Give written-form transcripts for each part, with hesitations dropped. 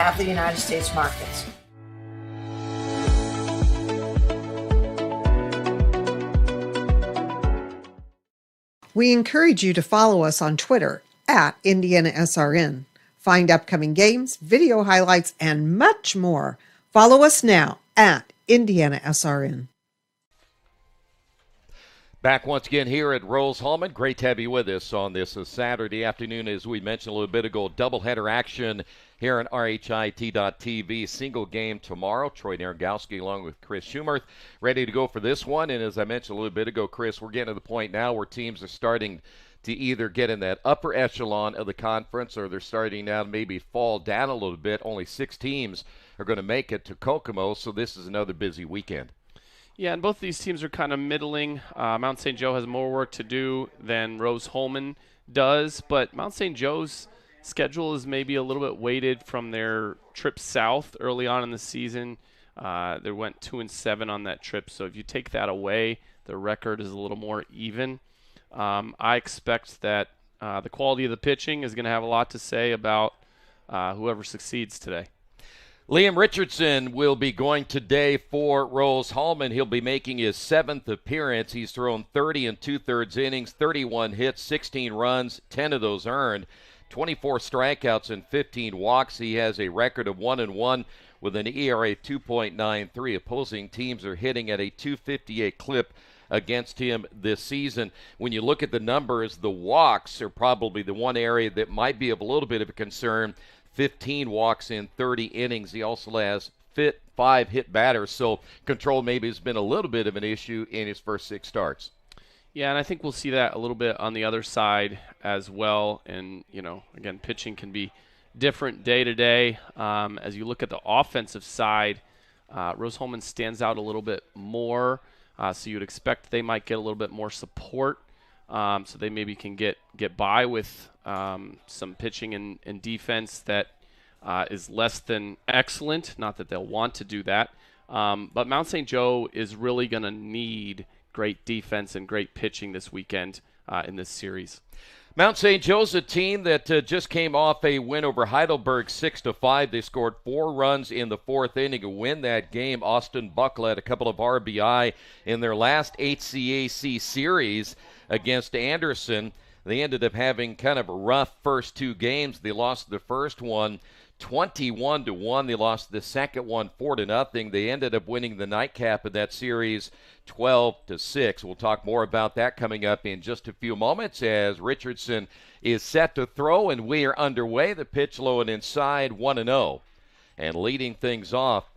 of the United States markets. We encourage you to follow us on Twitter at IndianaSRN. Find upcoming games, video highlights, and much more. Follow us now at IndianaSRN. Back once again here at Rose-Hulman. Great to have you with us on this Saturday afternoon. As we mentioned a little bit ago, doubleheader action here on RHIT.TV. Single game tomorrow. Troy Nargowski along with Chris Schumerth ready to go for this one. And as I mentioned a little bit ago, Chris, we're getting to the point now where teams are starting to either get in that upper echelon of the conference or they're starting now to maybe fall down a little bit. Only 6 teams are going to make it to Kokomo, so this is another busy weekend. Yeah, and both of these teams are kind of middling. Mount St. Joe has more work to do than Rose-Hulman does, but Mount St. Joe's schedule is maybe a little bit weighted from their trip south early on in the season. They went 2-7 on that trip, so if you take that away, their record is a little more even. I expect that the quality of the pitching is going to have a lot to say about whoever succeeds today. Liam Richardson will be going today for Rose-Hulman. He'll be making his 7th appearance. He's thrown 30 2/3 innings, 31 hits, 16 runs, 10 of those earned, 24 strikeouts and 15 walks. He has a record of 1-1 with an ERA 2.93. Opposing teams are hitting at a 258 clip against him this season. When you look at the numbers, the walks are probably the one area that might be of a little bit of a concern. 15 walks in 30 innings. He also has 5 hit batters, so control maybe has been a little bit of an issue in his first 6 starts. Yeah, and I think we'll see that a little bit on the other side as well. And, again, pitching can be different day to day. As you look at the offensive side, Rose-Hulman stands out a little bit more, so you'd expect they might get a little bit more support. So they maybe can get by with some pitching and defense that is less than excellent. Not that they'll want to do that. But Mount St. Joe is really going to need great defense and great pitching this weekend in this series. Mount St. Joe's a team that just came off a win over Heidelberg 6-5. They scored 4 runs in the 4th inning to win that game. Austin Buckle had a couple of RBI in their last HCAC series against Anderson. They ended up having kind of a rough first 2 games. They lost the first one 21-1. They lost the second one 4-0. They ended up winning the nightcap of that series 12-6. We'll talk more about that coming up in just a few moments as Richardson is set to throw and we are underway. The pitch low and inside, 1-0. And leading things off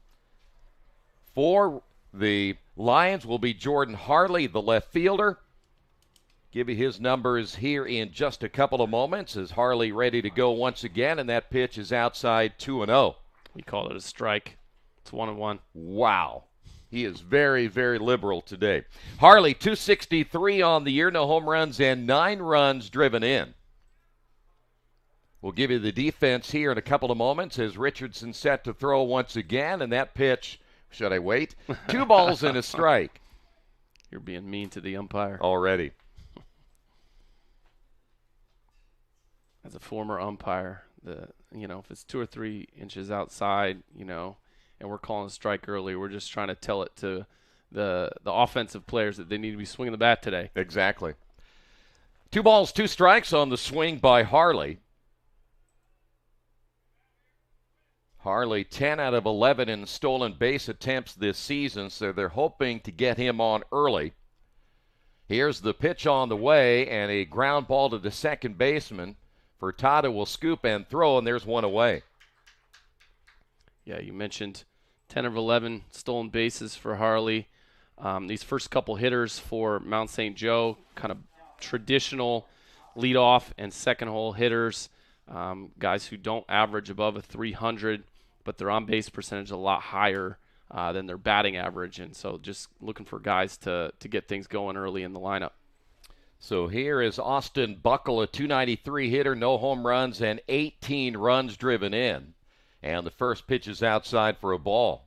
for the Lions will be Jordan Harley, the left fielder. Give you his numbers here in just a couple of moments as Harley ready to go once again, and that pitch is outside 2-0. We call it a strike. It's 1-1. Wow. He is very, very liberal today. Harley, 263 on the year, no home runs and 9 runs driven in. We'll give you the defense here in a couple of moments as Richardson set to throw once again, and that pitch, should I wait? 2 balls and a strike. You're being mean to the umpire. Already. As a former umpire, if it's 2 or 3 inches outside, and we're calling a strike early, we're just trying to tell it to the offensive players that they need to be swinging the bat today. Exactly. 2 balls, 2 strikes on the swing by Harley. Harley 10 out of 11 in stolen base attempts this season, so they're hoping to get him on early. Here's the pitch on the way and a ground ball to the second baseman. Furtado will scoop and throw, and there's one away. Yeah, you mentioned 10 of 11 stolen bases for Harley. These first couple hitters for Mount St. Joe, kind of traditional leadoff and second hole hitters, guys who don't average above a 300, but their on-base percentage is a lot higher than their batting average, and so just looking for guys to get things going early in the lineup. So here is Austin Buckle, a 293 hitter, no home runs, and 18 runs driven in. And the first pitch is outside for a ball.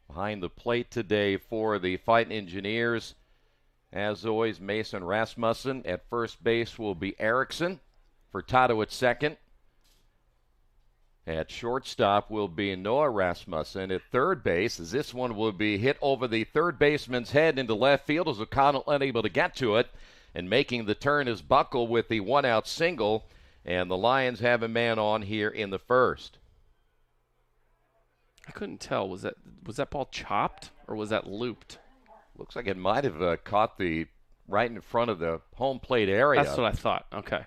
Behind the plate today for the Fighting Engineers, as always, Mason Rasmussen. At first base will be Erickson. Furtado at second. At shortstop will be Noah Rasmussen. At third base, as this one will be hit over the third baseman's head into left field as O'Connell unable to get to it. And making the turn is Buckle with the one-out single. And the Lions have a man on here in the first. I couldn't tell. Was that ball chopped or was that looped? Looks like it might have caught the right in front of the home plate area. That's what I thought. Okay.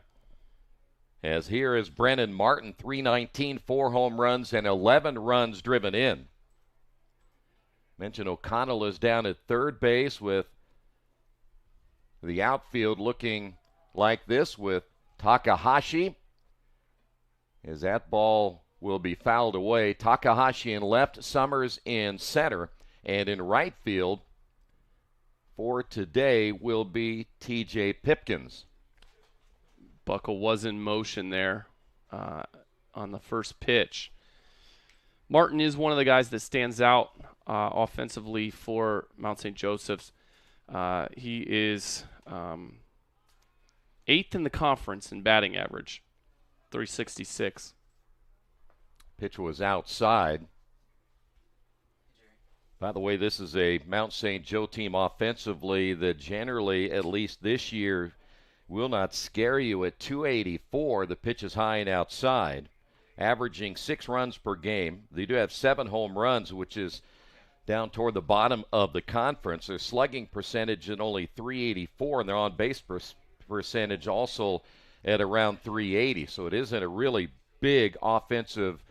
As here is Brennan Martin, 319, 4 home runs, and 11 runs driven in. Mentioned O'Connell is down at third base with the outfield looking like this with Takahashi. As that ball will be fouled away. Takahashi in left, Summers in center, and in right field for today will be T.J. Pipkins. Buckle was in motion there on the first pitch. Martin is one of the guys that stands out offensively for Mount St. Joseph's. He is 8th in the conference in batting average, 366. Pitch was outside. By the way, this is a Mount St. Joe team offensively that generally, at least this year, will not scare you at 284. The pitch is high and outside, averaging 6 runs per game. They do have 7 home runs, which is down toward the bottom of the conference. Their slugging percentage at only 384, and their on-base percentage also at around 380. So it isn't a really big offensive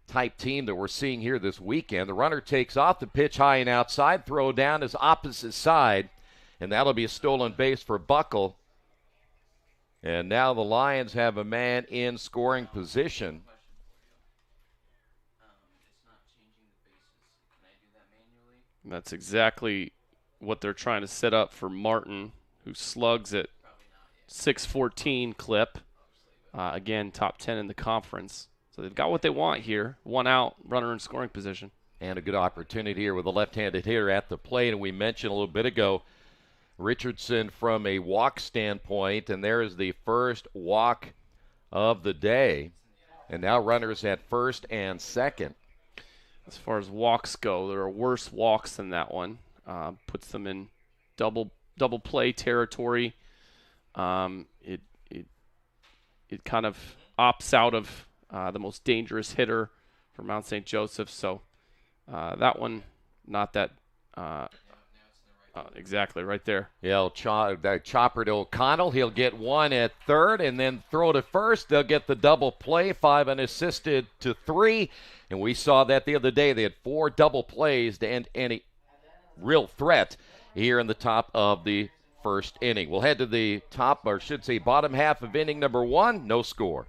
type team that we're seeing here this weekend. The runner takes off, the pitch high and outside, throw down is opposite side, and that'll be a stolen base for Buckle. And now the Lions have a man in scoring position. That's exactly what they're trying to set up for Martin, who slugs at 614 clip. Again, top 10 in the conference. So they've got what they want here. 1 out, runner in scoring position. And a good opportunity here with a left-handed hitter at the plate. And we mentioned a little bit ago, Richardson from a walk standpoint, and there is the first walk of the day. And now runners at first and second. As far as walks go, there are worse walks than that one. Puts them in double play territory. It kind of opts out of the most dangerous hitter for Mount St. Joseph. So that one, not that. Exactly, right there. Yeah, chopper to O'Connell. He'll get 1 at third and then throw to first. They'll get the double play, 5 unassisted to 3. And we saw that the other day. They had 4 double plays to end any real threat here in the top of the first inning. We'll head to the top, or should say bottom half of inning number 1. No score.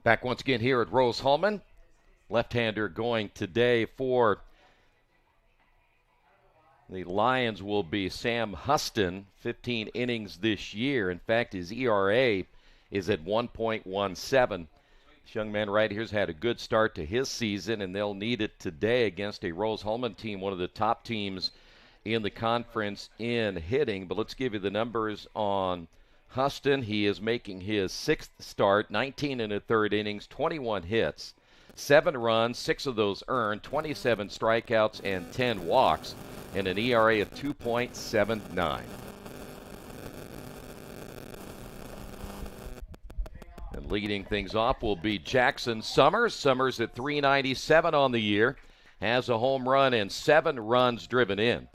Back once again here at Rose-Hulman. Left-hander going today for the Lions will be Sam Huston, 15 innings this year. In fact, his ERA is at 1.17. This young man right here's had a good start to his season, and they'll need it today against a Rose-Hulman team, one of the top teams in the conference in hitting. But let's give you the numbers on Huston. He is making his 6th start, 19 and a third innings, 21 hits, 7 runs, 6 of those earned, 27 strikeouts, and 10 walks, and an ERA of 2.79. And leading things off will be Jackson Summers. Summers at .397 on the year. Has a home run and 7 runs driven in.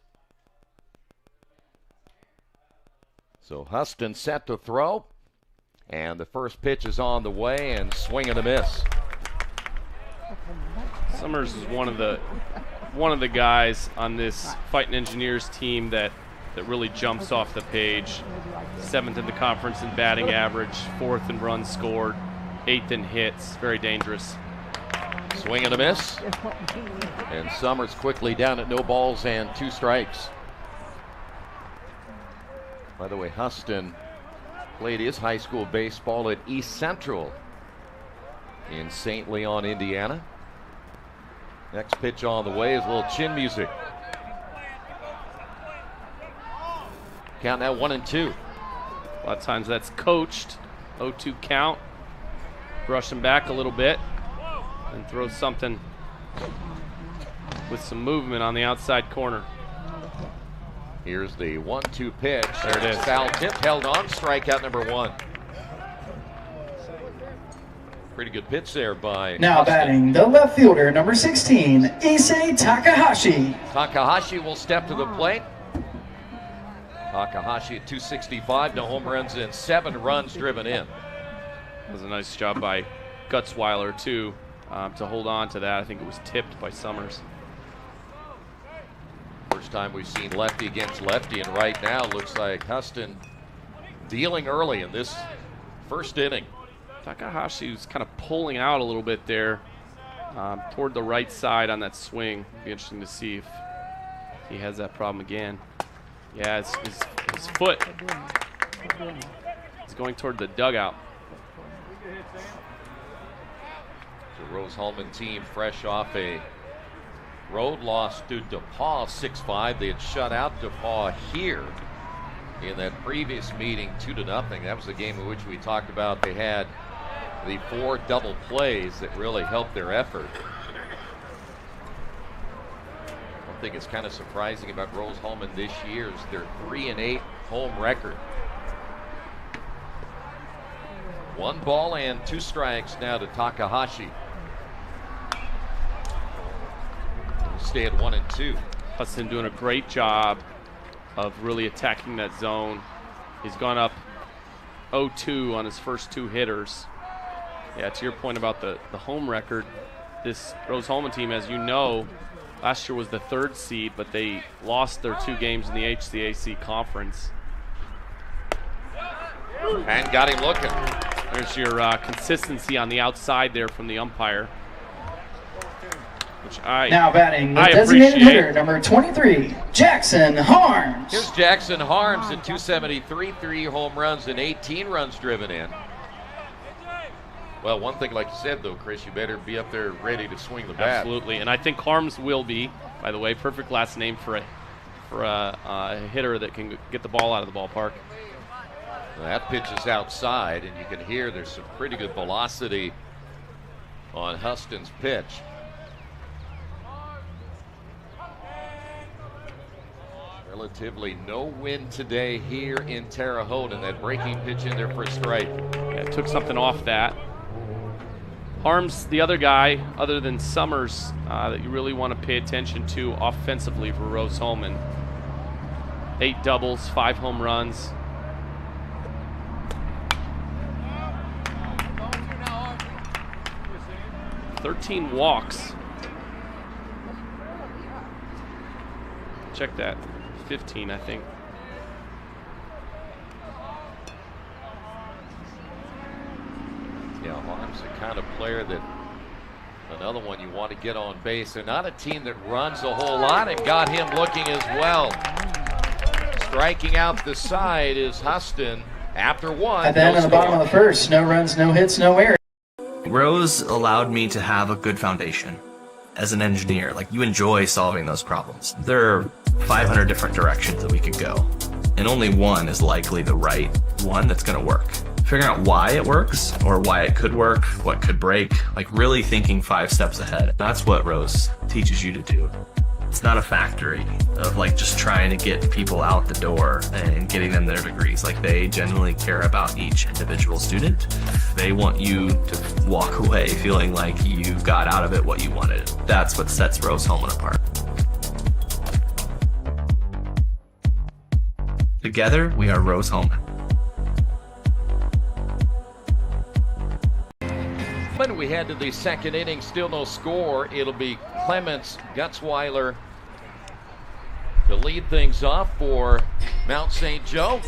So Huston set to throw. And the first pitch is on the way and swing and a miss. Summers is one of the guys on this Fighting Engineers team that really jumps off the page. 7th in the conference in batting average, 4th in runs scored, 8th in hits. Very dangerous. Swing and a miss. And Summers quickly down at no balls and 2 strikes. By the way, Huston played his high school baseball at East Central in St. Leon, Indiana. Next pitch on the way is a little chin music. Count now 1-2. A lot of times that's coached. 0-2 count. Brush him back a little bit and throw something with some movement on the outside corner. Here's the 1-2 pitch. There it is. Foul tip held on. Strikeout number 1. Pretty good pitch there by Now Huston. batting the left fielder, number 16, Issei Takahashi. Takahashi will step to the plate. Takahashi at .265, no home runs and 7 runs driven in. It was a nice job by Gutzweiler, too, to hold on to that. I think it was tipped by Summers. First time we've seen lefty against lefty, and right now looks like Huston dealing early in this first inning. Takahashi was kind of pulling out a little bit there toward the right side on that swing. Be interesting to see if he has that problem again. Yeah, his foot is going toward the dugout. The Rose-Hulman team fresh off a road loss to DePaul 6-5. They had shut out DePaul here in that previous meeting 2-0. That was the game in which we talked about they had the 4 double plays that really helped their effort. One thing that's kind of surprising about Rose-Hulman this year is their 3-8 home record. 1 ball and 2 strikes now to Takahashi. Stay at 1-2. Huston doing a great job of really attacking that zone. He's gone up 0-2 on his first 2 hitters. Yeah, to your point about the home record, this Rose-Hulman team, as you know, last year was the 3rd seed, but they lost their 2 games in the HCAC conference. And got him looking. There's your consistency on the outside there from the umpire, which Now batting the I designated appreciate. hitter, number 23, Jackson Harms. Here's Jackson Harms at .273, 3 home runs and 18 runs driven in. Well, one thing, like you said, though, Chris, you better be up there ready to swing the bat. Absolutely, and I think Harms will be. By the way, perfect last name for a hitter that can get the ball out of the ballpark. That pitch is outside, and you can hear there's some pretty good velocity on Huston's pitch. Relatively no wind today here in Terre Haute, and that breaking pitch in there for a strike. Yeah, it took something off that. Harms, the other guy, other than Summers, that you really want to pay attention to offensively for Rose-Hulman. 8 doubles, 5 home runs. $13 walks. Check that. 15, I think. Yeah, Harms the kind of player that another one you want to get on base. They're not a team that runs a whole lot, and got him looking as well. Striking out the side is Huston after 1. At the end of the bottom of the first, no runs, no hits, no errors. Rose allowed me to have a good foundation as an engineer. Like, you enjoy solving those problems. There are 500 different directions that we could go, and only one is likely the right one that's going to work. Figuring out why it works, or why it could work, what could break, like really thinking 5 steps ahead. That's what Rose teaches you to do. It's not a factory of like just trying to get people out the door and getting them their degrees. Like, they genuinely care about each individual student. They want you to walk away feeling like you got out of it what you wanted. That's what sets Rose-Hulman apart. Together, we are Rose-Hulman. When we head to the second inning, still no score. It'll be Clements, Gutzweiler to lead things off for Mount St. Joe.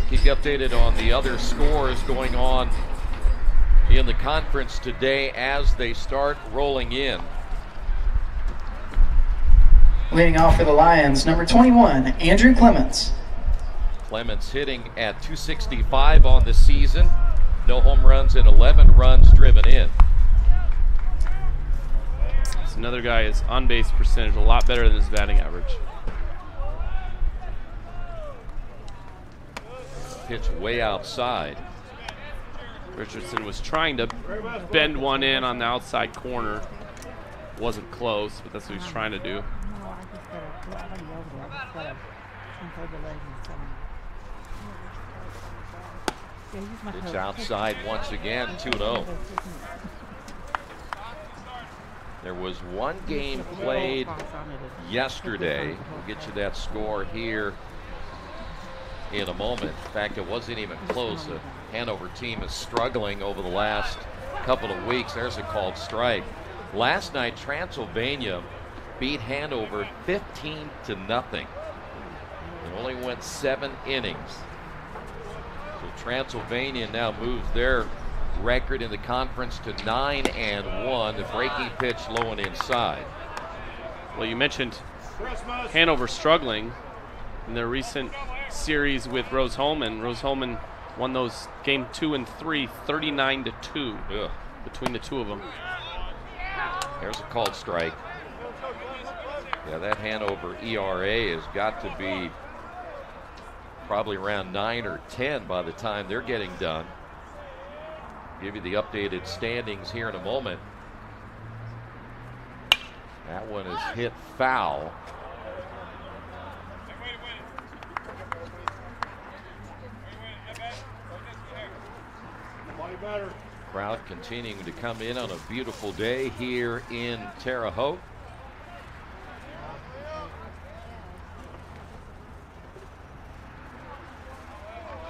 Keep you updated on the other scores going on in the conference today as they start rolling in. Leading off for the Lions, number 21, Andrew Clements. Clements hitting at 265 on the season. No home runs and 11 runs driven in. It's another guy, his on-base percentage a lot better than his batting average. Pitch way outside. Richardson was trying to bend one in on the outside corner. Wasn't close, but that's what he's trying to do. It's outside once again, 2-0. There was one game played yesterday. We'll get you that score here in a moment. In fact, it wasn't even close. The Hanover team is struggling over the last couple of weeks. There's a called strike. Last night, Transylvania beat Hanover 15-0. It only went 7 innings. So Transylvania now moves their record in the conference to 9-1. The breaking pitch low and inside. Well, you mentioned Hanover struggling in their recent series with Rose-Hulman. Rose-Hulman won those game 2 and 3, 39-2 between the two of them. There's a called strike. Yeah, that Hanover ERA has got to be probably around 9 or 10 by the time they're getting done. Give you the updated standings here in a moment. That one is hit foul. Crowd continuing to come in on a beautiful day here in Terre Haute.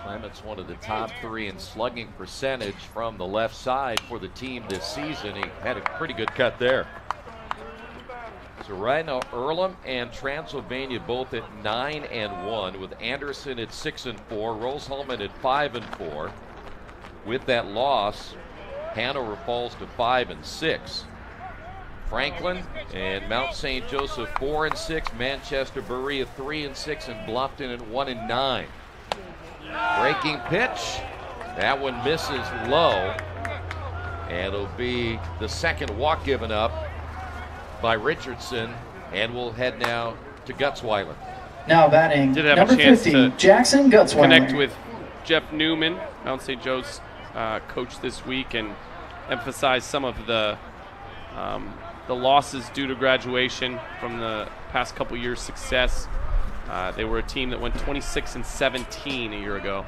Clements, one of the top 3 in slugging percentage from the left side for the team this season. He had a pretty good cut there. So right now, Earlham and Transylvania both at 9-1, with Anderson at 6-4, Rose-Hulman at 5-4. With that loss, Hanover falls to 5-6. Franklin and Mount St. Joseph 4-6, Manchester Berea 3-6, and Bluffton at 1-9. Breaking pitch. That one misses low. And it'll be the second walk given up by Richardson. And we'll head now to Gutzweiler. Now batting, Did have number a chance 50, to Jackson Gutzweiler. Connect with Jeff Newman, Mount St. Joe's coach this week, and emphasize some of the losses due to graduation from the past couple years' success. They were a team that went 26-17 a year ago.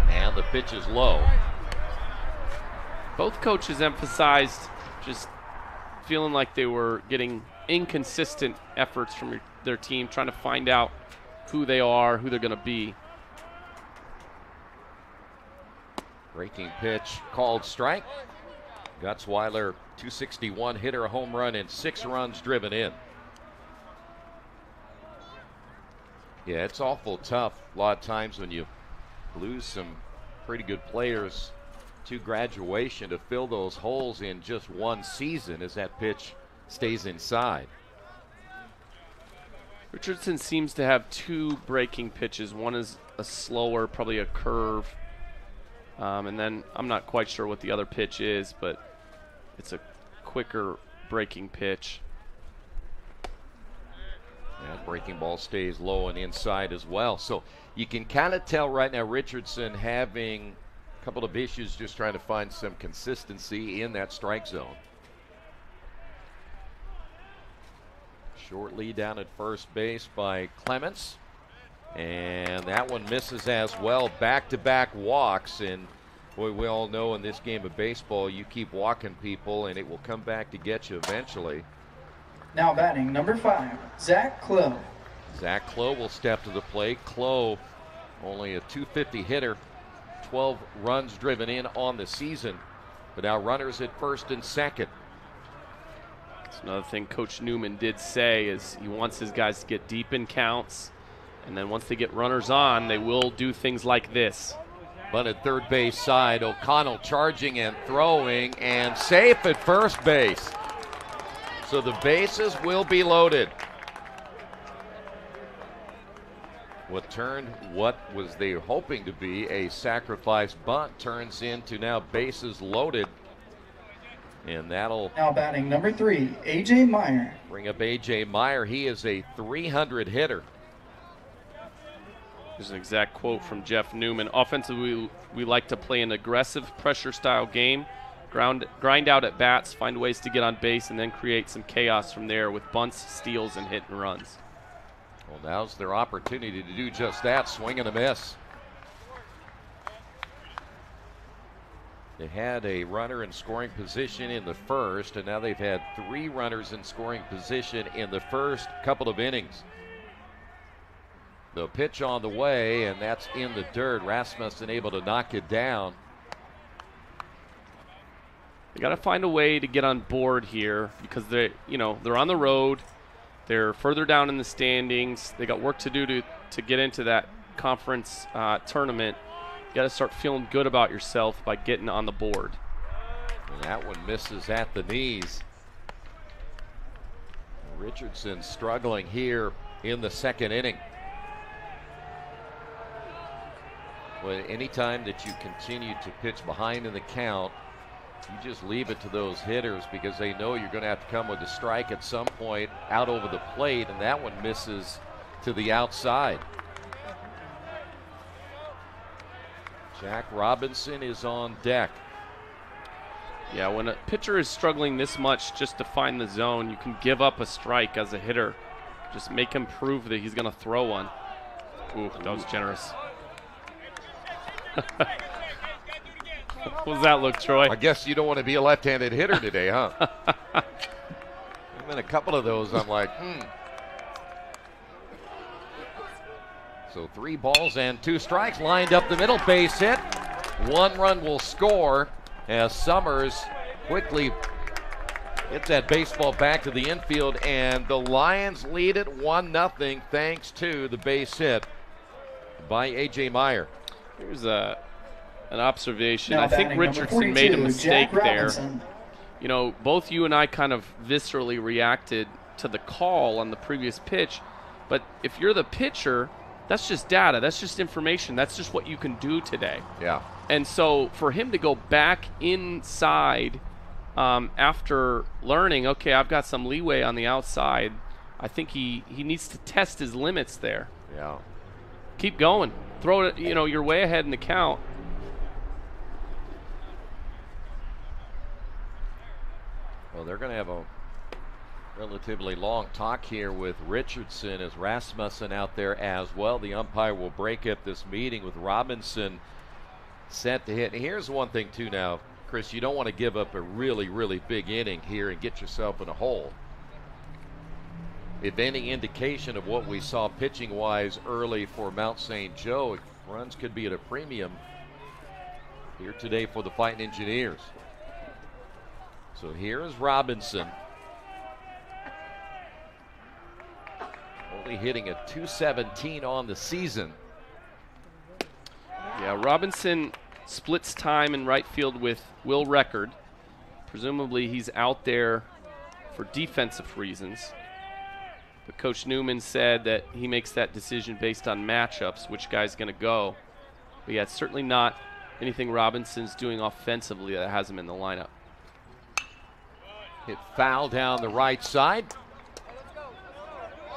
And the pitch is low. Both coaches emphasized just feeling like they were getting inconsistent efforts from their team, trying to find out who they are, who they're going to be. Breaking pitch called strike. Gutzweiler, 261 hitter, a home run, and 6 runs driven in. Yeah, it's awful tough a lot of times when you lose some pretty good players to graduation to fill those holes in just one season as that pitch stays inside. Richardson seems to have 2 breaking pitches. One is a slower, probably a curve. And then I'm not quite sure what the other pitch is, but it's a quicker breaking pitch. That breaking ball stays low and inside as well. So you can kind of tell right now Richardson having A couple of issues just trying to find some consistency in that strike zone. Short lead down at first base by Clements. And that one misses as well. Back-to-back walks. And boy, we all know in this game of baseball, you keep walking people and it will come back to get you eventually. Now batting number 5, Zach Clough. Zach Clough will step to the plate. Clough, only a .250 hitter, 12 runs driven in on the season, but now runners at first and second. That's another thing Coach Newman did say is he wants his guys to get deep in counts, and then once they get runners on, they will do things like this. But at third base side, O'Connell charging and throwing and safe at first base. So the bases will be loaded. What was they hoping to be a sacrifice bunt turns into now bases loaded. And that'll Now batting number 3, A.J. Meyer. bring up A.J. Meyer. He is a .300 hitter. There's an exact quote from Jeff Newman. Offensively, we like to play an aggressive pressure style game, grind out at bats, find ways to get on base, and then create some chaos from there with bunts, steals, and hit and runs. Well, now's their opportunity to do just that. Swing and a miss. They had a runner in scoring position in the first, and now they've had 3 runners in scoring position in the first couple of innings. The pitch on the way, and that's in the dirt. Rasmussen able to knock it down. They got to find a way to get on board here because they're on the road. They're further down in the standings. They got work to do to get into that conference tournament. You got to start feeling good about yourself by getting on the board. And that one misses at the knees. Richardson struggling here in the second inning. Well, anytime that you continue to pitch behind in the count, you just leave it to those hitters because they know you're going to have to come with a strike at some point out over the plate, and that one misses to the outside. Jack Robinson is on deck. Yeah, when a pitcher is struggling this much just to find the zone, you can give up a strike as a hitter. Just make him prove that he's going to throw one. Ooh, that was generous. What was that look, Troy? I guess you don't want to be a left-handed hitter today, huh? There's been a couple of those. I'm like, So 3 balls and 2 strikes lined up the middle, base hit. 1 run will score as Summers quickly gets that baseball back to the infield, and the Lions lead it 1-0 thanks to the base hit by A.J. Meyer. Here's an observation. Now I think batting number Richardson made a 42, mistake Jack there. Robinson. You know, both you and I kind of viscerally reacted to the call on the previous pitch, but if you're the pitcher, that's just data. That's just information. That's just what you can do today. Yeah. And so for him to go back inside after learning, okay, I've got some leeway on the outside, I think he needs to test his limits there. Yeah. Keep going. Throw it, you're way ahead in the count. Well, they're going to have a relatively long talk here with Richardson as Rasmussen out there as well. The umpire will break up this meeting with Robinson set to hit. And here's one thing, too, now, Chris, you don't want to give up a really, really big inning here and get yourself in a hole. If any indication of what we saw pitching-wise early for Mount St. Joe, runs could be at a premium here today for the Fighting Engineers. So here is Robinson. Only hitting a .217 on the season. Yeah, Robinson splits time in right field with Will Record. Presumably he's out there for defensive reasons. But Coach Newman said that he makes that decision based on matchups, which guy's going to go. But yeah, it's certainly not anything Robinson's doing offensively that has him in the lineup. Hit foul down the right side.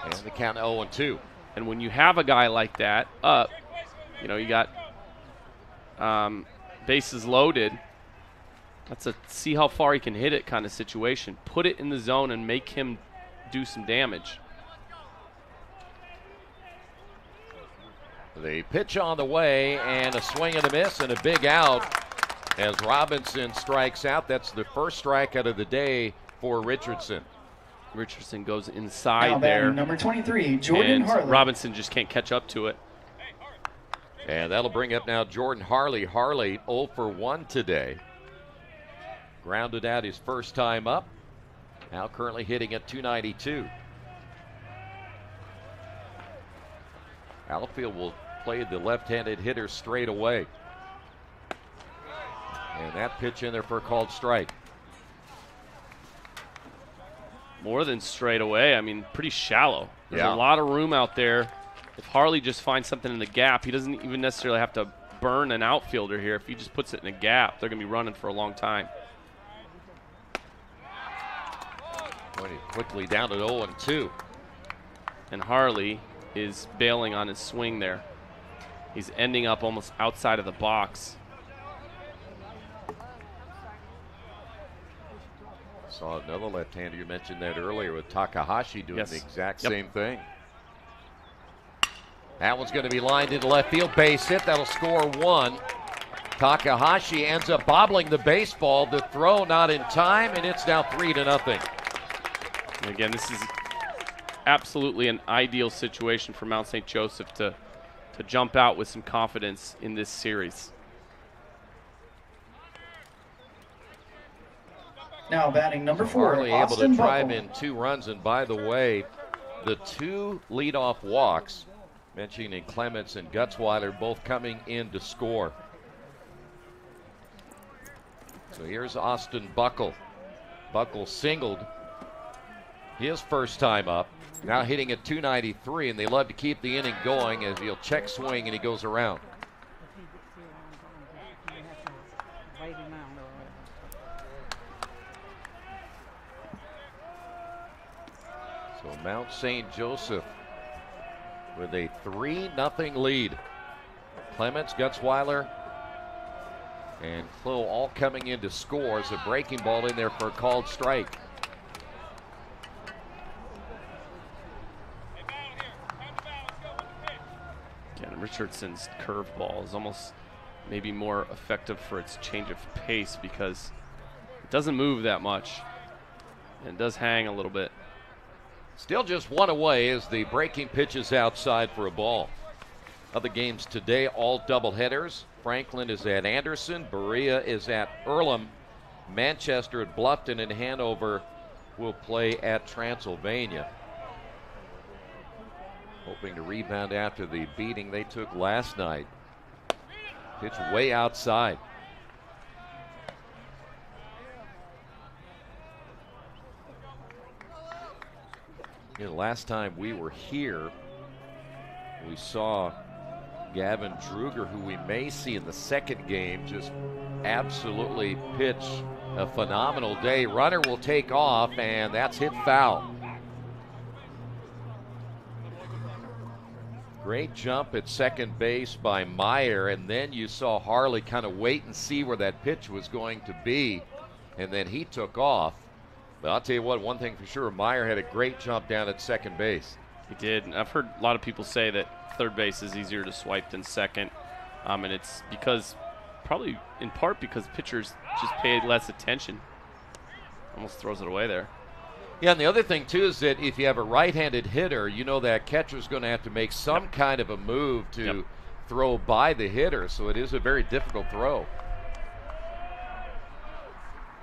And the count 0-2. And when you have a guy like that up, you got bases loaded. That's a see how far he can hit it kind of situation. Put it in the zone and make him do some damage. The pitch on the way, and a swing and a miss and a big out as Robinson strikes out. That's the first strikeout of the day for Richardson. Richardson goes inside Now there. Number 23, Jordan and Harley. Robinson just can't catch up to it. And that'll bring up now Jordan Harley. Harley 0 for 1 today. Grounded out his first time up. Now currently hitting at 292. Outfield will play the left-handed hitter straight away. And that pitch in there for a called strike. More than straight away. I mean, pretty shallow. There's Yeah. a lot of room out there. If Harley just finds something in the gap, he doesn't even necessarily have to burn an outfielder here. If he just puts it in a gap, they're going to be running for a long time. Going quickly down to 0-2. And Harley is bailing on his swing there. He's ending up almost outside of the box. Saw another left-hander. You mentioned that earlier with Takahashi doing Yes. the exact Yep. same thing. That one's going to be lined into left field. Base hit. That'll score 1. Takahashi ends up bobbling the baseball. The throw not in time, and it's now 3-0. And again, this is absolutely an ideal situation for Mount St. Joseph to jump out with some confidence in this series. Now batting number 4, Harley able to Austin drive Buckle. in 2 runs, and by the way, the 2 leadoff walks, mentioning Clements and Gutzweiler, both coming in to score. So here's Austin Buckle. Buckle singled his first time up, now hitting at 293, and they love to keep the inning going as he'll check swing and he goes around. So Mount St. Joseph with a 3-0 lead. Clements, Gutzweiler, and Klo all coming in to score. A breaking ball in there for a called strike. Again, Richardson's curveball is almost maybe more effective for its change of pace because it doesn't move that much and it does hang a little bit. Still just 1 away as the breaking pitch is outside for a ball. Other games today, all doubleheaders. Franklin is at Anderson. Berea is at Earlham. Manchester at Bluffton, and Hanover will play at Transylvania. Hoping to rebound after the beating they took last night. Pitch way outside. You know, last time we were here, we saw Gavin Druger, who we may see in the second game, just absolutely pitch a phenomenal day. Runner will take off, and that's hit foul. Great jump at second base by Meyer, and then you saw Harley kind of wait and see where that pitch was going to be, and then he took off. But I'll tell you what, one thing for sure, Meyer had a great jump down at second base. He did. And I've heard a lot of people say that third base is easier to swipe than second. And it's because, probably in part because pitchers just paid less attention. Almost throws it away there. Yeah, and the other thing, too, is that if you have a right-handed hitter, you know that catcher's going to have to make some kind of a move to throw by the hitter, so it is a very difficult throw.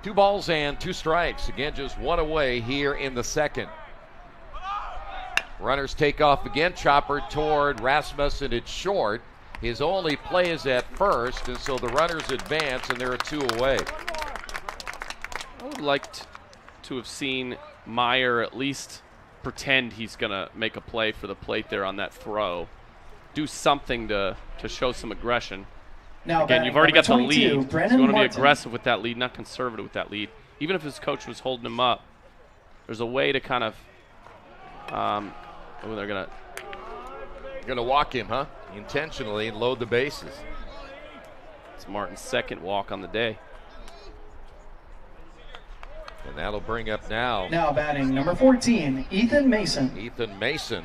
2 balls and 2 strikes. Again, just 1 away here in the second. Runners take off again. Chopper toward Rasmussen. It's short. His only play is at first, and so the runners advance, and there are 2 away. I would like to have seen Meyer at least pretend he's going to make a play for the plate there on that throw. Do something to show some aggression. Now Again, you've already got the lead. He's Brandon going to be Martin. aggressive with that lead, not conservative with that lead. Even if his coach was holding him up, there's a way to kind of they're going to walk him, huh? Intentionally, and load the bases. It's Martin's second walk on the day. And that'll bring up now. Now batting number 14, Ethan Mason. Ethan Mason.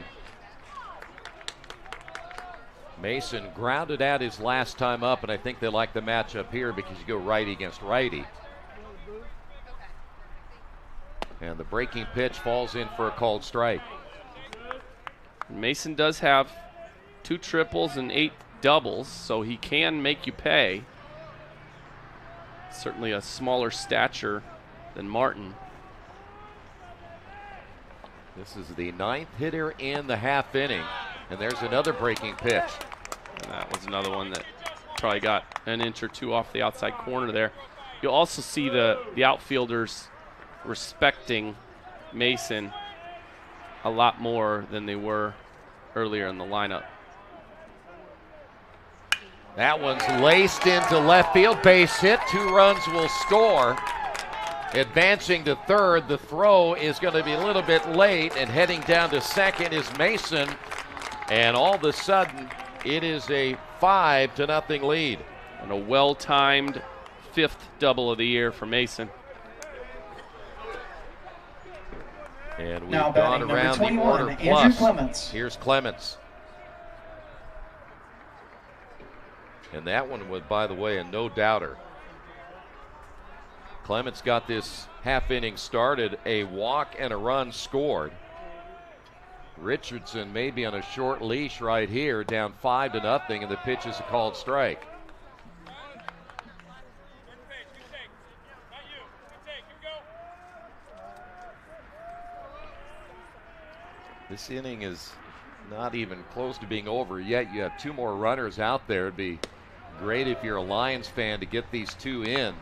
Mason grounded out his last time up, and I think they like the matchup here because you go righty against righty. And the breaking pitch falls in for a called strike. Mason does have 2 triples and 8 doubles, so he can make you pay. Certainly a smaller stature than Martin. This is the 9th hitter in the half inning, and there's another breaking pitch. And that was another one that probably got an inch or 2 off the outside corner there. You'll also see the outfielders respecting Mason a lot more than they were earlier in the lineup. That one's laced into left field, base hit, 2 runs will score. Advancing to third, the throw is going to be a little bit late, and heading down to second is Mason. And all of a sudden, it is a 5-0 lead. And a well-timed 5th double of the year for Mason. And we've Now gone batting around number the order 21, Andrew plus. Clements. Here's Clements. And that one was, by the way, a no-doubter. Clements got this half inning started, a walk and a run scored. Richardson may be on a short leash right here, down 5-0, and the pitch is a called strike. This inning is not even close to being over yet. You have 2 more runners out there. It'd be great if you're a Lions fan to get these 2 in.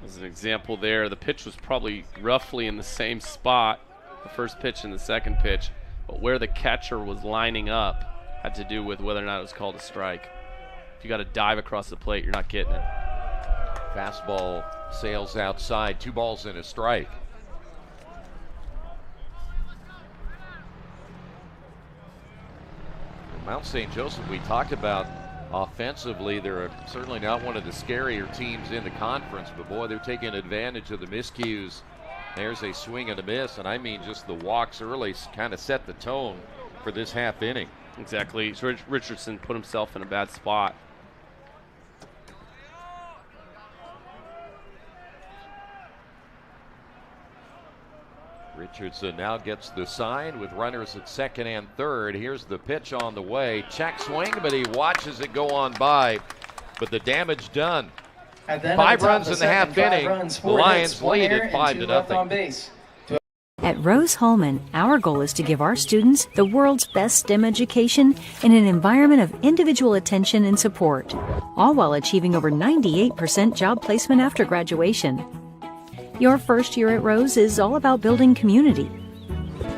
As an example there, the pitch was probably roughly in the same spot, the first pitch and the second pitch, but where the catcher was lining up had to do with whether or not it was called a strike. If you got to dive across the plate, you're not getting it. Fastball sails outside, 2 balls and a strike. Mount St. Joseph, we talked about offensively, they're certainly not one of the scarier teams in the conference, but boy, they're taking advantage of the miscues. There's a swing and a miss, and I mean just the walks early kind of set the tone for this half inning. Exactly. Richardson put himself in a bad spot. Richardson now gets the sign with runners at second and third. Here's the pitch on the way. Check swing, but he watches it go on by. But the damage done. 5 runs in the half inning. The Lions lead at 5-0. At Rose-Hulman, our goal is to give our students the world's best STEM education in an environment of individual attention and support, all while achieving over 98% job placement after graduation. Your first year at Rose is all about building community.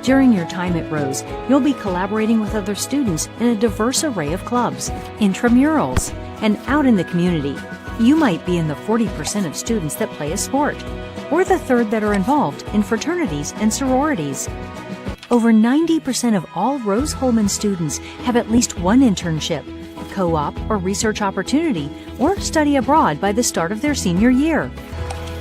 During your time at Rose, you'll be collaborating with other students in a diverse array of clubs, intramurals, and out in the community. You might be in the 40% of students that play a sport, or the third that are involved in fraternities and sororities. Over 90% of all Rose-Hulman students have at least one internship, co-op or research opportunity, or study abroad by the start of their senior year.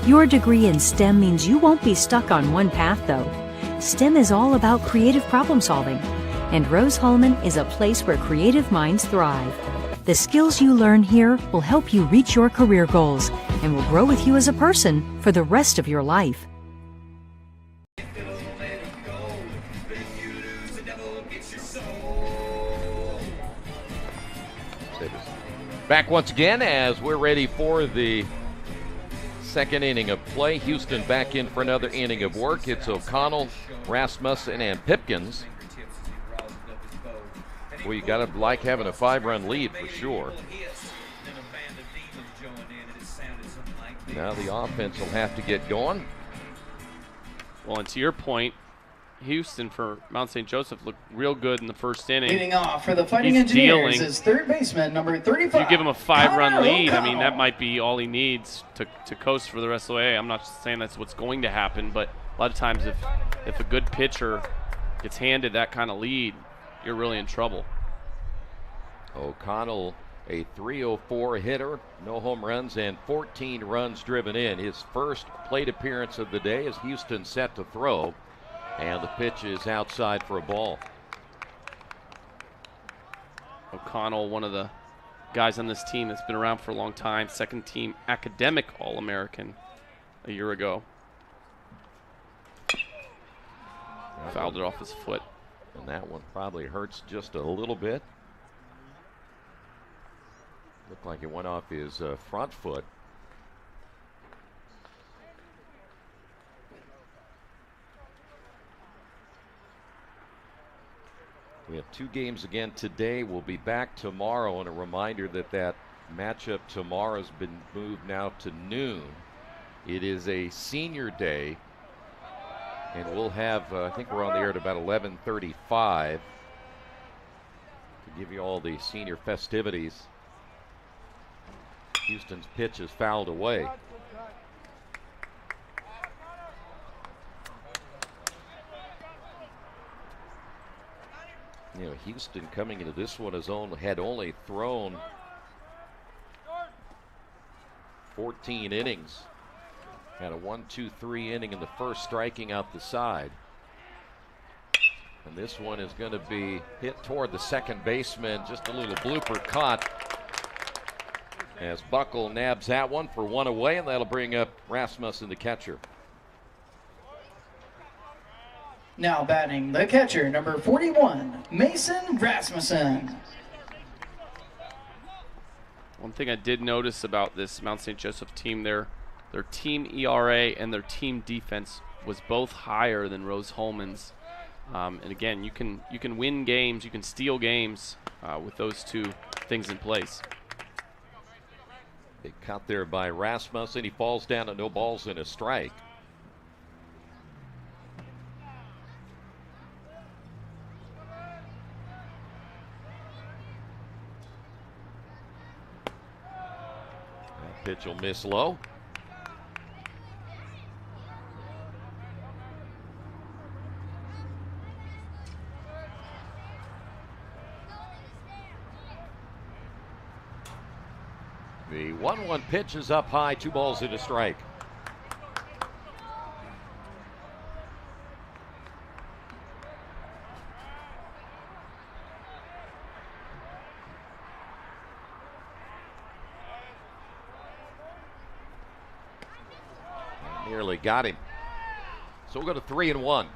Your degree in STEM means you won't be stuck on one path, though. STEM is all about creative problem solving, and Rose-Hulman is a place where creative minds thrive. The skills you learn here will help you reach your career goals and will grow with you as a person for the rest of your life. Back once again as we're ready for the second inning of play. Houston back in for another inning of work. It's O'Connell, Rasmussen, and Pipkins. Well, you got to like having a 5-run lead for sure. Now the offense will have to get going. Well, and to your point, Houston for Mount St. Joseph looked real good in the first inning. Leading off for the Fighting He's Engineers dealing. is third baseman, number 35. If you give him a 5-run Connor lead, I O'Connell. mean, that might be all he needs to coast for the rest of the way. I'm not saying that's what's going to happen, but a lot of times if a good pitcher gets handed that kind of lead, you're really in trouble. O'Connell a .304 hitter, no home runs, and 14 runs driven in. His first plate appearance of the day as Houston set to throw, and the pitch is outside for a ball. O'Connell, one of the guys on this team that's been around for a long time, second team academic All-American a year ago. Fouled it off his foot. And that one probably hurts just a little bit. Looked like it went off his front foot. We have 2 games again today. We'll be back tomorrow, and a reminder that matchup tomorrow has been moved now to noon. It is a senior day, and we'll have, I think we're on the air at about 11:35 to give you all the senior festivities. Houston's pitch is fouled away. You know, Houston coming into this one had only thrown 14 innings. Had a 1-2-3 inning in the first, striking out the side. And this one is going to be hit toward the second baseman. Just a little blooper caught as Buckle nabs that one for 1 away, and that'll bring up Rasmussen, the catcher. Now batting the catcher, number 41, Mason Rasmussen. One thing I did notice about this Mount St. Joseph team, their team ERA and their team defense was both higher than Rose-Hulman's. And again, you can win games, you can steal games with those two things in place. Big cut there by Rasmussen. He falls down to no balls and a strike. That pitch will miss low. The 1-1 pitch is up high, 2 balls and a strike. Nearly got him. So we'll go to 3-1.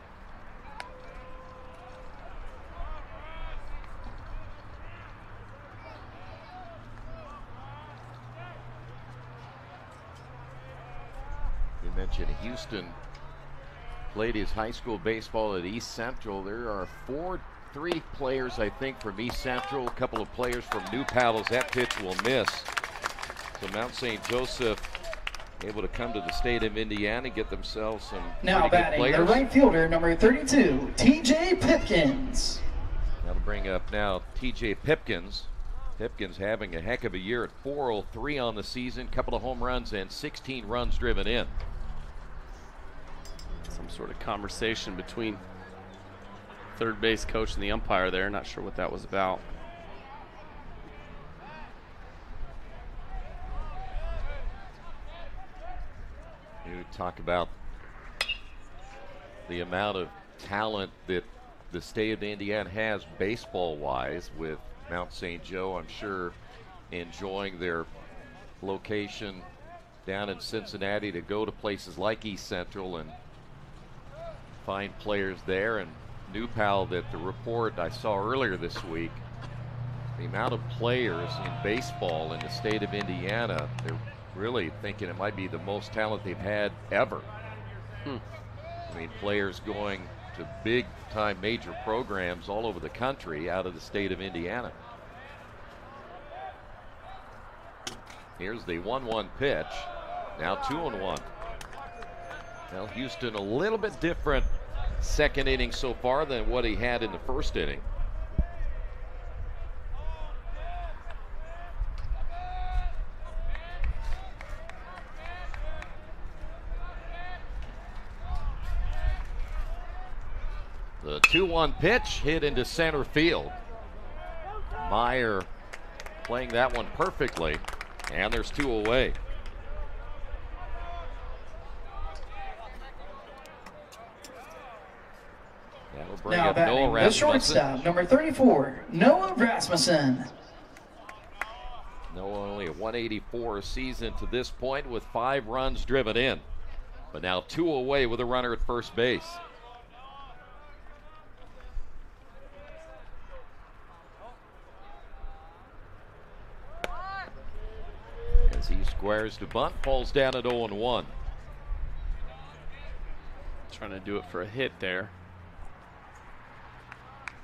Mentioned Houston played his high school baseball at East Central. There are 3 players, I think, from East Central, a couple of players from New Palos. That pitch will miss. So Mount St. Joseph able to come to the state of Indiana, get themselves some now batting the right fielder, number 32, T.J. Pipkins. That'll bring up now T.J. Pipkins. Pipkins having a heck of a year at .403 on the season, couple of home runs and 16 runs driven in. Some sort of conversation between third base coach and the umpire there. Not sure what that was about. You talk about the amount of talent that the state of Indiana has baseball-wise, with Mount St. Joe, I'm sure, enjoying their location down in Cincinnati to go to places like East Central and find players there. And New Pal, that the report I saw earlier this week, the amount of players in baseball in the state of Indiana, they're really thinking it might be the most talent they've had ever. I mean, players going to big-time major programs all over the country out of the state of Indiana. Here's the 1-1 pitch. Now 2-1. Well, Houston a little bit different second inning so far than what he had in the first inning. The 2-1 pitch hit into center field. Meyer playing that one perfectly. And there's 2 away. That'll bring Now up Noah batting the Rasmussen. shortstop, number 34, Noah Rasmussen. Noah only a 184 season to this point with 5 runs driven in. But now 2 away with a runner at first base. As he squares to bunt, falls down at 0-1. Trying to do it for a hit there.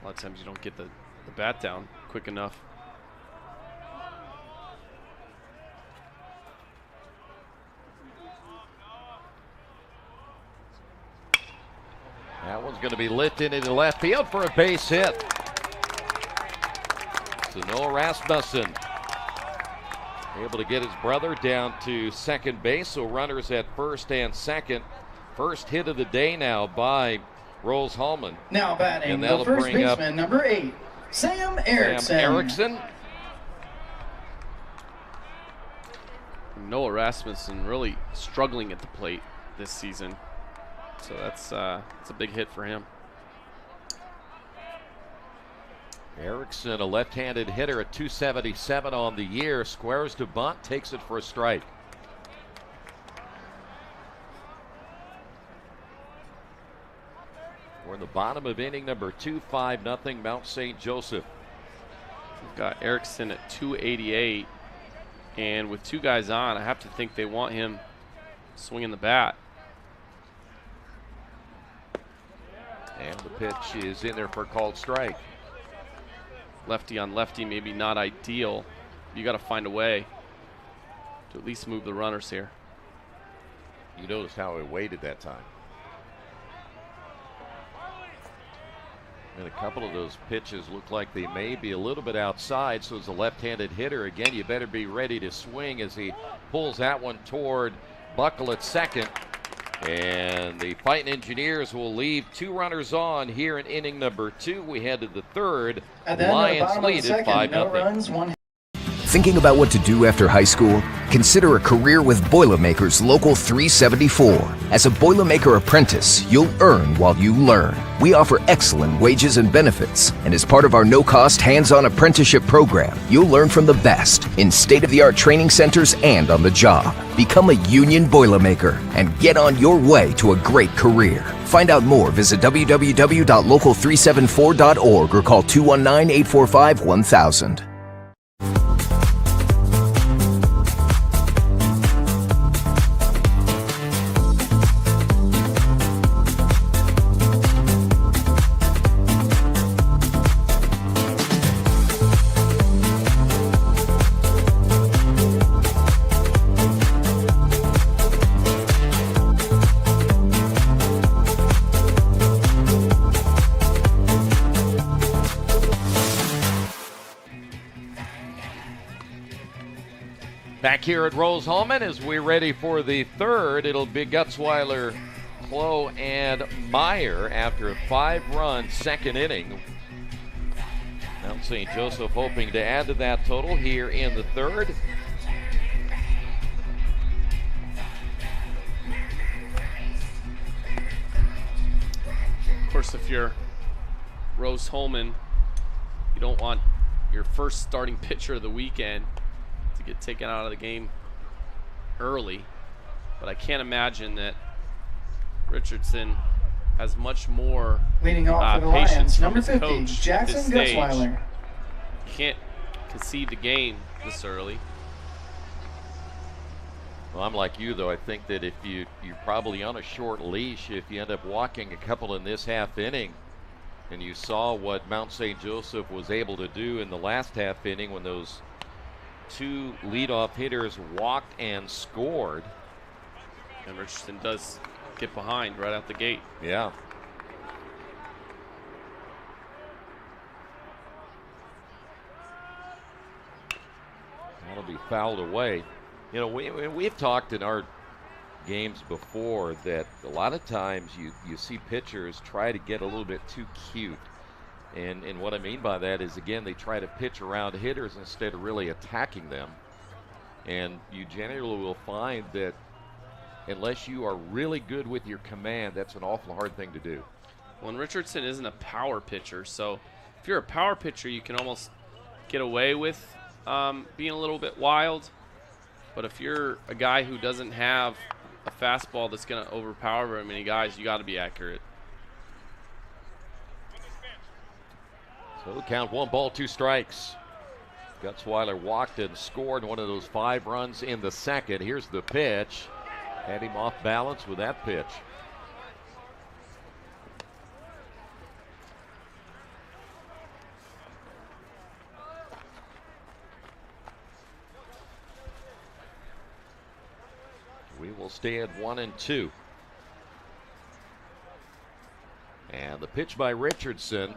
A lot of times you don't get the bat down quick enough. That one's going to be lit into left field for a base hit. So Noah Rasmussen able to get his brother down to second base. So runners at first and second. First hit of the day now by Rose-Hulman. Now batting And the that'll first bring up baseman, number 8, Sam Erickson. Sam Erickson. Noah Rasmussen really struggling at the plate this season. So that's a big hit for him. Erickson, a left-handed hitter at 277 on the year, squares to bunt, takes it for a strike. We're in the bottom of inning number 2, 5-0 Mount St. Joseph. We've got Erickson at 288, and with 2 guys on, I have to think they want him swinging the bat. And the pitch is in there for a called strike. Lefty on lefty, maybe not ideal. You got to find a way to at least move the runners here. You notice how he waited that time. And a couple of those pitches look like they may be a little bit outside, so as a left-handed hitter, again, you better be ready to swing as he pulls that one toward Buckle at second. And the Fighting Engineers will leave 2 runners on here in inning number 2. We head to the third. At the end Lions of the lead at 5-0. no runs, 1 Thinking about what to do after high school? Consider a career with Boilermakers Local 374. As a Boilermaker apprentice, you'll earn while you learn. We offer excellent wages and benefits, and as part of our no-cost hands-on apprenticeship program, you'll learn from the best in state-of-the-art training centers and on the job. Become a union Boilermaker and get on your way to a great career. Find out more, visit www.local374.org or call 219-845-1000. Back here at Rose-Hulman as we're ready for the third. It'll be Gutzweiler, Klo, and Meyer after a 5-run second inning. Mount St. Joseph hoping to add to that total here in the third. Of course, if you're Rose-Hulman, you don't want your first starting pitcher of the weekend to get taken out of the game early, but I can't imagine that Richardson has much more leading off for the patience Lions, from number his 50, coach Jackson this stage. Gutzweiler. You can't concede the game this early. Well, I'm like you, though. I think that if you're probably on a short leash if you end up walking a couple in this half inning. And you saw what Mount St. Joseph was able to do in the last half inning when those 2 leadoff hitters walked and scored. And Richardson does get behind right out the gate. Yeah. That'll be fouled away. You know, we've talked in our games before that a lot of times you see pitchers try to get a little bit too cute And what I mean by that is, again, they try to pitch around hitters instead of really attacking them. And you generally will find that unless you are really good with your command, that's an awful hard thing to do. Well, and Richardson isn't a power pitcher, so if you're a power pitcher, you can almost get away with being a little bit wild. But if you're a guy who doesn't have a fastball that's going to overpower very many guys, you got to be accurate. So the count, 1 ball, 2 strikes. Gutzweiler walked and scored one of those 5 runs in the second. Here's the pitch. Had him off balance with that pitch. We will stay at 1-2. And the pitch by Richardson.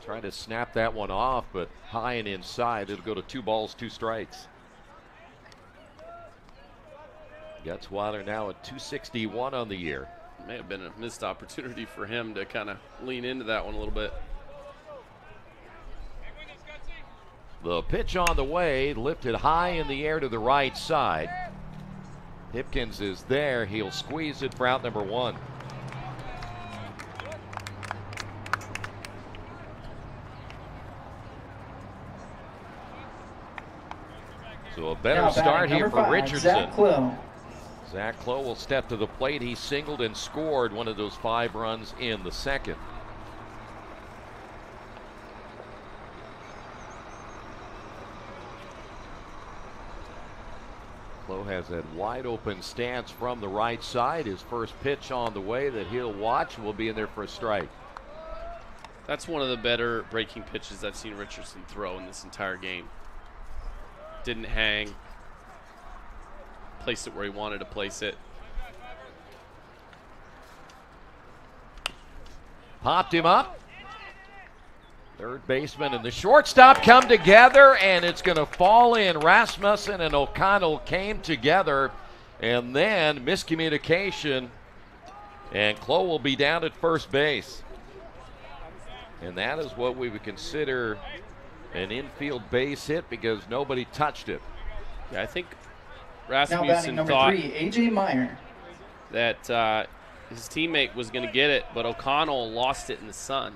Trying to snap that one off, but high and inside. It'll go to 2 balls, 2 strikes. Gutzweiler now at 261 on the year. May have been a missed opportunity for him to kind of lean into that one a little bit. The pitch on the way, lifted high in the air to the right side. Hipkins is there. He'll squeeze it for out number 1. So a better start here for Richardson. Zach Clough will step to the plate. He singled and scored one of those 5 runs in the second. Clough has that wide open stance from the right side. His first pitch on the way that he'll watch will be in there for a strike. That's one of the better breaking pitches I've seen Richardson throw in this entire game. Didn't hang. Placed it where he wanted to place it. Popped him up. Third baseman and the shortstop come together, and it's going to fall in. Rasmussen and O'Connell came together, and then miscommunication, and Clough will be down at first base. And that is what we would consider an infield base hit because nobody touched it. Yeah, I think Now batting Rasmussen number thought 3, A.J. Meyer. that his teammate was going to get it, but O'Connell lost it in the sun.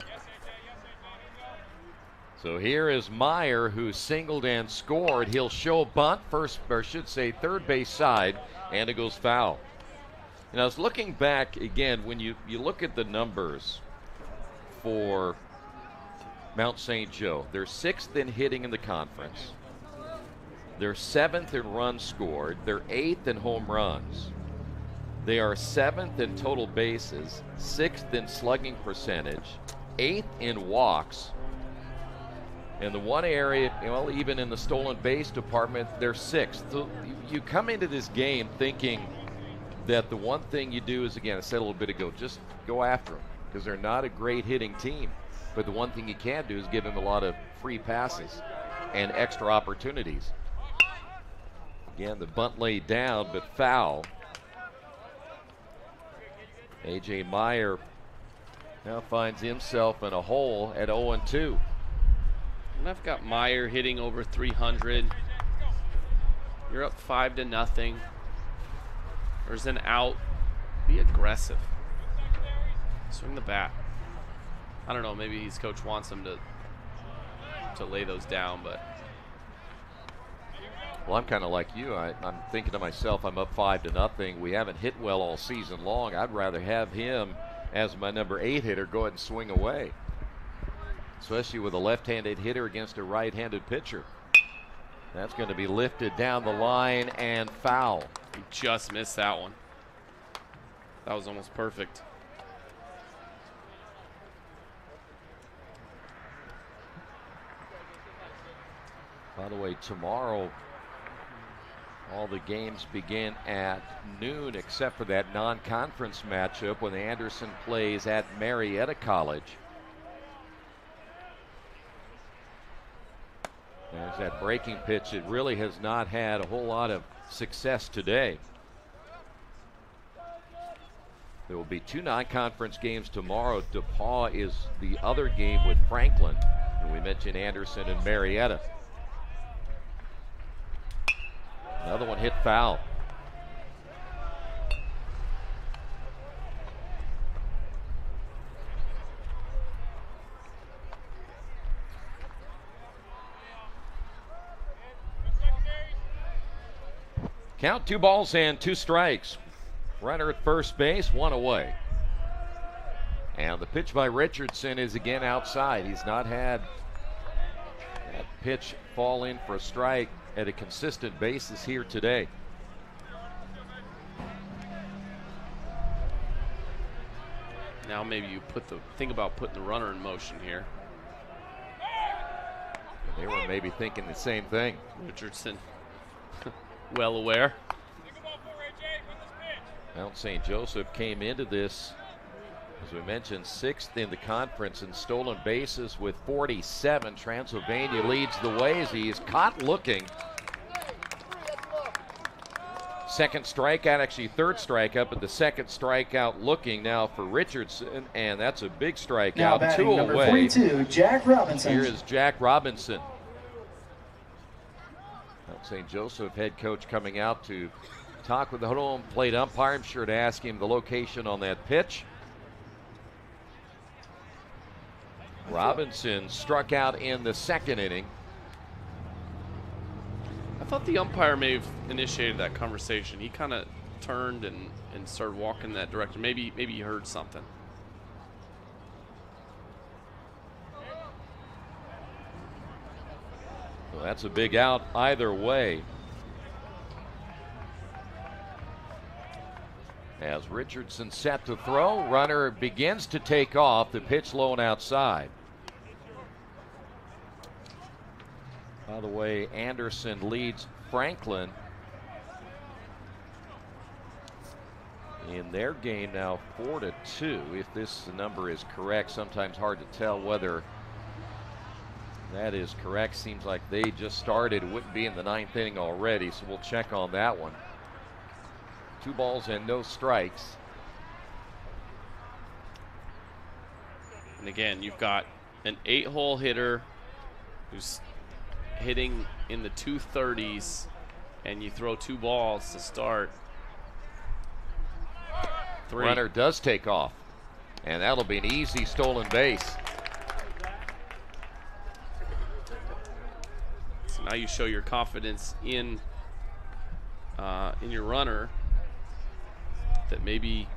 So here is Meyer, who singled and scored. He'll show bunt first, or should say third base side, and it goes foul. And I was looking back again, when you look at the numbers for Mount St. Joe, they're 6th in hitting in the conference. They're 7th in runs scored. They're 8th in home runs. They are 7th in total bases, 6th in slugging percentage, 8th in walks. And the one area, well, even in the stolen base department, they're 6th. So you come into this game thinking that the one thing you do is, again, I said a little bit ago, just go after them because they're not a great hitting team. But the one thing you can do is give them a lot of free passes and extra opportunities. Again, the bunt laid down, but foul. A.J. Meyer now finds himself in a hole at 0-2. And I've got Meyer hitting over 300. You're up 5-0. There's an out. Be aggressive. Swing the bat. I don't know, maybe his coach wants him to lay those down, but. Well, I'm kind of like you. I'm thinking to myself, I'm up 5-0. We haven't hit well all season long. I'd rather have him as my number 8 hitter go ahead and swing away, especially with a left-handed hitter against a right-handed pitcher. That's going to be lifted down the line and foul. He just missed that one. That was almost perfect. By the way, tomorrow all the games begin at noon except for that non-conference matchup when Anderson plays at Marietta College. There's that breaking pitch. It really has not had a whole lot of success today. There will be 2 non-conference games tomorrow. DePaul is the other game with Franklin. And we mentioned Anderson and Marietta. Another one hit foul. Count 2 balls and 2 strikes. Runner at first base, 1 away. And the pitch by Richardson is again outside. He's not had that pitch fall in for a strike at a consistent basis here today. Now maybe you think about putting the runner in motion here. They were maybe thinking the same thing. Richardson, well aware. Mount St. Joseph came into this, as we mentioned, 6th in the conference in stolen bases with 47. Transylvania leads the way as he is caught looking. Second strikeout, actually 3rd strikeout, but the 2nd strikeout looking now for Richardson, and that's a big strikeout. Now batting 2 number away. 42, Jack Robinson. Here is Jack Robinson. Mount St. Joseph head coach coming out to talk with the home plate umpire. I'm sure to ask him the location on that pitch. Robinson struck out in the 2nd inning. I thought the umpire may have initiated that conversation. He kind of turned and started walking that direction. Maybe he heard something. Well, that's a big out either way. As Richardson set to throw, runner begins to take off. The pitch low and outside. By the way, Anderson leads Franklin in their game now 4-2. If this number is correct, sometimes hard to tell whether that is correct. Seems like they just started, wouldn't be in the 9th inning already, so we'll check on that one. 2 balls and no strikes. And again, you've got an 8-hole hitter who's hitting in the 230s, and you throw 2 balls to start. 3. Runner does take off, and that'll be an easy stolen base. So now you show your confidence in your runner, that maybe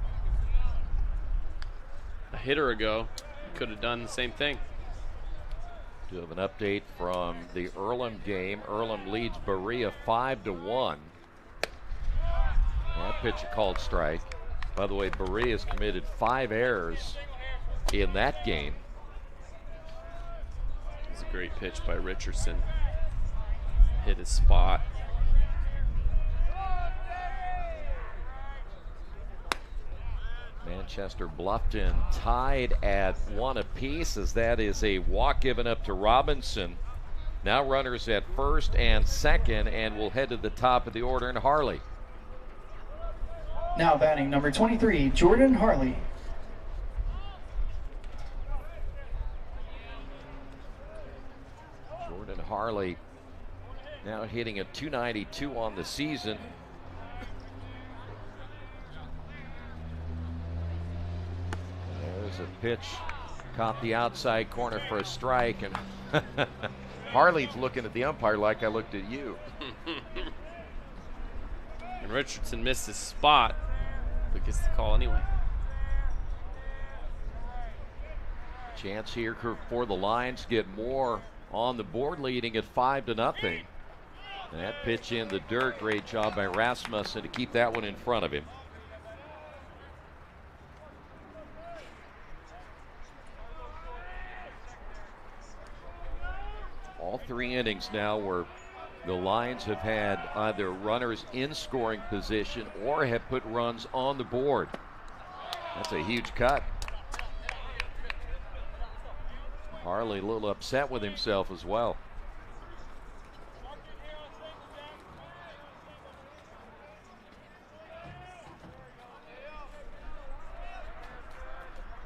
a hitter ago you could have done the same thing. Do have an update from the Earlham game. Earlham leads Berea 5-1. That pitch a called strike. By the way, Berea has committed 5 errors in that game. It's a great pitch by Richardson. Hit his spot. Manchester Bluffton tied at 1 apiece, as that is a walk given up to Robinson. Now runners at 1st and 2nd, and we'll head to the top of the order in Harley. Now batting number 23, Jordan Harley. Jordan Harley now hitting a .292 on the season. There's a pitch, caught the outside corner for a strike, and Harley's looking at the umpire like I looked at you. And Richardson missed his spot, but gets the call anyway. Chance here for the Lions to get more on the board, leading at 5-0. That pitch in the dirt, great job by Rasmussen to keep that one in front of him. All 3 innings now where the Lions have had either runners in scoring position or have put runs on the board. That's a huge cut. Harley a little upset with himself as well.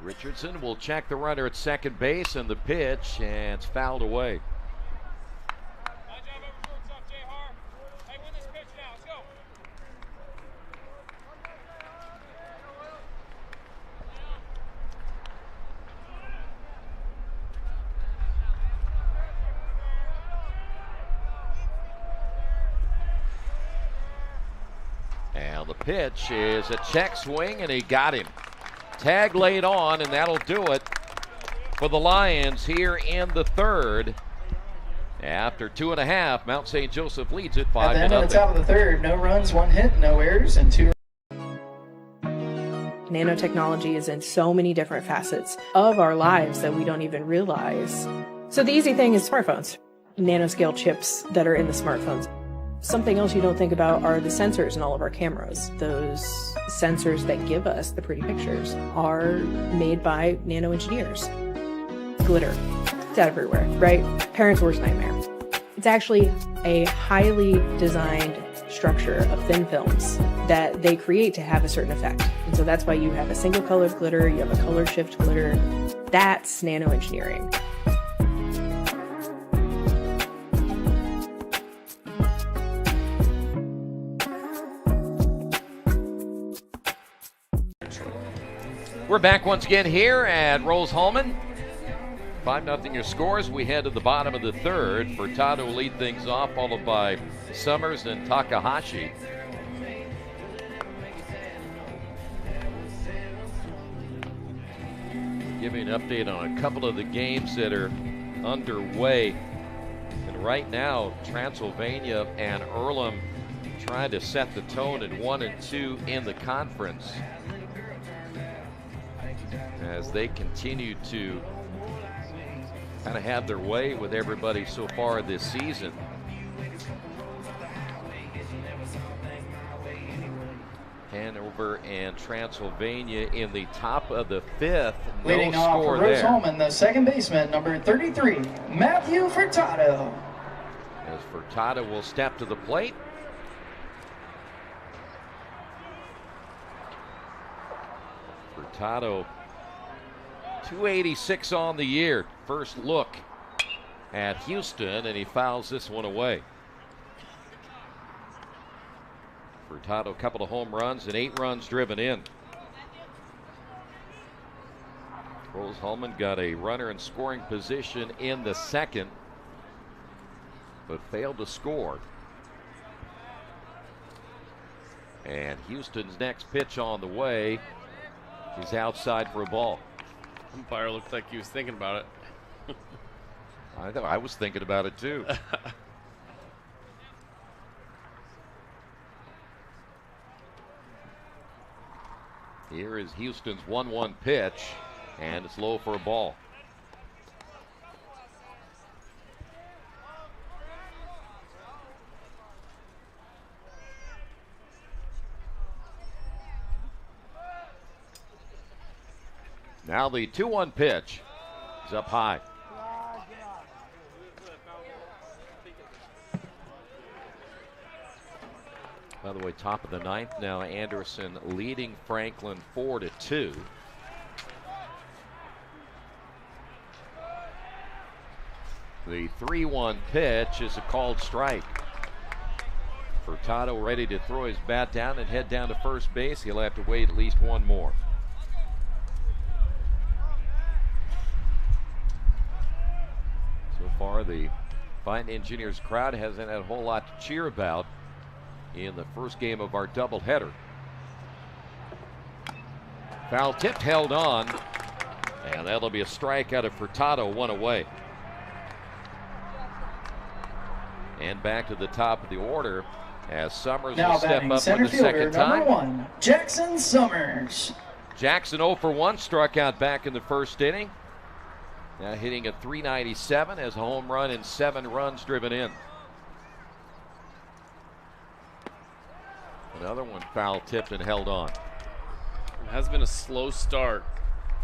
Richardson will check the runner at second base, and the pitch, and it's fouled away. And the pitch is a check swing, and he got him. Tag laid on, and that'll do it for the Lions here in the third. After 2.5, Mount St. Joseph leads it 5-0. At the end of the top of the third, no runs, 1 hit, no errors, and 2. Nanotechnology is in so many different facets of our lives that we don't even realize. So the easy thing is smartphones, nanoscale chips that are in the smartphones. Something else you don't think about are the sensors in all of our cameras. Those sensors that give us the pretty pictures are made by nano engineers. Glitter, it's everywhere, right? Parents' worst nightmare. It's actually a highly designed structure of thin films that they create to have a certain effect. And so that's why you have a single colored glitter, you have a color shift glitter. That's nano engineering. We're back once again here at Rose-Hulman. 5-0 your scores. We head to the bottom of the third. Furtado will lead things off, followed by Summers and Takahashi. Giving an update on a couple of the games that are underway. And right now, Transylvania and Earlham trying to set the tone at 1 and 2 in the conference, as they continue to kind of have their way with everybody so far this season. Hanover and Transylvania in the top of the fifth. Leading No off score for there. Rose-Hulman, the second baseman, number 33, Matthew Furtado. As Furtado will step to the plate. Furtado, 286 on the year. First look at Houston, and he fouls this one away. Furtado, a couple of home runs and 8 runs driven in. Rose-Hulman got a runner in scoring position in the second, but failed to score. And Houston's next pitch on the way is outside for a ball. Umpire looked like he was thinking about it. I know, I was thinking about it too. Here is Houston's 1-1 pitch, and it's low for a ball. Now the 2-1 pitch is up high. By the way, top of the ninth now, Anderson leading Franklin 4-2. The 3-1 pitch is a called strike. Furtado ready to throw his bat down and head down to first base. He'll have to wait at least one more. So far, the Fine Engineers crowd hasn't had a whole lot to cheer about in the first game of our doubleheader. Foul tipped, held on, and that'll be a strike out of Furtado, 1 away. And back to the top of the order as Summers Now will step batting up center for the fielder, second time. number 1, Jackson Summers. Jackson 0 for 1, struck out back in the first inning. Now hitting a .397 as a home run and 7 runs driven in. Another one foul tipped and held on. It has been a slow start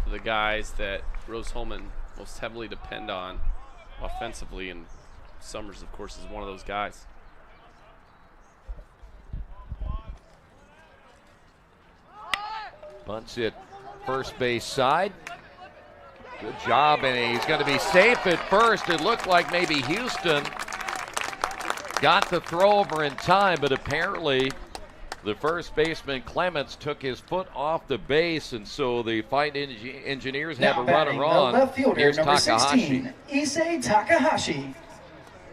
for the guys that Rose-Hulman most heavily depend on offensively, and Summers, of course, is one of those guys. Bunts it first base side. Good job, and he's going to be safe at first. It looked like maybe Houston got the throw over in time, but apparently the first baseman, Clements, took his foot off the base, and so the Fight Engineers have a runner on. Left fielder, Here's number Takahashi. 16, Issei Takahashi.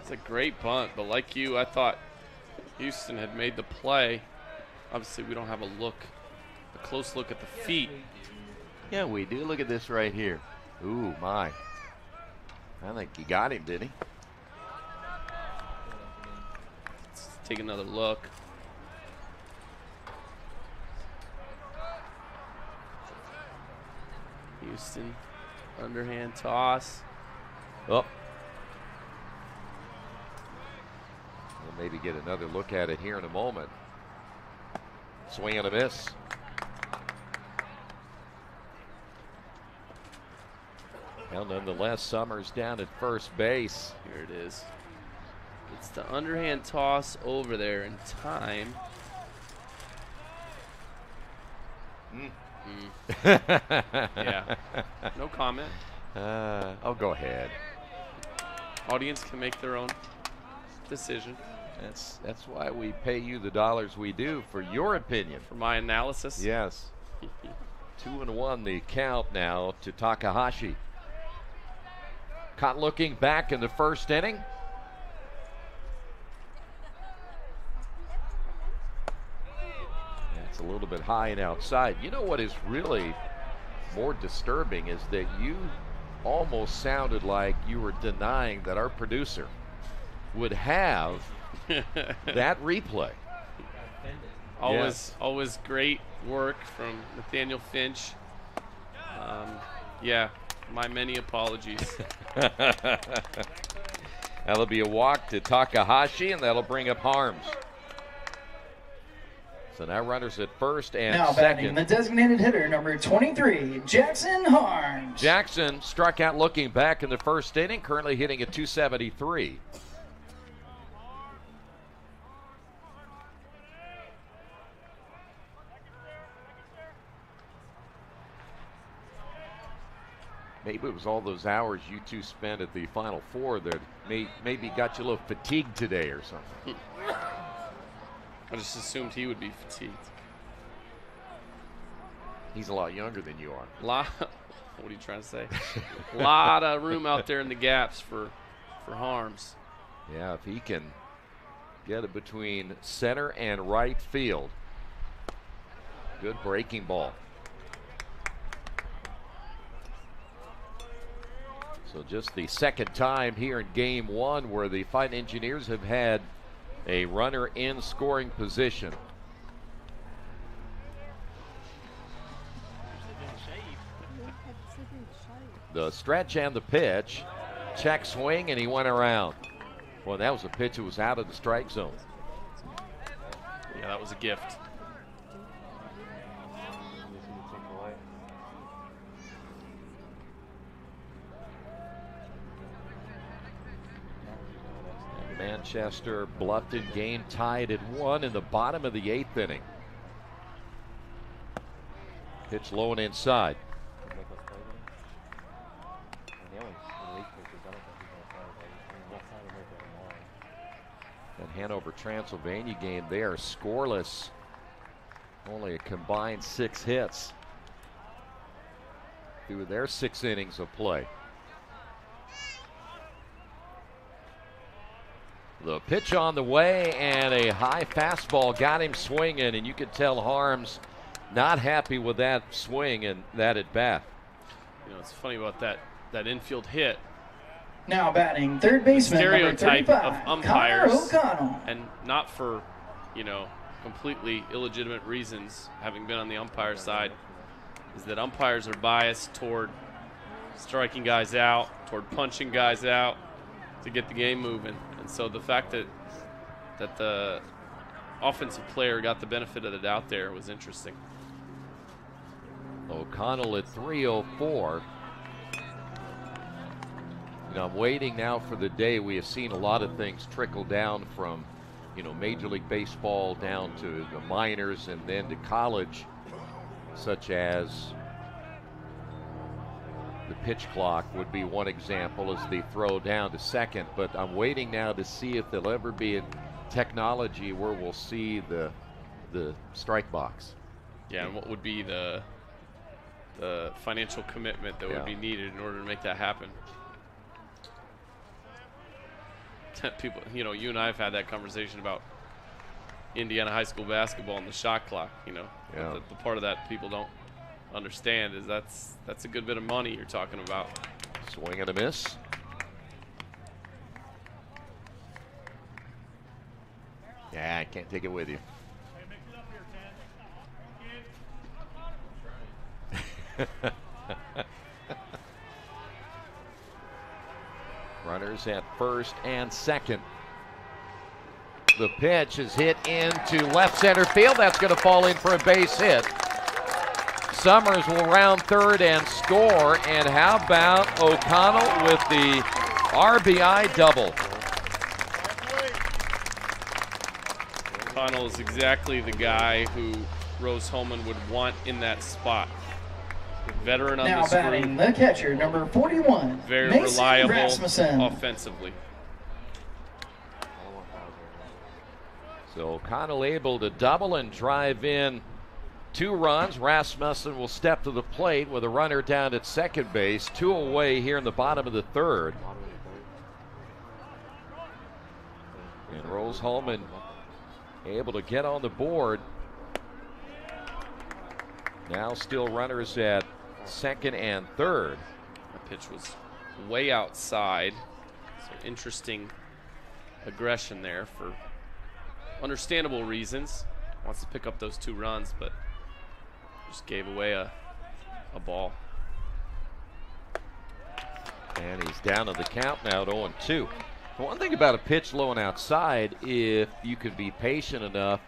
It's a great bunt, but like you, I thought Houston had made the play. Obviously, we don't have a close look at the feet. Yeah, we do. Look at this right here. Ooh, my. I think he got him, didn't he? Let's take another look. Houston, underhand toss. Oh. We'll maybe get another look at it here in a moment. Swing and a miss. Well, nonetheless, Summers down at first base. Here it is. It's the underhand toss over there in time. Yeah. No comment. I'll go ahead. Audience can make their own decision. That's why we pay you the dollars we do for your opinion. For my analysis. Yes. 2-1 the count now to Takahashi. Caught looking back in the first inning. It's a little bit high and outside. You know what is really more disturbing is that you almost sounded like you were denying that our producer would have that replay. Always great work from Nathaniel Finch. Yeah, my many apologies. That'll be a walk to Takahashi, and that'll bring up Harms. So now runners at first and now second. batting the designated hitter, number 23, Jackson Harms. Jackson struck out looking back in the first inning, currently hitting at 273. Maybe it was all those hours you two spent at the Final Four that maybe got you a little fatigued today or something. I just assumed he would be fatigued. He's a lot younger than you are. What are you trying to say? A lot of room out there in the gaps for Harms. Yeah, if he can get it between center and right field. Good breaking ball. So just the second time here in game one where the Fighting Engineers have had a runner in scoring position. The stretch and the pitch. Check swing, and he went around. Well, that was a pitch that was out of the strike zone. Yeah, that was a gift. Manchester Bluffton game tied at 1 in the bottom of the 8th inning. Pitch low and inside. That Hanover Transylvania game there, scoreless. Only a combined 6 hits through their 6 innings of play. The pitch on the way, and a high fastball got him swinging, and you could tell Harms not happy with that swing and that at bat. You know, it's funny about that infield hit. Now batting third baseman, number Stereotype 35, of umpires, Connor O'Connell. and not for, completely illegitimate reasons, having been on the umpire side, is that umpires are biased toward striking guys out, toward punching guys out to get the game moving. And so the fact that the offensive player got the benefit of the doubt there was interesting. O'Connell at 3:04. I'm waiting now for the day. We have seen a lot of things trickle down from, Major League Baseball down to the minors and then to college, such as the pitch clock would be one example as the throw down to second. But I'm waiting now to see if there'll ever be a technology where we'll see the strike box. Yeah, and what would be the financial commitment that would be needed in order to make that happen? People, you and I have had that conversation about Indiana high school basketball and the shot clock. The part of that people don't understand is that's a good bit of money you're talking about. Swing and a miss. Yeah, I can't take it with you. Runners at first and second. The pitch is hit into left center field. That's going to fall in for a base hit. Summers will round third and score. And how about O'Connell with the RBI double? O'Connell is exactly the guy who Rose-Hulman would want in that spot. Veteran on now this batting group. the catcher, number 41, Very Mason reliable Rasmussen. offensively. So O'Connell able to double and drive in 2 runs. Rasmussen will step to the plate with a runner down at second base. 2 away here in the bottom of the third. And Rose-Hulman able to get on the board. Now still runners at second and third. The pitch was way outside. So interesting aggression there for understandable reasons. Wants to pick up those 2 runs, but just gave away a ball. And he's down to the count now at 0-2. One thing about a pitch low and outside, if you can be patient enough,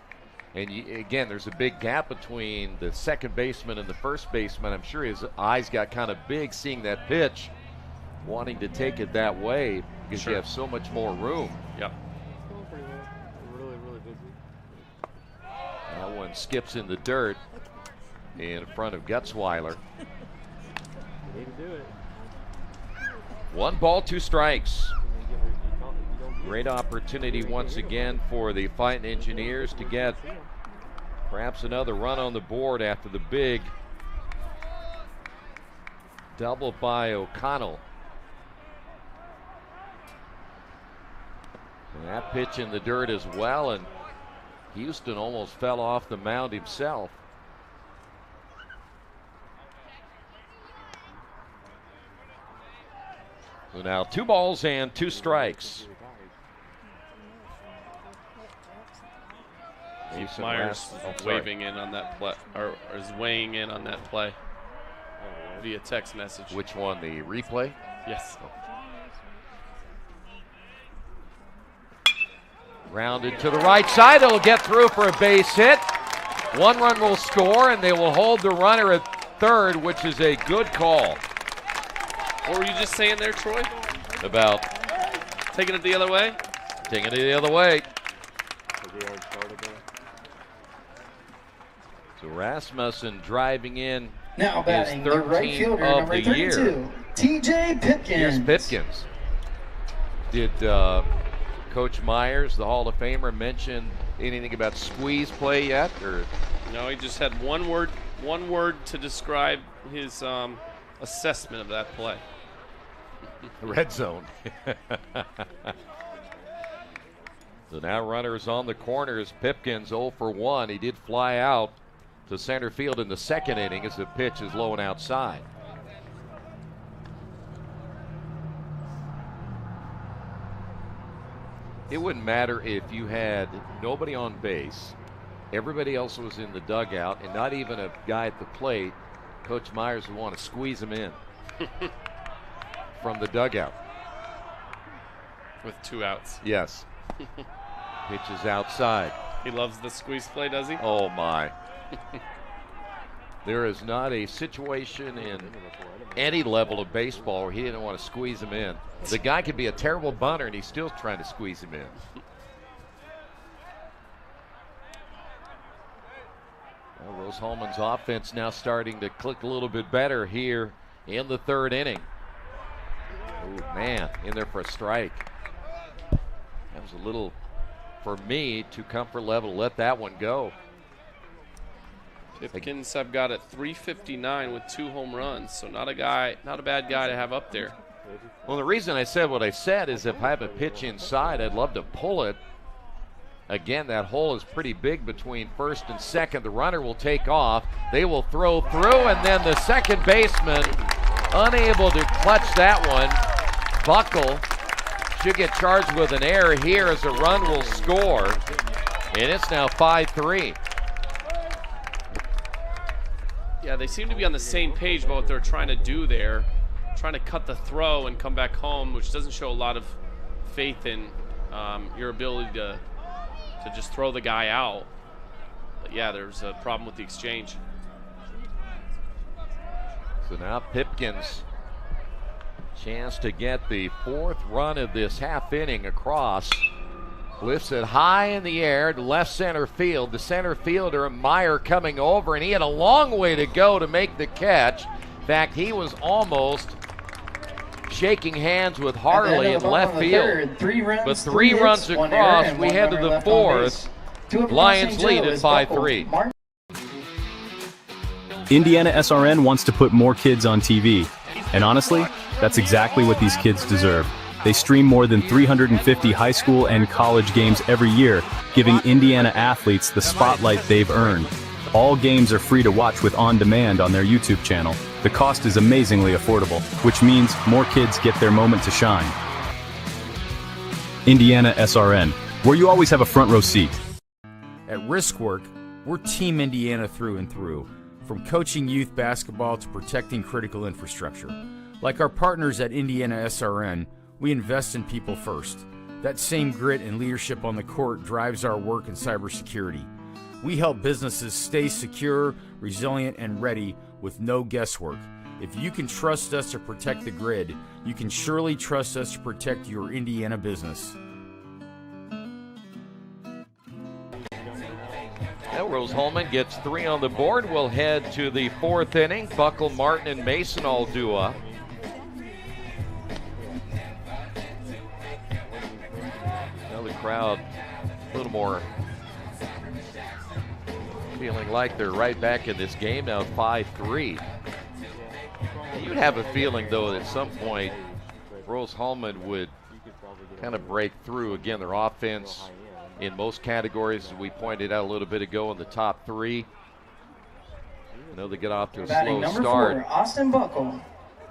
and again, there's a big gap between the second baseman and the first baseman. I'm sure his eyes got kind of big seeing that pitch, wanting to take it that way because you have so much more room. Yep. That one skips in the dirt in front of Gutzweiler. 1 ball, 2 strikes. Great opportunity once again for the Fighting Engineers to get perhaps another run on the board after the big double by O'Connell. And that pitch in the dirt as well, and Houston almost fell off the mound himself. So now 2 balls and 2 strikes. Keith Myers waving in on that play, or is weighing in on that play via text message. Which one, the replay? Yes. Rounded to the right side. It'll get through for a base hit. 1 run will score, and they will hold the runner at third, which is a good call. What were you just saying there, Troy? About taking it the other way? Taking it the other way. So Rasmussen driving in now batting his 13th the right fielder, of number the 32, year. TJ Pipkins. Here's Pipkins. Did Coach Myers, the Hall of Famer, mention anything about squeeze play yet? Or no, he just had one word to describe his assessment of that play. Red zone. So now runners on the corners. Pipkins 0 for 1. He did fly out to center field in the second inning as the pitch is low and outside. It wouldn't matter if you had nobody on base, everybody else was in the dugout, and not even a guy at the plate. Coach Myers would want to squeeze him in from the dugout. With 2 outs. Yes. Pitch is outside. He loves the squeeze play, does he? Oh, my. There is not a situation in any level of baseball where he didn't want to squeeze him in. The guy could be a terrible bunter, and he's still trying to squeeze him in. Well, Rose-Hulman's offense now starting to click a little bit better here in the third inning. Oh, man, in there for a strike. That was a little, for me, too comfort level to let that one go. Pipkins I've got at 359 with 2 home runs, so not a bad guy to have up there. Well, the reason I said what I said is if I have a pitch inside, I'd love to pull it. Again, that hole is pretty big between first and second. The runner will take off. They will throw through, and then the second baseman unable to clutch that one. Buckle should get charged with an error here as a run will score, and it's now 5-3. Yeah, they seem to be on the same page about what they're trying to do there, trying to cut the throw and come back home, which doesn't show a lot of faith in your ability to just throw the guy out. But yeah, there's a problem with the exchange. So now Pipkins, chance to get the 4th run of this half inning across. Lifts it high in the air to left center field. The center fielder, Meyer, coming over, and he had a long way to go to make the catch. In fact, he was almost shaking hands with Harley in left field. But 3 runs across, we head to the 4th. Lions lead at 5-3. IndianaSRN wants to put more kids on TV. And honestly, that's exactly what these kids deserve. They stream more than 350 high school and college games every year, giving Indiana athletes the spotlight they've earned. All games are free to watch with On Demand on their YouTube channel. The cost is amazingly affordable, which means more kids get their moment to shine. IndianaSRN, where you always have a front row seat. At Riskwork, we're Team Indiana through and through, from coaching youth basketball to protecting critical infrastructure. Like our partners at IndianaSRN, we invest in people first. That same grit and leadership on the court drives our work in cybersecurity. We help businesses stay secure, resilient, and ready with no guesswork. If you can trust us to protect the grid, you can surely trust us to protect your Indiana business. Now Rose-Hulman gets 3 on the board. We'll head to the 4th inning. Buckle, Martin, and Mason all due up. Now the crowd a little more feeling like they're right back in this game now, 5-3. You'd have a feeling, though, that at some point Rose-Hulman would kind of break through. Again, their offense in most categories, as we pointed out a little bit ago, in the top 3. I know they get off to a slow start. 4, Austin Buckle.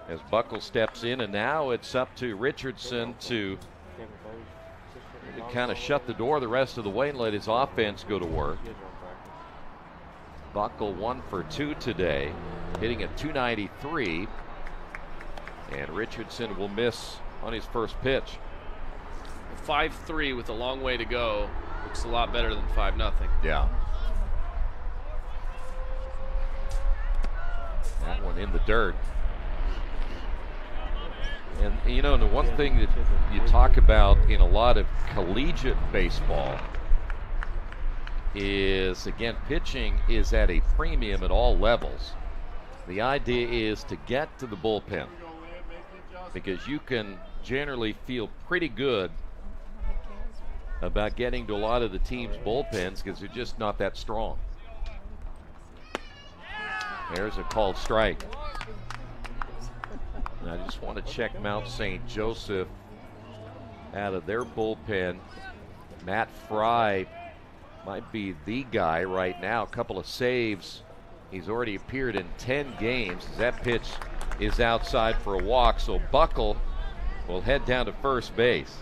As Buckle steps in, and now it's up to Richardson to kind of shut the door the rest of the way and let his offense go to work. Buckle 1 for 2 today, hitting at .293, and Richardson will miss on his first pitch. 5-3 with a long way to go. Looks a lot better than 5-0. Yeah. That one in the dirt. And, you know, the one thing that you talk about in a lot of collegiate baseball is, again, pitching is at a premium at all levels. The idea is to get to the bullpen because you can generally feel pretty good about getting to a lot of the team's bullpens because they're just not that strong. There's a called strike. And I just want to check Mount St. Joseph out of their bullpen. Matt Fry might be the guy right now. A couple of saves. He's already appeared in 10 games. That pitch is outside for a walk, so Buckle will head down to first base.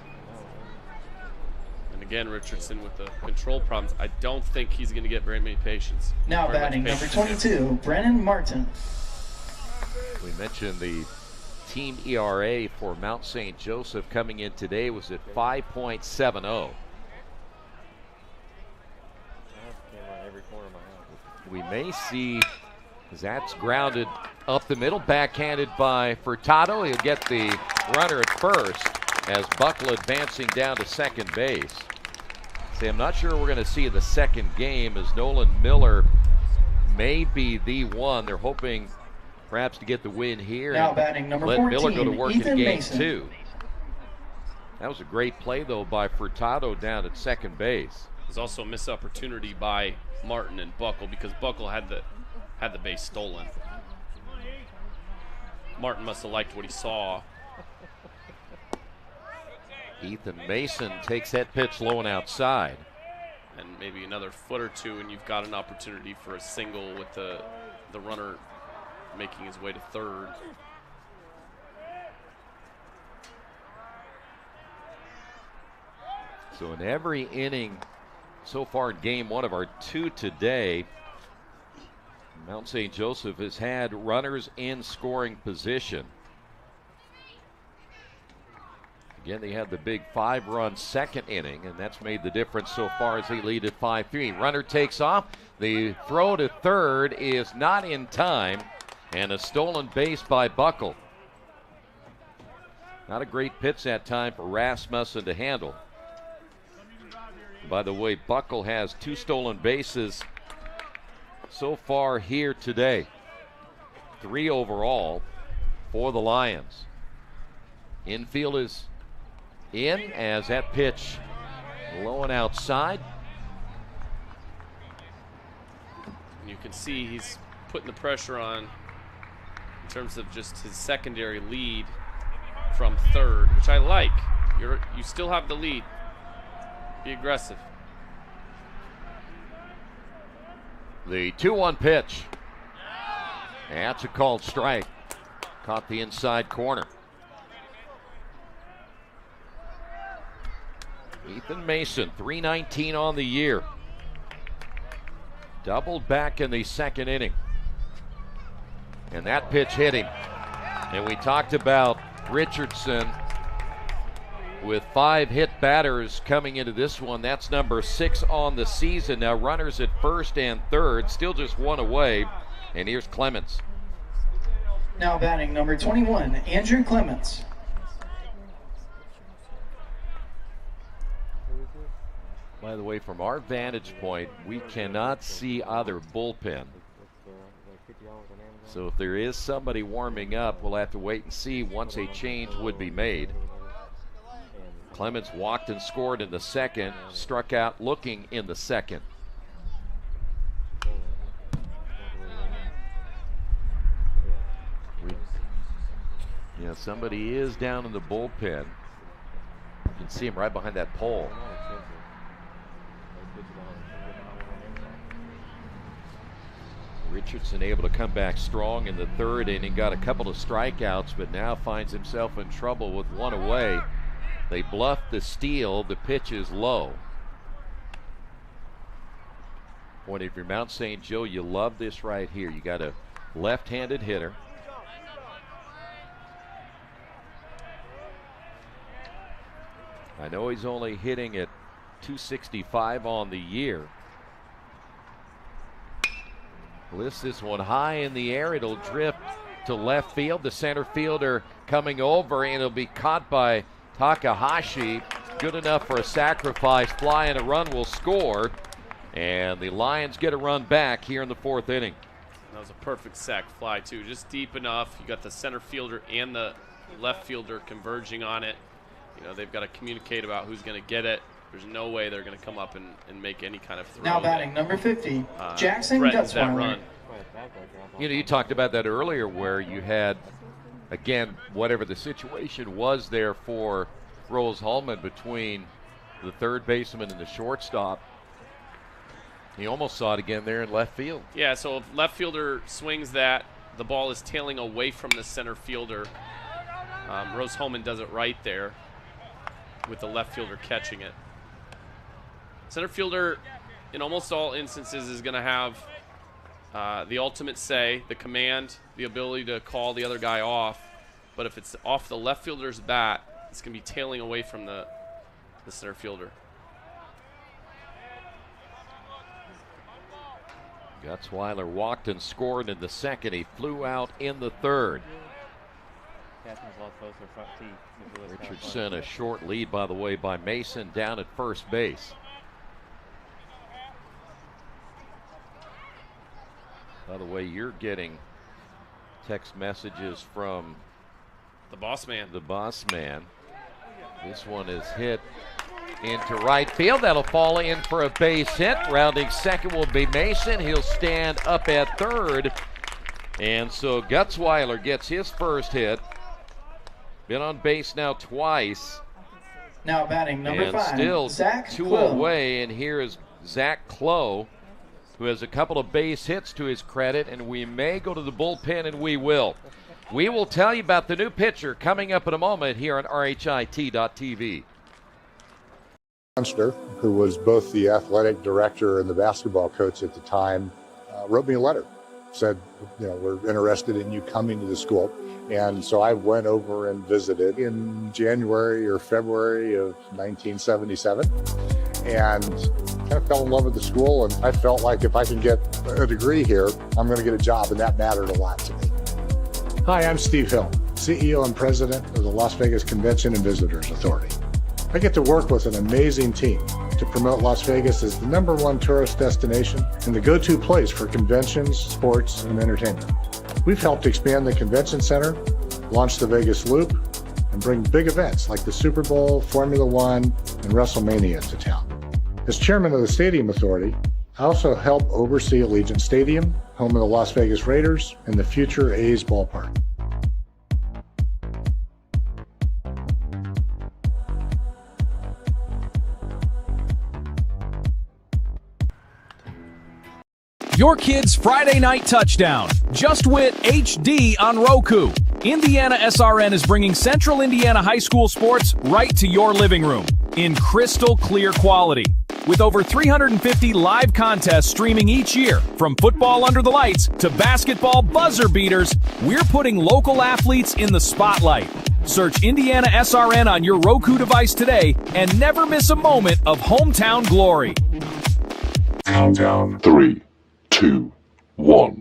And again, Richardson with the control problems. I don't think he's going to get very many patients. Now batting number 22, Brennan Martin. We mentioned the team ERA for Mount St. Joseph coming in today was at 5.70. We may see, as that's grounded up the middle, backhanded by Furtado. He'll get the runner at first as Buckle advancing down to second base. See, I'm not sure we're going to see the second game as Nolan Miller may be the one. They're hoping perhaps to get the win here. Now and batting number let 14, Miller go to work Ethan in game Mason. 2. That was a great play, though, by Furtado down at second base. There's also a missed opportunity by Martin and Buckle because Buckle had the base stolen. Martin must have liked what he saw. Ethan Mason takes that pitch low and outside. And maybe another foot or two, and you've got an opportunity for a single with the runner making his way to third. So in every inning so far in game 1 of our 2 today, Mount St. Joseph has had runners in scoring position. Again, they had the big 5-run second inning, and that's made the difference so far as they lead at 5-3. Runner takes off. The throw to third is not in time, and a stolen base by Buckle. Not a great pitch that time for Rasmussen to handle. By the way, Buckle has 2 stolen bases so far here today. 3 overall for the Lions. Infield is in as that pitch low and outside. You can see he's putting the pressure on in terms of just his secondary lead from third, which I like. You still have the lead. Be aggressive. The 2-1 pitch. That's a called strike. Caught the inside corner. Ethan Mason, 319 on the year. Doubled back in the second inning. And that pitch hit him. And we talked about Richardson with 5 hit batters coming into this one. That's number 6 on the season. Now runners at first and third, still just 1 away. And here's Clements. Now batting number 21, Andrew Clements. By the way, from our vantage point, we cannot see either bullpen. So if there is somebody warming up, we'll have to wait and see once a change would be made. Clements walked and scored in the second, struck out looking in the second. Yeah, somebody is down in the bullpen. You can see him right behind that pole. Richardson able to come back strong in the third inning, got a couple of strikeouts, but now finds himself in trouble with 1 away. They bluff the steal. The pitch is low. Boy, if you're Mount St. Joe, you love this right here. You got a left-handed hitter. I know he's only hitting at 265 on the year. Lifts this one high in the air. It'll drift to left field. The center fielder coming over, and it'll be caught by Takahashi. Good enough for a sacrifice fly, and a run will score. And the Lions get a run back here in the 4th inning. That was a perfect sac fly, too. Just deep enough. You got the center fielder and the left fielder converging on it. You know, they've got to communicate about who's going to get it. There's no way they're going to come up and make any kind of throw. Now batting number 50, Jackson threatens that Gutzweiler. run. You know, you talked about that earlier where you had, again, whatever the situation was there for Rose-Hulman between the third baseman and the shortstop. He almost saw it again there in left field. Yeah, so if left fielder swings that, the ball is tailing away from the center fielder. Rose-Hulman does it right there with the left fielder catching it. Center fielder, in almost all instances, is going to have the ultimate say, the command, the ability to call the other guy off. But if it's off the left fielder's bat, it's going to be tailing away from the center fielder. Gutzweiler walked and scored in the second. He flew out in the third. Richardson, a short lead, by the way, by Mason down at first base. By the way, you're getting Text messages from the boss man. The boss man. This one is hit into right field. That'll fall in for a base hit. Rounding second will be Mason. He'll stand up at third. And so Gutzweiler gets his first hit. Been on base now twice. Now batting number 5, still Zach 2 Clough. away, and here is Zach Clough, who has a couple of base hits to his credit, and we may go to the bullpen, and we will. We will tell you about the new pitcher coming up in a moment here on RHIT.TV. Munster, who was both the athletic director and the basketball coach at the time, wrote me a letter. Said, we're interested in you coming to the school. And so I went over and visited in January or February of 1977 and kind of fell in love with the school. And I felt like if I can get a degree here, I'm going to get a job. And that mattered a lot to me. Hi, I'm Steve Hill, CEO and president of the Las Vegas Convention and Visitors Authority. I get to work with an amazing team to promote Las Vegas as the #1 tourist destination and the go-to place for conventions, sports, and entertainment. We've helped expand the convention center, launch the Vegas Loop, and bring big events like the Super Bowl, Formula One, and WrestleMania to town. As chairman of the Stadium Authority, I also help oversee Allegiant Stadium, home of the Las Vegas Raiders, and the future A's ballpark. Your kid's Friday night touchdown. Just Wit HD on Roku. IndianaSRN is bringing Central Indiana high school sports right to your living room in crystal clear quality. With over 350 live contests streaming each year, from football under the lights to basketball buzzer beaters, we're putting local athletes in the spotlight. Search IndianaSRN on your Roku device today and never miss a moment of hometown glory. Countdown 3, 2, 1.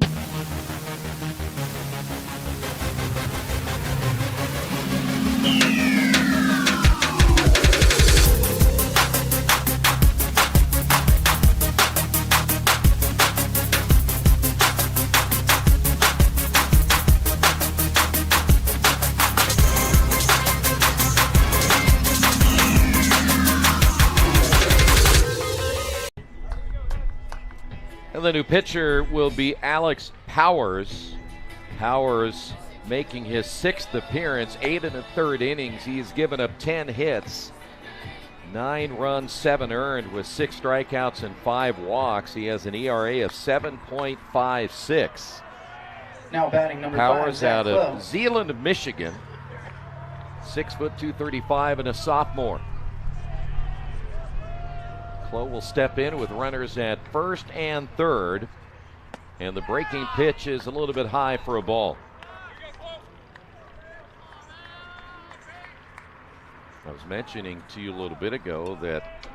And the new pitcher will be Alex Powers. Powers making his 6th appearance, 8 1/3 innings. He's given up 10 hits, 9 runs, 7 earned with 6 strikeouts and 5 walks. He has an ERA of 7.56. Now batting number Powers 5, Zach out Clough. of Zeeland, Michigan. 6 foot 235 and a sophomore. Clough will step in with runners at first and third. And the breaking pitch is a little bit high for a ball. I was mentioning to you a little bit ago that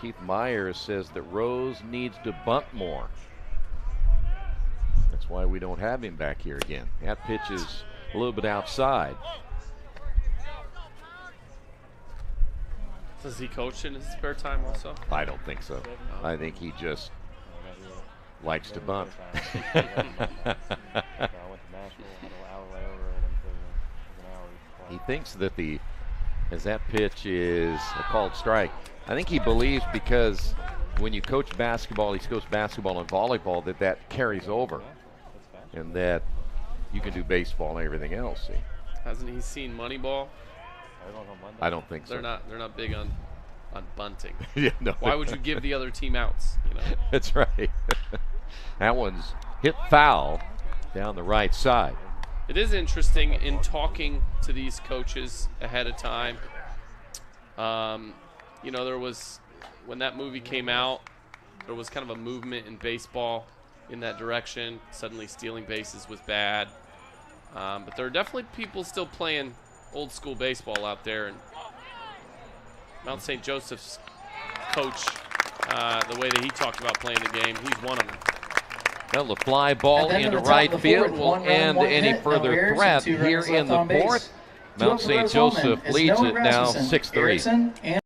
Keith Myers says that Rose needs to bunt more. That's why we don't have him back here again. That pitch is a little bit outside. Does he coach in his spare time also? I don't think so. I think he just likes to bunt. He thinks that as that pitch is a called strike, I think he believes because when you coach basketball, he coaches basketball and volleyball, that carries over, and that you can do baseball and everything else. See? Hasn't he seen Moneyball? I don't think so. They're not big on bunting. Yeah, no. Why would you give the other team outs? That's right. That one's hit foul down the right side. It is interesting in talking to these coaches ahead of time. There was, when that movie came out, there was kind of a movement in baseball in that direction. Suddenly stealing bases was bad. But there are definitely people still playing old school baseball out there, and Mount St. Joseph's coach, the way that he talked about playing the game, he's one of them. Well, the fly ball into right field will end any further threat here in the fourth. Mount St. Joseph leads it now 6-3.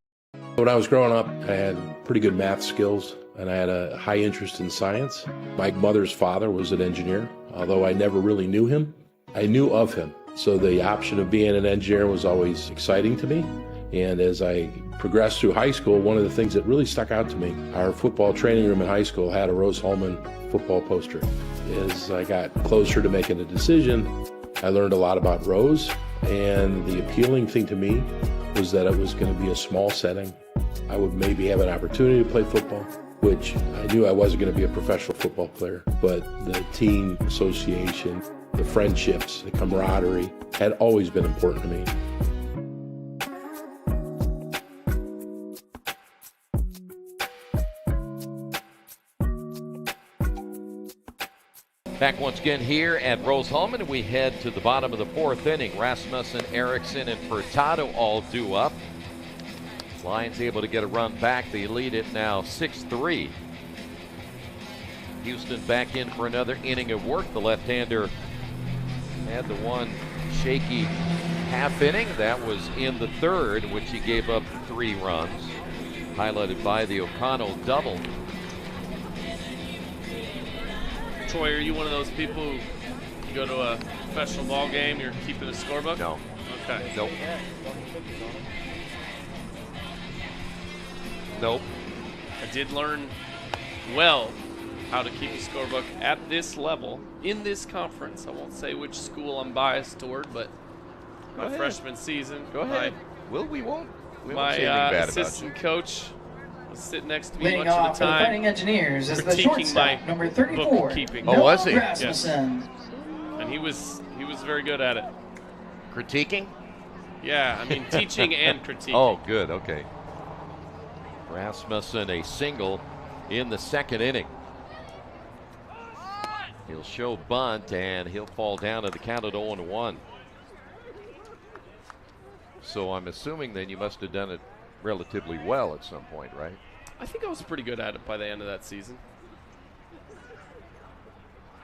When I was growing up, I had pretty good math skills, and I had a high interest in science. My mother's father was an engineer. Although I never really knew him, I knew of him. So the option of being an engineer was always exciting to me. And as I progressed through high school, one of the things that really stuck out to me, our football training room in high school had a Rose-Hulman football poster. As I got closer to making a decision, I learned a lot about Rose, and the appealing thing to me was that it was going to be a small setting. I would maybe have an opportunity to play football, which I knew I wasn't going to be a professional football player, but the team association, the friendships, the camaraderie had always been important to me. Back once again here at Rose-Hulman, and we head to the bottom of the fourth inning. Rasmussen, Erickson, and Furtado all due up. Lions able to get a run back. They lead it now 6-3. Houston back in for another inning of work. The left-hander had the one shaky half inning. That was in the third, in which he gave up 3 runs, highlighted by the O'Connell double. Troy, are you one of those people who go to a professional ball game, you're keeping a scorebook? No. Okay. Nope. Nope. I did learn well how to keep a scorebook at this level, in this conference. I won't say which school I'm biased toward, but my freshman season. Go ahead. We won't. We won't My say anything bad about assistant coach was sitting next to me Leading much of off the for the time. Fighting Engineers is the critiquing shortstop, my number 34. bookkeeping. Oh, was he? Rasmussen. Yes. And he was very good at it. Critiquing? Yeah, I mean teaching and critiquing. Oh, good. Okay. Rasmussen a single in the second inning. He'll show bunt, and he'll fall down to the count at 0-1. So I'm assuming then you must have done it relatively well at some point, right? I think I was pretty good at it by the end of that season.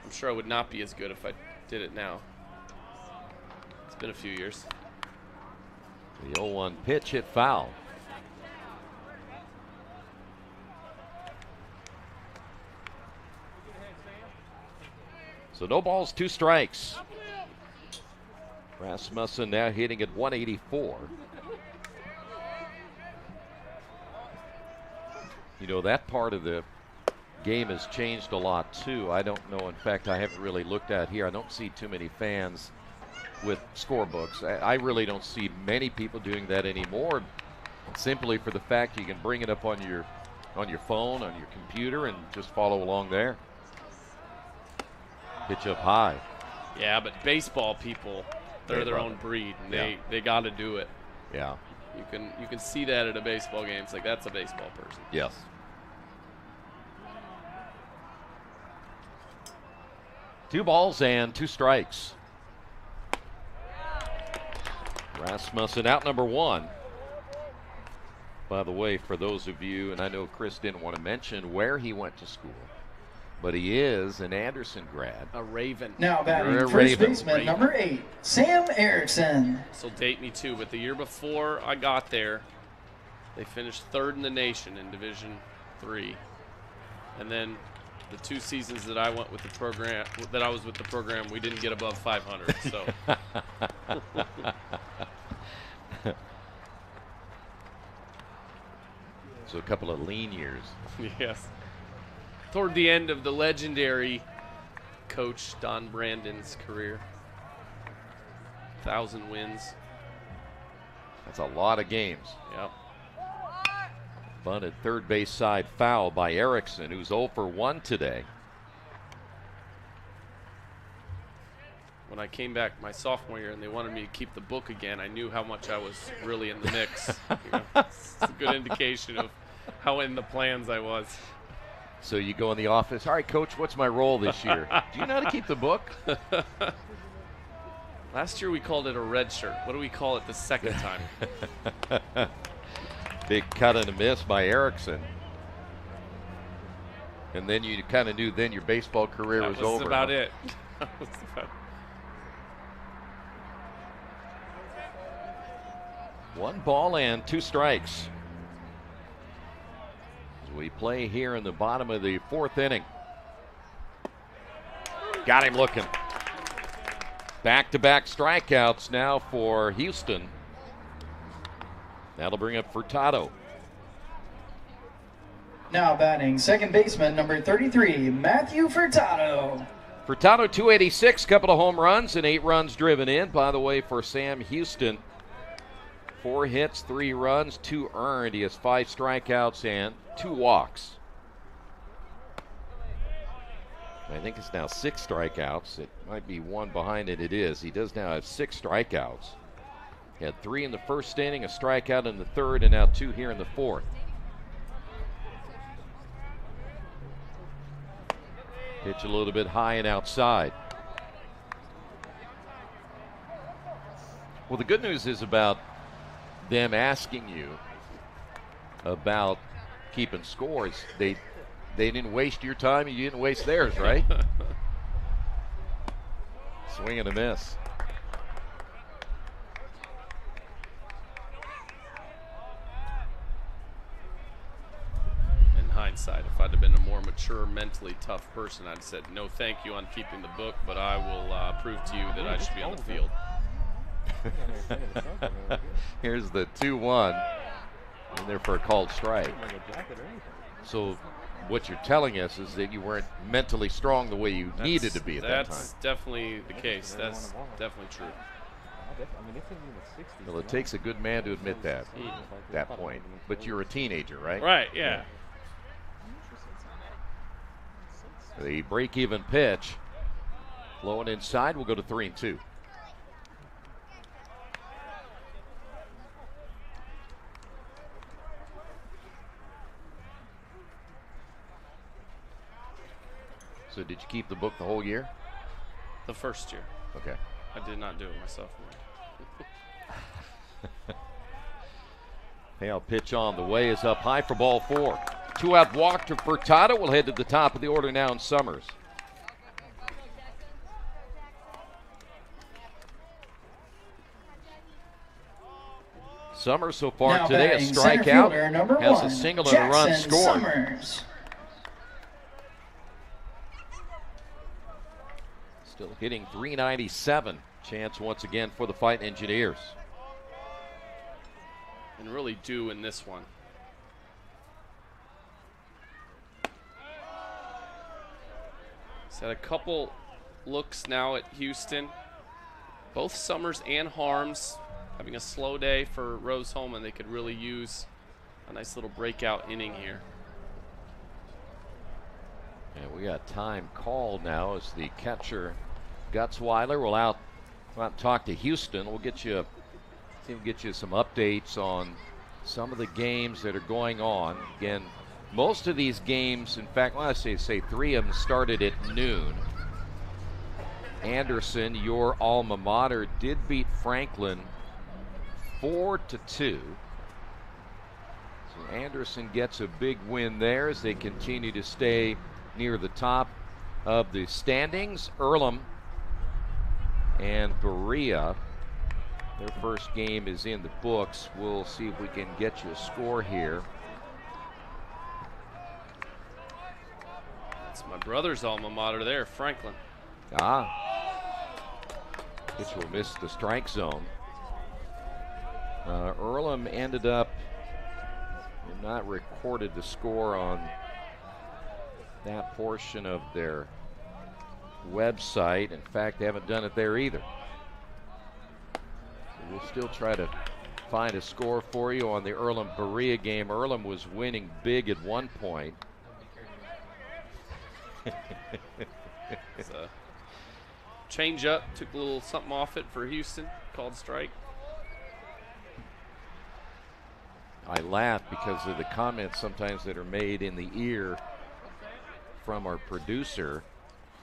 I'm sure I would not be as good if I did it now. It's been a few years. The 0-1 pitch hit foul. So no balls, 2 strikes. Rasmussen now hitting at 184. You know, that part of the game has changed a lot too. I don't know, in fact, I haven't really looked at here. I don't see too many fans with scorebooks. I really don't see many people doing that anymore, simply for the fact you can bring it up on your phone, on your computer, and just follow along there. Pitch up high. Yeah, but baseball people, they're their own breed, and they got to do it. Yeah. You can see that at a baseball game. It's like, that's a baseball person. Yes. Two balls and 2 strikes. Rasmussen out number 1. By the way, for those of you, and I know Chris didn't want to mention where he went to school, but he is an Anderson grad. A Raven. Now batting first baseman, number 8, Sam Erickson. So date me too, but the year before I got there, they finished 3rd in the nation in Division III. And then the 2 seasons that I went with the program, that I was with the program, we didn't get above 500. So. So a couple of lean years. Yes. Toward the end of the legendary coach Don Brandon's career. 1,000 wins. That's a lot of games. Yep. Bunted third base side foul by Erickson, who's 0 for 1 today. When I came back my sophomore year and they wanted me to keep the book again, I knew how much I was really in the mix. It's a good indication of how in the plans I was. So you go in the office, all right, coach, what's my role this year? Do you know how to keep the book? Last year we called it a red shirt. What do we call it the second time? Big cut and a miss by Erickson. And then you kind of knew then your baseball career was over. That was about it. One ball and 2 strikes. As we play here in the bottom of the 4th inning. Got him looking. Back-to-back strikeouts now for Houston. That'll bring up Furtado. Now batting second baseman number 33, Matthew Furtado. Furtado, 286, couple of home runs and 8 runs driven in. By the way, for Sam Houston, 4 hits, 3 runs, 2 earned. He has 5 strikeouts and 2 walks. I think it's now 6 strikeouts. It might be 1 behind it. It is. He does now have 6 strikeouts. He had 3 in the first inning, a strikeout in the third, and now 2 here in the fourth. Pitch a little bit high and outside. Well, the good news is about them asking you about keeping scores. They didn't waste your time, you didn't waste theirs, right? Swing and a miss. Hindsight, if I'd have been a more mature, mentally tough person, I'd have said no thank you on keeping the book, but I will prove to you that I should be on the field. Here's the 2-1 and there for a called strike. So what you're telling us is that you weren't mentally strong the way you needed to be at that time. That's definitely the case. That's definitely true. Well, it takes a good man to admit that at that point. But you're a teenager, right? Right, yeah. The break-even pitch. Blowing inside, we'll go to 3-2. So did you keep the book the whole year? The first year. Okay. I did not do it my sophomore year. Payout pitch on the way is up high for ball 4. 2-out walk to Furtado. Will head to the top of the order now in Summers. Summers so far now today a strikeout, has a single and a run scored. Summers. Still hitting .397. Chance once again for the Fighting Engineers. And really due in this one. He's had a couple looks now at Houston. Both Summers and Harms having a slow day for Rose-Hulman. They could really use a nice little breakout inning here. And we got time called now as the catcher Gutzweiler will out and talk to Houston. We'll get you some updates on some of the games that are going on. Again, most of these games, in fact, well, I say 3 of them started at noon. Anderson, your alma mater, did beat Franklin 4-2. So Anderson gets a big win there as they continue to stay near the top of the standings. Earlham and Berea, their first game is in the books. We'll see if we can get you a score here. It's my brother's alma mater there, Franklin. Pitch will miss the strike zone. Earlham ended up not recorded the score on that portion of their website. In fact, they haven't done it there either. So we'll still try to find a score for you on the Earlham-Berea game. Earlham was winning big at one point. It's a change up, took a little something off it for Houston, called strike. I laugh because of the comments sometimes that are made in the ear from our producer.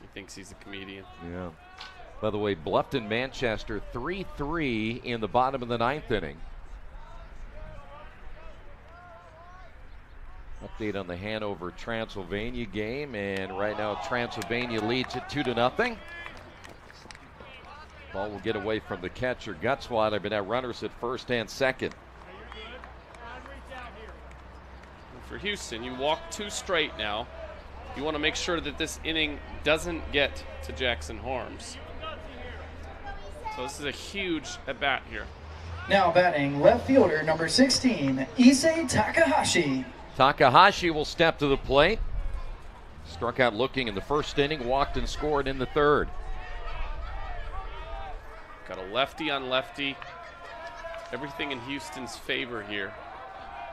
He thinks he's a comedian. Yeah. By the way, Bluffton, Manchester, 3-3 in the bottom of the 9th inning. Update on the Hanover Transylvania game, and right now Transylvania leads it 2-0. Ball will get away from the catcher Gutzweiler, but now runners at first and second. For Houston, you walk 2 straight now. You want to make sure that this inning doesn't get to Jackson Harms. So this is a huge at-bat here. Now batting left fielder number 16, Issei Takahashi. Takahashi will step to the plate. Struck out looking in the first inning, walked and scored in the third. Got a lefty on lefty. Everything in Houston's favor here.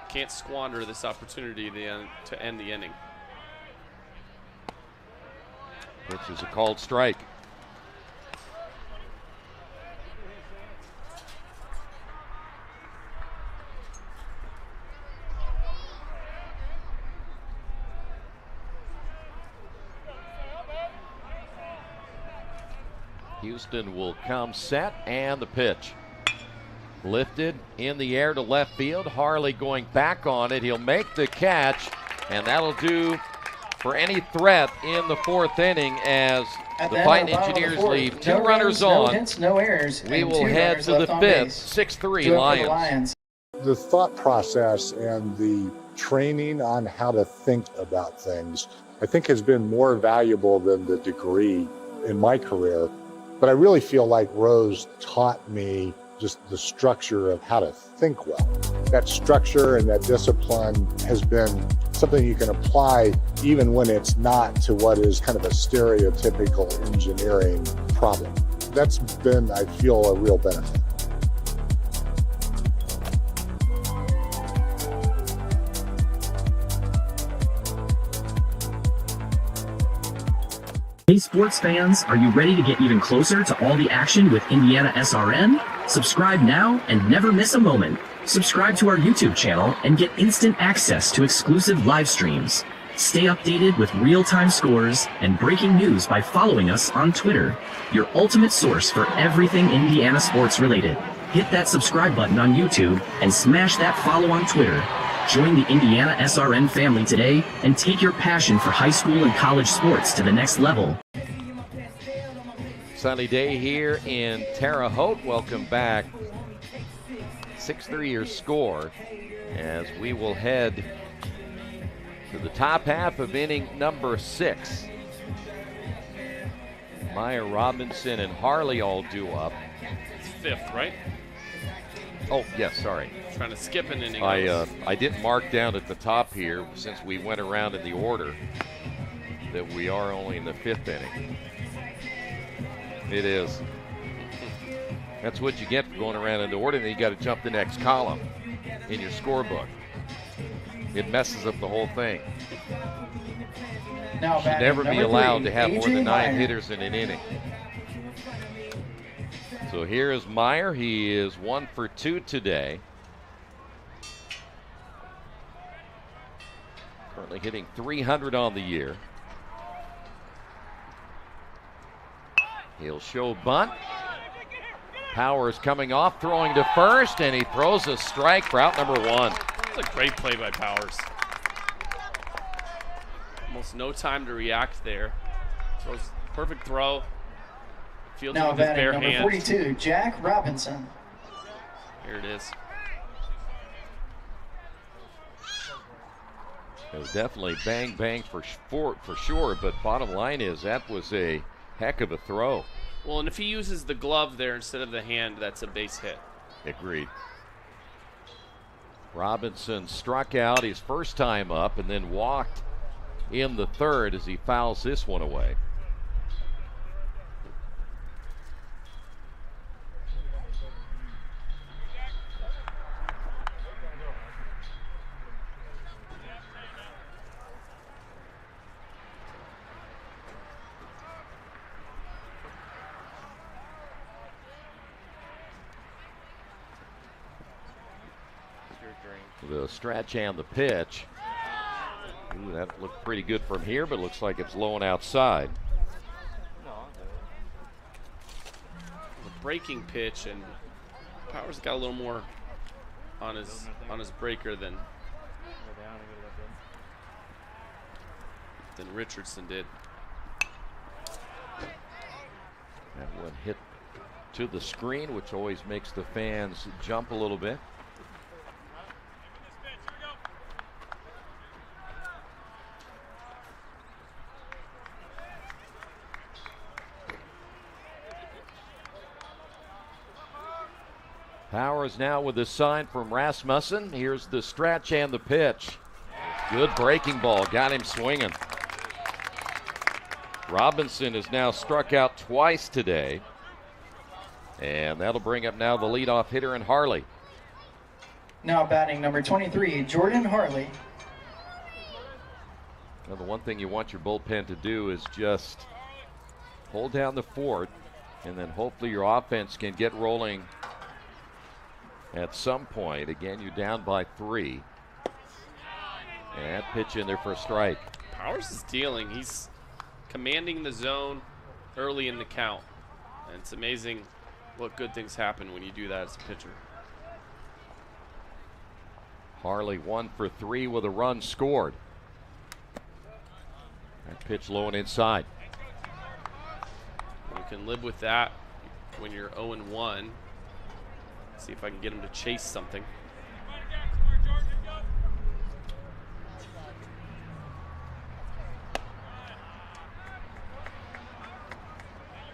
Can't squander this opportunity to end the inning. Pitch is a called strike. Houston will come set, and the pitch. Lifted in the air to left field. Harley going back on it. He'll make the catch, and that'll do for any threat in the fourth inning as the Fighting Engineers leave two runners on. No hits, no errors, we will head to the fifth, 6-3 Lions. The thought process and the training on how to think about things, I think, has been more valuable than the degree in my career. But I really feel like Rose taught me just the structure of how to think well. That structure and that discipline has been something you can apply even when it's not to what is kind of a stereotypical engineering problem. That's been, I feel, a real benefit. Hey sports fans, are you ready to get even closer to all the action with IndianaSRN? Subscribe now and never miss a moment. Subscribe to our YouTube channel and get instant access to exclusive live streams. Stay updated with real-time scores and breaking news by following us on Twitter, your ultimate source for everything Indiana sports related. Hit that subscribe button on YouTube and smash that follow on Twitter. Join the IndianaSRN family today and take your passion for high school and college sports to the next level. Sunny day here in Terre Haute. Welcome back. 6-3 your score as we will head to the top half of inning number 6. Meyer, Robinson, and Harley all due up. It's fifth, right? Oh, yes, sorry. Trying to skip an inning. I didn't mark down at the top here, since we went around in the order, that we are only in the 5th inning. It is. That's what you get for going around in the order, and then you got to jump the next column in your scorebook. It messes up the whole thing. Now should never be allowed to have more than 9 Meyer. hitters in an inning. So here is Meyer. He is 1 for 2 today. Currently hitting .300 on the year. He'll show bunt. Powers coming off, throwing to first, and he throws a strike for out number 1. That's a great play by Powers. Almost no time to react there. Throws perfect throw. Fields Now with his batting bare number hands. 42, Jack Robinson. Here it is. It was definitely bang bang for sure, but bottom line is that was a heck of a throw. Well, and if he uses the glove there instead of the hand, that's a base hit. Agreed. Robinson struck out his first time up and then walked in the third as he fouls this one away. The stretch and the pitch. Ooh, that looked pretty good from here, but looks like it's low and outside. The breaking pitch, and Powers got a little more on his breaker than Richardson did. That one hit to the screen, which always makes the fans jump a little bit. Powers now with the sign from Rasmussen. Here's the stretch and the pitch. Good breaking ball. Got him swinging. Robinson has now struck out twice today. And that'll bring up now the leadoff hitter in Harley. Now batting number 23, Jordan Harley. Now the one thing you want your bullpen to do is just hold down the fort, and then hopefully your offense can get rolling at some point. Again, you're down by 3. And pitch in there for a strike. Powers is dealing. He's commanding the zone early in the count. And it's amazing what good things happen when you do that as a pitcher. Harley 1 for 3 with a run scored. That pitch low and inside. You can live with that when you're 0-1. See if I can get him to chase something.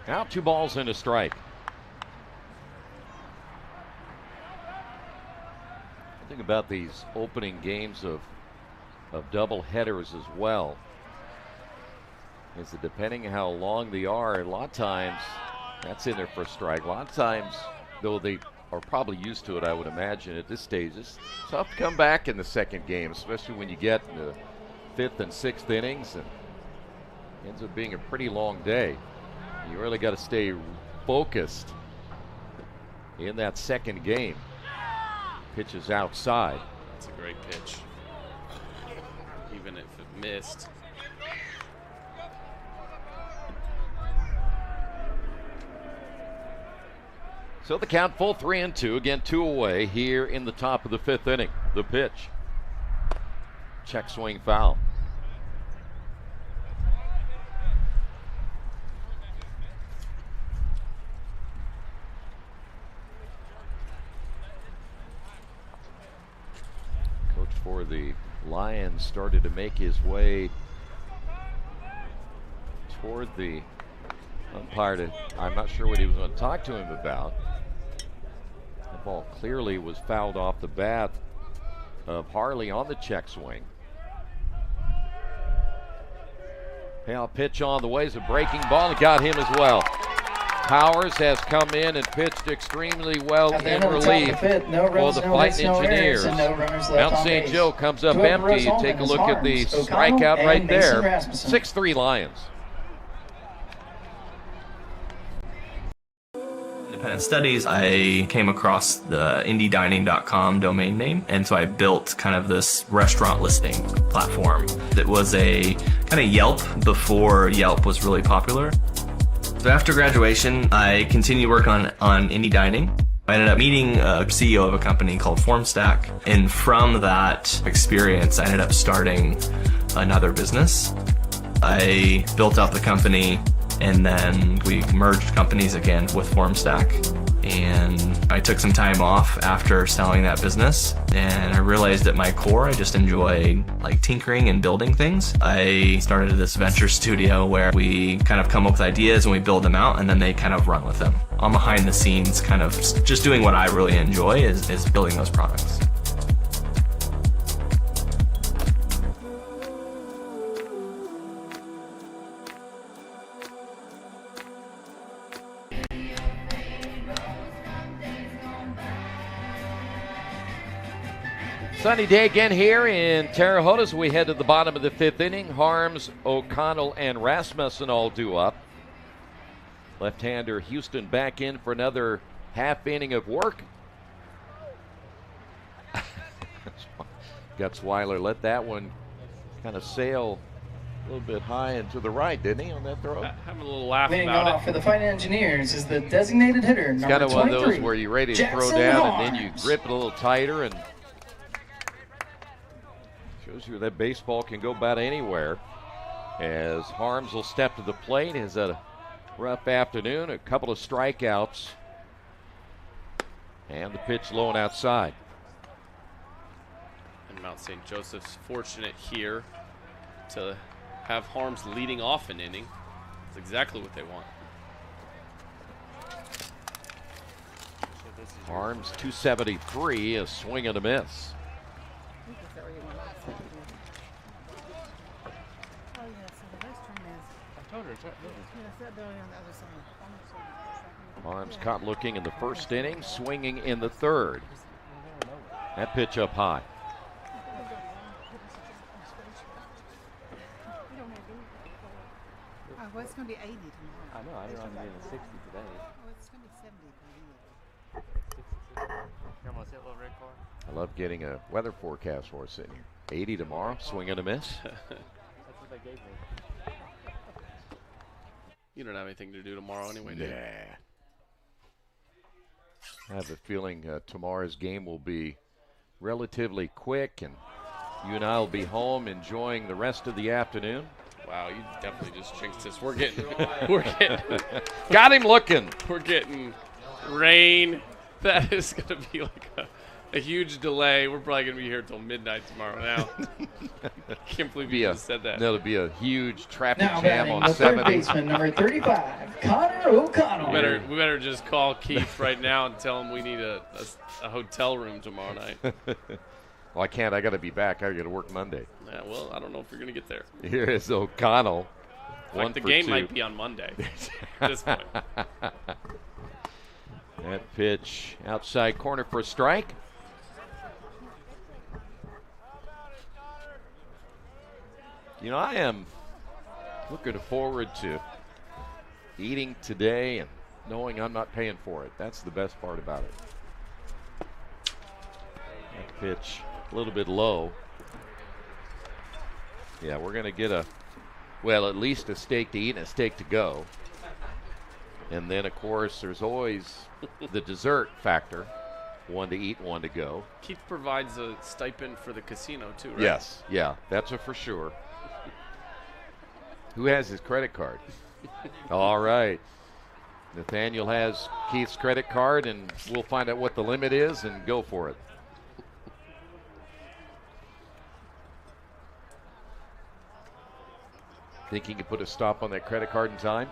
Now 2 balls and a strike. Think about these opening games of double headers as well. Is that depending how long they are, a lot of times that's in there for a strike. A lot of times, though they are probably used to it, I would imagine at this stage, it's tough to come back in the second game, especially when you get in the 5th and 6th innings, and it ends up being a pretty long day. You really got to stay focused in that second game. Pitch is outside. That's a great pitch. Even if it missed. So the count full 3-2. Again, 2 away here in the top of the 5th inning. The pitch. Check swing foul. Coach for the Lions started to make his way toward the umpire. I'm not sure what he was going to talk to him about. The ball clearly was fouled off the bat of Harley on the check swing. Now pitch on the way is a breaking ball and got him as well. Powers has come in and pitched extremely well in relief for the Fighting Engineers. Mount St. Joe comes up empty. Take a look at the strikeout right there. 6-3 Lions. Independent studies, I came across the indiedining.com domain name, and so I built kind of this restaurant listing platform that was a kind of Yelp before Yelp was really popular. So after graduation, I continued work on Indie Dining. I ended up meeting a CEO of a company called FormStack, and from that experience, I ended up starting another business. I built out the company, and then we merged companies again with FormStack. And I took some time off after selling that business, and I realized at my core, I just enjoy like tinkering and building things. I started this venture studio where we kind of come up with ideas and we build them out, and then they kind of run with them. I'm behind the scenes, kind of just doing what I really enjoy is building those products. Sunny day again here in Terre Haute as we head to the bottom of the 5th inning. Harms, O'Connell, and Rasmussen all due up. Left-hander Houston back in for another half inning of work. Gutzweiler let that one kind of sail a little bit high and to the right, didn't he, on that throw? Having a little laugh Leading about off for the Fighting Engineers is the designated hitter, It's number kind of one 23, of those where you're ready to throw Jackson down and then you Harms. grip it a little tighter, and shows you that baseball can go about anywhere. As Harms will step to the plate, has a rough afternoon, a couple of strikeouts, and the pitch low and outside. And Mount St. Joseph's fortunate here to have Harms leading off an inning. That's exactly what they want. Arms 273, a swing and a miss. Arms caught looking in the first inning, swinging in the third. That pitch up high. Well, it's going to be 80 tomorrow. I know. I didn't know it was 60 today. Oh, it's going to be 70 for You almost hit a little red car. I love getting a weather forecast for us. 80 tomorrow, swing and a miss. That's what they gave me. You don't have anything to do tomorrow anyway, do you? I have a feeling tomorrow's game will be relatively quick, and you and I will be home enjoying the rest of the afternoon. Wow, you definitely just jinxed us. We're getting got him looking. We're getting rain. That is going to be like a huge delay. We're probably going to be here till midnight tomorrow now. Can't believe you just said that. That'll be a huge traffic Now jam batting on the 70. third baseman, number 35, Connor O'Connell. We better just call Keith right now and tell him we need a hotel room tomorrow night. Well, I can't. I got to be back. I got to work Monday. Yeah, well, I don't know if you're going to get there. Here is O'Connell. Like the game might be on Monday at this point. That pitch outside corner for a strike. You know, I am looking forward to eating today and knowing I'm not paying for it. That's the best part about it. That pitch a little bit low. Yeah, we're going to get at least a steak to eat and a steak to go. And then, of course, there's always the dessert factor. One to eat, one to go. Keith provides a stipend for the casino, too, right? Yes, yeah, that's a for sure. Who has his credit card? All right. Nathaniel has Keith's credit card, and we'll find out what the limit is and go for it. Think he can put a stop on that credit card in time?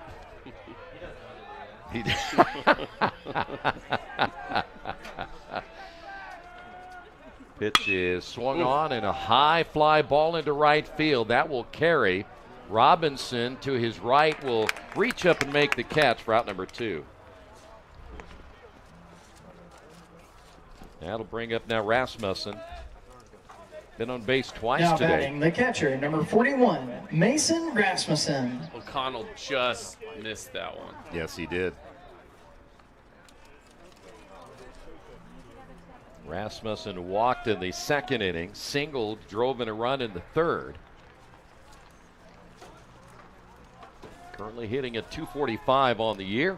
Pitch is swung on, and a high fly ball into right field. That will carry. Robinson to his right will reach up and make the catch for out number 2. That'll bring up now Rasmussen. Been on base twice now today. batting the catcher, number 41, Mason Rasmussen. O'Connell just missed that one. Yes, he did. Rasmussen walked in the second inning, singled, drove in a run in the third. Currently hitting at 245 on the year.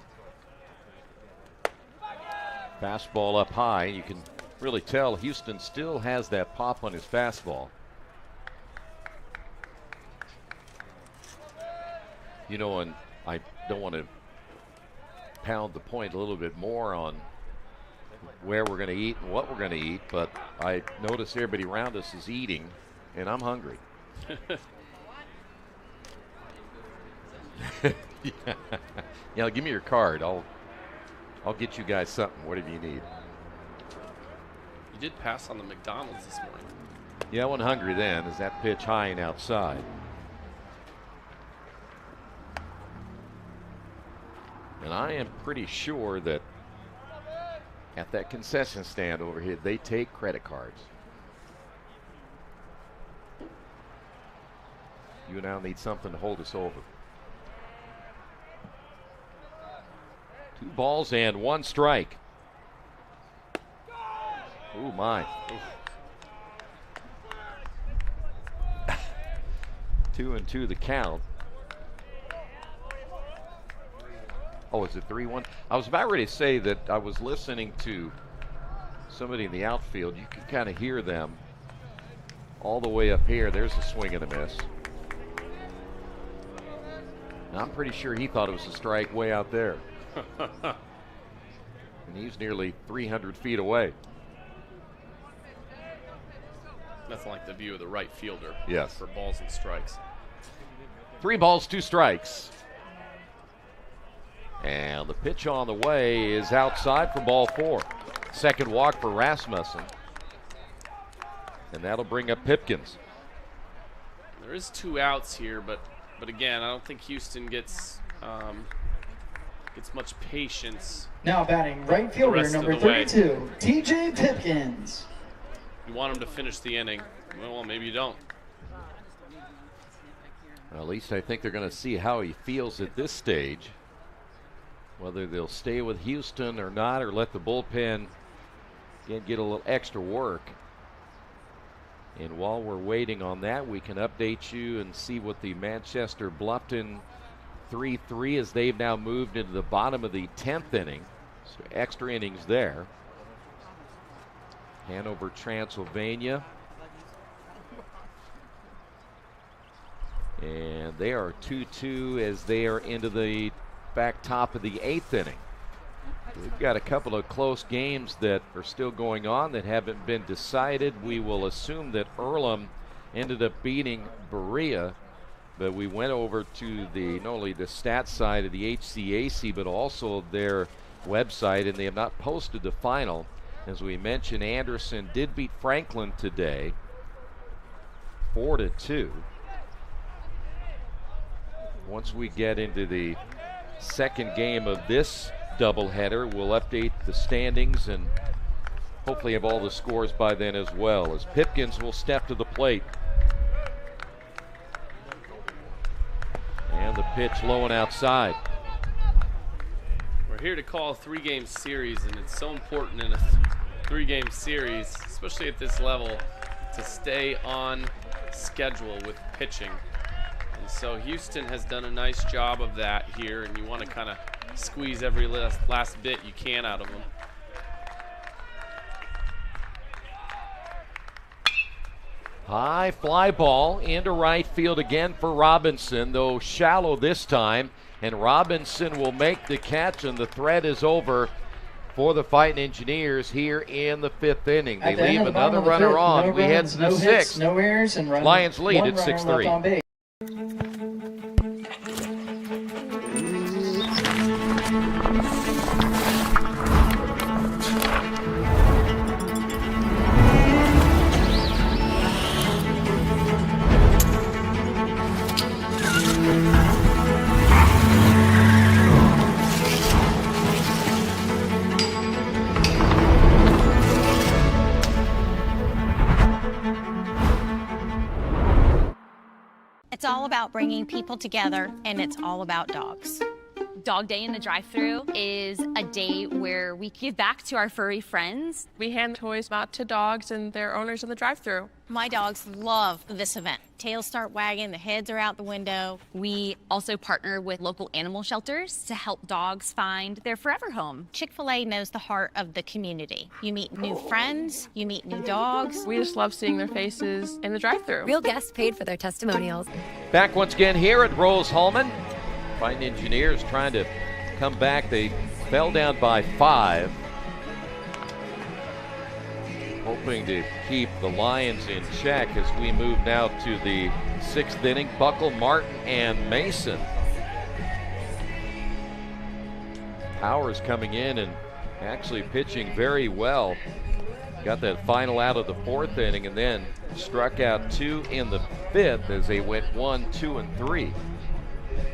Fastball up high. You can really tell Houston still has that pop on his fastball. You know, and I don't want to pound the point a little bit more on where we're going to eat and what we're going to eat, but I notice everybody around us is eating, and I'm hungry. Yeah, give me your card. I'll get you guys something, whatever you need. You did pass on the McDonald's this morning. Yeah, I wasn't hungry then, as that pitch high and outside. And I am pretty sure that at that concession stand over here, they take credit cards. You now need something to hold us over. 2 balls and 1 strike. Oh my. 2-2 the count. Oh, is it 3-1? I was about ready to say that I was listening to somebody in the outfield. You can kind of hear them all the way up here. There's a swing and a miss. And I'm pretty sure he thought it was a strike way out there. And he's nearly 300 feet away. Nothing like the view of the right fielder. Yes. For balls and strikes. 3 balls, 2 strikes. And the pitch on the way is outside for ball 4. Second walk for Rasmussen. And that'll bring up Pipkins. There is 2 outs here, but again, I don't think Houston gets much patience. Now batting right fielder number 32, TJ Pipkins. You want him to finish the inning. Well, maybe you don't. Well, at least I think they're going to see how he feels at this stage. Whether they'll stay with Houston or not, or let the bullpen again get a little extra work. And while we're waiting on that, we can update you and see what the Manchester Bluffton 3-3 as they've now moved into the bottom of the 10th inning. So extra innings there. Hanover, Transylvania. And they are 2-2 as they are into the back top of the 8th inning. We've got a couple of close games that are still going on that haven't been decided. We will assume that Earlham ended up beating Berea, but we went over to the not only the stats side of the HCAC, but also their website, and they have not posted the final. As we mentioned, Anderson did beat Franklin today, 4-2. Once we get into the second game of this doubleheader, we'll update the standings and hopefully have all the scores by then as well, as Pipkins will step to the plate. And the pitch low and outside. We're here to call a 3-game series, and it's so important in a 3-game series, especially at this level, to stay on schedule with pitching. And so Houston has done a nice job of that here, and you want to kind of squeeze every last bit you can out of them. High fly ball into right field again for Robinson, though shallow this time. And Robinson will make the catch, and the threat is over for the Fighting Engineers here in the 5th inning. They leave another runner on. We head to the 6th. No errors, and Lions lead at 6-3. It's all about bringing people together, and it's all about dogs. Dog Day in the drive-thru is a day where we give back to our furry friends. We hand toys out to dogs and their owners in the drive-thru. My dogs love this event. Tails start wagging, the heads are out the window. We also partner with local animal shelters to help dogs find their forever home. Chick-fil-A knows the heart of the community. You meet new friends, you meet new dogs. We just love seeing their faces in the drive-thru. Real guests paid for their testimonials. Back once again here at Rose-Hulman. Fighting Engineers trying to come back. They fell down by 5. Hoping to keep the Lions in check as we move now to the 6th inning. Buckle, Martin, and Mason. Powers coming in and actually pitching very well. Got that final out of the 4th inning and then struck out 2 in the 5th as they went 1, 2, and 3.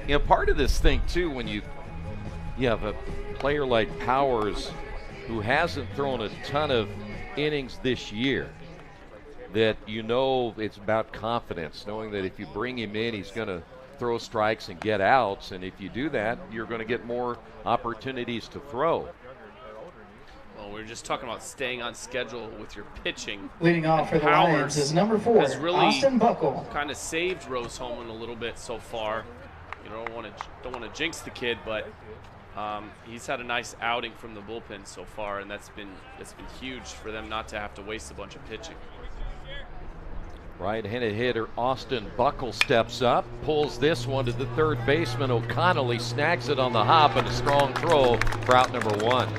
You know, part of this thing too, when you have a player like Powers who hasn't thrown a ton of innings this year, that you know it's about confidence, knowing that if you bring him in, he's going to throw strikes and get outs, and if you do that, you're going to get more opportunities to throw. Well, we were just talking about staying on schedule with your pitching. Leading off for the Lions is number 4, has really Austin Buckle. Kind of saved Rose-Hulman a little bit so far. You don't want to jinx the kid, but he's had a nice outing from the bullpen so far, and that's been huge for them not to have to waste a bunch of pitching. Right-handed hitter Austin Buckle steps up, pulls this one to the third baseman O'Connell. He snags it on the hop, and a strong throw for out number 1.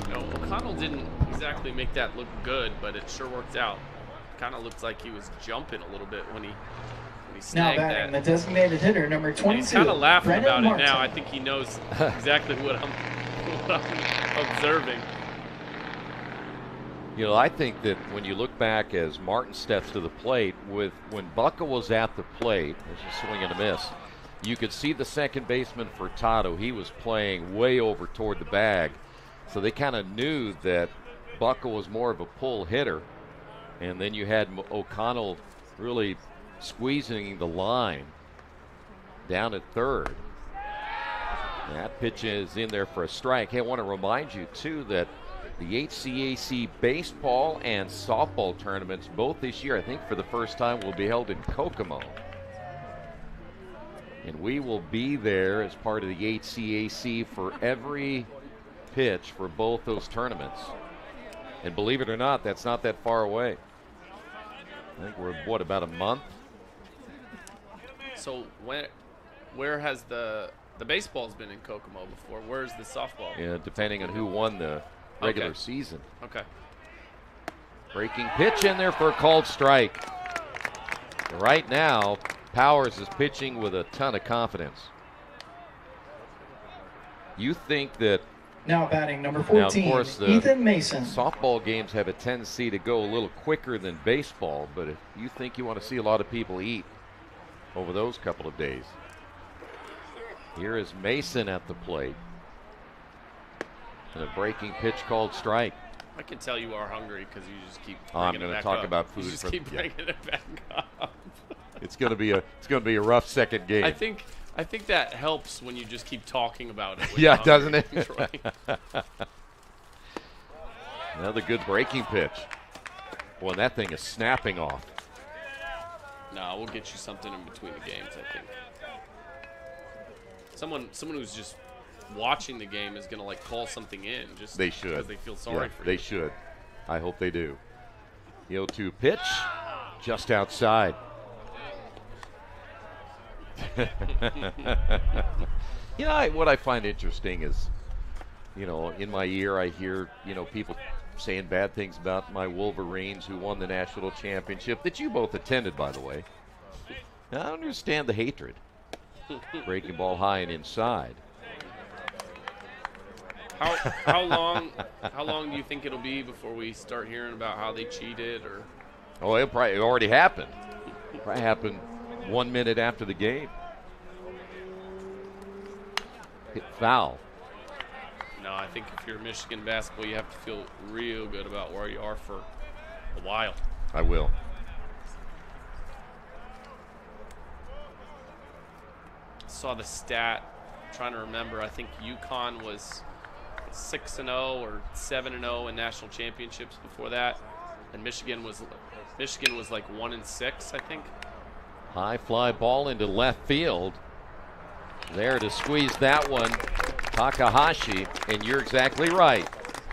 You know, O'Connell didn't exactly make that look good, but it sure worked out. Kind of looked like he was jumping a little bit when he now batting the designated hitter, number 22. He's kind of laughing Brennan about Martin. it now. I think he knows exactly what I'm observing. You know, I think that when you look back as Martin steps to the plate, when Bucka was at the plate, there's a swing and a miss, you could see the second baseman for Furtado. He was playing way over toward the bag. So they kind of knew that Bucka was more of a pull hitter. And then you had O'Connell really squeezing the line down at third. That pitch is in there for a strike. Hey, I want to remind you, too, that the HCAC baseball and softball tournaments, both this year, I think for the first time, will be held in Kokomo. And we will be there as part of the HCAC for every pitch for both those tournaments. And believe it or not, that's not that far away. I think we're, what, about a month? So where has the baseball's been in Kokomo before? Where's the softball? Yeah, depending on who won the regular season. Okay. Breaking pitch in there for a called strike. Right now, Powers is pitching with a ton of confidence. You think that Now batting number 14, now, of course, the Ethan Mason. softball games have a tendency to go a little quicker than baseball, but if you think you want to see a lot of people eat over those couple of days. Here is Mason at the plate. And a breaking pitch called strike. I can tell you are hungry because you just keep I'm bringing it going to back talk up. about food. You just keep bringing it back up. It's going to be a rough second game. I think that helps when you just keep talking about it. Yeah, doesn't it? Another good breaking pitch. Boy, that thing is snapping off. No, we'll get you something in between the games, I think. Someone who's just watching the game is going to like call something in just they should. Because they feel sorry for you. They should. I hope they do. The 0-2 pitch just outside. You know, what I find interesting is, you know, in my ear I hear, you know, people saying bad things about my Wolverines who won the national championship that you both attended, by the way. Now, I don't understand the hatred. Breaking ball high and inside. How long do you think it'll be before we start hearing about how they cheated or? Oh, it already happened. Probably happened 1 minute after the game. Hit foul. No, I think if you're Michigan basketball, you have to feel real good about where you are for a while. I will. Saw the stat. Trying to remember. I think UConn was 6-0 or 7-0 in national championships before that, and Michigan was like 1-6, I think. High fly ball into left field. There to squeeze that one, Takahashi, and you're exactly right.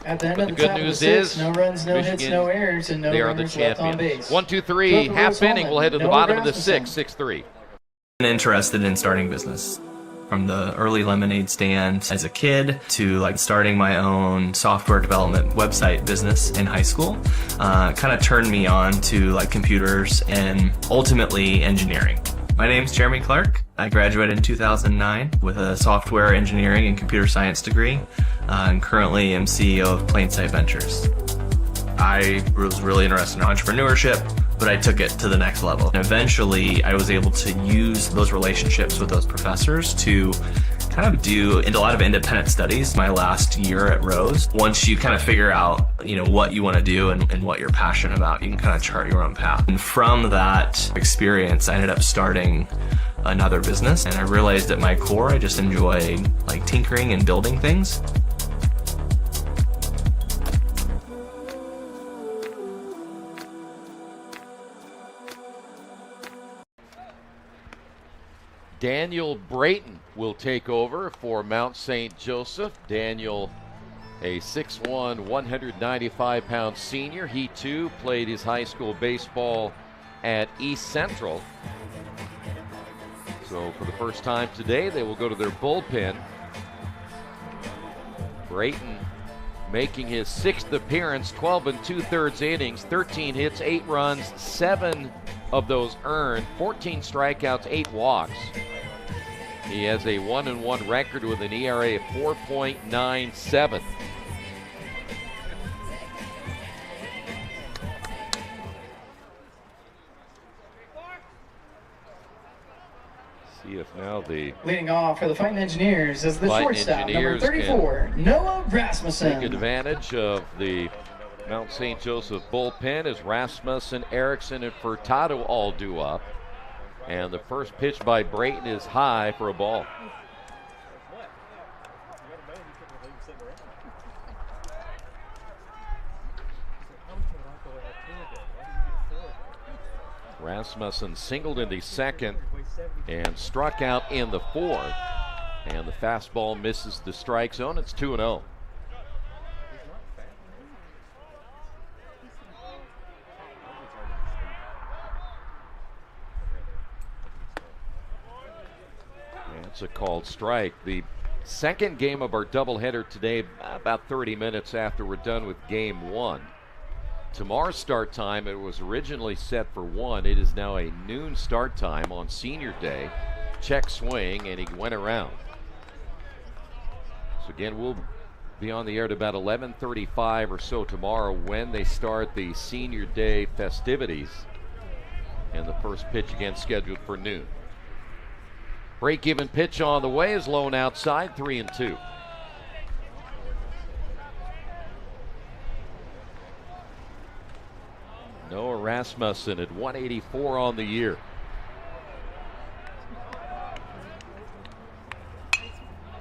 At the end But of the the good top news of the is, sixth, no runs, no hits, Michigan, no errors, and no they are the runners left on champions. base. 1, 2, 3, half inning. We'll head to the Noah bottom of the Rasmussen. 6-3. Interested in starting business. From the early lemonade stand as a kid to like starting my own software development website business in high school, kind of turned me on to like computers and ultimately engineering. My name's Jeremy Clark. I graduated in 2009 with a software engineering and computer science degree, and currently am CEO of Plainsight Ventures. I was really interested in entrepreneurship, but I took it to the next level. And eventually, I was able to use those relationships with those professors to kind of do a lot of independent studies my last year at Rose. Once you kind of figure out, you know, what you want to do and what you're passionate about, you can kind of chart your own path. And from that experience, I ended up starting another business, and I realized at my core, I just enjoy like tinkering and building things. Daniel Brayton will take over for Mount St. Joseph. Daniel, a 6'1", 195-pound senior. He, too, played his high school baseball at East Central. So for the first time today, they will go to their bullpen. Brayton making his 6th appearance, 12 2/3 innings, 13 hits, 8 runs, 7 of those earned, 14 strikeouts, 8 walks. He has a 1-1 record with an ERA of 4.97. the Leading off for the Fighting Engineers is the Fighting shortstop, number Engineers 34, Noah take Rasmussen. advantage of the Mount St. Joseph bullpen as Rasmussen, Erickson, and Furtado all due up. And the first pitch by Brayton is high for a ball. Rasmussen singled in the second and struck out in the fourth. And the fastball misses the strike zone. It's 2-0. It's a called strike. The second game of our doubleheader today, about 30 minutes after we're done with game one. Tomorrow's start time, it was originally set for 1. It is now a noon start time on senior day. Check swing, and he went around. So again, we'll be on the air at about 11:35 or so tomorrow when they start the senior day festivities. And the first pitch again scheduled for noon. Break-even pitch on the way is low and outside, 3-2. Noah Rasmussen at 184 on the year.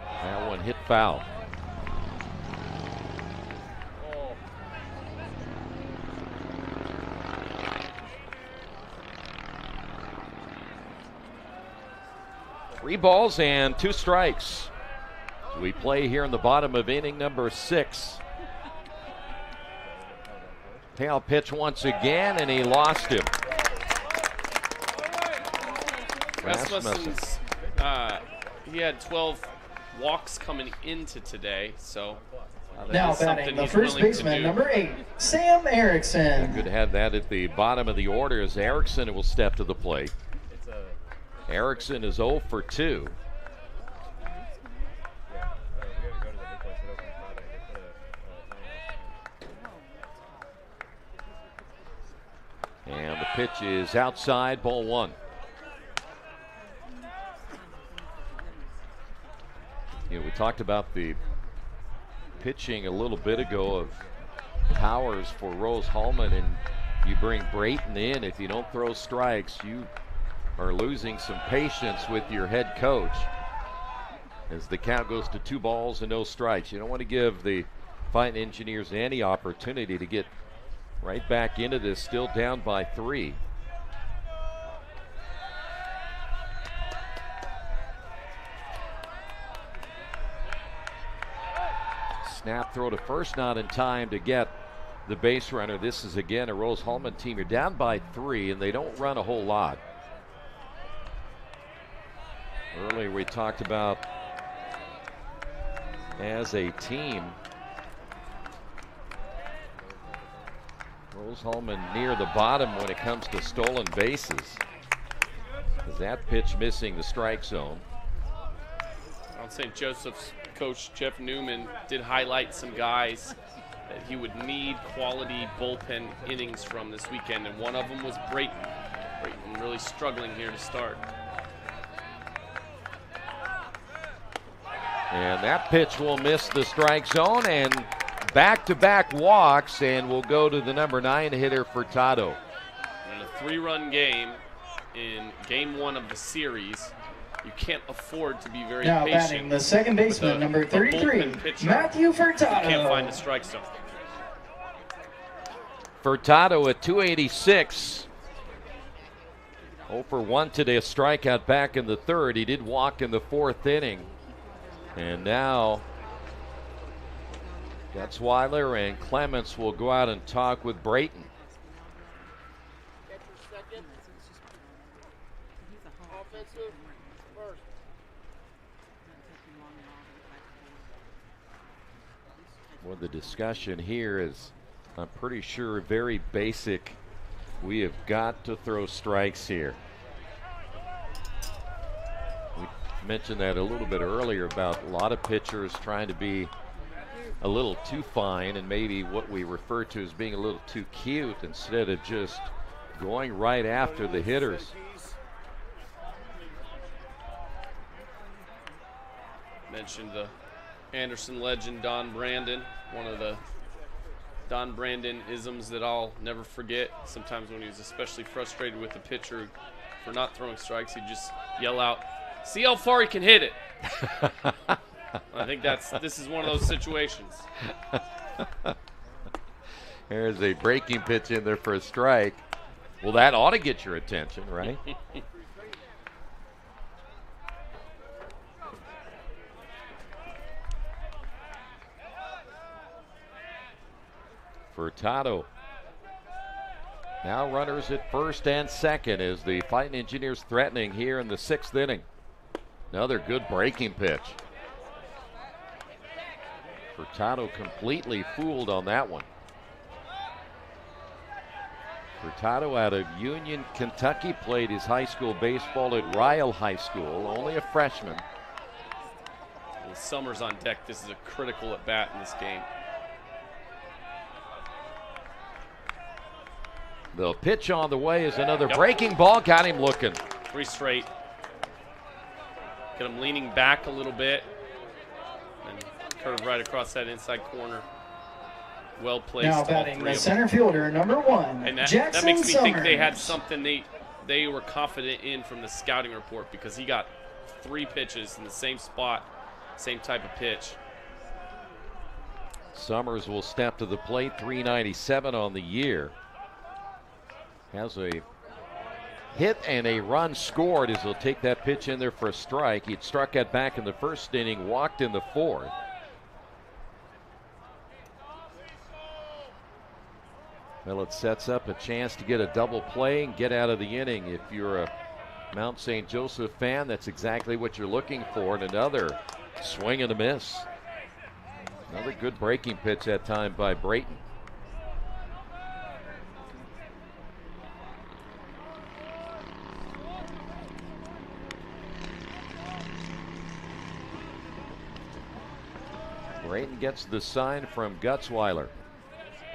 That one hit foul. Three balls and 2 strikes. So we play here in the bottom of inning number 6. Tail pitch once again, and he lost him. Rasmussen's, he had 12 walks coming into today, so now batting the first baseman, number 8, Sam Erickson. Good to have that at the bottom of the order as Erickson will step to the plate. Erickson is 0 for 2. And the pitch is outside, ball 1. You know, we talked about the pitching a little bit ago of Powers for Rose-Hulman, and you bring Brayton in. If you don't throw strikes, you are losing some patience with your head coach as the count goes to 2 balls and no strikes. You don't want to give the Fighting Engineers any opportunity to get right back into this, still down by 3. Snap throw to first, not in time to get the base runner. This is again a Rose-Hulman team. You're down by 3 and they don't run a whole lot. Earlier we talked about as a team, Rose-Hulman near the bottom when it comes to stolen bases. Is that pitch missing the strike zone? Mount St. Joseph's coach Jeff Newman did highlight some guys that he would need quality bullpen innings from this weekend, and one of them was Brayton. Brayton really struggling here to start. And that pitch will miss the strike zone, and back-to-back walks, and we'll go to the number 9 hitter, Furtado. In a 3-run game, in game 1 of the series, you can't afford to be very now patient. Batting the second baseman, number 33, Matthew Furtado. You can't find the strike zone. Furtado at 286. 0 for 1 today, a strikeout back in the 3rd. He did walk in the 4th inning. And now Gatzweiler and Clements will go out and talk with Brayton. Well, the discussion here is, I'm pretty sure, very basic. We have got to throw strikes here. We mentioned that a little bit earlier about a lot of pitchers trying to be a little too fine and maybe what we refer to as being a little too cute instead of just going right after the hitters. Mentioned the Anderson legend, Don Brandon, one of the Don Brandon isms that I'll never forget. Sometimes when he was especially frustrated with the pitcher for not throwing strikes, he'd just yell out, "See how far he can hit it." I think this is one of those situations. There's a breaking pitch in there for a strike. Well, that ought to get your attention, right? Furtado. Now runners at first and second as the Fighting Engineers threatening here in the 6th inning. Another good breaking pitch. Furtado completely fooled on that one. Furtado out of Union, Kentucky, played his high school baseball at Ryle High School, only a freshman. With Summers on deck, this is a critical at bat in this game. The pitch on the way is another breaking ball. Got him looking. 3 straight. Get him leaning back a little bit. And curve right across that inside corner. Well placed. Now batting the center fielder, number 1, and that Jackson makes me Summers. think they had something they were confident in from the scouting report, because he got 3 pitches in the same spot, same type of pitch. Summers will step to the plate, 397 on the year. Has a hit and a run scored as he'll take that pitch in there for a strike. He'd struck that back in the 1st inning, walked in the 4th. Well, it sets up a chance to get a double play and get out of the inning. If you're a Mount St. Joseph fan, that's exactly what you're looking for. And another swing and a miss. Another good breaking pitch that time by Brayton. Brayton gets the sign from Gutzweiler.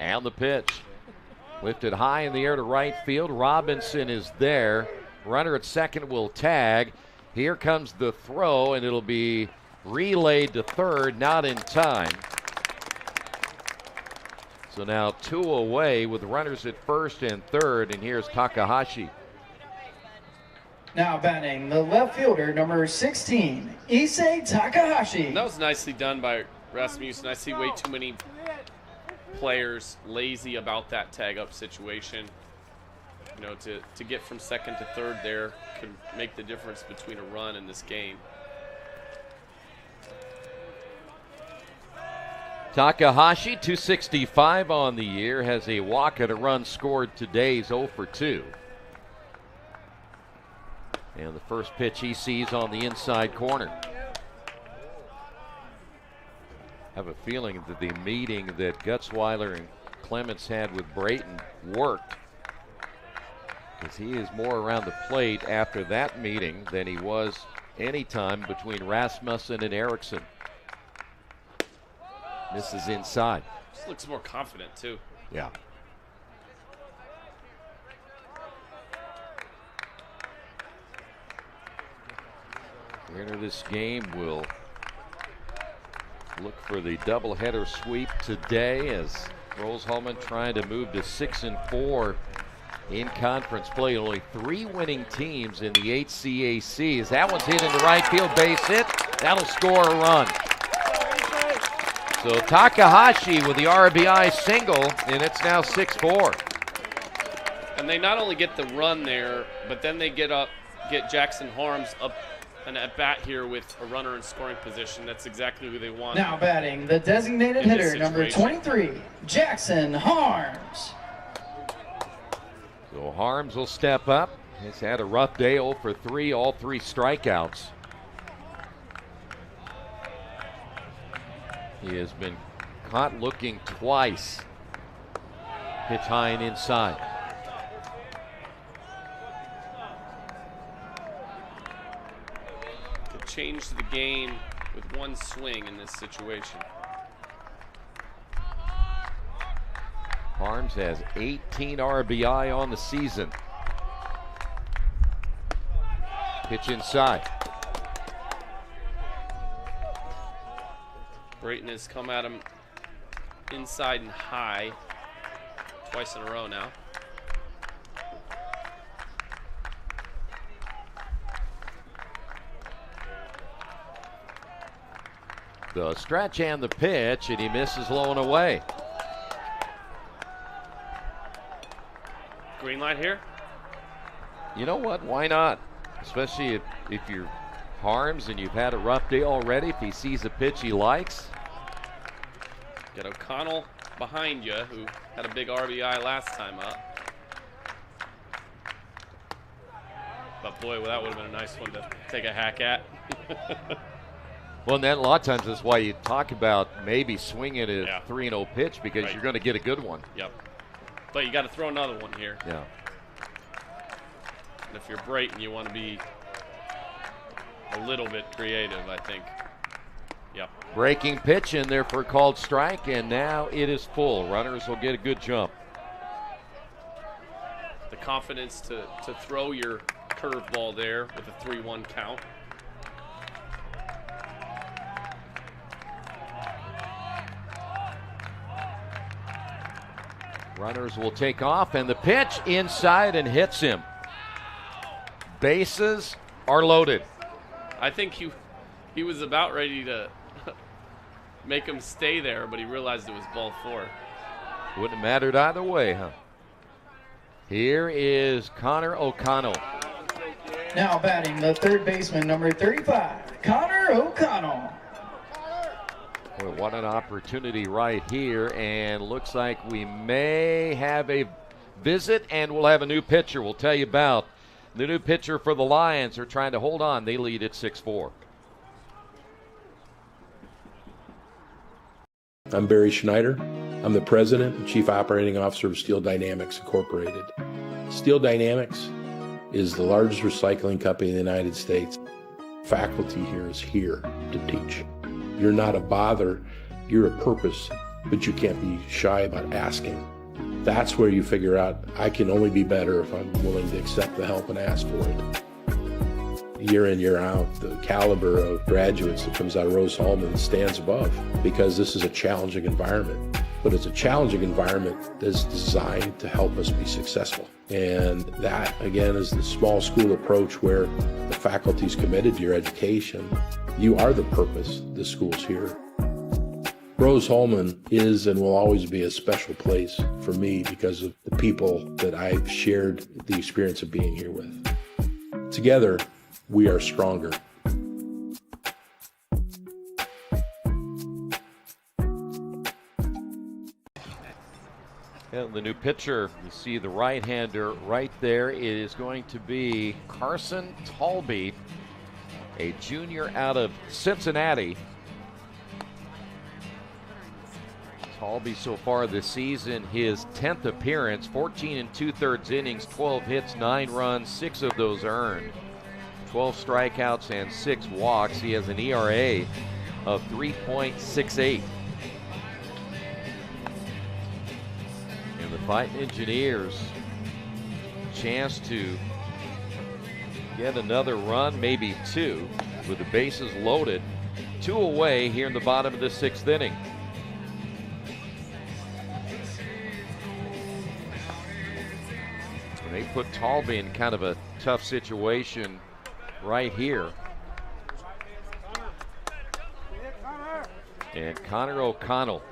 And the pitch. Lifted high in the air to right field. Robinson is there. Runner at second will tag. Here comes the throw, and it'll be relayed to third, not in time. So now 2 away with runners at first and third, and here's Takahashi. Now batting the left fielder, number 16, Issei Takahashi. And that was nicely done by Rasmussen. I see way too many players lazy about that tag-up situation. You know, to get from second to third there could make the difference between a run in this game. Takahashi, 265 on the year, has a walk and a run scored today. He's 0 for 2. And the first pitch he sees on the inside corner. I have a feeling that the meeting that Gutzweiler and Clements had with Brayton worked, because he is more around the plate after that meeting than he was any time between Rasmussen and Erickson. Misses inside. Just looks more confident, too. Yeah. Winner of this game will look for the doubleheader sweep today, as Rose-Hulman trying to move to 6-4 in conference play. Only 3 winning teams in the HCAC. As that one's hit into right field, base hit. That'll score a run. So Takahashi with the RBI single, and it's now 6-4. And they not only get the run there, but then they get Jackson Harms up an at-bat here with a runner in scoring position. That's exactly who they want. Now batting the designated hitter, number 23, Jackson Harms. So Harms will step up. He's had a rough day, 0 for 3, all 3 strikeouts. He has been caught looking twice. Pitch high and inside. Could change the game with one swing in this situation. Harms has 18 RBI on the season. Pitch inside. Brayton has come at him inside and high twice in a row now. The stretch and the pitch, and he misses low and away. Green light here? You know what? Why not? Especially if you're Harms and you've had a rough day already. If he sees a pitch he likes. Got O'Connell behind you, who had a big RBI last time up. But boy, that would have been a nice one to take a hack at. Well, and then a lot of times that's why you talk about maybe swinging a 3-0 pitch, because you're going to get a good one. Yep. But you got to throw another one here. Yeah. And if you're Brayton, you want to be a little bit creative, I think. Yep. Breaking pitch in there for a called strike, and now it is full. Runners will get a good jump. The confidence to throw your curveball there with a 3-1 count. Runners will take off, and the pitch inside and hits him. Bases are loaded. I think he was about ready to make him stay there, but he realized it was ball 4. Wouldn't have mattered either way, huh? Here is Connor O'Connell. Now batting the third baseman, number 35, Connor O'Connell. Boy, what an opportunity right here, and looks like we may have a visit, and we'll have a new pitcher. We'll tell you about the new pitcher for the Lions. Are trying to hold on. They lead at 6-4. I'm Barry Schneider. I'm the President and Chief Operating Officer of Steel Dynamics Incorporated. Steel Dynamics is the largest recycling company in the United States. Faculty here is here to teach. You're not a bother, you're a purpose, but you can't be shy about asking. That's where you figure out I can only be better if I'm willing to accept the help and ask for it. Year in, year out, the caliber of graduates that comes out of Rose-Hulman stands above, because this is a challenging environment. But it's a challenging environment that's designed to help us be successful. And that, again, is the small school approach where the faculty is committed to your education. You are the purpose. The school's here. Rose-Hulman is and will always be a special place for me because of the people that I've shared the experience of being here with. Together, we are stronger. And the new pitcher, you see the right-hander right there. It is going to be Carson Talby, a junior out of Cincinnati. Talby so far this season, his 10th appearance, 14 2/3 innings, 12 hits, 9 runs, 6 of those earned, 12 strikeouts and 6 walks. He has an ERA of 3.68. And the Fighting Engineers, chance to get another run, maybe 2, with the bases loaded. 2 away here in the bottom of the 6th inning. They put Talby in kind of a tough situation right here. And Connor O'Connell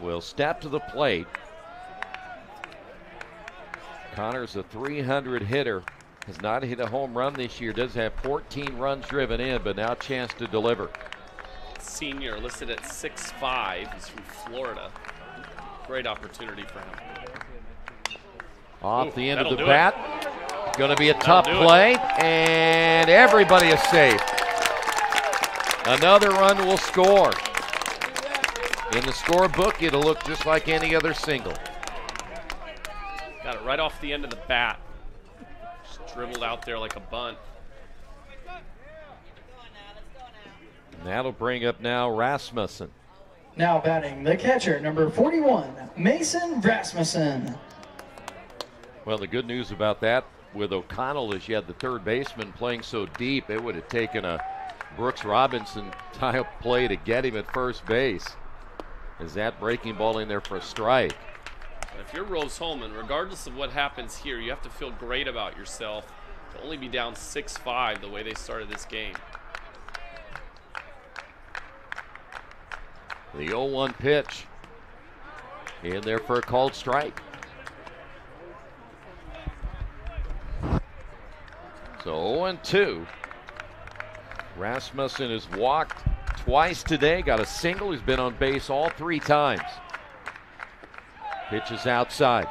will step to the plate. Connor's a 300 hitter. Has not hit a home run this year. Does have 14 runs driven in, but now a chance to deliver. Senior listed at 6'5". He's from Florida. Great opportunity for him. Off the end of the bat. Going to be a tough play, and everybody is safe. Another run will score. In the scorebook, it'll look just like any other single. Got it right off the end of the bat. Just dribbled out there like a bunt. And that'll bring up now Rasmussen. Now batting the catcher, number 41, Mason Rasmussen. Well, the good news about that with O'Connell is you had the third baseman playing so deep, it would have taken a Brooks Robinson tie up play to get him at first base. Is that breaking ball in there for a strike? If you're Rose-Hulman, regardless of what happens here, you have to feel great about yourself to only be down 6-5 the way they started this game. The 0-1 pitch in there for a called strike. So 0-2. Rasmussen has walked twice today, got a single. He's been on base all 3 times. Pitch is outside.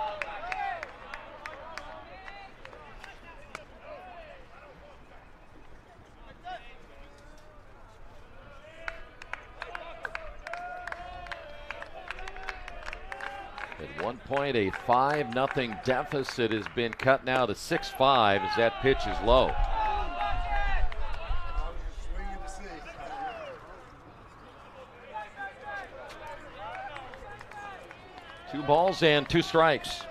At one point, a 5-0 deficit has been cut now to 6-5 as that pitch is low. Two balls and 2 strikes.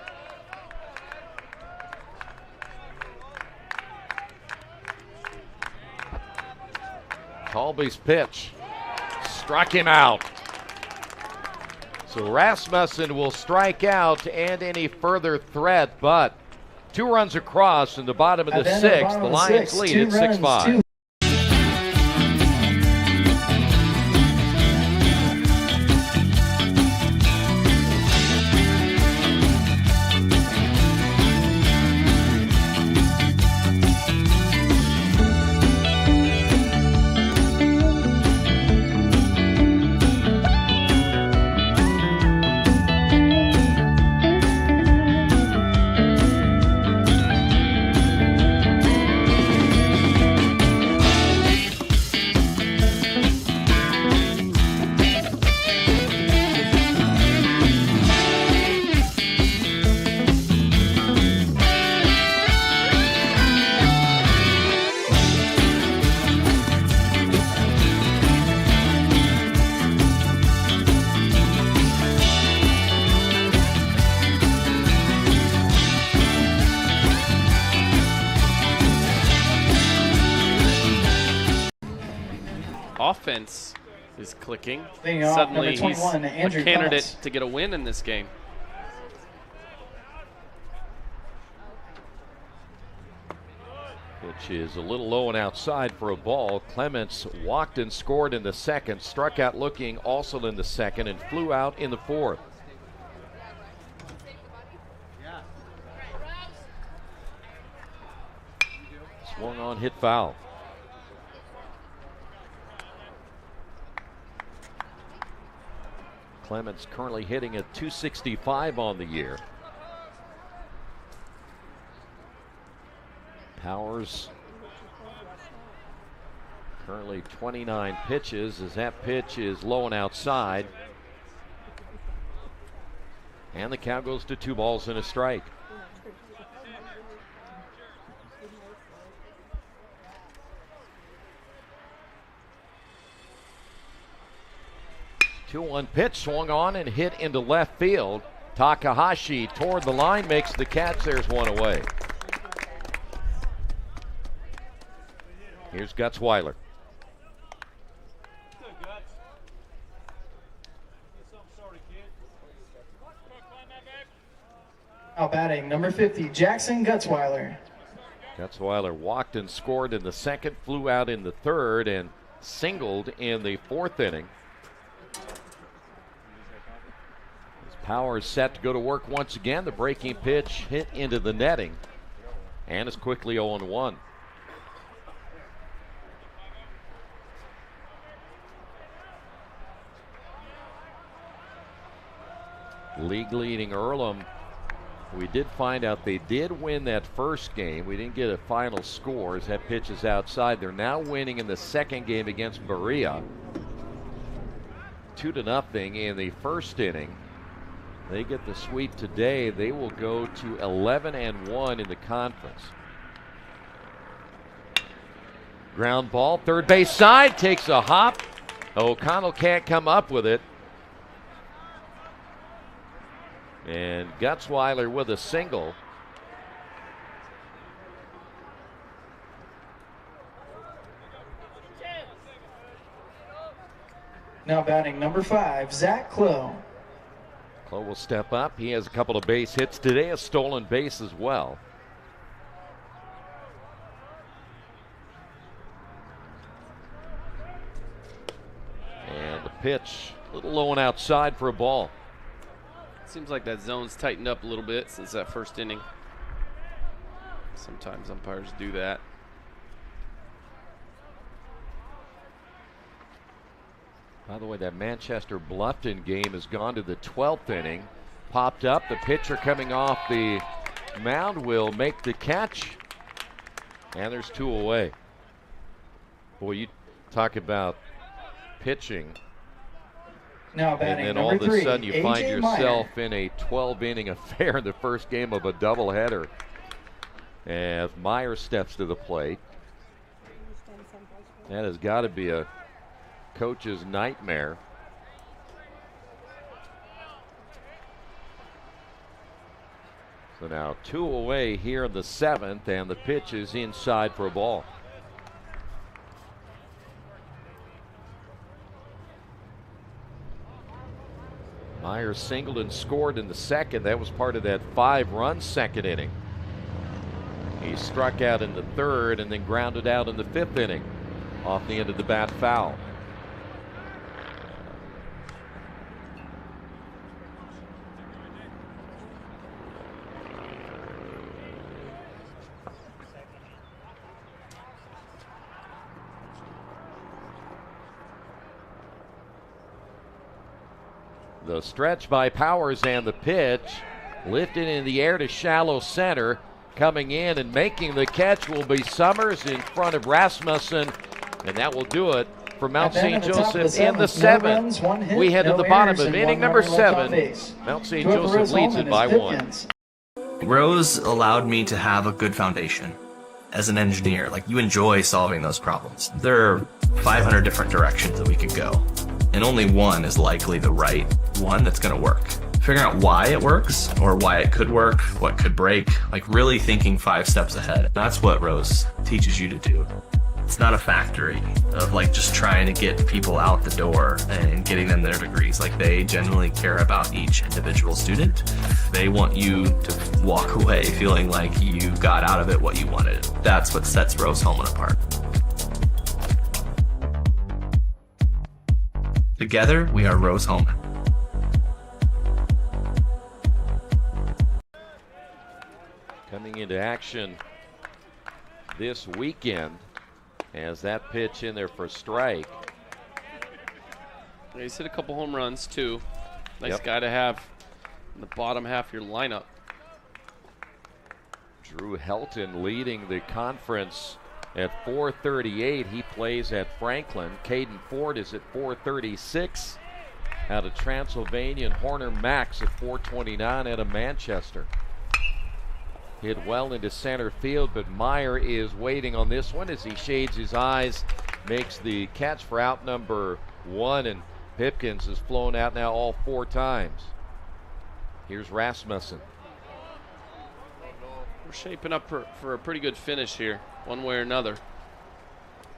Colby's pitch struck him out. So Rasmussen will strike out and any further threat, but 2 runs across in the bottom of the 6th. The Lions lead at 6-5. Offense is clicking. Suddenly he's 21, a candidate to get a win in this game. Pitch is a little low and outside for a ball. Clements walked and scored in the 2nd, struck out looking also in the 2nd, and flew out in the 4th. Swung on, hit foul. Clements currently hitting at .265 on the year. Powers currently 29 pitches as that pitch is low and outside. And the count goes to 2 balls and a strike. The 2-1 pitch swung on and hit into left field. Takahashi toward the line, makes the catch. There's one away. Here's Gutzweiler. Now batting, number 50, Jackson Gutzweiler. Gutzweiler walked and scored in the 2nd, flew out in the 3rd, and singled in the 4th inning. His power is set to go to work once again. The breaking pitch hit into the netting, and is quickly 0-1. League leading Earlham. We did find out they did win that first game. We didn't get a final score as that pitch is outside. They're now winning in the 2nd game against Berea. 2-0 in the 1st inning. They get the sweep today. They will go to 11-1 in the conference. Ground ball, third base side, takes a hop. O'Connell can't come up with it. And Gutzweiler with a single. Now batting number 5, Zach Clough. Clough will step up. He has a couple of base hits today, a stolen base as well. And the pitch, a little low and outside for a ball. Seems like that zone's tightened up a little bit since that first inning. Sometimes umpires do that. By the way, that Manchester Bluffton game has gone to the 12th inning. Popped up. The pitcher coming off the mound will make the catch. And there's 2 away. Boy, you talk about pitching. Now batting and then all number of a 3, sudden you find AJ yourself Meyer. in a 12-inning affair in the first game of a doubleheader. As Meyer steps to the plate. That has got to be a coach's nightmare. So now 2 away here in the 7th, and the pitch is inside for a ball. Meyer singled and scored in the 2nd. That was part of that 5-run 2nd inning. He struck out in the 3rd and then grounded out in the 5th inning off the end of the bat foul. The stretch by Powers and the pitch lifted in the air to shallow center. Coming in and making the catch will be Summers in front of Rasmussen, and that will do it for Mount St. Joseph in the 7th. We head to the bottom of inning number 7. Mount St. Joseph leads it by 1. Rose allowed me to have a good foundation as an engineer. Like, you enjoy solving those problems. There are 500 different directions that we could go, and only one is likely the right one that's going to work. Figuring out why it works or why it could work, what could break, like really thinking 5 steps ahead. That's what Rose teaches you to do. It's not a factory of like just trying to get people out the door and getting them their degrees. Like, they genuinely care about each individual student. They want you to walk away feeling like you got out of it what you wanted. That's what sets Rose-Hulman apart. Together, we are Rose-Hulman. Coming into action this weekend as that pitch in there for strike. Yeah, he's hit a couple home runs too. Nice guy to have in the bottom half of your lineup. Drew Helton leading the conference at 438. He plays at Franklin. Caden Ford is at 436 out of Transylvania, and Horner Max at 429 out of Manchester. Hit well into center field, but Meyer is waiting on this one as he shades his eyes, makes the catch for out number 1, and Pipkins has flown out now all 4 times. Here's Rasmussen. We're shaping up for a pretty good finish here, one way or another.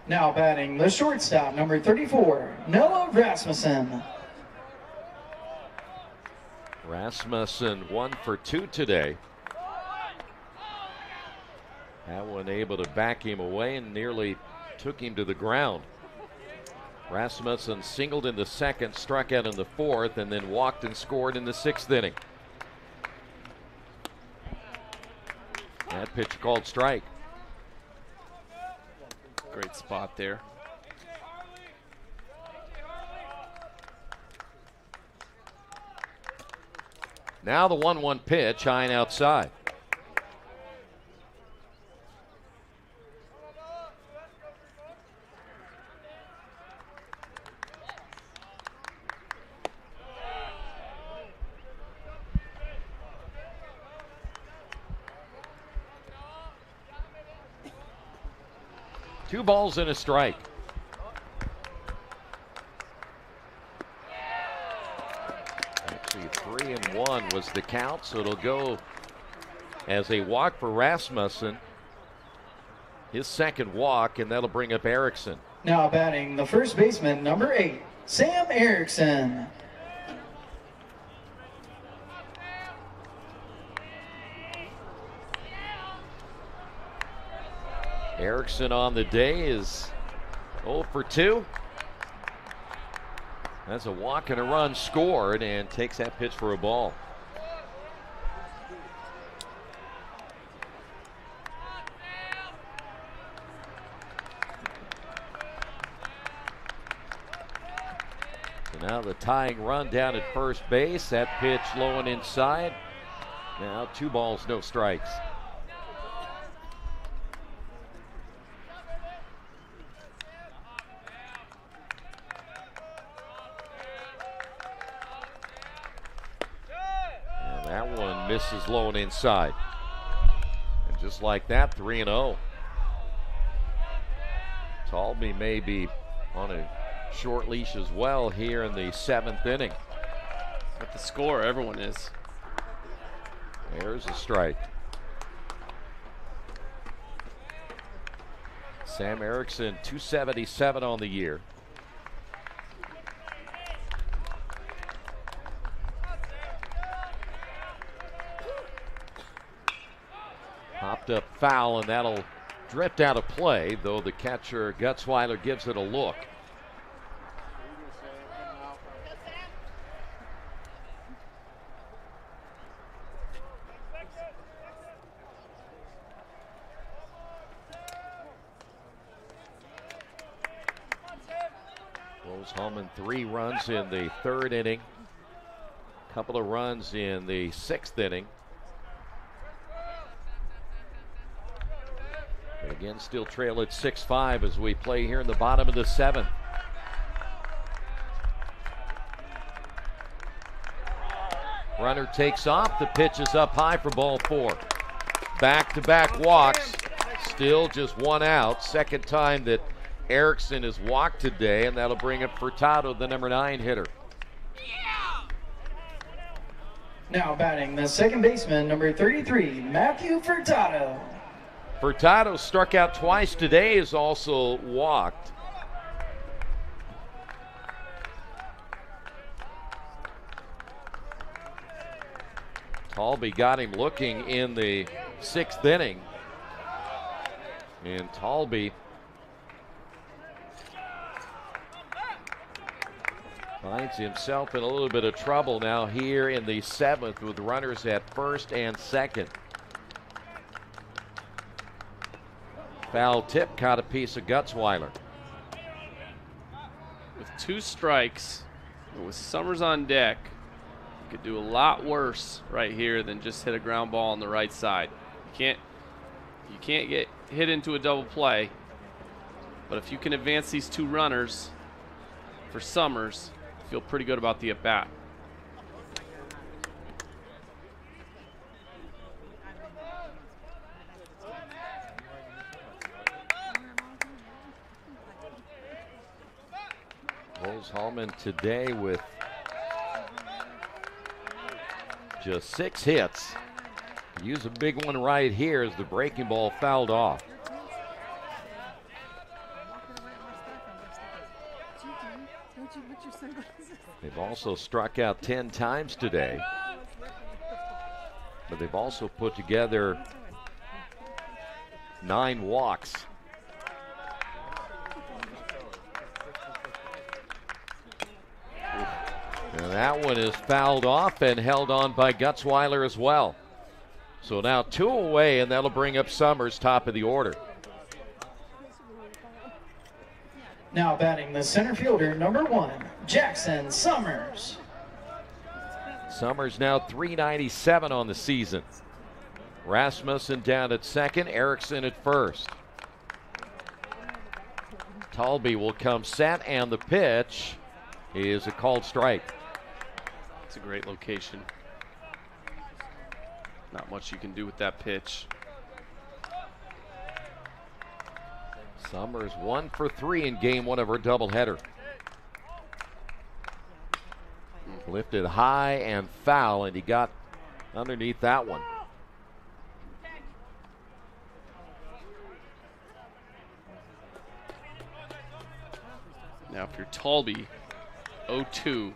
Now batting the shortstop, number 34, Noah Rasmussen. Rasmussen 1 for 2 today. That one able to back him away and nearly took him to the ground. Rasmussen singled in the 2nd, struck out in the 4th, and then walked and scored in the 6th inning. That pitch called strike. Great spot there. Now the 1-1 pitch, high and outside. Two balls and a strike. Actually, 3-1 was the count, so it'll go as a walk for Rasmussen. His 2nd walk, and that'll bring up Erickson. Now batting the first baseman, number 8, Sam Erickson. Erickson on the day is 0 for 2. That's a walk and a run scored, and takes that pitch for a ball. So now the tying run down at first base. That pitch low and inside. Now 2 balls, no strikes. Misses low and inside. And just like that, 3-0. Talby may be on a short leash as well here in the 7th inning. At the score, everyone is. There's a strike. Sam Erickson, 277 on the year. Popped up foul, and that'll drift out of play, though the catcher Gutzweiler gives it a look. Rose-Hulman 3 runs in the 3rd inning. Couple of runs in the 6th inning. Again, still trail at 6-5 as we play here in the bottom of the 7th. Runner takes off. The pitch is up high for ball 4. Back-to-back walks. Still just 1 out. Second time that Erickson has walked today, and that'll bring up Furtado, the number 9 hitter. Now batting the second baseman, number 33, Matthew Furtado. Furtado struck out twice today, is also walked. Talby got him looking in the 6th inning. And Talby finds himself in a little bit of trouble now here in the 7th with runners at 1st and 2nd. Foul tip caught a piece of Gutzweiler. With 2 strikes, and with Summers on deck, you could do a lot worse right here than just hit a ground ball on the right side. You can't get hit into a double play, but if you can advance these 2 runners for Summers, feel pretty good about the at-bat. Rose-Hulman today with just 6 hits. Use a big one right here as the breaking ball fouled off. They've also struck out 10 times today, but they've also put together 9 walks. And that one is fouled off and held on by Gutzweiler as well. So now 2 away, and that'll bring up Summers, top of the order. Now batting the center fielder, number 1, Jackson Summers. Summers now 397 on the season. Rasmussen down at 2nd, Erickson at 1st. Talby will come set, and the pitch is a called strike. It's a great location. Not much you can do with that pitch. Summers 1 for 3 in game 1 of her doubleheader. Lifted high and foul, and he got underneath that one. Now, if you're Talby, 0-2,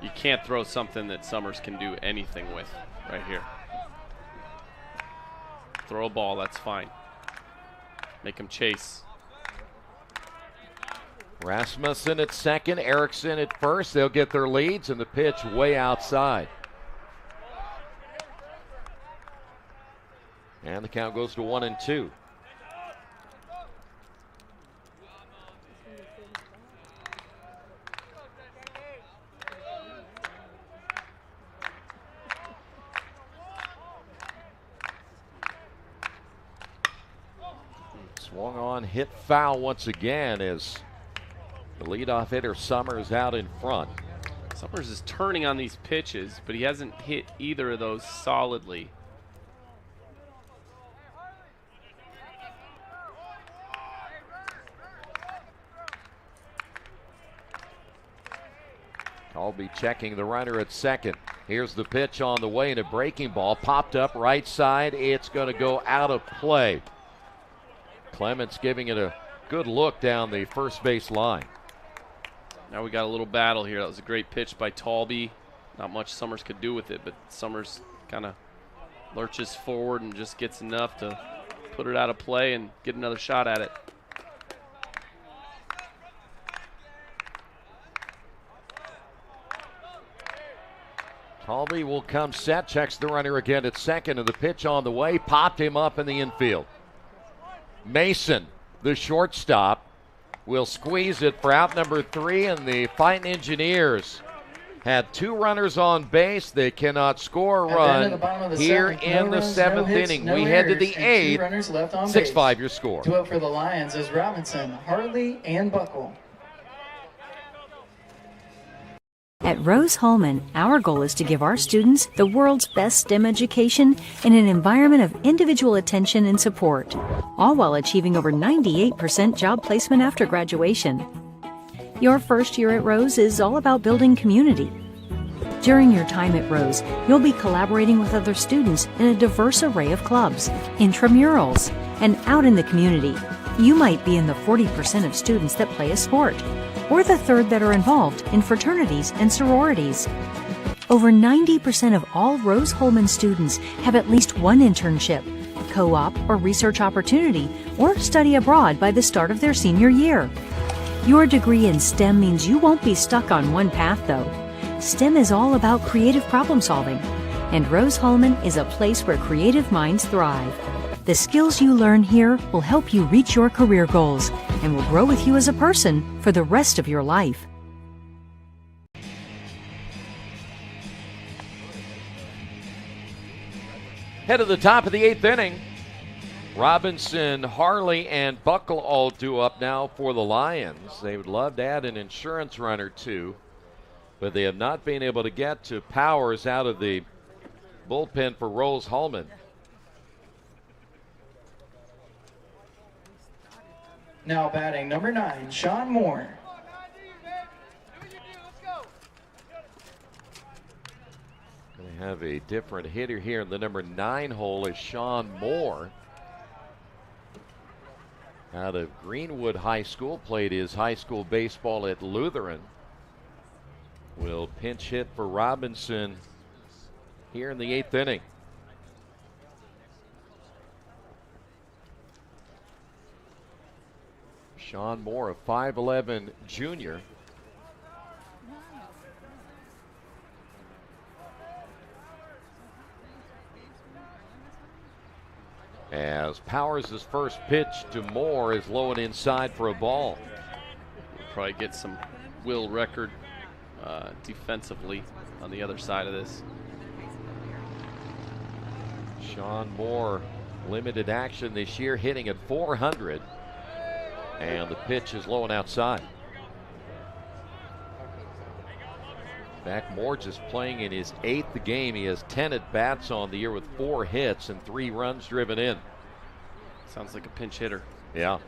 you can't throw something that Summers can do anything with right here. Throw a ball, that's fine. Make him chase. Rasmussen at second, Erickson at first. They'll get their leads, and the pitch way outside. And the count goes to 1-2. Swung on, hit foul once again as the leadoff hitter Summers out in front. Summers is turning on these pitches, but he hasn't hit either of those solidly. Talby checking the runner at second. Here's the pitch on the way, and a breaking ball popped up right side. It's going to go out of play. Clements giving it a good look down the first base line. Now we got a little battle here. That was a great pitch by Talby. Not much Summers could do with it, but Summers kind of lurches forward and just gets enough to put it out of play and get another shot at it. Talby will come set, checks the runner again at second, and the pitch on the way popped him up in the infield. Mason, the shortstop, will squeeze it for out number 3, and the Fighting Engineers had 2 runners on base. They cannot score a run here in the 7th inning. We head to the 8th. 6-5 your score. 2 up for the Lions is Robinson, Harley, and Buckle. At Rose-Hulman, our goal is to give our students the world's best STEM education in an environment of individual attention and support, all while achieving over 98% job placement after graduation. Your first year at Rose is all about building community. During your time at Rose, you'll be collaborating with other students in a diverse array of clubs, intramurals, and out in the community. You might be in the 40% of students that play a sport, or the third that are involved in fraternities and sororities. Over 90% of all Rose-Hulman students have at least one internship, co-op or research opportunity, or study abroad by the start of their senior year. Your degree in STEM means you won't be stuck on one path, though. STEM is all about creative problem solving, and Rose-Hulman is a place where creative minds thrive. The skills you learn here will help you reach your career goals and will grow with you as a person for the rest of your life. Head to the top of the 8th inning. Robinson, Harley, and Buckle all due up now for the Lions. They would love to add an insurance runner too, but they have not been able to get to Powers out of the bullpen for Rose-Hulman. Now batting number 9, Sean Moore. Going to have a different hitter here in the number 9 hole is Sean Moore. Out of Greenwood High School, played his high school baseball at Lutheran. Will pinch hit for Robinson here in the 8th inning. Sean Moore, a 5'11 junior. As Powers' first pitch to Moore is low and inside for a ball. We'll probably get some Will record defensively on the other side of this. Sean Moore, limited action this year, hitting at 400. And the pitch is low and outside. Back Moore just playing in his 8th game. He has 10 at-bats on the year with 4 hits and 3 runs driven in. Sounds like a pinch hitter. Yeah.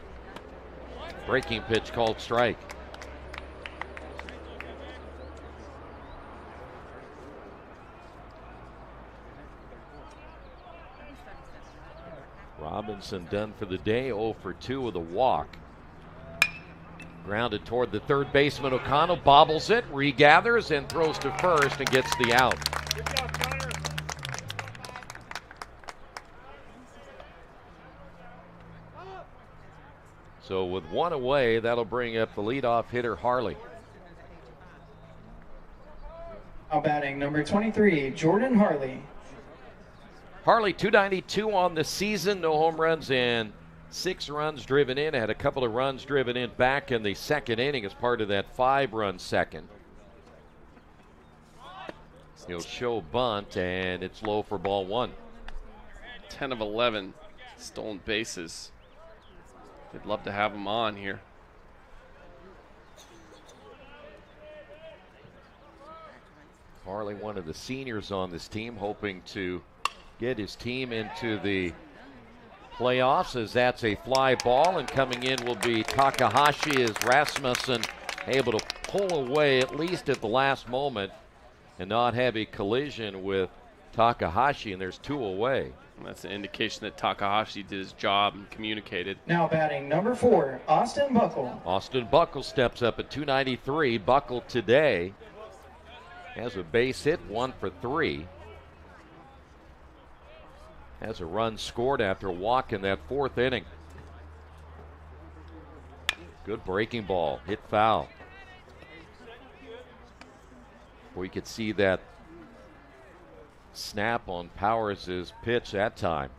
Breaking pitch called strike. Robinson done for the day, 0 for 2 with a walk. Grounded toward the third baseman. O'Connell bobbles it, regathers, and throws to first and gets the out. So with one away, that'll bring up the leadoff hitter, Harley. Now batting number 23, Jordan Harley. Harley, 292 on the season, no home runs and 6 runs driven in. Had a couple of runs driven in back in the second inning as part of that 5-run second. He'll show bunt, and it's low for ball 1. 10 of 11 stolen bases. They'd love to have him on here. Harley, one of the seniors on this team, hoping to get his team into the playoffs, as that's a fly ball, and coming in will be Takahashi, as Rasmussen able to pull away at least at the last moment and not have a collision with Takahashi, and there's 2 away. And that's an indication that Takahashi did his job and communicated. Now batting number 4, Austin Buckle. Austin Buckle steps up at 293. Buckle today has a base hit, 1 for 3. Has a run scored after a walk in that 4th inning. Good breaking ball, hit foul. We could see that snap on Powers' pitch that time.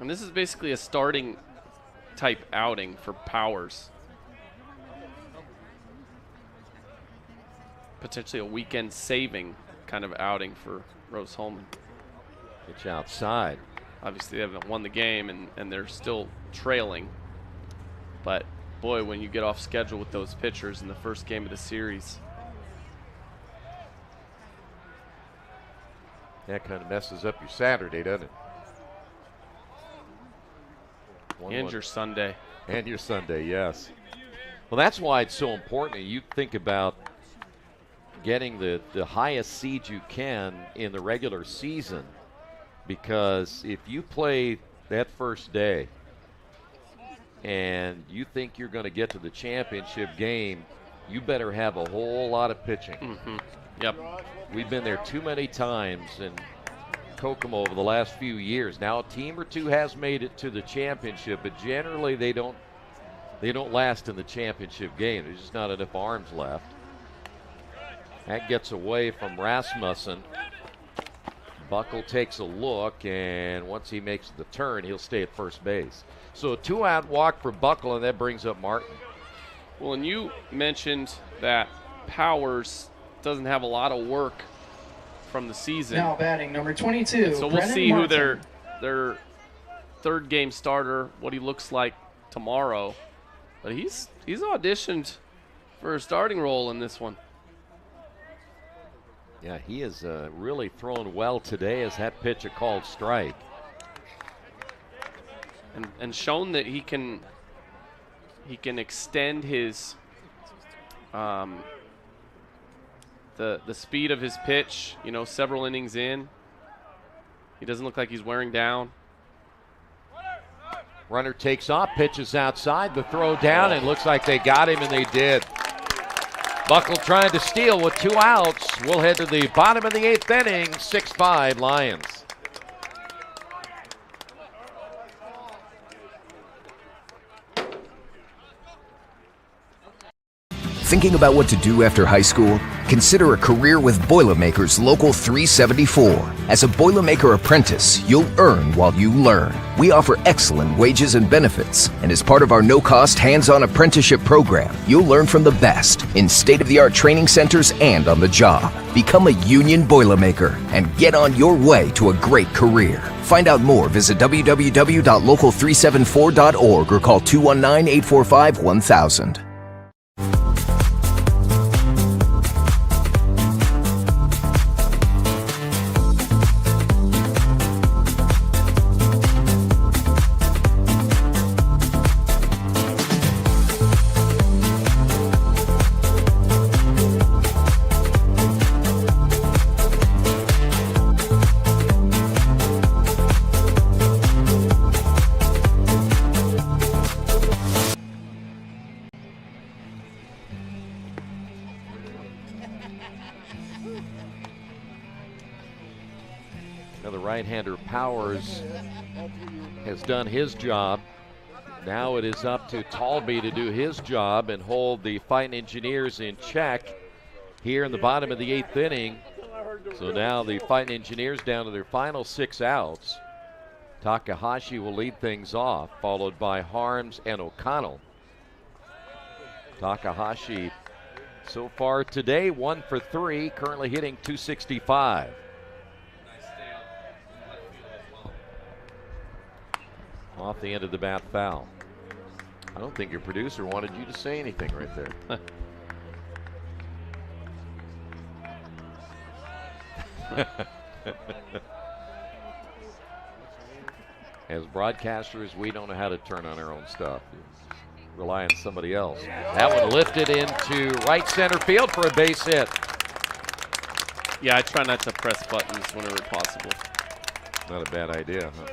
And this is basically a starting type outing for Powers. Potentially a weekend saving kind of outing for Rose-Hulman. Pitch outside. Obviously they haven't won the game and they're still trailing. But boy, when you get off schedule with those pitchers in the first game of the series. That kind of messes up your Saturday, doesn't it? And your Sunday. And your Sunday, yes. Well, that's why it's so important. You think about getting the highest seed you can in the regular season, because if you play that first day and you think you're going to get to the championship game, you better have a whole lot of pitching. Mm-hmm. Yep. We've been there too many times in Kokomo over the last few years. Now a team or two has made it to the championship, but generally they don't last in the championship game. There's just not enough arms left. That gets away from Rasmussen. Buckle takes a look, and once he makes the turn, he'll stay at first base. So a 2-out walk for Buckle, and that brings up Martin. Well, and you mentioned that Powers doesn't have a lot of work from the season. Now batting number 22. And so we'll Brennan see Martin. who their third game starter, what he looks like tomorrow. But he's auditioned for a starting role in this one. Yeah, he has really thrown well today as that pitch a called strike. And shown that he can extend his the speed of his pitch, you know, several innings in. He doesn't look like he's wearing down. Runner takes off, pitches outside, the throw down, and looks like they got him, and they did. Buckle trying to steal with 2 outs. We'll head to the bottom of the 8th inning, 6-5 Lions. Thinking about what to do after high school? Consider a career with Boilermakers Local 374. As a Boilermaker apprentice, you'll earn while you learn. We offer excellent wages and benefits, and as part of our no-cost hands-on apprenticeship program, you'll learn from the best in state-of-the-art training centers and on the job. Become a union Boilermaker and get on your way to a great career. Find out more, visit www.local374.org or call 219-845-1000. Now the right-hander Powers has done his job. Now it is up to Talby to do his job and hold the Fighting Engineers in check here in the bottom of the 8th inning. So now the Fighting Engineers down to their final 6 outs. Takahashi will lead things off, followed by Harms and O'Connell. Takahashi so far today 1 for 3, currently hitting .265. Off the end of the bat foul. I don't think your producer wanted you to say anything right there. As broadcasters, we don't know how to turn on our own stuff. We rely on somebody else. That one lifted into right center field for a base hit. Yeah, I try not to press buttons whenever possible. Not a bad idea, huh?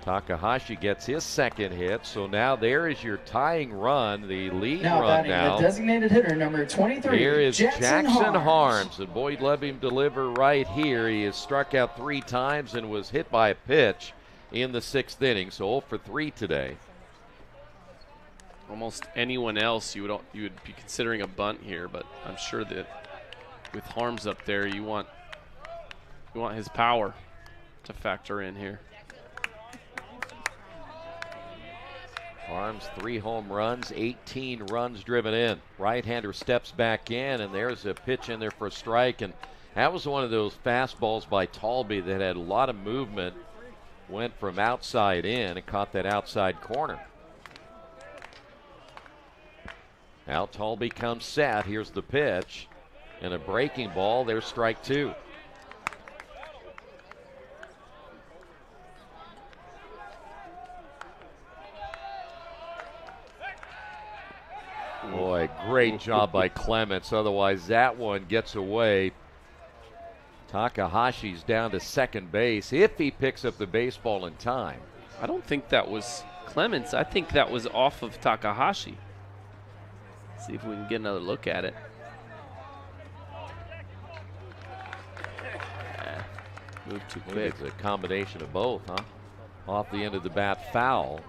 Takahashi gets his 2nd hit, so now there is your tying run, the lead run now. The designated hitter, number 23. Here is Jackson Harms. Harms, and boy, love him deliver right here. He has struck out 3 times and was hit by a pitch in the 6th inning, so 0 for 3 today. Almost anyone else you would be considering a bunt here, but I'm sure that with Harms up there, you want his power to factor in here. Harms 3 home runs, 18 runs driven in. Right-hander steps back in, and there's a pitch in there for a strike. And that was one of those fastballs by Talby that had a lot of movement. Went from outside in and caught that outside corner. Now Talby comes set. Here's the pitch. And a breaking ball. There's strike 2. Boy, great job by Clements. Otherwise, that one gets away. Takahashi's down to 2nd base if he picks up the baseball in time. I don't think that was Clements. I think that was off of Takahashi. See if we can get another look at it. Moved too quick. It's a combination of both, huh? Off the end of the bat, foul.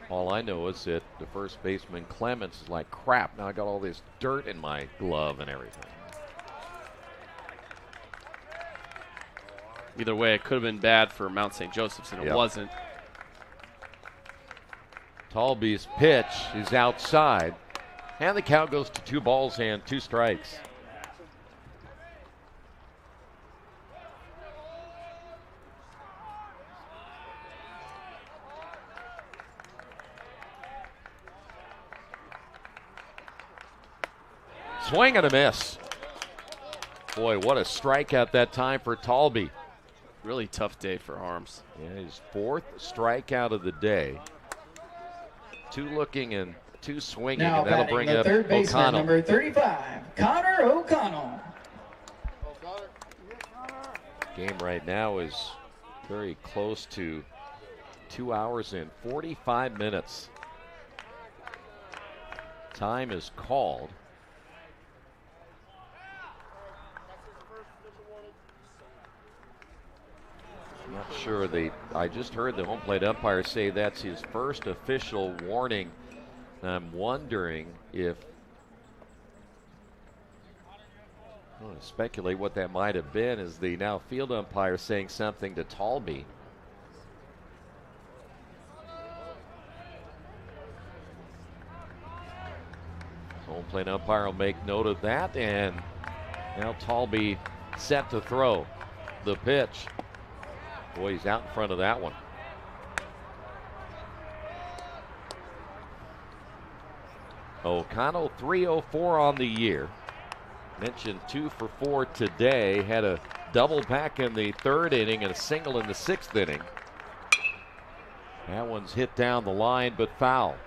All I know is that the first baseman Clements is like, crap, now I got all this dirt in my glove and everything. Either way, it could have been bad for Mount St. Joseph's, and it wasn't. Talby's pitch is outside, and the count goes to 2 balls and 2 strikes. Swing and a miss. Boy, what a strikeout that time for Talby. Really tough day for Harms. Yeah, his 4th strikeout of the day. 2 looking and 2 swinging, Now and that'll batting bring the up third baseman, O'Connell. number 35, Connor O'Connell. Game right now is very close to 2 hours and 45 minutes. Time is called. Not sure. I just heard the home plate umpire say that's his first official warning. I'm wondering if, I want to speculate what that might have been. Is the now field umpire saying something to Talby? Home plate umpire will make note of that, and now Talby set to throw the pitch. Boy, he's out in front of that one. O'Connell 304 on the year. Mentioned 2 for 4 today. Had a double back in the 3rd inning and a single in the 6th inning. That one's hit down the line, but foul.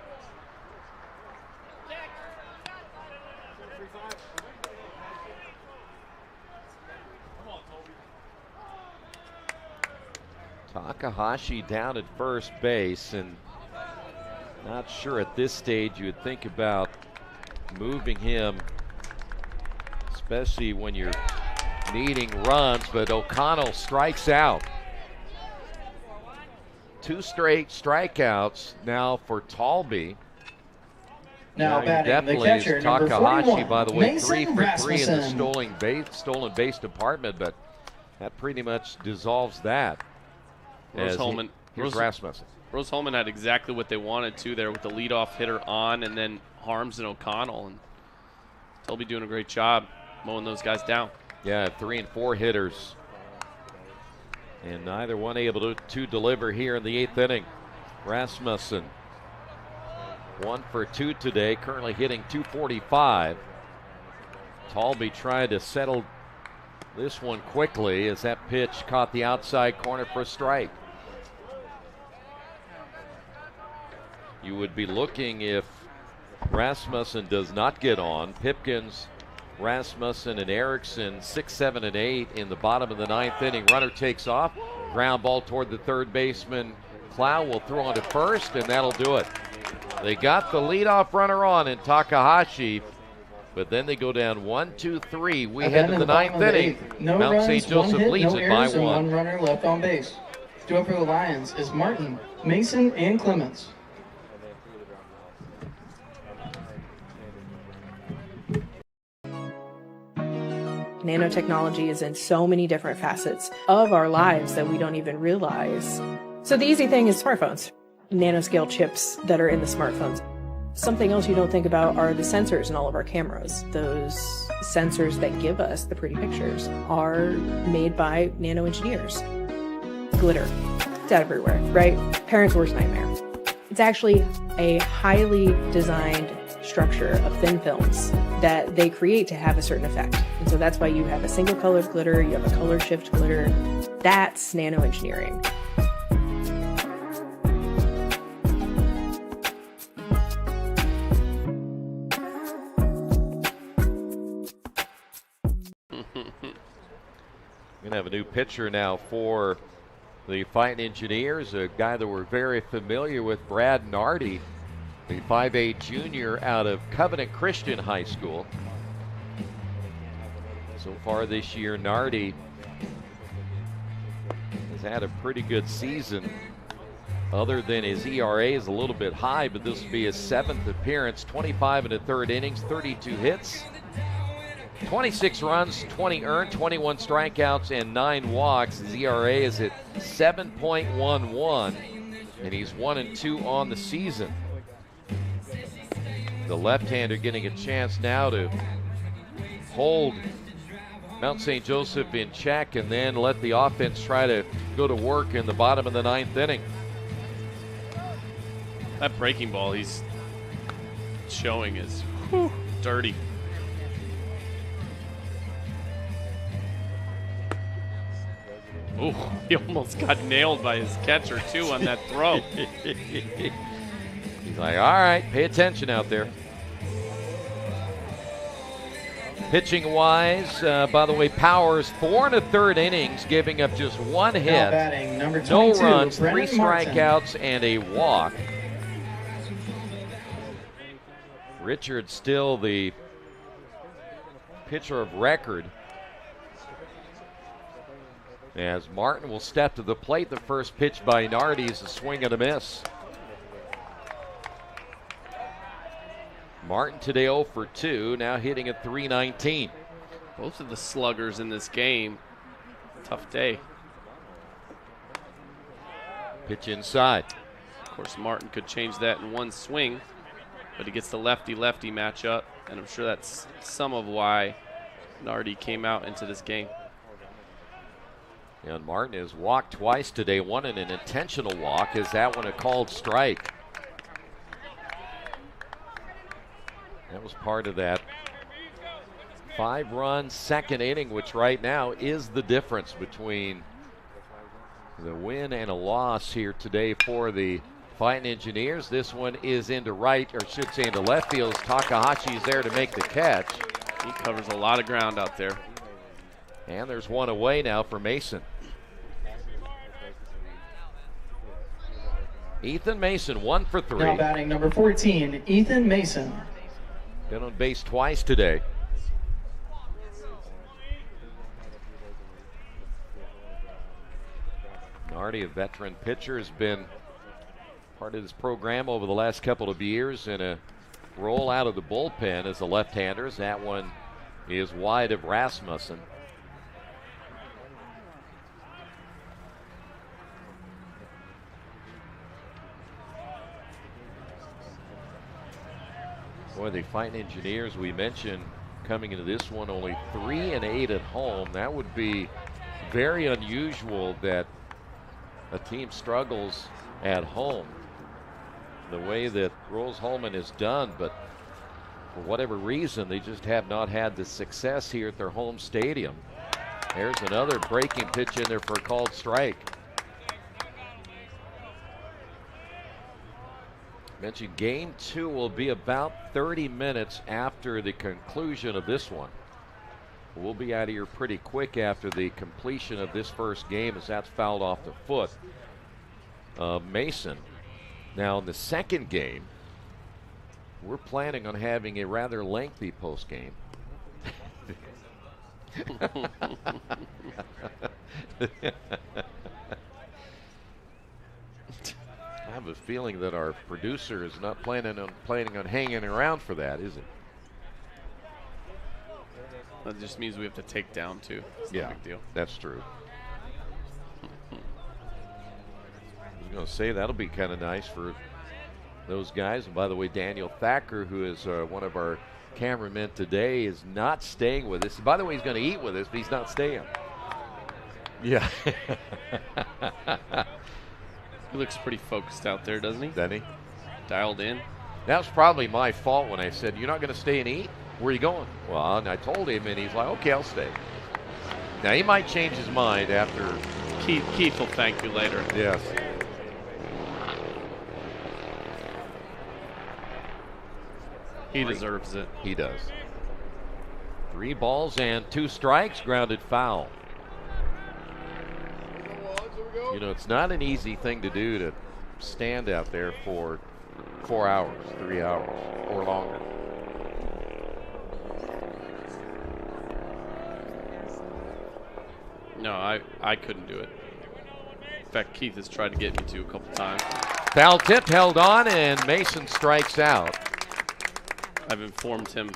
Takahashi down at first base, and not sure at this stage you would think about moving him especially when you're needing runs, but O'Connell strikes out. 2 straight strikeouts now for Talby. Now he batting the definitely catcher, is number Takahashi, 41, by the way, Mason 3 for 3 in the Rasmussen. stolen base department, but that pretty much dissolves that. Rose-Hulman. Here's Rasmussen. Rose-Hulman had exactly what they wanted to there with the leadoff hitter on, and then Harms and O'Connell. And Talby doing a great job mowing those guys down. Yeah, 3 and 4 hitters. And neither one able to deliver here in the 8th inning. Rasmussen, 1 for 2 today, currently hitting .245. Talby trying to settle this one quickly as that pitch caught the outside corner for a strike. You would be looking if Rasmussen does not get on. Pipkins, Rasmussen, and Erickson 6, 7, and 8 in the bottom of the 9th inning. Runner takes off. Ground ball toward the third baseman. Clow will throw on to first, and that'll do it. They got the leadoff runner on in Takahashi, but then they go down 1, 2, 3. We head to the 9th inning. No Mount runs, St. Joseph 1 hit, leads no it by errors, and 1. 1 runner left on base. Due up for the Lions is Martin, Mason, and Clemens. Nanotechnology is in so many different facets of our lives that we don't even realize. So the easy thing is smartphones, nanoscale chips that are in the smartphones. Something else you don't think about are the sensors in all of our cameras. Those sensors that give us the pretty pictures are made by nano engineers. Glitter, it's everywhere, right? Parents' worst nightmare. It's actually a highly designed structure of thin films that they create to have a certain effect. And so that's why you have a single colored glitter, you have a color shift glitter. That's nano engineering. We're going to have a new pitcher now for the Fighting Engineers, a guy that we're very familiar with, Brad Nardi, the 5A junior out of Covenant Christian High School. So far this year, Nardi has had a pretty good season. Other than his ERA is a little bit high, but this will be his 7th appearance, 25 1/3 innings, 32 hits. 26 runs, 20 earned, 21 strikeouts, and 9 walks. His ERA is at 7.11, and he's 1-2 on the season. The left-hander getting a chance now to hold Mount St. Joseph in check and then let the offense try to go to work in the bottom of the 9th inning. That breaking ball he's showing is dirty. Ooh, he almost got nailed by his catcher, too, on that throw. He's like, all right, pay attention out there. Pitching-wise, by the way, Powers, 4 1/3 innings, giving up just 1 hit. Now batting, number No 22, runs, 3 Brennan Martin. strikeouts, and a walk. Richard still the pitcher of record. As Martin will step to the plate, the first pitch by Nardi is a swing and a miss. Martin today 0 for 2, now hitting at .319. Both of the sluggers in this game, tough day. Pitch inside. Of course, Martin could change that in one swing, but he gets the lefty-lefty matchup, and I'm sure that's some of why Nardi came out into this game. And Martin has walked twice today, one in an intentional walk. Is that one a called strike? That was part of that 5-run second inning, which right now is the difference between the win and a loss here today for the Fighting Engineers. This one is into right, or should say into left field. Takahashi is there to make the catch. He covers a lot of ground out there. And there's one away now for Mason. Ethan Mason, 1 for 3. Now batting number 14, Ethan Mason. Been on base twice today. Already a veteran pitcher, has been part of this program over the last couple of years in a roll out of the bullpen as a left-hander. That one is wide of Rasmussen. Boy, the Fighting Engineers, we mentioned coming into this one only 3-8 at home. That would be very unusual that a team struggles at home the way that Rose-Hulman has done, but for whatever reason, they just have not had the success here at their home stadium. There's another breaking pitch in there for a called strike. Mentioned game 2 will be about 30 minutes after the conclusion of this one. We'll be out of here pretty quick after the completion of this first game, as that's fouled off the foot of Mason. Now in the second game, we're planning on having a rather lengthy post game. I have a feeling that our producer is not planning on hanging around for that, is it? That just means we have to take down too. It's no big deal. That's true. I was going to say that'll be kind of nice for those guys. And by the way, Daniel Thacker, who is one of our cameramen today, is not staying with us. By the way, he's going to eat with us, but he's not staying. Yeah. He looks pretty focused out there, doesn't he? Doesn't he? Dialed in. That was probably my fault when I said, "You're not going to stay and eat? Where are you going?" Well, and I told him, and he's like, "Okay, I'll stay." Now, he might change his mind after. Keith will thank you later. Yes. He deserves it. He does. 3 balls and 2 strikes, grounded foul. You know, it's not an easy thing to do to stand out there for 4 hours, 3 hours, or longer. No, I couldn't do it. In fact, Keith has tried to get me to a couple times. Foul tip held on, and Mason strikes out. I've informed him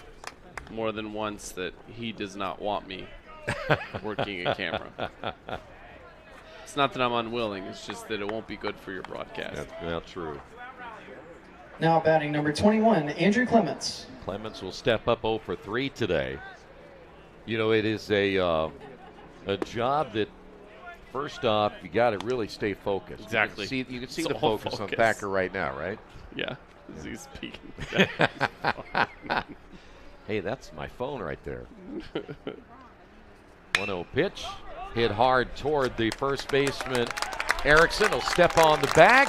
more than once that he does not want me working a camera. It's not that I'm unwilling, it's just that it won't be good for your broadcast. That's true. Now batting number 21, Andrew Clements. Clements will step up 0 for 3 today. You know, it is a job that, first off, you got to really stay focused. Exactly. You can see the focus on Thacker right now, right? Yeah, he's peeking. Hey, that's my phone right there. 1-0 pitch. Hit hard toward the first baseman. Erickson will step on the bag.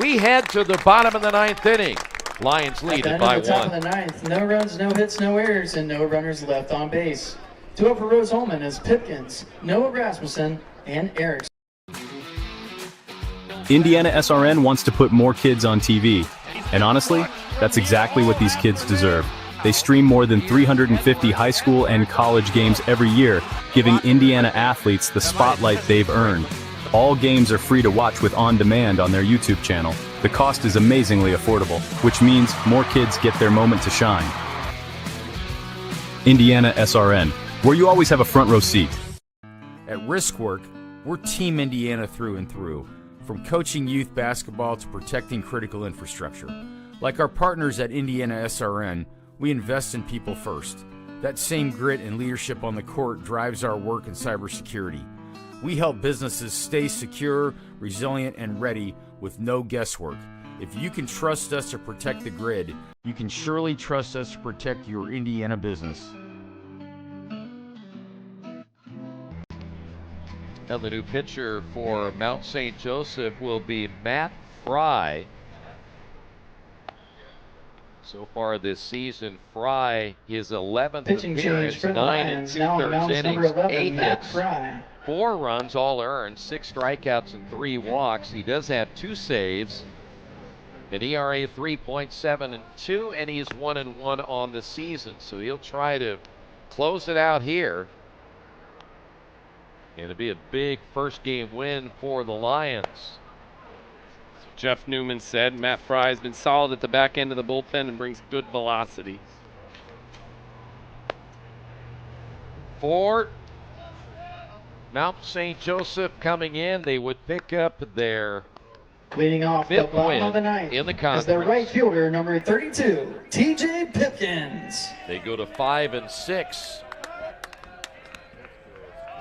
We head to the bottom of the 9th inning. Lions lead it by 1. Top of the 9th, no runs, no hits, no errors, and no runners left on base. 2 for Rose-Hulman as Pipkins, Noah Rasmussen, and Erickson. IndianaSRN wants to put more kids on TV. And honestly, that's exactly what these kids deserve. They stream more than 350 high school and college games every year, giving Indiana athletes the spotlight they've earned. All games are free to watch with On Demand on their YouTube channel. The cost is amazingly affordable, which means more kids get their moment to shine. IndianaSRN, where you always have a front row seat. At Riskwork, we're Team Indiana through and through, from coaching youth basketball to protecting critical infrastructure. Like our partners at IndianaSRN, we invest in people first. That same grit and leadership on the court drives our work in cybersecurity. We help businesses stay secure, resilient, and ready with no guesswork. If you can trust us to protect the grid, you can surely trust us to protect your Indiana business. Now the new pitcher for Mount St. Joseph will be Matt Fry. So far this season, Fry, his 11th Pitching appearance, change for the 9 Lions. Now on the 2/3 mound is number innings, 11, 8 Matt hits, Fry. 4 runs, all earned, 6 strikeouts and 3 walks. He does have 2 saves, an ERA 3.72, and he's 1-1 on the season. So he'll try to close it out here. It'll be a big first game win for the Lions. Jeff Newman said Matt Fry has been solid at the back end of the bullpen and brings good velocity. For Mount St. Joseph coming in, they would pick up their Leading off the fifth bottom win of the ninth in the is conference. their right fielder, number 32, T.J. Pipkins. They go to 5-6.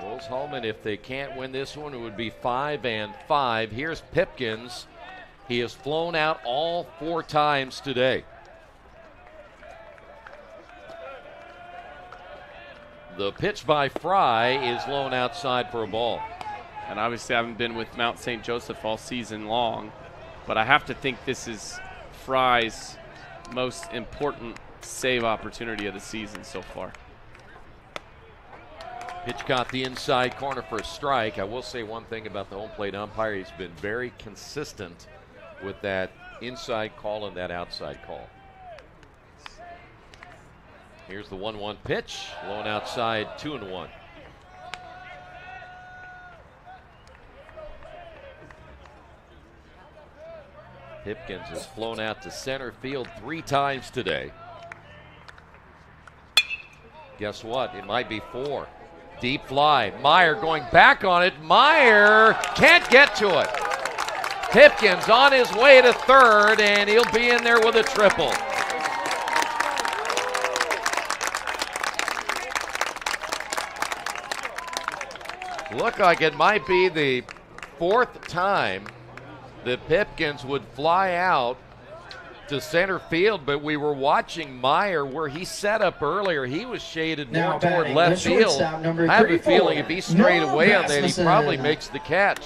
Rose-Hulman, if they can't win this one, it would be 5-5. Here's Pipkins. He has flown out all 4 times today. The pitch by Fry is low outside for a ball. And obviously I haven't been with Mount St. Joseph all season long, but I have to think this is Fry's most important save opportunity of the season so far. Pitch got the inside corner for a strike. I will say one thing about the home plate umpire. He's been very consistent with that inside call and that outside call. Here's the 1-1 pitch. Low and outside, 2-1. Pipkins has flown out to center field 3 times today. Guess what? It might be 4. Deep fly. Meyer going back on it. Meyer can't get to it. Pipkins on his way to third, and he'll be in there with a triple. Look like it might be the 4th time that Pipkins would fly out to center field, but we were watching Meyer where he set up earlier. He was shaded more toward left field. I have a feeling if he's straight away on that, he probably makes the catch.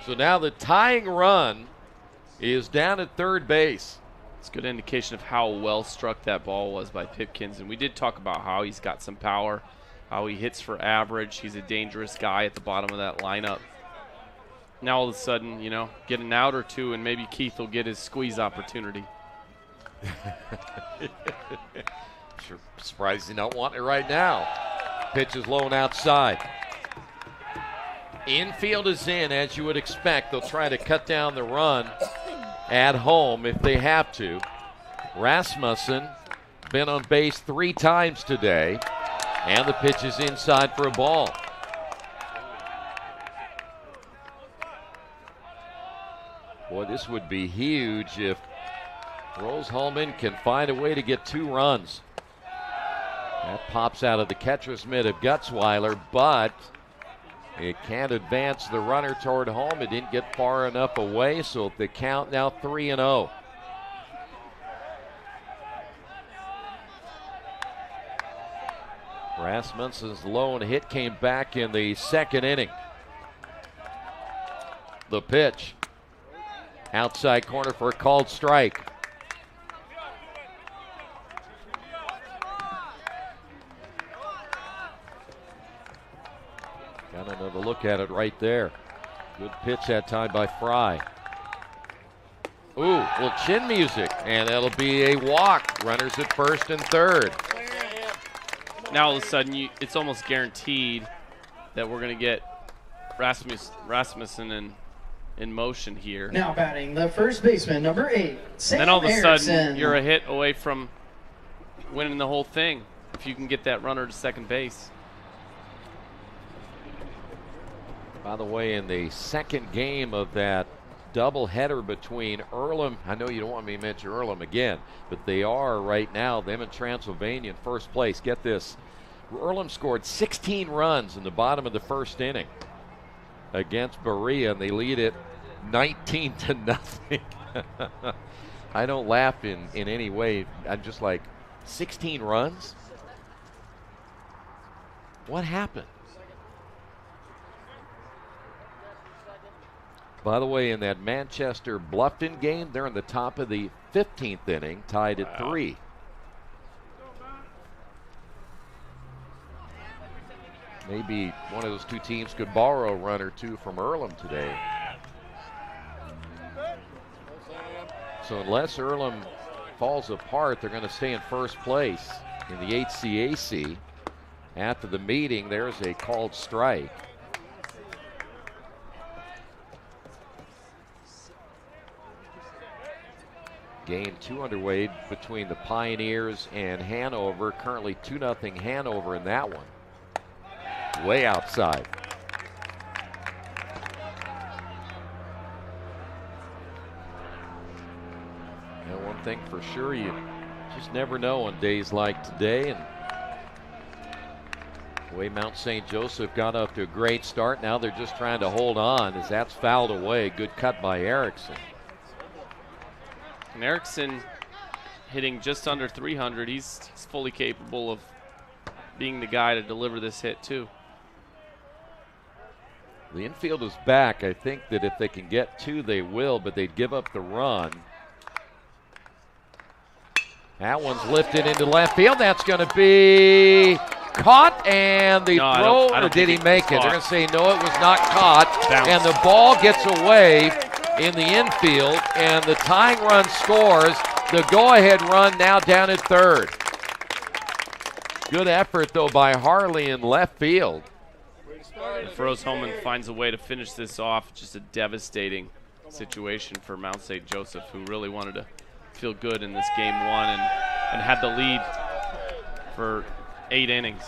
So now the tying run is down at third base. It's a good indication of how well struck that ball was by Pipkins. And we did talk about how he's got some power, how he hits for average. He's a dangerous guy at the bottom of that lineup. Now all of a sudden, you know, get an out or two and maybe Keith will get his squeeze opportunity. Sure, surprised he's not wanting it right now. Pitch is low and outside. Infield is in, as you would expect. They'll try to cut down the run at home if they have to. Rasmussen been on base 3 times today, and the pitch is inside for a ball. Boy, this would be huge if Rose-Hulman can find a way to get 2 runs. That pops out of the catcher's mitt of Gutzweiler, but it can't advance the runner toward home. It didn't get far enough away, so the count now 3-0. Rasmussen's lone hit came back in the 2nd inning. The pitch. Outside corner for a called strike. Got another look at it right there. Good pitch that time by Fry. Ooh, little chin music, and that'll be a walk. Runners at first and third. Now all of a sudden, it's almost guaranteed that we're going to get Rasmussen in motion here. Now batting the first baseman, number 8, Sam Then all of a Erickson. sudden, you're a hit away from winning the whole thing if you can get that runner to second base. By the way, in the 2nd game of that doubleheader between Earlham, I know you don't want me to mention Earlham again, but they are right now, them and Transylvania in first place. Get this, Earlham scored 16 runs in the bottom of the 1st inning against Berea, and they lead it 19-0. I don't laugh in any way. I'm just like, 16 runs? What happened? By the way, in that Manchester-Bluffton game, they're in the top of the 15th inning, tied at 3. Maybe one of those 2 teams could borrow a run or 2 from Earlham today. So unless Earlham falls apart, they're going to stay in first place in the HCAC. after the meeting, there's a called strike. Game 2 underway between the Pioneers and Hanover. Currently 2-0 Hanover in that one. Way outside. And one thing for sure, you just never know on days like today. And the way Mount St. Joseph got up to a great start, now they're just trying to hold on as that's fouled away. Good cut by Erickson. And Erickson hitting just under 300. He's fully capable of being the guy to deliver this hit too. The infield is back. I think that if they can get 2, they will, but they'd give up the run. That one's lifted into left field. That's going to be caught, and the throw, or did he make it? They're going to say no, it was not caught. And the ball gets away in the infield, and the tying run scores. The go-ahead run now down at third. Good effort, though, by Harley in left field. If Rose-Hulman finds a way to finish this off, just a devastating situation for Mount St. Joseph, who really wanted to feel good in this game 1 and had the lead for 8 innings.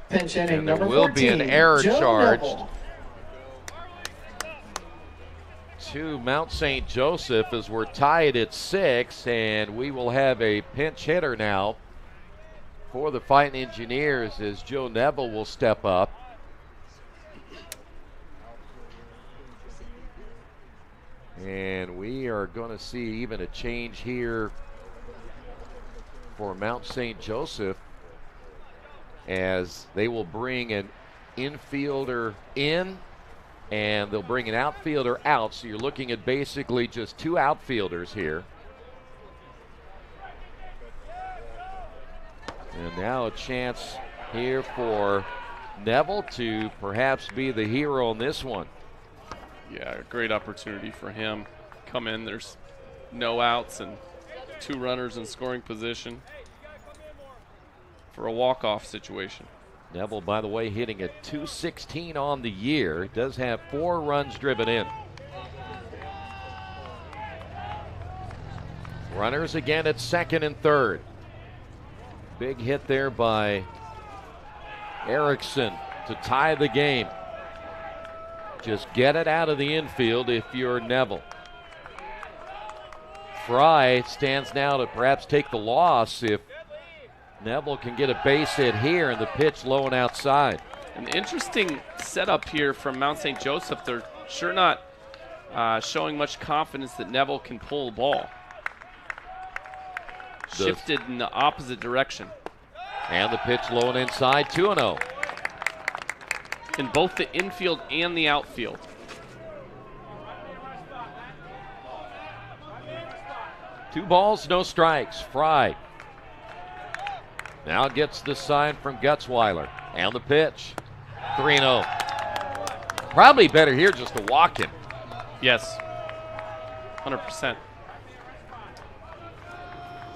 Pinch inning And there number will 14, be an error Joe charged Neville. to Mount St. Joseph as we're tied at 6, and we will have a pinch hitter now for the Fighting Engineers as Joe Neville will step up. And we are going to see even a change here for Mount St. Joseph as they will bring an infielder in and they'll bring an outfielder out. So you're looking at basically just 2 outfielders here. And now a chance here for Neville to perhaps be the hero in this one. Yeah, a great opportunity for him. Come in, there's no outs and 2 runners in scoring position for a walk-off situation. Neville, by the way, hitting a .216 on the year. He does have 4 runs driven in. Runners again at second and third. Big hit there by Erickson to tie the game. Just get it out of the infield if you're Neville. Fry stands now to perhaps take the loss if Neville can get a base hit here and the pitch low and outside. An interesting setup here from Mount St. Joseph. They're sure not showing much confidence that Neville can pull the ball. Shifted in the opposite direction. And the pitch low and inside, 2-0. In both the infield and the outfield. Two balls, no strikes. Fry now gets the sign from Gutzweiler. And the pitch, 3-0. Probably better here just to walk him. Yes, 100%.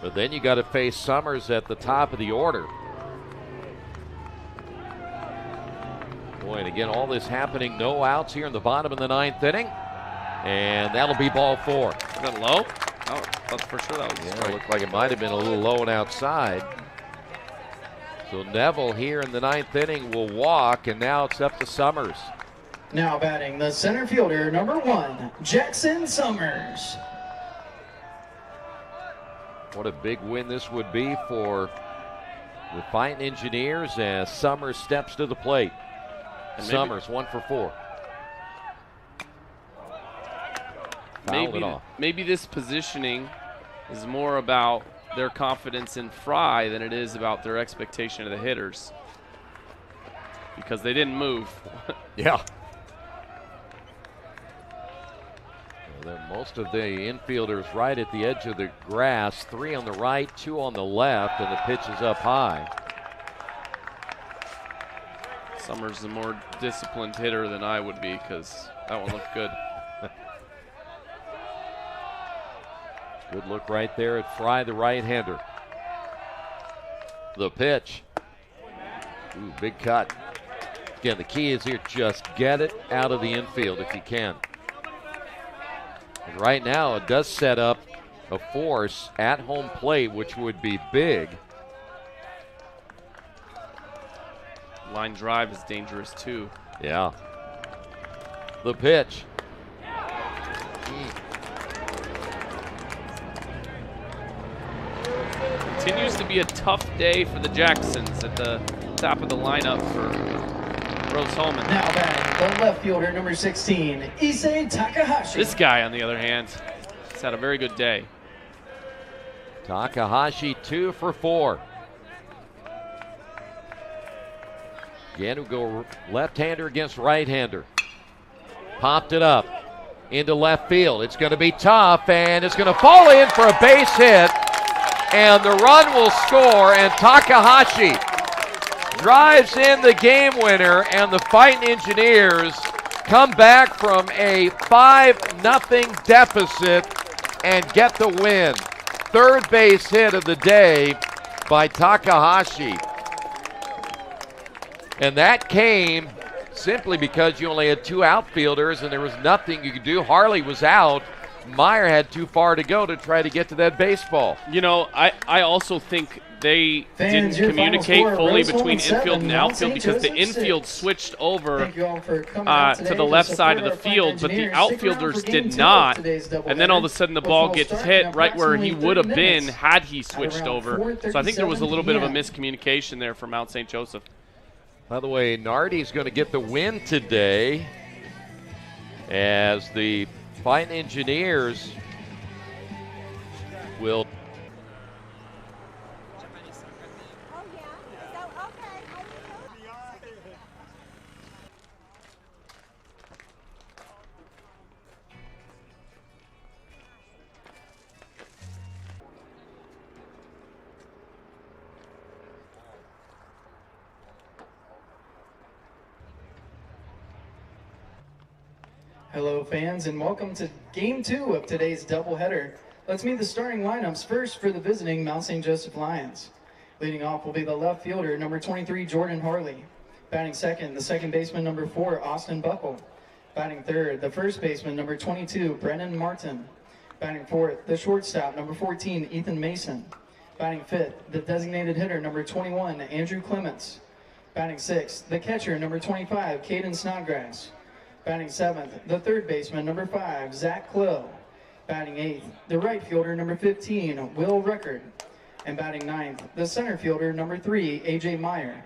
But then you got to face Summers at the top of the order. Boy, and again, all this happening, no outs here in the bottom of the 9th inning. And that'll be ball 4. Is that low? Oh, that's for sure that was yeah, it looked like it might have been a little low and outside. So Neville here in the 9th inning will walk, and now it's up to Summers. Now batting the center fielder, number 1, Jackson Summers. What a big win this would be for the Fighting Engineers as Summers steps to the plate. And Summers, 1 for 4. Fouled it off. Maybe this positioning is more about their confidence in Fry than it is about their expectation of the hitters. Because they didn't move. Yeah. Most of the infielders right at the edge of the grass. 3 on the right, 2 on the left, and the pitch is up high. Summers is a more disciplined hitter than I would be because that one looked good. Good look right there at Fry, the right-hander. The pitch, Ooh, big cut. Again, the key is here, just get it out of the infield if you can. And right now, it does set up a force at home plate, which would be big. Line drive is dangerous too. Yeah. The pitch. Continues to be a tough day for the Jacksons at the top of the lineup for Rose-Hulman. Now back, the left fielder, number 16, Issei Takahashi. This guy, on the other hand, has had a very good day. Takahashi 2 for 4. Again, who go left-hander against right-hander. Popped it up into left field. It's going to be tough, and it's going to fall in for a base hit, and the run will score, and Takahashi drives in the game winner, and the Fighting Engineers come back from a 5-0 deficit and get the win. Third base hit of the day by Takahashi. And that came simply because you only had 2 outfielders and there was nothing you could do. Harley was out. Meyer had too far to go to try to get to that baseball. You know, I also think they Fans, didn't your final communicate score, fully Rose-Hulman between 7, infield and Mount outfield St. because the Joseph infield 6. switched over Thank you all for coming out to today the to left side of support the our Fighting field, but the Engineers. Stick around outfielders for game did 2 of not. today's And then all of a doubleheader, sudden the which ball will gets start hit in right where he approximately would have 30 been minutes had he switched around over. So I think there was a 4:37 little bit of a p.m. miscommunication there for Mount St. Joseph. By the way, Nardi's going to get the win today as the Fighting Engineers will. Hello, fans, and welcome to Game 2 of today's doubleheader. Let's meet the starting lineups first for the visiting Mount St. Joseph Lions. Leading off will be the left fielder, number 23, Jordan Harley. Batting second, the second baseman, number 4, Austin Buckle. Batting third, the first baseman, number 22, Brennan Martin. Batting fourth, the shortstop, number 14, Ethan Mason. Batting fifth, the designated hitter, number 21, Andrew Clements. Batting sixth, the catcher, number 25, Caden Snodgrass. Batting seventh, the third baseman, number 5, Zach Clough. Batting eighth, the right fielder, number 15, Will Record. And batting ninth, the center fielder, number 3, AJ Meyer.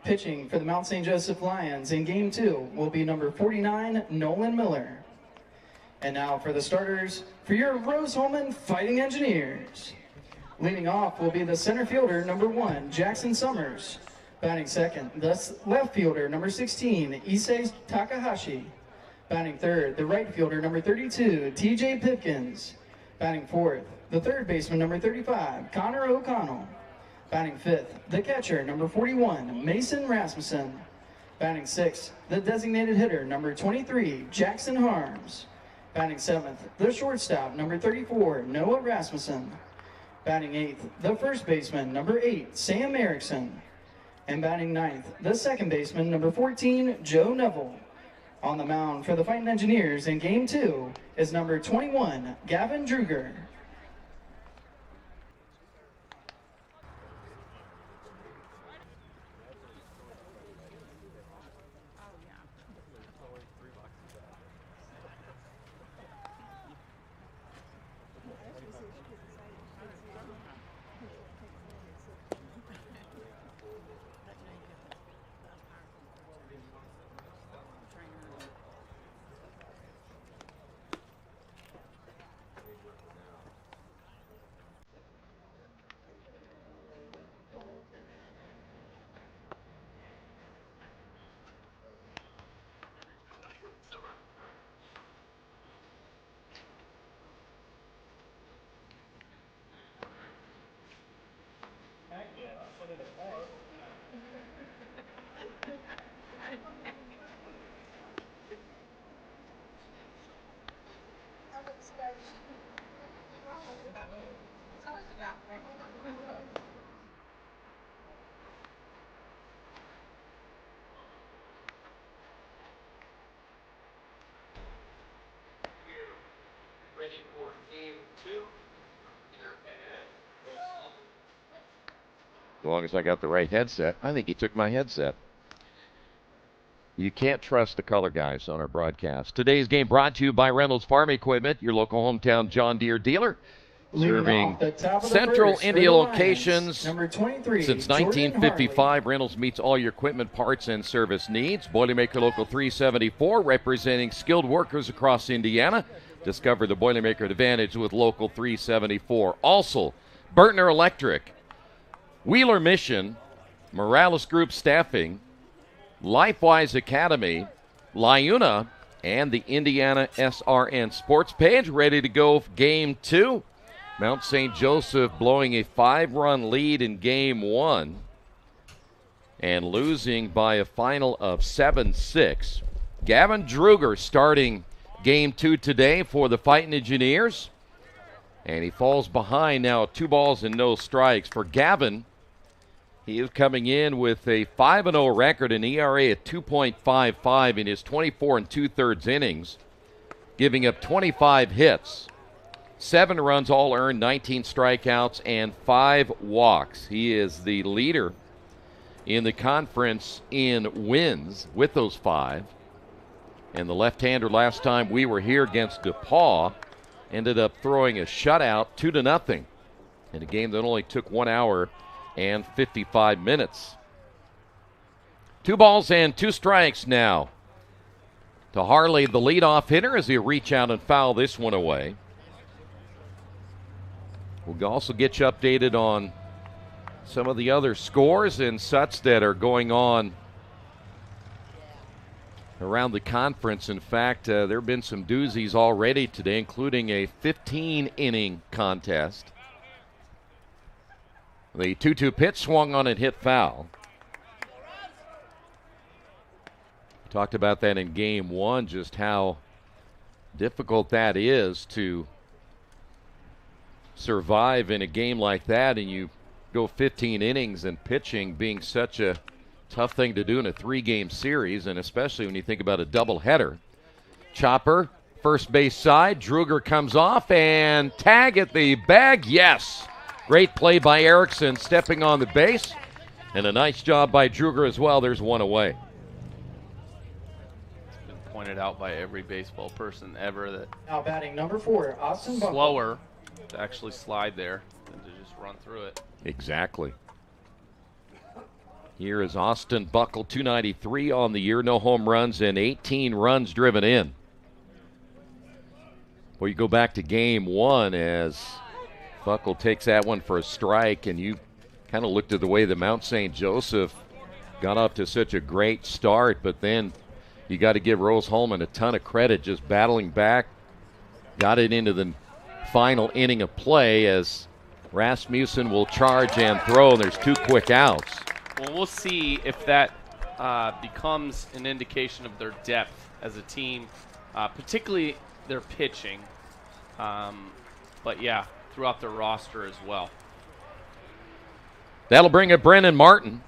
Pitching for the Mount St. Joseph Lions in Game 2 will be number 49, Nolan Miller. And now for the starters for your Rose-Hulman Fighting Engineers. Leading off will be the center fielder, number 1, Jackson Summers. Batting second, the left fielder, number 16, Issei Takahashi. Batting third, the right fielder, number 32, TJ Pipkins. Batting fourth, the third baseman, number 35, Connor O'Connell. Batting fifth, the catcher, number 41, Mason Rasmussen. Batting sixth, the designated hitter, number 23, Jackson Harms. Batting seventh, the shortstop, number 34, Noah Rasmussen. Batting eighth, the first baseman, number 8, Sam Erickson. And batting ninth, the second baseman, number 14, Joe Neville. On the mound for the Fighting Engineers in Game 2 is number 21, Gavin Druger. As long as I got the right headset. I think he took my headset. You can't trust the color guys on our broadcast. Today's game brought to you by Reynolds Farm Equipment, your local hometown John Deere dealer. Serving Central India locations since 1955. Reynolds meets all your equipment parts and service needs. Boilermaker Local 374, representing skilled workers across Indiana. Discover the Boilermaker advantage with Local 374. Also, Burtner Electric, Wheeler Mission, Morales Group Staffing, LifeWise Academy, Liuna, and the Indiana SRN Sports Page. Ready to go for Game 2. Mount St. Joseph blowing a 5-run lead in Game 1 and losing by a final of 7-6. Gavin Druger starting Game 2 today for the Fighting Engineers. And he falls behind now, 2 balls and no strikes. For Gavin, he is coming in with a 5-0 record, an ERA at 2.55 in his 24 2/3 innings, giving up 25 hits. 7 runs all earned, 19 strikeouts, and 5 walks. He is the leader in the conference in wins with those 5. And the left-hander last time we were here against DePaul ended up throwing a shutout 2-0 in a game that only took 1 hour and 55 minutes. 2 balls and 2 strikes now to Harley, the leadoff hitter, as he reach out and foul this one away. We'll also get you updated on some of the other scores and such that are going on around the conference. In fact, there have been some doozies already today, including a 15-inning contest. The 2-2 pitch swung on and hit foul. Talked about that in Game 1, just how difficult that is to survive in a game like that, and you go 15 innings, and pitching being such a tough thing to do in a 3-game series, and especially when you think about a doubleheader. Chopper, first base side. Druger comes off and tag at the bag. Yes. Great play by Erickson stepping on the base, and a nice job by Druger as well. There's one away. It's been pointed out by every baseball person ever that now batting number 4, Austin Buckle. Slower to actually slide there than to just run through it. Exactly. Here is Austin Buckle, 293 on the year, no home runs and 18 runs driven in. Well, you go back to Game 1 as Buckle takes that one for a strike, and you kind of looked at the way the Mount St. Joseph got off to such a great start, but then you got to give Rose-Hulman a ton of credit just battling back, got it into the final inning of play as Rasmussen will charge and throw, and there's 2 quick outs. Well, we'll see if that becomes an indication of their depth as a team, particularly their pitching. But, yeah, throughout their roster as well. That'll bring up Brennan Martin.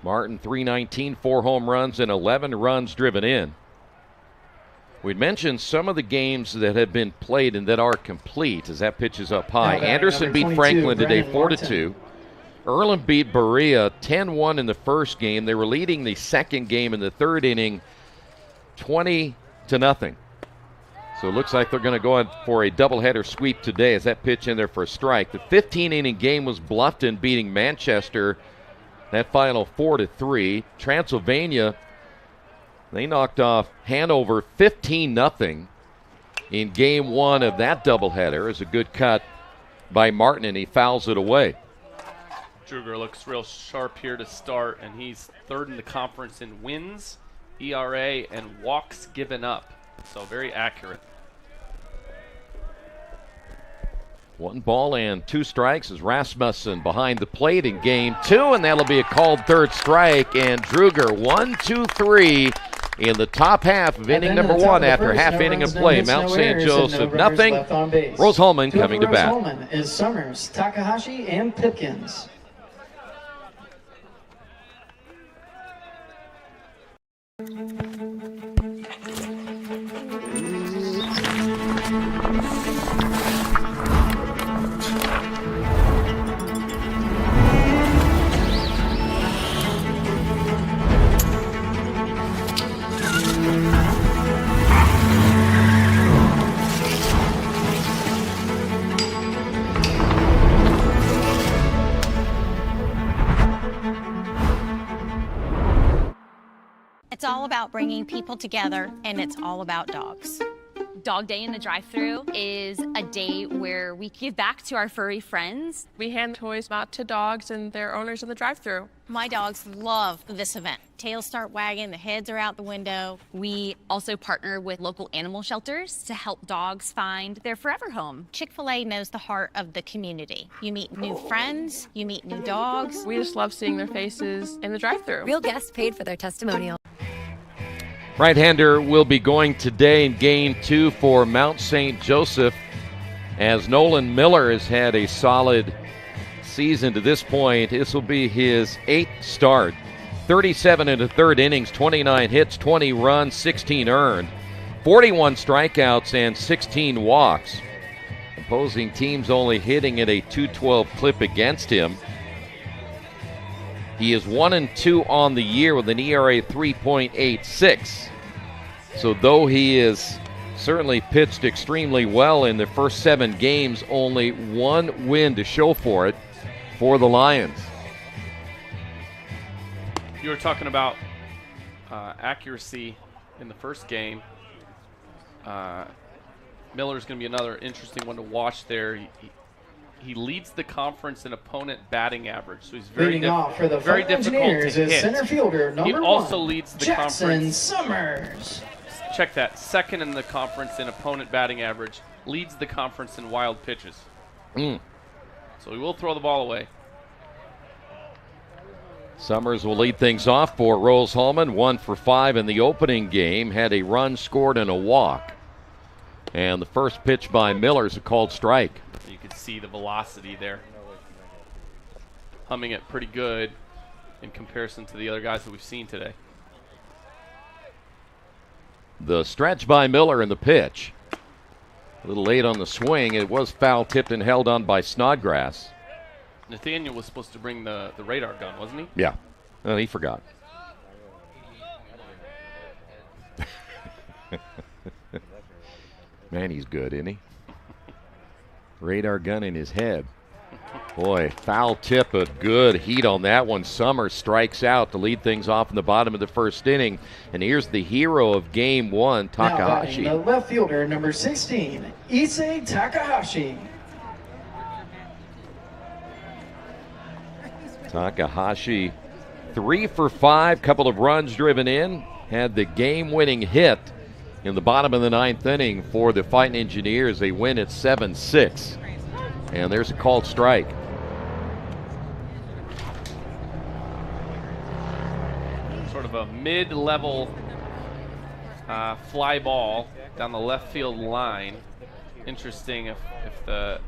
Martin, 319, 4 home runs, and 11 runs driven in. We mentioned some of the games that have been played and that are complete as that pitch is up high. Anderson beat Franklin today 4-2. Earlham beat Berea 10-1 in the first game. They were leading the second game in the 3rd inning 20-0. So it looks like they're going to go in for a doubleheader sweep today as that pitch in there for a strike. The 15-inning game was Bluffton beating Manchester. That final 4-3. Transylvania, they knocked off Hanover 15-0 in Game 1 of that doubleheader. It's a good cut by Martin, and he fouls it away. Druger looks real sharp here to start, and he's 3rd in the conference in wins, ERA, and walks given up. So very accurate. 1 ball and 2 strikes as Rasmussen behind the plate in Game 2, and that'll be a called 3rd strike. And Druger 1, 2, 3 in the top half of inning number 1 after half inning of play. Mount St. Joseph nothing. Rose-Hulman coming to bat. Rose-Hulman is Summers, Takahashi, and Pipkins. about bringing people together, and it's all about dogs. Dog Day in the drive-thru is a day where we give back to our furry friends. We hand toys out to dogs and their owners in the drive-thru. My dogs love this event. Tails start wagging, the heads are out the window. We also partner with local animal shelters to help dogs find their forever home. Chick-fil-A knows the heart of the community. You meet new friends, you meet new dogs. We just love seeing their faces in the drive-thru. Real guests paid for their testimonial. Right-hander will be going today in Game 2 for Mount St. Joseph, as Nolan Miller has had a solid season to this point. This will be his 8th start. 37 in the third innings, 29 hits, 20 runs, 16 earned, 41 strikeouts, and 16 walks. Opposing teams only hitting at a .212 clip against him. He is 1-2 on the year with an ERA 3.86. So though he is certainly pitched extremely well in the first 7 games, only 1 win to show for it for the Lions. You were talking about accuracy in the first game. Miller's going to be another interesting one to watch there. He leads the conference in opponent batting average, so he's very difficult to hit. Center fielder, number he also 1, leads the Jackson conference. Summers. Check that. Second in the conference in opponent batting average. Leads the conference in wild pitches. So he will throw the ball away. Summers will lead things off for Rose-Hulman. 1 for 5 in the opening game. Had a run scored and a walk. And the first pitch by Miller is a called strike. You can see the velocity there. Humming it pretty good in comparison to the other guys that we've seen today. The stretch by Miller in the pitch. A little late on the swing. It was foul tipped and held on by Snodgrass. Nathaniel was supposed to bring the radar gun, wasn't he? Yeah. Well, he forgot. Man, he's good, isn't he? Radar gun in his head. Boy, foul tip, a good heat on that one. Summers strikes out to lead things off in the bottom of the first inning. And here's the hero of Game 1, Takahashi. Now batting the left fielder, number 16, Issei Takahashi. Takahashi, 3 for 5, couple of runs driven in. Had the game-winning hit in the bottom of the 9th inning for the Fighting Engineers. They win at 7-6. And there's a called strike. Sort of a mid-level fly ball down the left field line. Interesting if the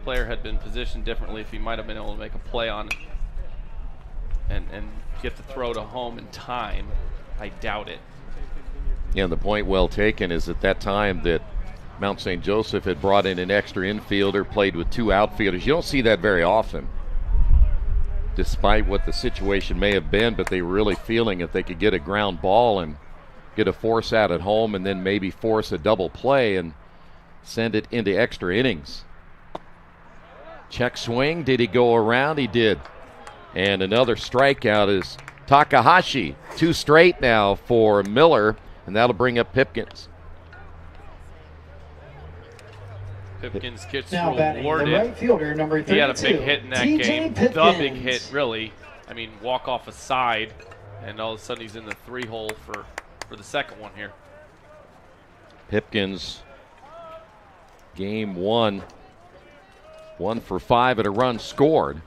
player had been positioned differently, if he might have been able to make a play on it and get the throw to home in time. I doubt it. Yeah, and the point well taken is at that time that Mount St. Joseph had brought in an extra infielder, played with 2 outfielders. You don't see that very often, despite what the situation may have been, but they were really feeling if they could get a ground ball and get a force out at home and then maybe force a double play and send it into extra innings. Check swing. Did he go around? He did. And another strikeout is Takahashi. 2 straight now for Miller, and that'll bring up Pipkins. Pipkins gets Now batting the right fielder, number 32. He had a big hit in that game. Pipkins. The big hit, really. I mean, walk off a side, and all of a sudden he's in the 3-hole for the second one here. Pipkins, Game 1, 1 for 5 and a run scored.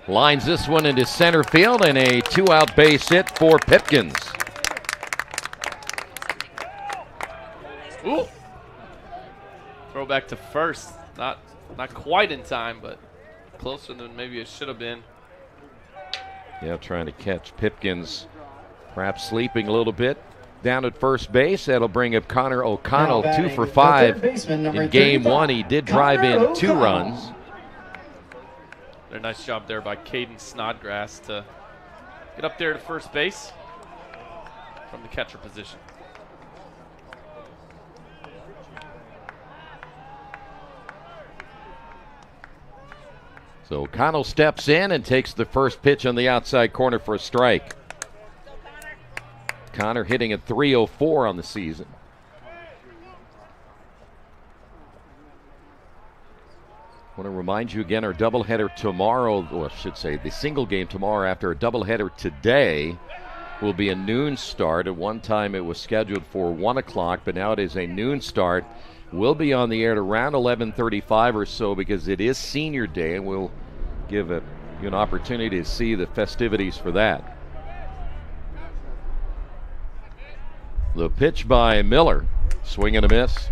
Lines this one into center field, and a 2-out base hit for Pipkins. Ooh. Throw back to first. Not quite in time, but closer than maybe it should have been. Yeah, trying to catch Pipkins, perhaps sleeping a little bit. Down at first base, that'll bring up Connor O'Connell, 2 for 5 in Game 1. He did drive in 2 runs. A nice job there by Caden Snodgrass to get up there to first base from the catcher position. So O'Connell steps in and takes the first pitch on the outside corner for a strike. Connor hitting at .304 on the season. I want to remind you again, our doubleheader tomorrow, or I should say the single game tomorrow after a doubleheader today will be a noon start. At one time it was scheduled for 1 o'clock, but now it is a noon start. We'll be on the air at around 11:35 or so because it is senior day, and we'll give you an opportunity to see the festivities for that. The pitch by Miller, swing and a miss.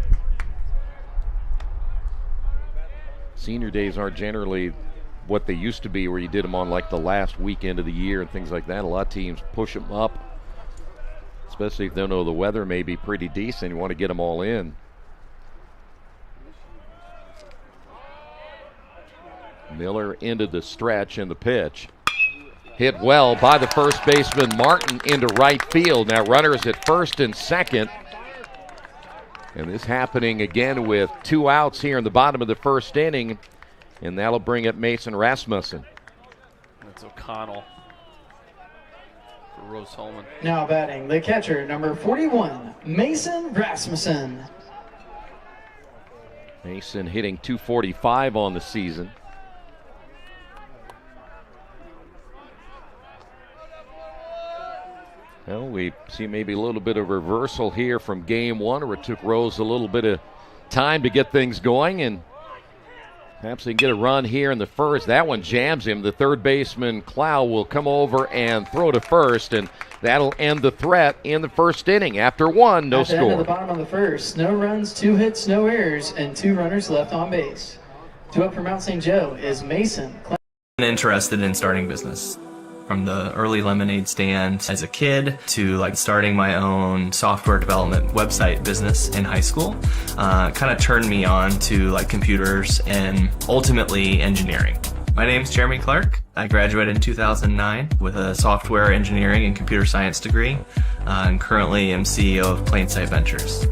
Senior days aren't generally what they used to be, where you did them on like the last weekend of the year and things like that. A lot of teams push them up, especially if they know the weather may be pretty decent. You want to get them all in. Miller into the stretch and the pitch. Hit well by the first baseman Martin into right field. Now runners at first and second. And this happening again with 2 outs here in the bottom of the first inning. And that'll bring up Mason Rasmussen. That's O'Connell for Rose-Hulman. Now batting the catcher, number 41, Mason Rasmussen. Mason hitting .245 on the season. Well, we see maybe a little bit of reversal here from game one, where it took Rose a little bit of time to get things going, and perhaps they can get a run here in the first. That one jams him. The third baseman, Clow, will come over and throw to first, and that'll end the threat in the first inning. After one, no score. At the end of the bottom of the first, no runs, 2 hits, no errors, and 2 runners left on base. 2 up for Mount St. Joe is Mason. I'm interested in starting business. From the early lemonade stand as a kid to like starting my own software development website business in high school, kind of turned me on to like computers and ultimately engineering. My name's Jeremy Clark. I graduated in 2009 with a software engineering and computer science degree, and currently am CEO of Plainsight Ventures.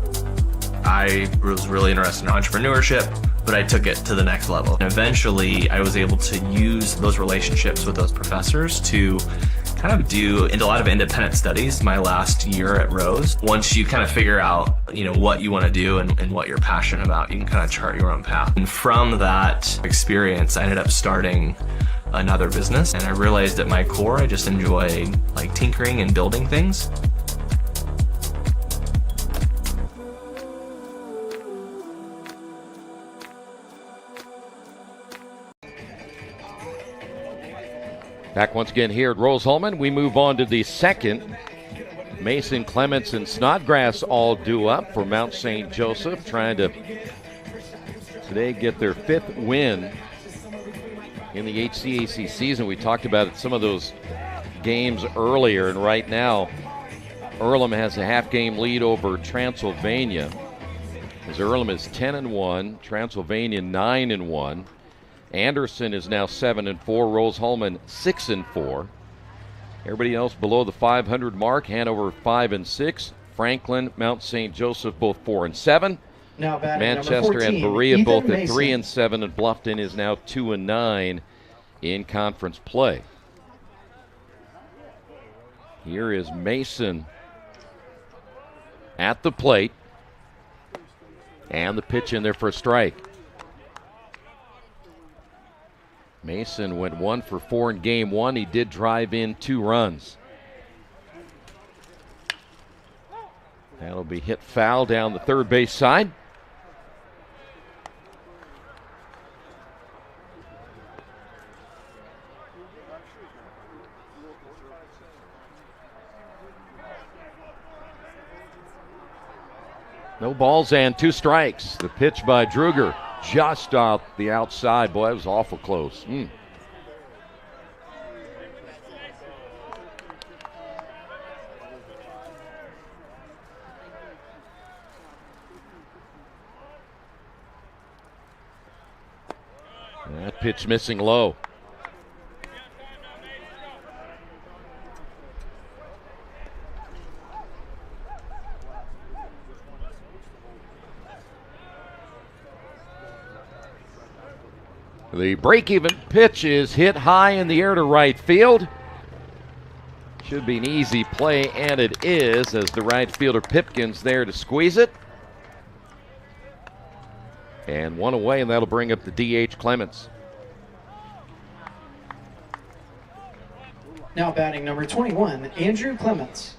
I was really interested in entrepreneurship, but I took it to the next level. And eventually, I was able to use those relationships with those professors to kind of do a lot of independent studies my last year at Rose. Once you kind of figure out, what you want to do and what you're passionate about, you can kind of chart your own path. And from that experience, I ended up starting another business, and I realized at my core, I just enjoy like tinkering and building things. Back once again here at Rose-Hulman. We move on to the second. Mason, Clements, and Snodgrass all due up for Mount St. Joseph, trying to today get their 5th win in the HCAC season. We talked about some of those games earlier, and right now Earlham has a half-game lead over Transylvania, as Earlham is 10-1, Transylvania 9-1. Anderson is now 7-4. Rose-Hulman 6-4. Everybody else below the 500 mark. Hanover 5-6. Franklin, Mount St. Joseph both 4-7. Now batting Manchester number 14, and Berea Ethan both Mason. at 3-7, and Bluffton is now 2-9 in conference play. Here is Mason at the plate, and the pitch in there for a strike. Mason went 1 for 4 in game one. He did drive in 2 runs. That'll be hit foul down the third base side. No balls and 2 strikes. The pitch by Druger, just off the outside. Boy, that was awful close. That pitch missing low. The break-even pitch is hit high in the air to right field. Should be an easy play, and it is, as the right fielder Pipkins there to squeeze it. And one away, and that'll bring up the DH Clements. Now batting number 21, Andrew Clements.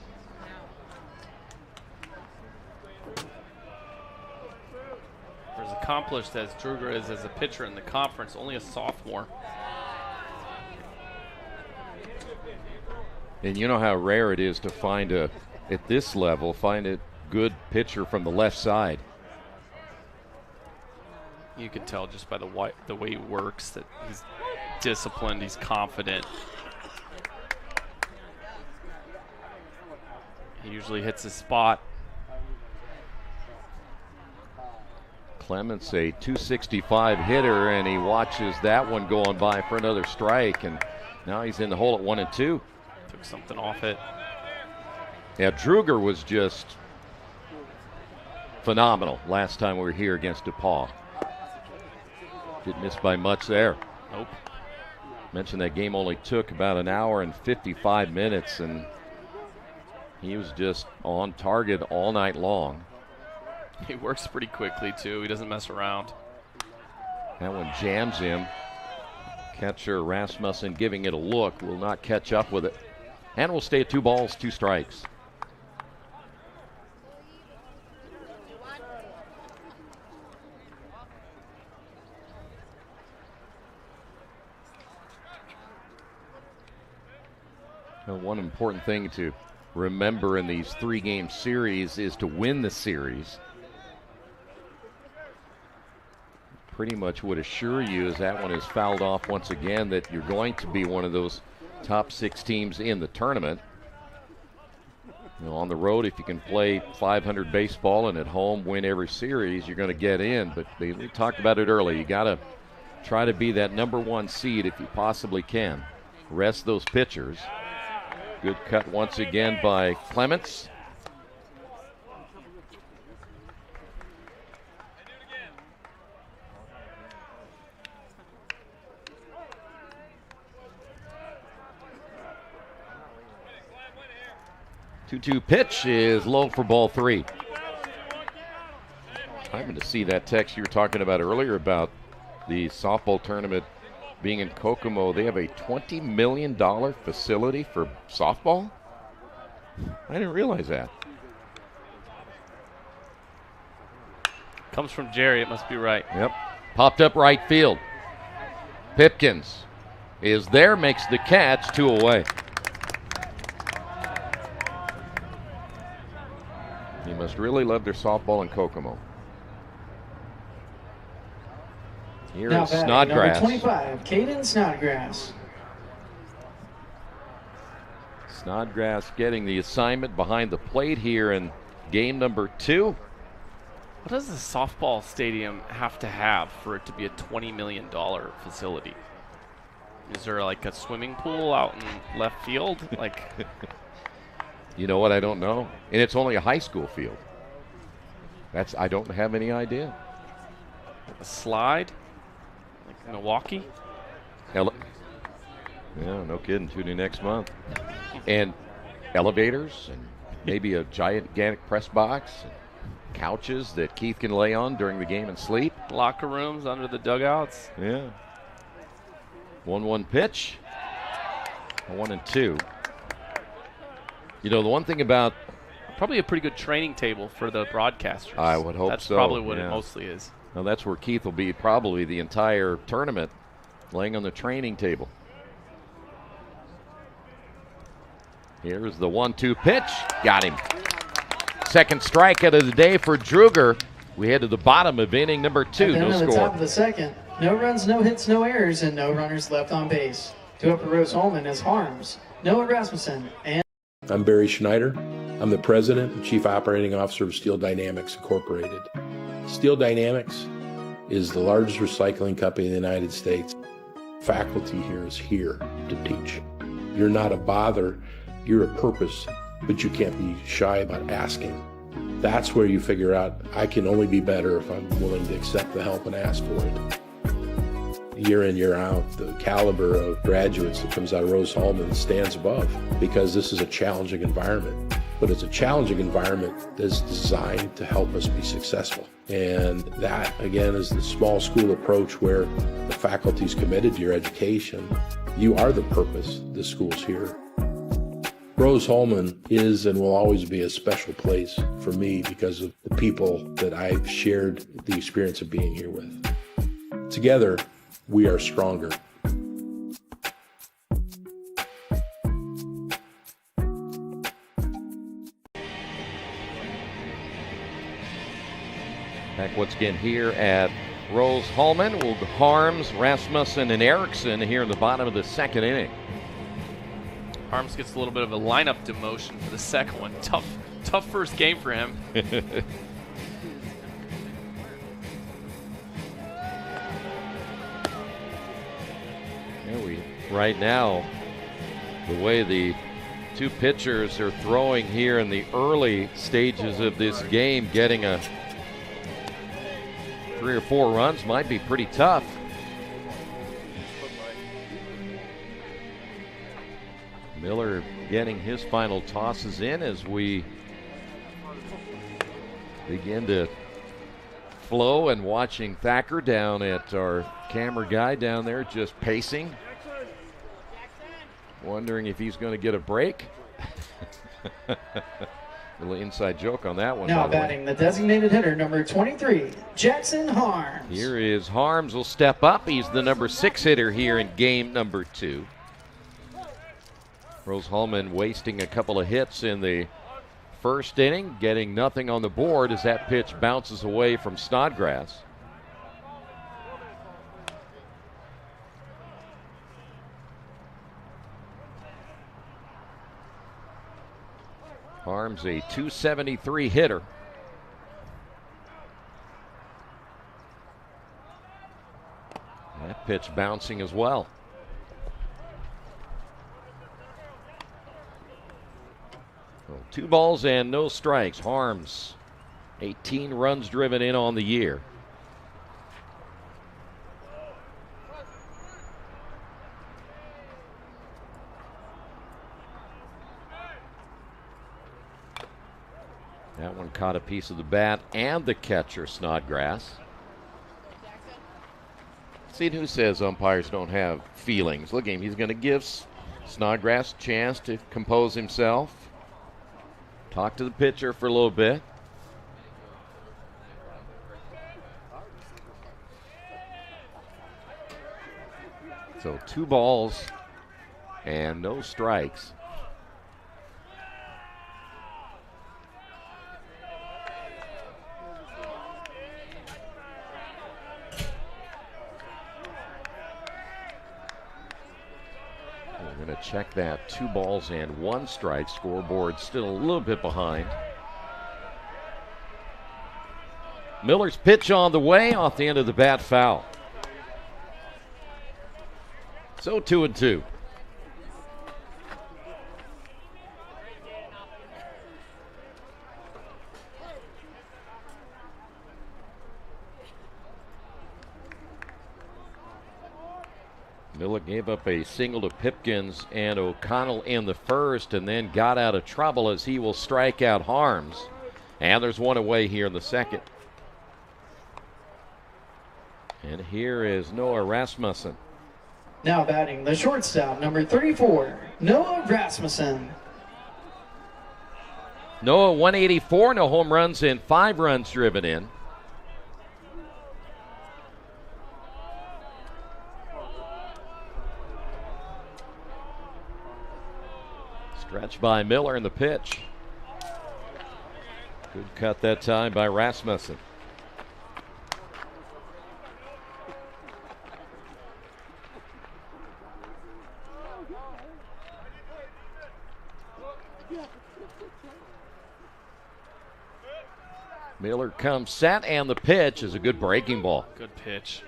For as accomplished as Druger is as a pitcher in the conference, only a sophomore. And you know how rare it is to find at this level, find a good pitcher from the left side. You can tell just by the way he works that he's disciplined, he's confident. He usually hits his spot. Clements, a 265 hitter, and he watches that one going by for another strike, and now he's in the hole at 1-2. Took something off it. Yeah, Druger was just phenomenal last time we were here against DePaul. Didn't miss by much there. Nope. Mentioned that game only took about an hour and 55 minutes, and he was just on target all night long. He works pretty quickly, too. He doesn't mess around. That one jams him. Catcher Rasmussen giving it a look, will not catch up with it. And will stay at 2 balls, 2 strikes. Now, one important thing to remember in these 3-game series is to win the series. Pretty much would assure you, as that one is fouled off once again, that you're going to be one of those top 6 teams in the tournament. You know, on the road, if you can play .500 baseball and at home win every series, you're going to get in. But we talked about it early. You got to try to be that #1 seed if you possibly can. Rest those pitchers. Good cut once again by Clements. Two-two pitch is low for ball 3. I'm to see that text you were talking about earlier about the softball tournament being in Kokomo. They have a $20 million facility for softball? I didn't realize that. Comes from Jerry, it must be right. Yep. Popped up right field. Pipkins is there, makes the catch, 2 away. You must really love their softball in Kokomo. Here Now is batting Snodgrass. number 25, Caden Snodgrass. Snodgrass getting the assignment behind the plate here in game number 2. What does the softball stadium have to have for it to be a $20 million facility? Is there like a swimming pool out in left field? Like, you know what? I don't know. And it's only a high school field. I don't have any idea. a slide? Like Milwaukee? Yeah, no kidding. Tune in next month. And elevators and maybe a gigantic press box. And couches that Keith can lay on during the game and sleep. Locker rooms under the dugouts. Yeah. 1-1 pitch. 1-2. You know, the one thing about... Probably a pretty good training table for the broadcasters. I would hope that's so. That's probably what yeah. it mostly is. Now that's where Keith will be probably the entire tournament, laying on the training table. Here's the 1-2 pitch. Got him. Second strikeout of the day for Druger. We head to the bottom of inning number 2. No At the score. top of the second. No runs, no hits, no errors, and no runners left on base. Two up for Rose-Hulman as Harms, Noah Rasmussen, and... I'm Barry Schneider. I'm the President and Chief Operating Officer of Steel Dynamics Incorporated. Steel Dynamics is the largest recycling company in the United States. Faculty here is here to teach. You're not a bother, you're a purpose, but you can't be shy about asking. That's where you figure out I can only be better if I'm willing to accept the help and ask for it. year in, year out, the caliber of graduates that comes out of Rose-Hulman stands above, because this is a challenging environment. But it's a challenging environment that's designed to help us be successful. And that, again, is the small school approach where the faculty is committed to your education. You are the purpose the school's here. Rose-Hulman is and will always be a special place for me because of the people that I've shared the experience of being here with. Together, we are stronger. Back once again here at Rose-Hulman. Will Harms, Rasmussen, and Erickson here in the bottom of the second inning. Harms gets a little bit of a lineup demotion for the second one. Tough first game for him. Right now, the way the two pitchers are throwing here in the early stages of this game, getting a 3 or 4 runs might be pretty tough. Miller getting his final tosses in as we begin to flow, and watching Thacker down at our camera guy down there just pacing, wondering if he's going to get a break. Little inside joke on that one. Now batting the designated hitter, number 23, Jackson Harms. Here is Harms, will step up. He's the number 6 hitter here in game number 2. Rose-Hulman wasting a couple of hits in the first inning, getting nothing on the board as that pitch bounces away from Snodgrass. Harms, a .273 hitter. That pitch bouncing as well. So 2 balls and no strikes. Harms, 18 runs driven in on the year. That one caught a piece of the bat and the catcher, Snodgrass. See who says umpires don't have feelings. Look at him. He's going to give Snodgrass a chance to compose himself. Talk to the pitcher for a little bit. So 2 balls and no strikes. We're going to check that 2 balls and 1 strike scoreboard, still a little bit behind. Miller's pitch on the way, off the end of the bat, foul. So 2-2. Miller gave up a single to Pipkins and O'Connell in the first, and then got out of trouble as he will strike out Harms. And there's one away here in the second. And here is Noah Rasmussen. Now batting the shortstop, number 34, Noah Rasmussen. Noah, 184, no home runs and 5 runs driven in. Stretch by Miller in the pitch. Good cut that time by Rasmussen. Miller comes set, and the pitch is a good breaking ball. Good pitch.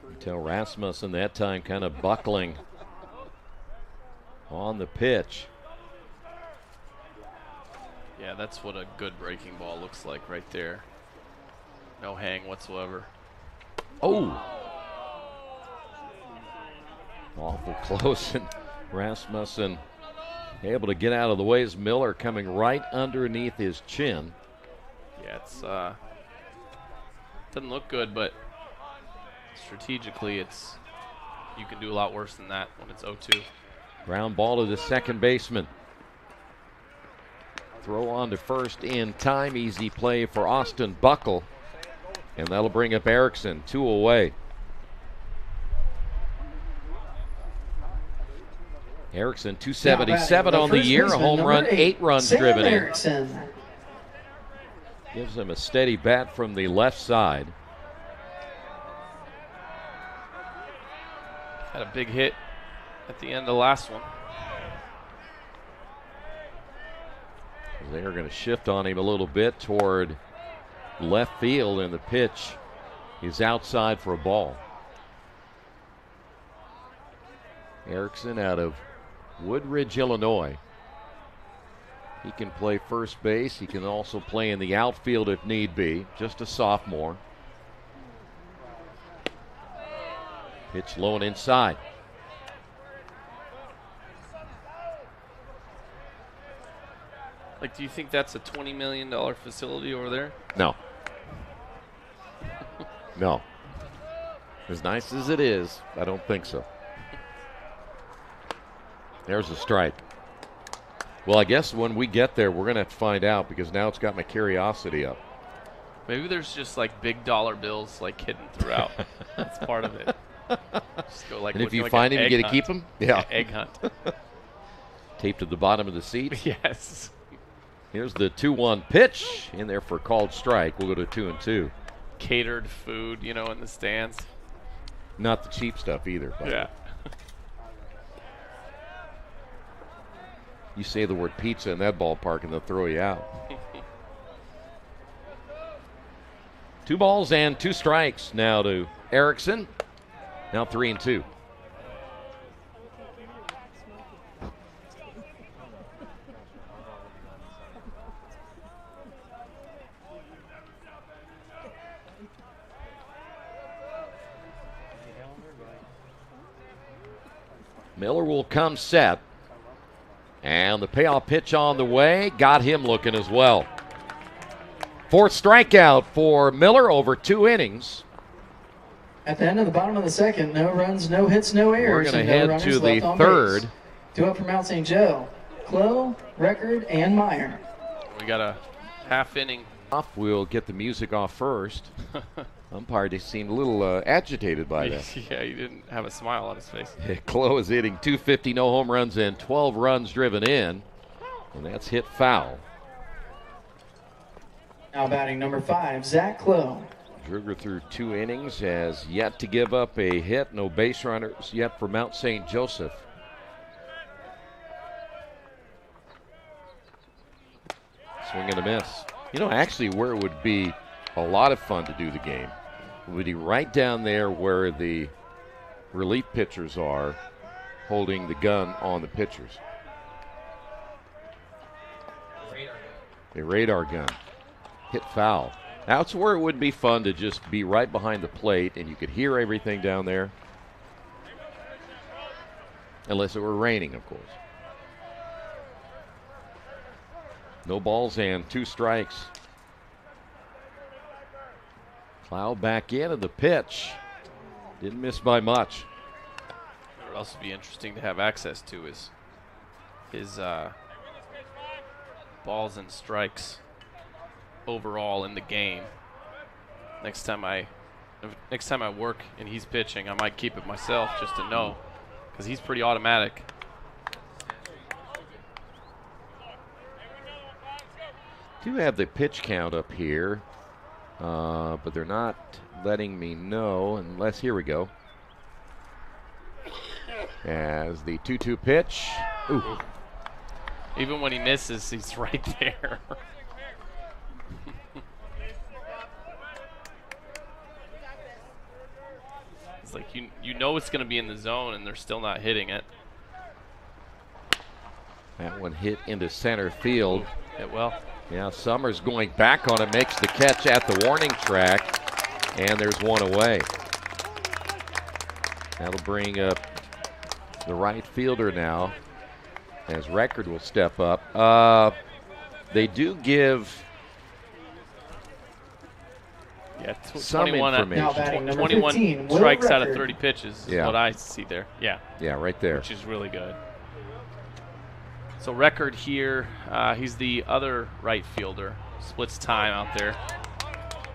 You tell Rasmussen that time kind of buckling on the pitch. Yeah, that's what a good breaking ball looks like right there. No hang whatsoever. Oh. Awful close, and Rasmussen able to get out of the way as Miller coming right underneath his chin. Yeah, it's doesn't look good, but strategically you can do a lot worse than that when it's 0-2. Ground ball to the second baseman. Throw on to first in time. Easy play for Austin Buckle. And that'll bring up Erickson, 2 away. Erickson, 277 on the year, a home run, 8 runs driven in. Gives him a steady bat from the left side. Had a big hit at the end of the last one. They're going to shift on him a little bit toward left field, and the pitch is outside for a ball. Erickson out of Woodridge, Illinois. He can play first base. He can also play in the outfield if need be. Just a sophomore. Pitch low and inside. Like, do you think that's a $20 million facility over there? No. No. As nice as it is, I don't think so. There's a strike. Well, I guess when we get there, we're going to have to find out, because now it's got my curiosity up. Maybe there's just like big dollar bills like hidden throughout. That's part of it. Just go like, and if you find him, you get to keep him? Yeah. Egg hunt. Taped to the bottom of the seat? Yes. Here's the 2-1 pitch in there for a called strike. We'll go to 2-2. Catered food, you know, in the stands. Not the cheap stuff either. But yeah. You say the word pizza in that ballpark and they'll throw you out. 2 balls and 2 strikes now to Erickson. Now 3-2. Miller will come set. And the payoff pitch on the way. Got him looking as well. 4th strikeout for Miller over 2 innings. At the end of the bottom of the second, no runs, no hits, no errors. We're going to head to the 3rd. 2 up for Mount St. Joe. Clough, Record, and Meyer. We got a half inning. We'll get the music off first. Umpire just seemed a little agitated by that. Yeah, he didn't have a smile on his face. Clough is hitting .250, no home runs, and 12 runs driven in. And that's hit foul. Now batting number 5, Zach Clough. Druger through 2 innings, has yet to give up a hit. No base runners yet for Mount St. Joseph. Swing and a miss. You know, actually where it would be a lot of fun to do the game would be right down there where the relief pitchers are, holding the gun on the pitchers. A radar gun. Hit foul. That's where it would be fun to just be right behind the plate and you could hear everything down there. Unless it were raining, of course. No balls and 2 strikes. Clough back in, and the pitch didn't miss by much. What would also be interesting to have access to is his balls and strikes overall in the game. Next time I work and he's pitching, I might keep it myself just to know, because he's pretty automatic. Do have the pitch count up here. But they're not letting me know unless, here we go. As the 2-2 pitch. Ooh. Even when he misses, he's right there. It's like you know it's going to be in the zone and they're still not hitting it. That one hit into center field. Ooh, hit well. Yeah, Summers going back on it, makes the catch at the warning track, and there's 1 away. That'll bring up the right fielder now, as Record will step up. They do give some 21, information. 21 strikes out of 30 pitches is what I see there. Yeah. Yeah, right there. Which is really good. So Record here, he's the other right fielder. Splits time out there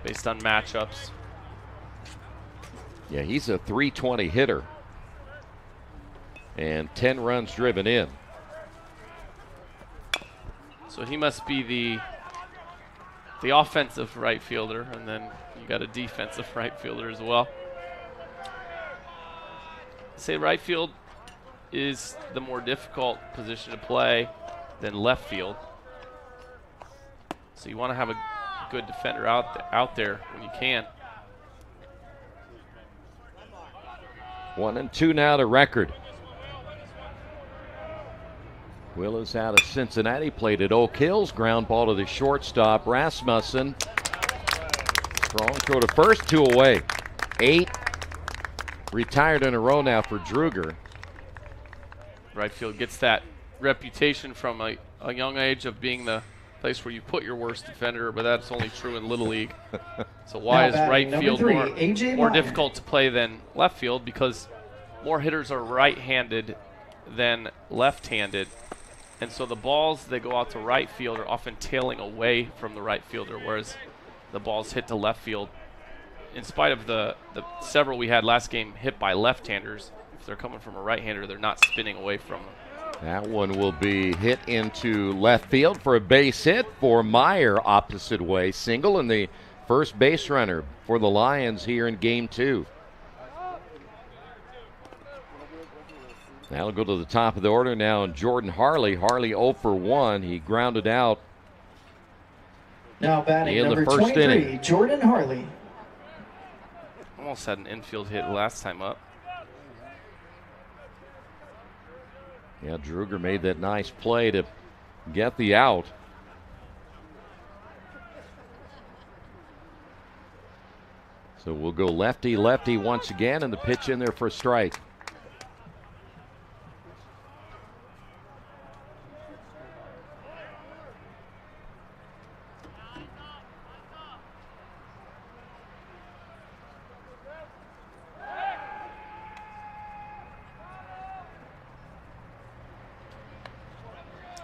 based on matchups. Yeah, he's a 320 hitter. And 10 runs driven in. So he must be the offensive right fielder, and then you got a defensive right fielder as well. Say right field is the more difficult position to play than left field. So you want to have a good defender out there when you can. 1-2 now to Record. Will is out of Cincinnati, played at Oak Hills. Ground ball to the shortstop, Rasmussen. Strong throw to first, 2 away. 8 retired in a row now for Druger. Right field gets that reputation from a young age of being the place where you put your worst defender, but that's only true in Little League. So why is right field more difficult to play than left field? Because more hitters are right-handed than left-handed. And so the balls that go out to right field are often tailing away from the right fielder, whereas the balls hit to left field. In spite of the several we had last game hit by left-handers, if they're coming from a right-hander, they're not spinning away from them. That one will be hit into left field for a base hit for Meyer, opposite way. Single, and the first base runner for the Lions here in Game 2. That'll go to the top of the order now, and Jordan Harley. Harley 0 for 1. He grounded out now batting in number the first 23, inning. Jordan Harley. Almost had an infield hit last time up. Yeah, Druger made that nice play to get the out. So we'll go lefty-lefty once again, and the pitch in there for a strike.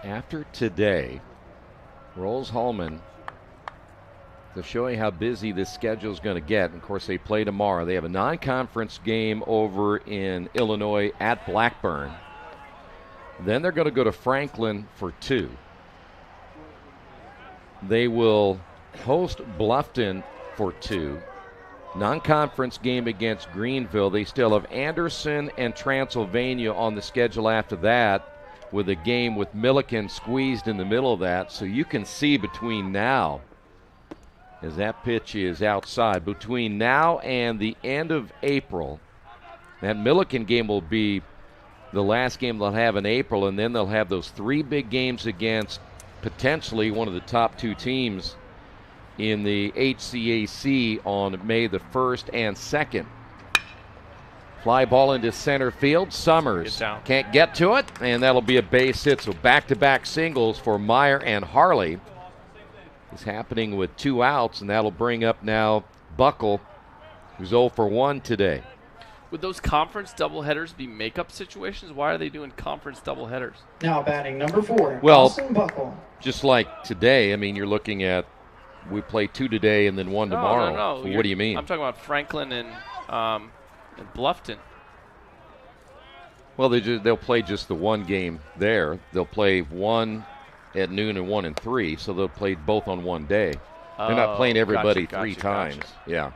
After today, Rose-Hulman, to show you how busy this schedule is going to get. And of course, they play tomorrow. They have a non-conference game over in Illinois at Blackburn. Then they're going to go to Franklin for 2. They will host Bluffton for 2. Non-conference game against Greenville. They still have Anderson and Transylvania on the schedule after that, with a game with Milliken squeezed in the middle of that. So you can see between now, as that pitch is outside, between now and the end of April, that Milliken game will be the last game they'll have in April, and then they'll have those 3 big games against potentially one of the top 2 teams in the HCAC on May the 1st and 2nd. Fly ball into center field. Summers can't get to it, and that'll be a base hit. So back-to-back singles for Meyer and Harley. It's happening with 2 outs, and that'll bring up now Buckle, who's 0 for 1 today. Would those conference doubleheaders be makeup situations? Why are they doing conference doubleheaders? Now batting number 4, well, Austin Buckle. Just like today, I mean, you're looking at, we play 2 today and then 1 tomorrow. No. So what do you mean? I'm talking about Franklin and Bluffton. Well, they'll play just the 1 game there. They'll play 1 at noon and 1 and 3, so they'll play both on 1 day. They're not playing everybody gotcha, 3 times. Gotcha. Yeah.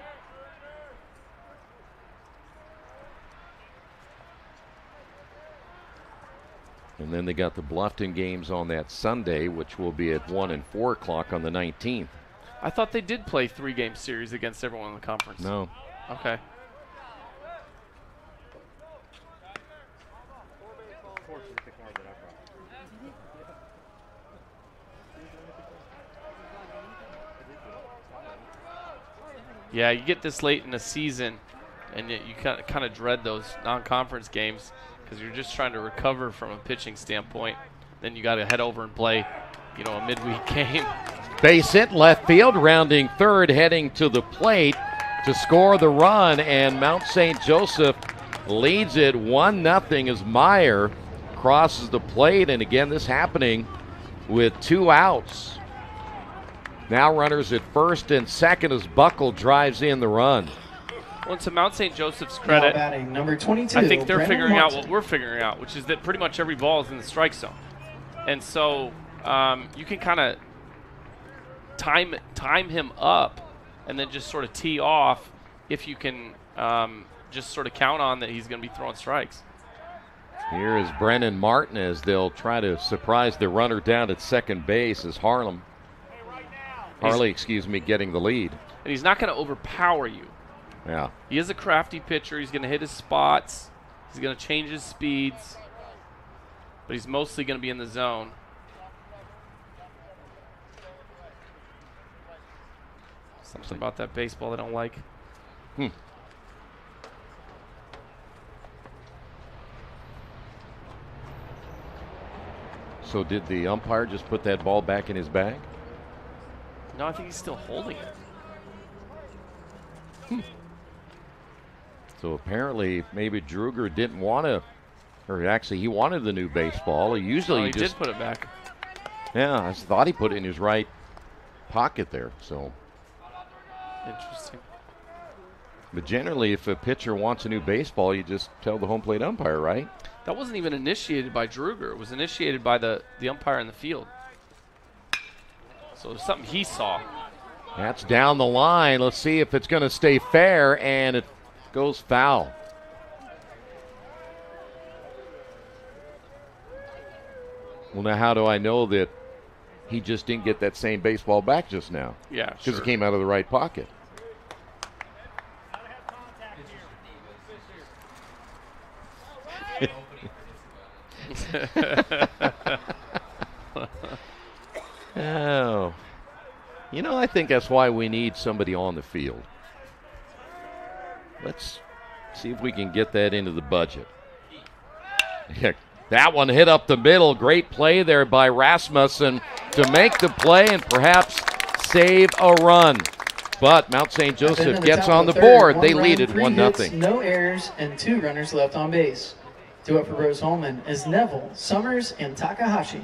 And then they got the Bluffton games on that Sunday, which will be at 1 and 4 o'clock on the 19th. I thought they did play 3-game series against everyone in the conference. No. Okay. Yeah, you get this late in the season, And yet you kind of dread those non-conference games because you're just trying to recover from a pitching standpoint. Then you got to head over and play, a midweek game. Base hit left field, rounding third, heading to the plate to score the run, and Mount St. Joseph leads it 1-0 as Meyer crosses the plate. And again, this happening with 2 outs. Now runners at first and second as Buckle drives in the run. Well, to Mount St. Joseph's credit, Now batting, number 22, I think they're Brandon figuring out Watson. what we're figuring out, which is that pretty much every ball is in the strike zone. And so you can kind of time him up and then just sort of tee off if you can just sort of count on that he's going to be throwing strikes. Here is Brennan Martin as they'll try to surprise the runner down at second base as Harley, getting the lead. And he's not going to overpower you. Yeah. He is a crafty pitcher. He's going to hit his spots. He's going to change his speeds. But he's mostly going to be in the zone. Something about that baseball I don't like. So did the umpire just put that ball back in his bag? No, I think he's still holding it. So apparently maybe Druger didn't want to, or actually he wanted the new baseball. He usually he just did put it back. Yeah, I thought he put it in his right pocket there. So interesting. But generally, if a pitcher wants a new baseball, you just tell the home plate umpire, right? That wasn't even initiated by Druger. It was initiated by the umpire in the field. So it was something he saw. That's down the line. Let's see if it's going to stay fair, and it goes foul. Well, now how do I know that he just didn't get that same baseball back just now? Yeah, because it came out of the right pocket. Oh. I think that's why we need somebody on the field. Let's see if we can get that into the budget. That one hit up the middle. Great play there by Rasmussen to make the play and perhaps save a run. But Mount St. Joseph gets on the board. They lead it 1-0. No errors and 2 runners left on base. 2 up for Rose-Hulman is Neville, Summers, and Takahashi.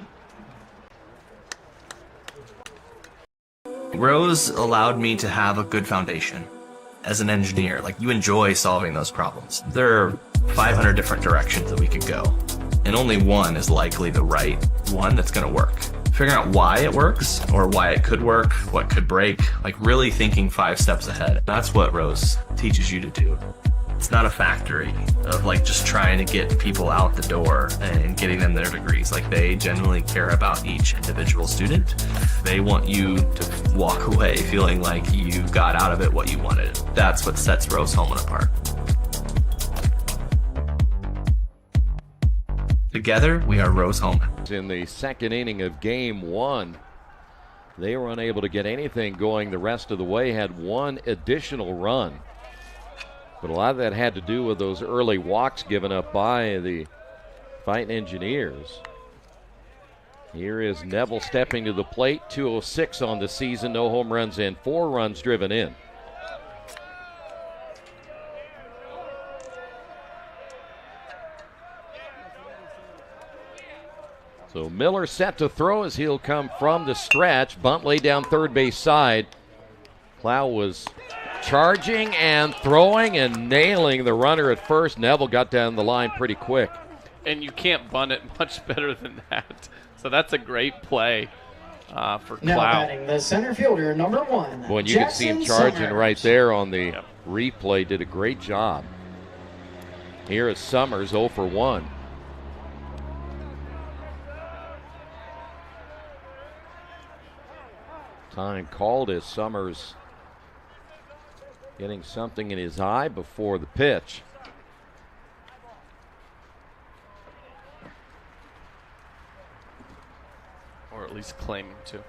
Rose allowed me to have a good foundation as an engineer. You enjoy solving those problems. There are 500 different directions that we could go, and only one is likely the right one that's going to work. Figuring out why it works or why it could work, what could break, really thinking 5 steps ahead. That's what Rose teaches you to do. It's not a factory of just trying to get people out the door and getting them their degrees. They genuinely care about each individual student. They want you to walk away feeling like you got out of it what you wanted. That's what sets Rose-Hulman apart. Together, we are Rose-Hulman. In the second inning of game 1, they were unable to get anything going the rest of the way, had 1 additional run. But a lot of that had to do with those early walks given up by the Fighting Engineers. Here is Neville stepping to the plate. 206 on the season, no home runs and 4 runs driven in. So Miller set to throw as he'll come from the stretch. Bunt laid down third base side. Clow was charging and throwing and nailing the runner at first. Neville got down the line pretty quick. And you can't bunt it much better than that. So that's a great play for Now Clow. batting the center fielder, number 1. When you can see him charging right there on the replay, did a great job. Here is Summers 0 for 1. Time called as Summers getting something in his eye before the pitch. Or at least claiming to.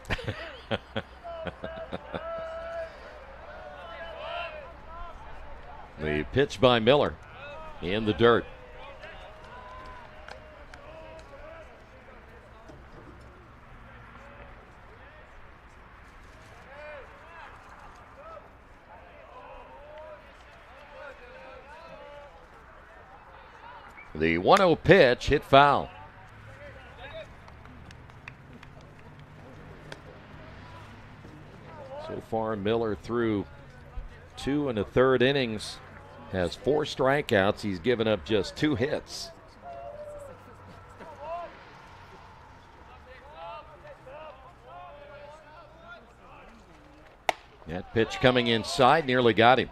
The pitch by Miller in the dirt. The 1-0 pitch hit foul. So far, Miller through 2 1/3 innings has 4 strikeouts. He's given up just 2 hits. That pitch coming inside nearly got him.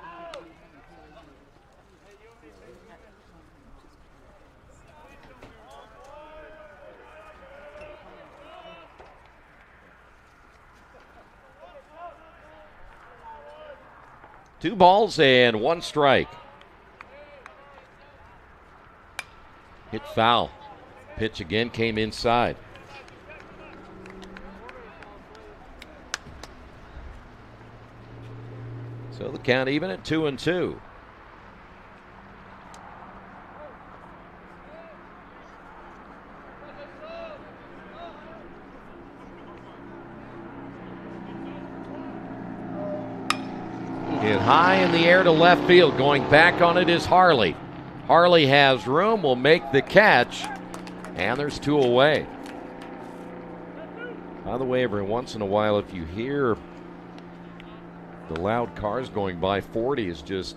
Two balls and 1 strike. Hit foul. Pitch again came inside. So the count even at 2-2. Hit high in the air to left field. Going back on it is Harley. Harley has room, will make the catch, and there's 2 away. By the way, every once in a while, if you hear the loud cars going by, 40 is just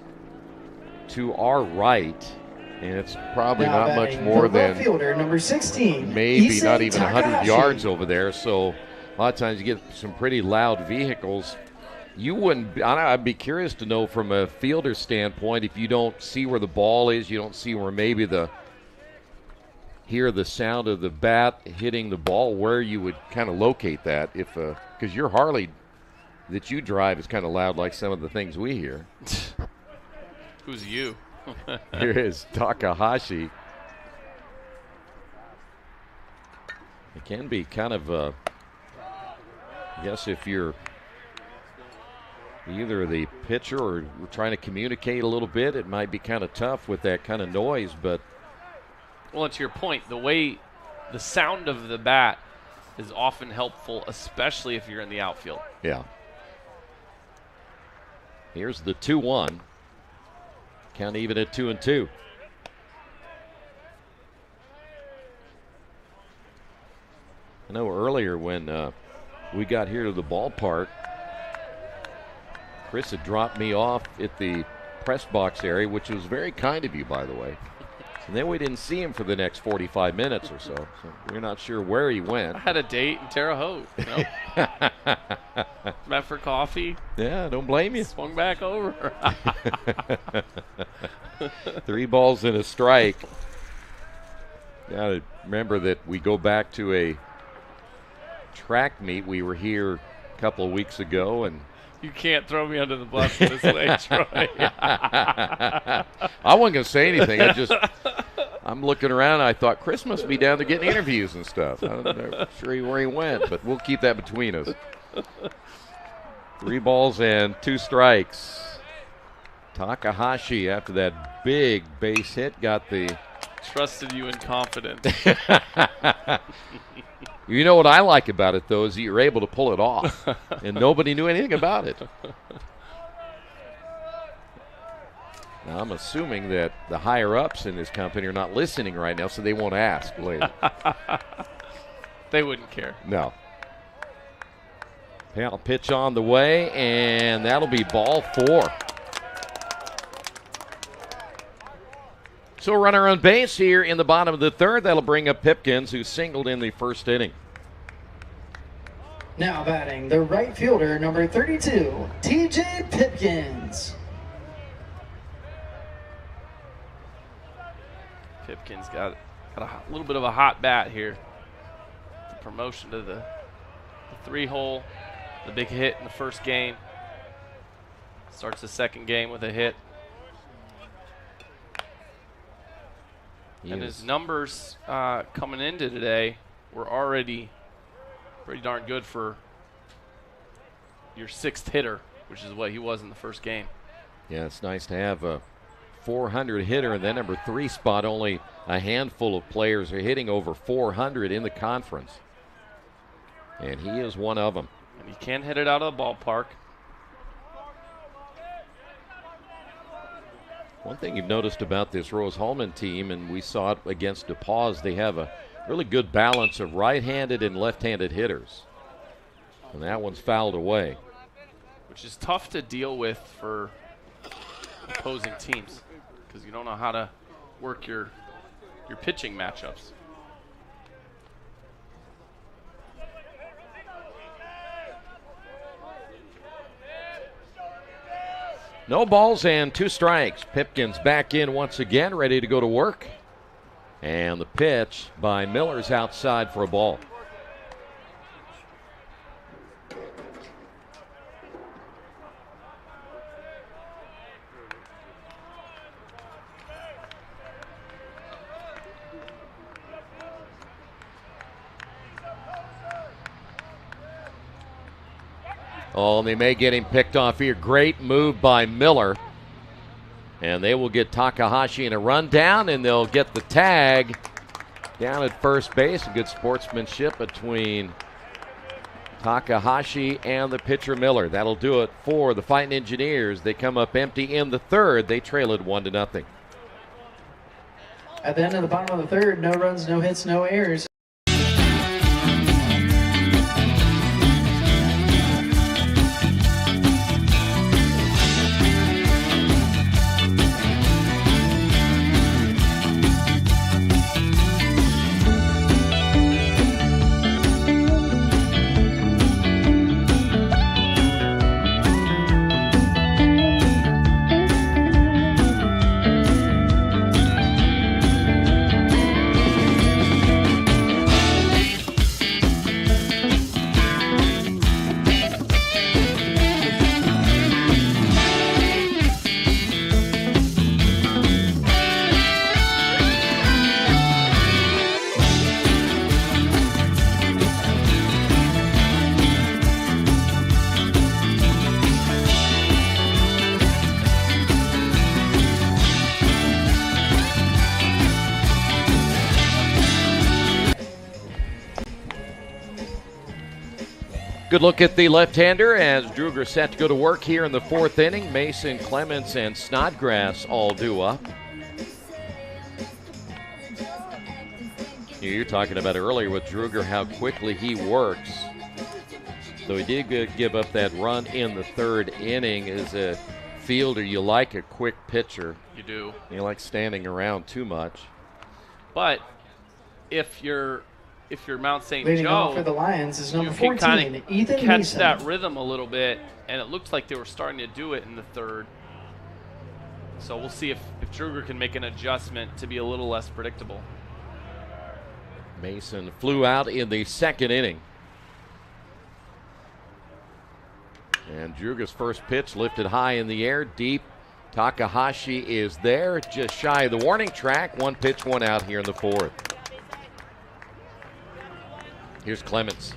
to our right, and it's probably Now not much batting more the than left fielder, number 16, maybe Issei not even 100 Takahashi. yards over there. So a lot of times you get some pretty loud vehicles. You wouldn't, I'd be curious to know from a fielder standpoint, if you don't see where the ball is, you don't see where maybe hear the sound of the bat hitting the ball, where you would kind of locate that, if because your Harley that you drive is kind of loud like some of the things we hear. Who's you? Here is Takahashi. It can be kind of, I guess if you're either the pitcher or trying to communicate a little bit, it might be kind of tough with that kind of noise. But well, to your point, the sound of the bat is often helpful, especially if you're in the outfield. Yeah. Here's the 2-1. Count even at 2-2. I know earlier when we got here to the ballpark, Chris had dropped me off at the press box area, which was very kind of you, by the way. And then we didn't see him for the next 45 minutes or so. So we're not sure where he went. I had a date in Terre Haute. Met for coffee. Yeah, don't blame you. Swung back over. 3 balls and a strike. Now to remember that we go back to a track meet. We were here a couple of weeks ago, and you can't throw me under the bus this way, Troy. I wasn't going to say anything. I'm looking around. I thought Chris must be down there getting interviews and stuff. I'm not sure where he went, but we'll keep that between us. 3 balls and 2 strikes. Takahashi, after that big base hit, got the... Trusted you in confidence. You know what I like about it, though, is that you're able to pull it off, and nobody knew anything about it. Now, I'm assuming that the higher-ups in this company are not listening right now, so they won't ask later. They wouldn't care. No. Pal pitch on the way, and that'll be ball 4. So a runner on base here in the bottom of the 3rd. That'll bring up Pipkins, who singled in the 1st inning. Now batting the right fielder, number 32, T.J. Pipkins. Pipkins got a little bit of a hot bat here. The promotion to the 3-hole, the big hit in the first game. Starts the second game with a hit. And his numbers coming into today were already pretty darn good for your 6th hitter, which is what he was in the first game. Yeah, it's nice to have a 400 hitter. In that number 3 spot, only a handful of players are hitting over 400 in the conference. And he is one of them. And he can hit it out of the ballpark. One thing you've noticed about this Rose-Hulman team, and we saw it against DePauw, they have a really good balance of right-handed and left-handed hitters. And that one's fouled away. Which is tough to deal with for opposing teams because you don't know how to work your pitching matchups. No balls and 2 strikes. Pipkins back in once again, ready to go to work. And the pitch by Miller's outside for a ball. Oh, and they may get him picked off here. Great move by Miller. And they will get Takahashi in a rundown, and they'll get the tag down at first base. Good sportsmanship between Takahashi and the pitcher Miller. That'll do it for the Fighting Engineers. They come up empty in the third. They trail it 1-0. At the end of the bottom of the third, no runs, no hits, no errors. Good look at the left-hander as Druger set to go to work here in the 4th inning. Mason, Clements, and Snodgrass all due up. You're talking about earlier with Druger how quickly he works. So he did give up that run in the 3rd inning. As a fielder, you like a quick pitcher. You do. You like standing around too much. But if you're Mount St. Leading Joe, off for the Lions is number you can 14, Ethan catch Mason. that rhythm a little bit, and it looks like they were starting to do it in the 3rd. So we'll see if Druger can make an adjustment to be a little less predictable. Mason flew out in the 2nd inning. And Druger's first pitch lifted high in the air, deep. Takahashi is there, just shy of the warning track. 1 pitch, 1 out here in the 4th. Here's Clements.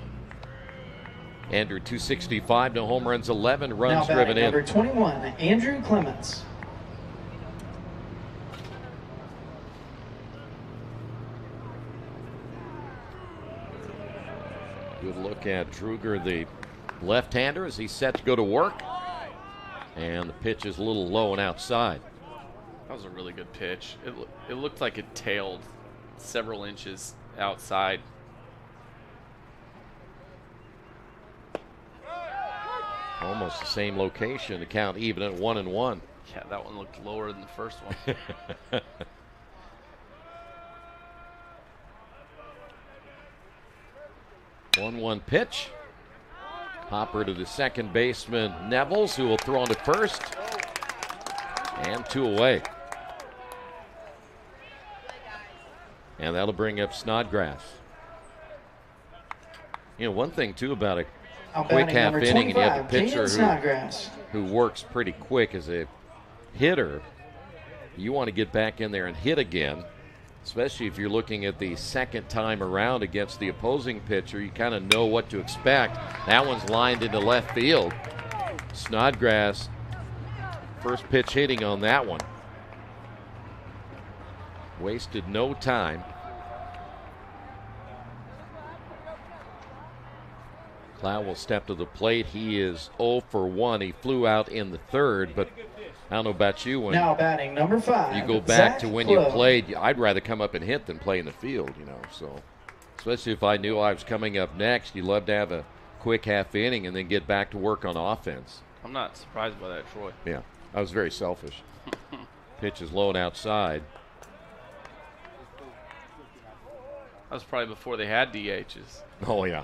Andrew, 265, no home runs, 11 runs now driven in. Number 21, Andrew Clements. Good look at Druger, the left-hander, as he's set to go to work. And the pitch is a little low and outside. That was a really good pitch. It looked like it tailed several inches outside. Almost the same location to count even at 1-1. Yeah, that one looked lower than the first one. 1-1 pitch. Hopper to the second baseman, Nevels, who will throw on to first. And 2 away. And that'll bring up Snodgrass. You know, one thing, too, about a quick half inning, and you have a pitcher who works pretty quick as a hitter. You want to get back in there and hit again, especially if you're looking at the second time around against the opposing pitcher. You kind of know what to expect. That one's lined into left field. Snodgrass, first pitch hitting on that one. Wasted no time. Clow will step to the plate. He is 0 for 1. He flew out in the third, but I don't know about you. When now batting number 5. you go back Zach to when Clough. you played, I'd rather come up and hit than play in the field, So, especially if I knew I was coming up next, you'd love to have a quick half inning and then get back to work on offense. I'm not surprised by that, Troy. Yeah, I was very selfish. Pitch is low and outside. That was probably before they had DHs. Oh, yeah.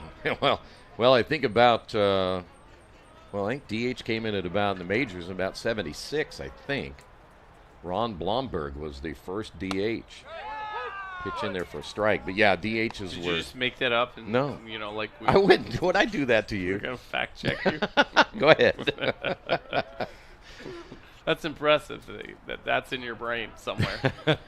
Well, I think about, I think DH came in at about, in the majors, about 76, I think. Ron Blomberg was the first DH. Pitch in there for a strike. But, yeah, DHs Did were. you just make that up? And, No. Like I wouldn't. Would I do that to you? We're going to fact check you. Go ahead. That's impressive that's in your brain somewhere. The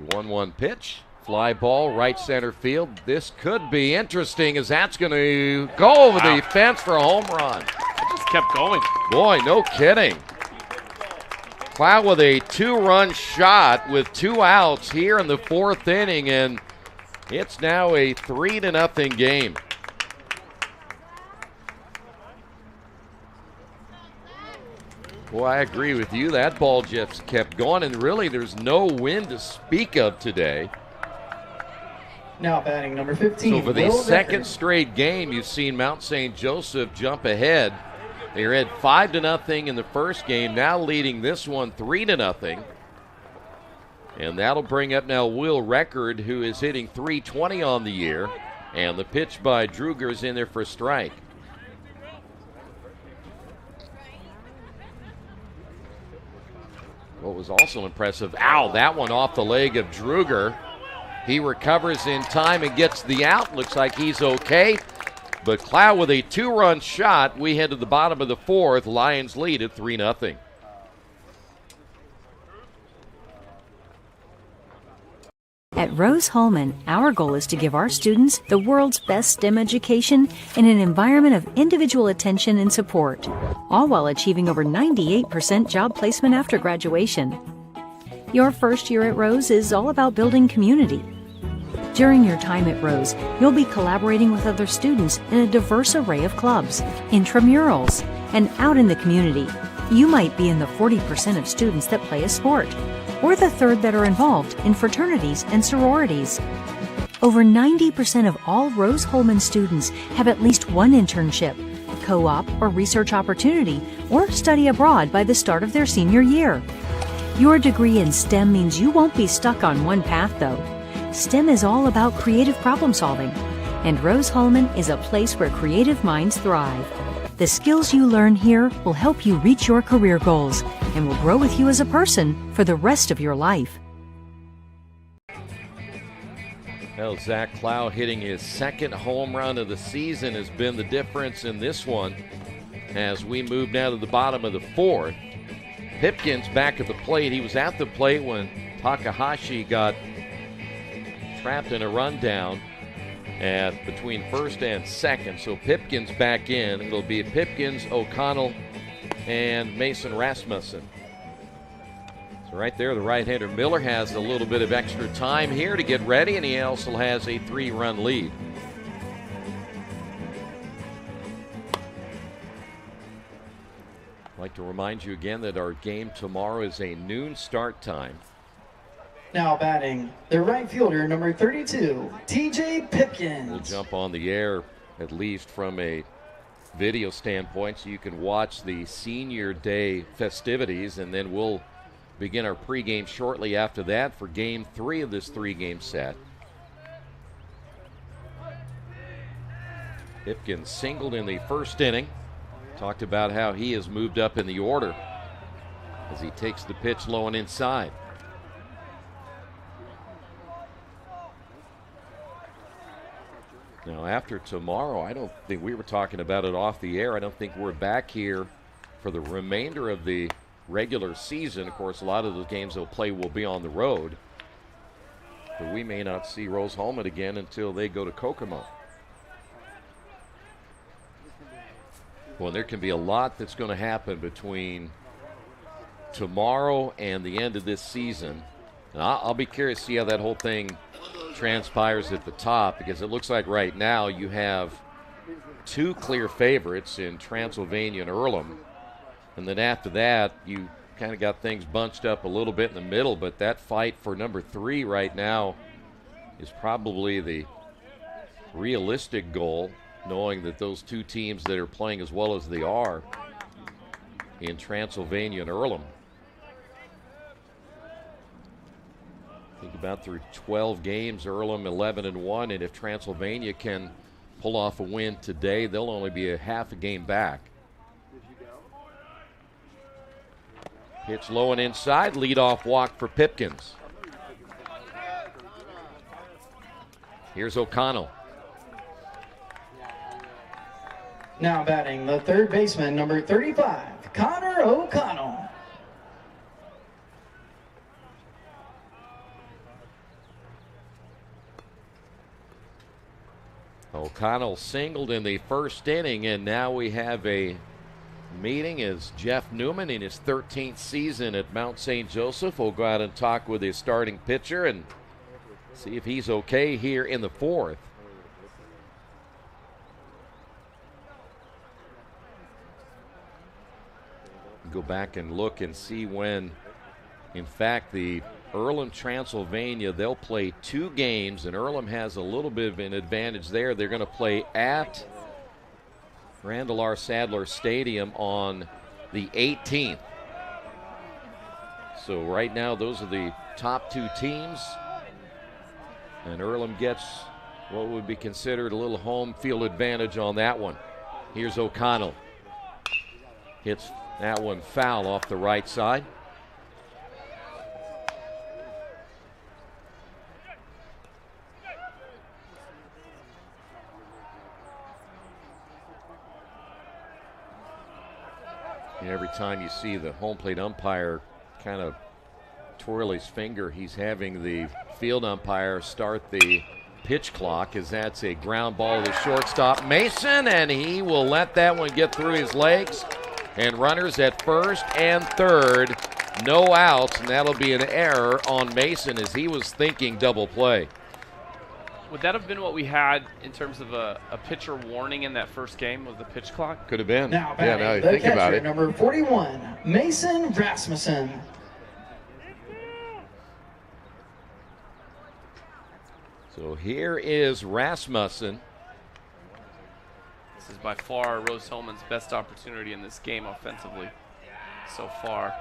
1-1 pitch. Fly ball, right center field. This could be interesting as that's going to go over the fence for a home run. It just kept going. Boy, no kidding. Clow with a 2-run shot with 2 outs here in the 4th inning, and it's now a 3-0 game. Boy, I agree with you. That ball just kept going, and really there's no wind to speak of today. Now batting number 15. So for the Will second Decker. straight game, you've seen Mount St. Joseph jump ahead. They were at 5-0 in the first game, now leading this one 3-0. And that'll bring up now Will Record, who is hitting .320 on the year. And the pitch by Druger is in there for a strike. What was also impressive, that one off the leg of Druger. He recovers in time and gets the out. Looks like he's okay. But Clow with a 2-run shot. We head to the bottom of the 4th. Lions lead at 3-0. At Rose-Hulman, our goal is to give our students the world's best STEM education in an environment of individual attention and support, all while achieving over 98% job placement after graduation. Your first year at Rose is all about building community. During your time at Rose, you'll be collaborating with other students in a diverse array of clubs, intramurals, and out in the community. You might be in the 40% of students that play a sport, or the third that are involved in fraternities and sororities. Over 90% of all Rose-Hulman students have at least one internship, co-op or research opportunity, or study abroad by the start of their senior year. Your degree in STEM means you won't be stuck on one path, though. STEM is all about creative problem solving, and Rose-Hulman is a place where creative minds thrive. The skills you learn here will help you reach your career goals and will grow with you as a person for the rest of your life. Well, Zach Clow hitting his second home run of the season has been the difference in this one as we move now to the bottom of the 4th. Pipkins back at the plate. He was at the plate when Takahashi got trapped in a rundown at between first and second. So Pipkins back in. It'll be Pipkins, O'Connell, and Mason Rasmussen. So right there, the right-hander Miller has a little bit of extra time here to get ready, and he also has a 3-run lead. I'd like to remind you again that our game tomorrow is a noon start time. Now batting the right fielder, number 32, TJ Pipkins. We'll jump on the air, at least from a video standpoint, so you can watch the senior day festivities, and then we'll begin our pregame shortly after that for game 3 of this 3-game set. Pipkins singled in the first inning. Talked about how he has moved up in the order as he takes the pitch low and inside. Now, after tomorrow, I don't think we were talking about it off the air. I don't think we're back here for the remainder of the regular season. Of course, a lot of the games they'll play will be on the road. But we may not see Rose-Hulman again until they go to Kokomo. Well, there can be a lot that's going to happen between tomorrow and the end of this seaon. And I'll be curious to see how that whole thing transpires at the top, because it looks like right now you have two clear favorites in Transylvania and Earlham. And then after that, you kind of got things bunched up a little bit in the middle, but that fight for number 3 right now is probably the realistic goal, knowing that those two teams that are playing as well as they are in Transylvania and Earlham. Think about through 12 games, Earlham 11-1, and if Transylvania can pull off a win today, they'll only be a half a game back. Pitch low and inside, leadoff walk for Pipkins. Here's O'Connell. Now batting the third baseman, number 35, Connor O'Connell. O'Connell singled in the first inning, and now we have a meeting as Jeff Newman in his 13th season at Mount St. Joseph will go out and talk with his starting pitcher and see if he's okay here in the fourth. Go back and look and see when, in fact, the Earlham Transylvania, they'll play 2 games, and Earlham has a little bit of an advantage there. They're going to play at Randall R. Sadler Stadium on the 18th. So right now, those are the top 2 teams, and Earlham gets what would be considered a little home field advantage on that one. Here's O'Connell. Hits that one foul off the right side. And every time you see the home plate umpire kind of twirl his finger, he's having the field umpire start the pitch clock, as that's a ground ball to shortstop Mason, and he will let that one get through his legs. And runners at first and third, no outs, and that'll be an error on Mason as he was thinking double play. Would that have been what we had in terms of a pitcher warning in that first game? Was the pitch clock? Could have been. Now Yeah, batting now you the think about catcher, it. number 41, Mason Rasmussen. So here is Rasmussen. This is by far Rose-Hulman's best opportunity in this game offensively so far.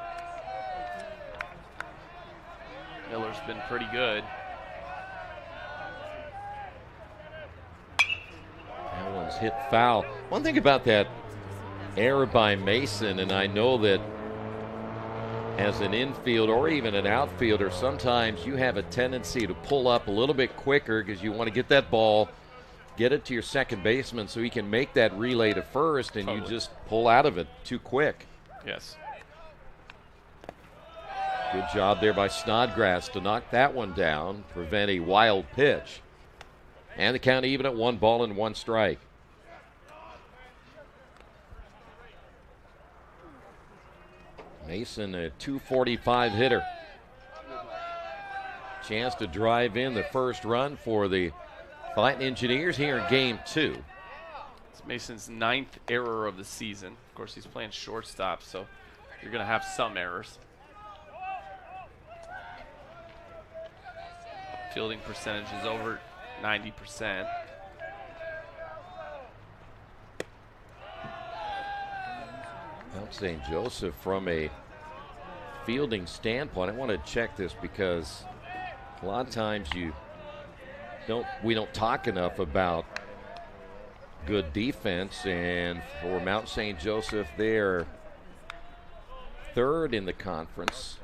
Miller's been pretty good. That one's hit foul. One thing about that error by Mason, and I know that as an infield or even an outfielder, sometimes you have a tendency to pull up a little bit quicker because you want to get that ball, get it to your second baseman so he can make that relay to first, and you just pull out of it too quick. Yes. Good job there by Snodgrass to knock that one down, prevent a wild pitch. And the count even at 1-1 strike. Mason, a .245 hitter. Chance to drive in the first run for the Fighting Engineers here in game 2. It's Mason's 9th error of the season. Of course, he's playing shortstop, so you're going to have some errors. Fielding percentage is over 90%. Mount St. Joseph, from a fielding standpoint, I want to check this because a lot of times we don't talk enough about good defense, and for Mount St. Joseph, they're 3rd in the conference,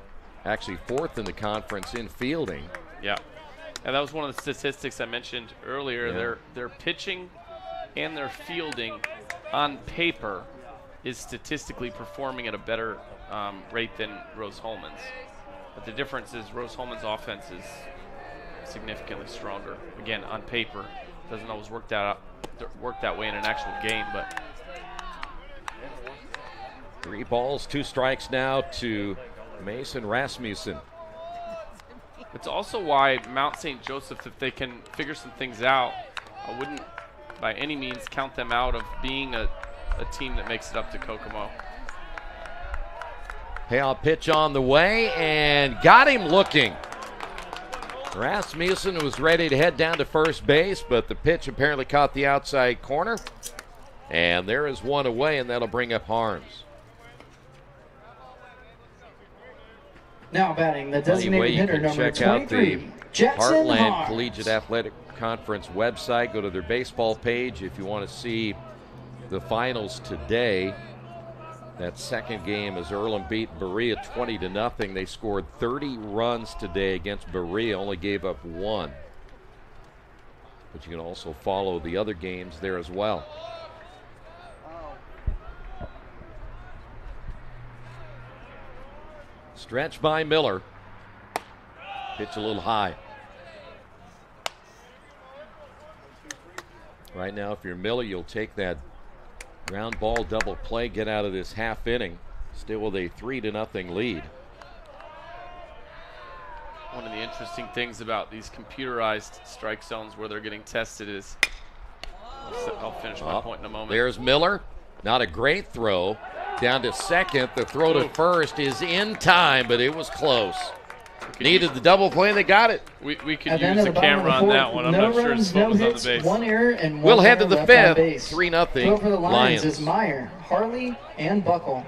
actually 4th in the conference in fielding. Yeah. And that was one of the statistics I mentioned earlier. Yeah. Their pitching and their fielding on paper is statistically performing at a better rate than Rose-Hulman's. But the difference is Rose-Hulman's offense is significantly stronger. Again, on paper, doesn't always work that way in an actual game, but 3 balls, 2 strikes now to Mason Rasmussen. It's also why Mount St. Joseph, if they can figure some things out, I wouldn't by any means count them out of being a team that makes it up to Kokomo. Payoff pitch on the way and got him looking. Rasmussen was ready to head down to first base, but the pitch apparently caught the outside corner. And there is one away, and that'll bring up Harms. Now batting the designated You hitter can number check out 23, the Jackson Heartland Harms. Collegiate Athletic Conference website. Go to their baseball page if you want to see the finals today. That second game as Earlham beat Berea 20-0. They scored 30 runs today against Berea, only gave up 1. But you can also follow the other games there as well. Stretch by Miller. Pitch a little high. Right now, if you're Miller, you'll take that ground ball double play, get out of this half inning, still with a 3-0 lead. One of the interesting things about these computerized strike zones where they're getting tested is, I'll finish my point in a moment. There's Miller. Not a great throw. Down to second. The throw to first is in time, but it was close. Needed the double play, and they got it. We could use the camera on that one. I'm not sure it's what was on the base. One error and one We'll head to the runner left on fifth. base. 3-0 Throw for the Lions Lions. is Meyer, Harley, and Buckle.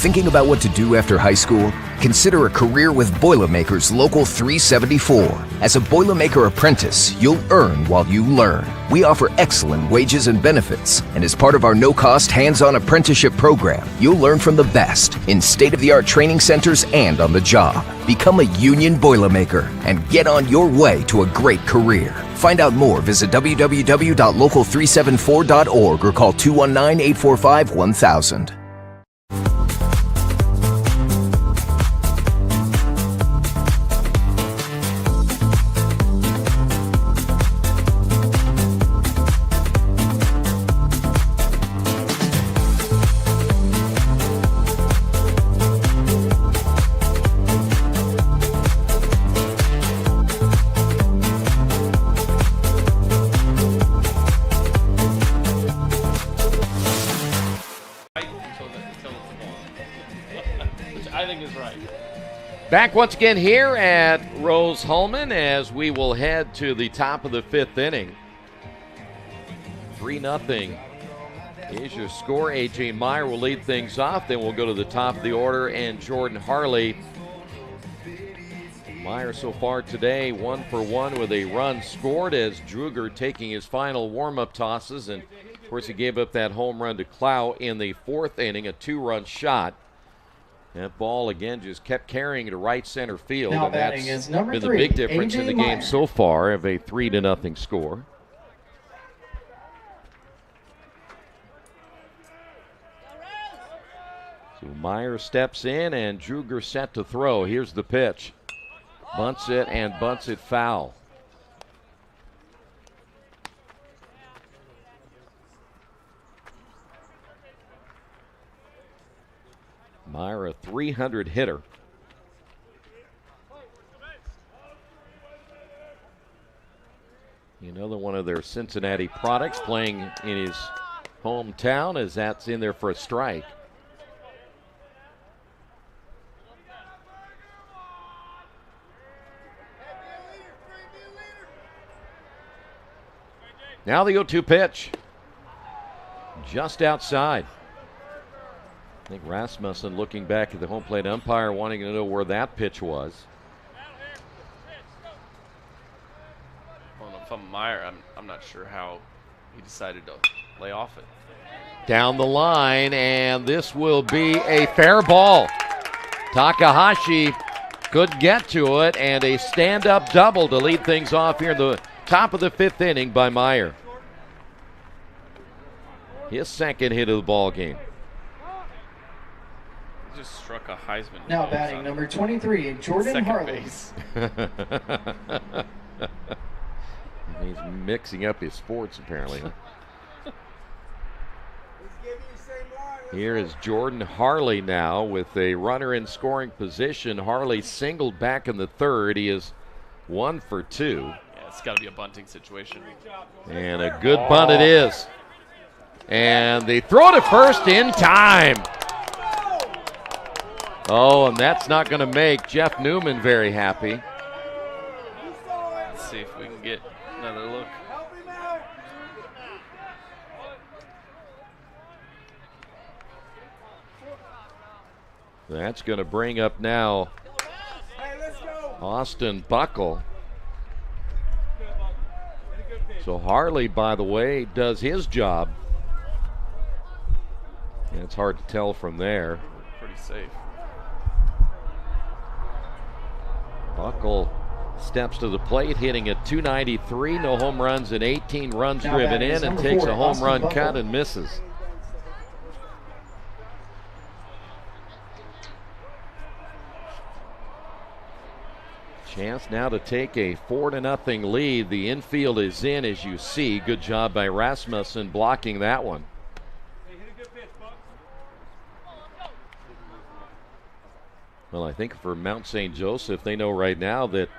Thinking about what to do after high school? Consider a career with Boilermakers Local 374. As a Boilermaker apprentice, you'll earn while you learn. We offer excellent wages and benefits, and as part of our no-cost hands-on apprenticeship program, you'll learn from the best in state-of-the-art training centers and on the job. Become a union Boilermaker and get on your way to a great career. Find out more, visit www.local374.org or call 219-845-1000. Back once again here at Rose-Hulman as we will head to the top of the fifth inning. 3-0 is your score. A.J. Meyer will lead things off. Then we'll go to the top of the order and Jordan Harley. Meyer so far today 1 for 1 with a run scored as Druger taking his final warm-up tosses. And, of course, he gave up that home run to Clow in the fourth inning, a 2-run shot. That ball, again, just kept carrying to right center field. Now and that's batting is number been the 3, big difference in the A.J. game Meyer. so far of a 3-0 score. So Meyer steps in and Druger set to throw. Here's the pitch. Bunts it and bunts it foul. Meyer, a 300 hitter. Another one of their Cincinnati products playing in his hometown as that's in there for a strike. Now the 0-2 pitch. Just outside. I think Rasmussen looking back at the home plate umpire wanting to know where that pitch was. Well, if I'm Meyer, I'm not sure how he decided to lay off it. Down the line, and this will be a fair ball. Takahashi could get to it, and a stand-up double to lead things off here in the top of the fifth inning by Meyer. His second hit of the ball game. He just struck a Heisman. Now ball batting on number 23, Jordan second Harley. base. He's mixing up his sports apparently. Huh? Here is Jordan Harley now with a runner in scoring position. Harley singled back in the third. He is 1 for 2. Yeah, it's got to be a bunting situation. And a good bunt it is. And they throw to first in time. Oh, and that's not going to make Jeff Newman very happy. Let's see if we can get another look. That's going to bring up now Austin Buckle. So Harley, by the way, does his job. And it's hard to tell from there. Pretty safe. Buckle steps to the plate, hitting at .293, no home runs and 18 runs Now driven batting is in, and number takes 4, a home Austin run Buckle. cut and misses. Chance now to take a 4-0 lead. The infield is in, as you see. Good job by Rasmussen blocking that one. Well, I think for Mount St. Joseph, they know right now that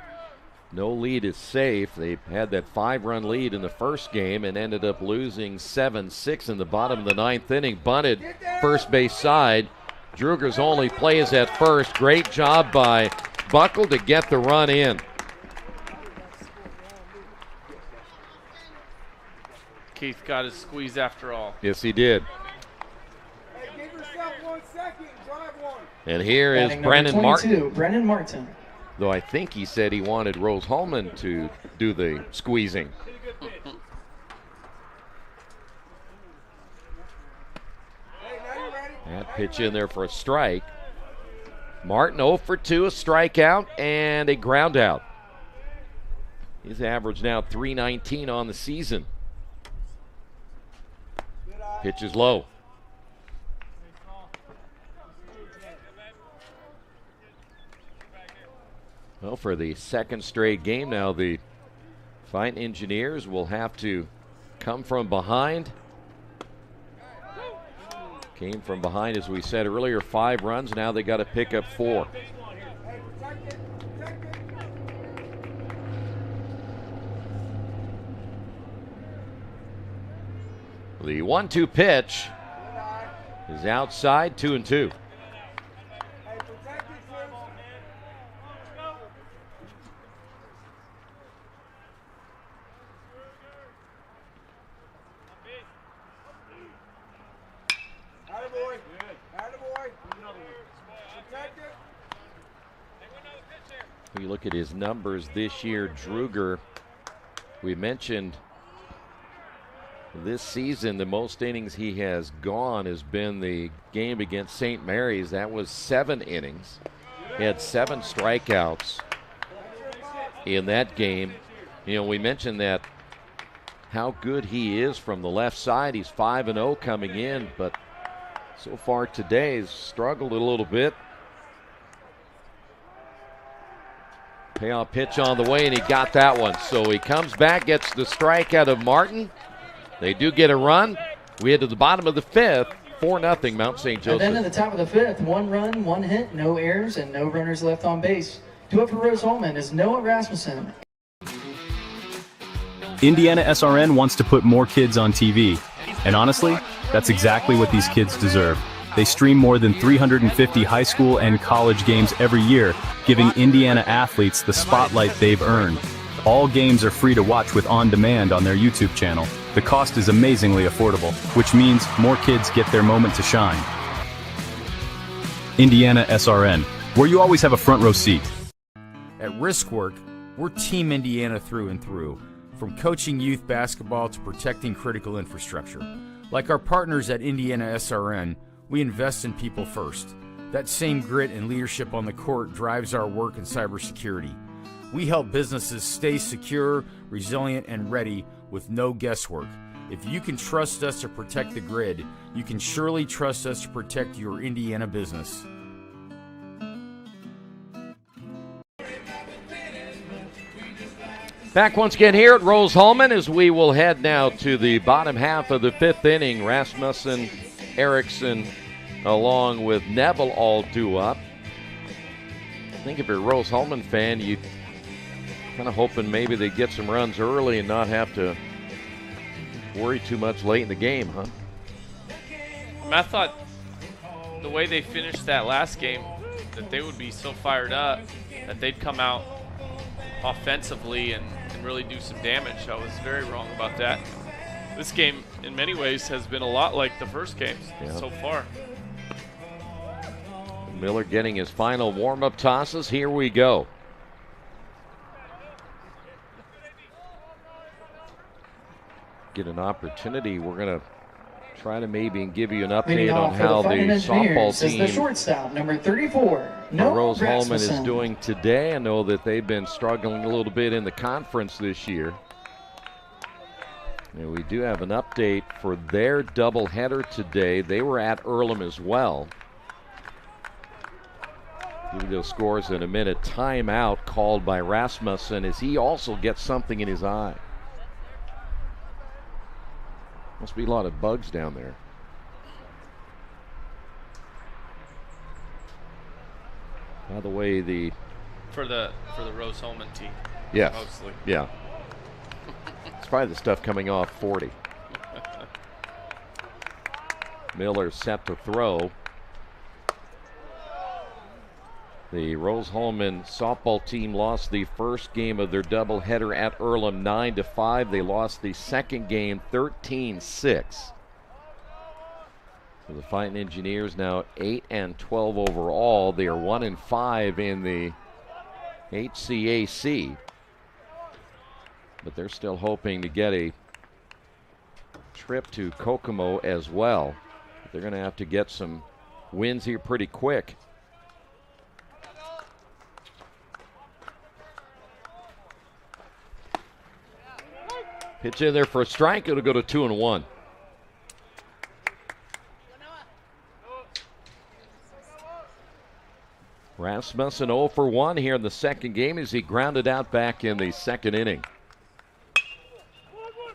no lead is safe. They had that 5-run lead in the first game and ended up losing 7-6 in the bottom of the 9th inning. Bunted first base side. Druger's only play is at first. Great job by Buckle to get the run in. Keith got his squeeze after all. Yes, he did. And here is Batting Brennan number 22, Martin. Brennan Martin. Though I think he said he wanted Rose-Hulman to do the squeezing. That pitch in there for a strike. Martin 0 for 2, a strikeout and a ground out. His average now .319 on the season. Pitch is low. Well, for the second straight game now, the Fighting Engineers will have to come from behind. Came from behind, as we said earlier, 5 runs. Now they got to pick up 4. The 1-2 pitch is outside, 2-2. We look at his numbers this year, Druger, we mentioned this season the most innings he has gone has been the game against St. Mary's. That was 7 innings. He had 7 strikeouts in that game. You know, we mentioned that how good he is from the left side. He's 5-0 coming in, but so far today has struggled a little bit. Payoff pitch on the way, and he got that one. So he comes back, gets the strikeout of Martin. They do get a run. We head to the bottom of the 5th, 4-0 Mount St. Joseph. And then at the top of the 5th, 1 run, 1 hit, no errors, and no runners left on base. Due up for Rose-Hulman is Noah Rasmussen. IndianaSRN wants to put more kids on TV. And honestly, that's exactly what these kids deserve. They stream more than 350 high school and college games every year, giving Indiana athletes the spotlight they've earned. All games are free to watch with On Demand on their YouTube channel. The cost is amazingly affordable, which means more kids get their moment to shine. IndianaSRN, where you always have a front row seat. At Riskwork, we're Team Indiana through and through, from coaching youth basketball to protecting critical infrastructure. Like our partners at IndianaSRN, we invest in people first. That same grit and leadership on the court drives our work in cybersecurity. We help businesses stay secure, resilient, and ready with no guesswork. If you can trust us to protect the grid, you can surely trust us to protect your Indiana business. Back once again here at Rose-Hulman as we will head now to the bottom half of the 5th inning. Rasmussen, Erickson, along with Neville all due up. I think if you're a Rose-Hulman fan, you kind of hoping maybe they get some runs early and not have to worry too much late in the game, huh? I thought the way they finished that last game, that they would be so fired up that they'd come out offensively and really do some damage. I was very wrong about that. This game, in many ways, has been a lot like the first games so far. Miller getting his final warm-up tosses. Here we go. Get an opportunity. We're going to try to maybe give you an update on how the softball team, the shortstop, number 34, Rose-Hulman, is doing today. I know that they've been struggling a little bit in the conference this year. And we do have an update for their doubleheader today. They were at Earlham as well. Give you those scores in a minute. Timeout called by Rasmussen as he also gets something in his eye. Must be a lot of bugs down there. By the way, for the Rose-Hulman team. Yes. Mostly. Yeah. It's probably the stuff coming off 40. Miller set to throw. The Rose-Hulman softball team lost the first game of their doubleheader at Earlham 9-5. They lost the second game 13-6. So the Fighting Engineers now 8-12 overall. They are 1-5 in the HCAC. But they're still hoping to get a trip to Kokomo as well. They're going to have to get some wins here pretty quick. Pitch in there for a strike. It'll go to 2-1. Rasmussen 0 for 1 here in the second game as he grounded out back in the second inning.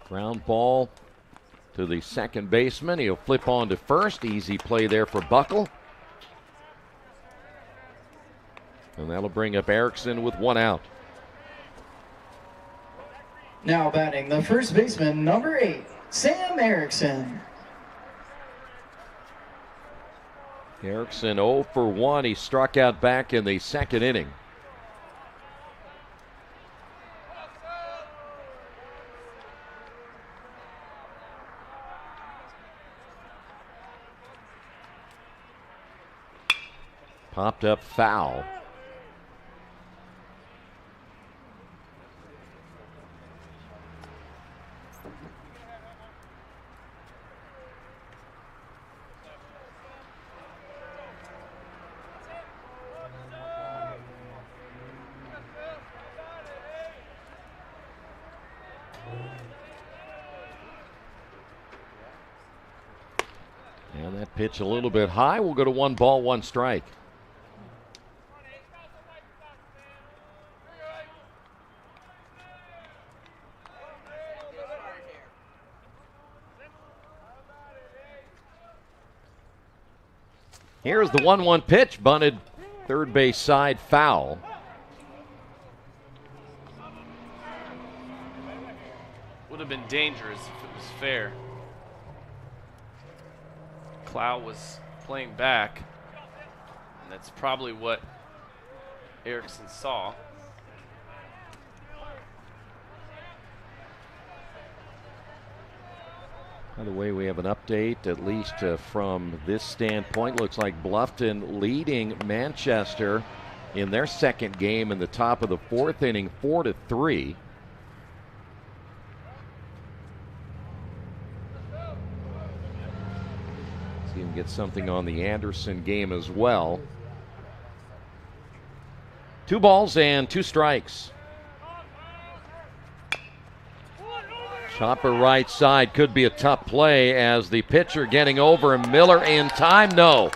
Ground ball to the second baseman. He'll flip on to first. Easy play there for Buckle. And that'll bring up Erickson with 1 out. Now batting the first baseman, number 8, Sam Erickson. Erickson 0 for 1. He struck out back in the second inning. Popped up foul. And that pitch a little bit high. We'll go to 1 ball, 1 strike. Here's the 1-1 pitch, bunted third base side, foul. Would have been dangerous if it was fair. Clow was playing back, and that's probably what Erickson saw. By the way, we have an update, at least from this standpoint. Looks like Bluffton leading Manchester in their second game in the top of the fourth inning, 4-3. See him get something on the Anderson game as well. 2 balls and 2 strikes. Chopper right side could be a tough play as the pitcher getting over. Miller in time, no.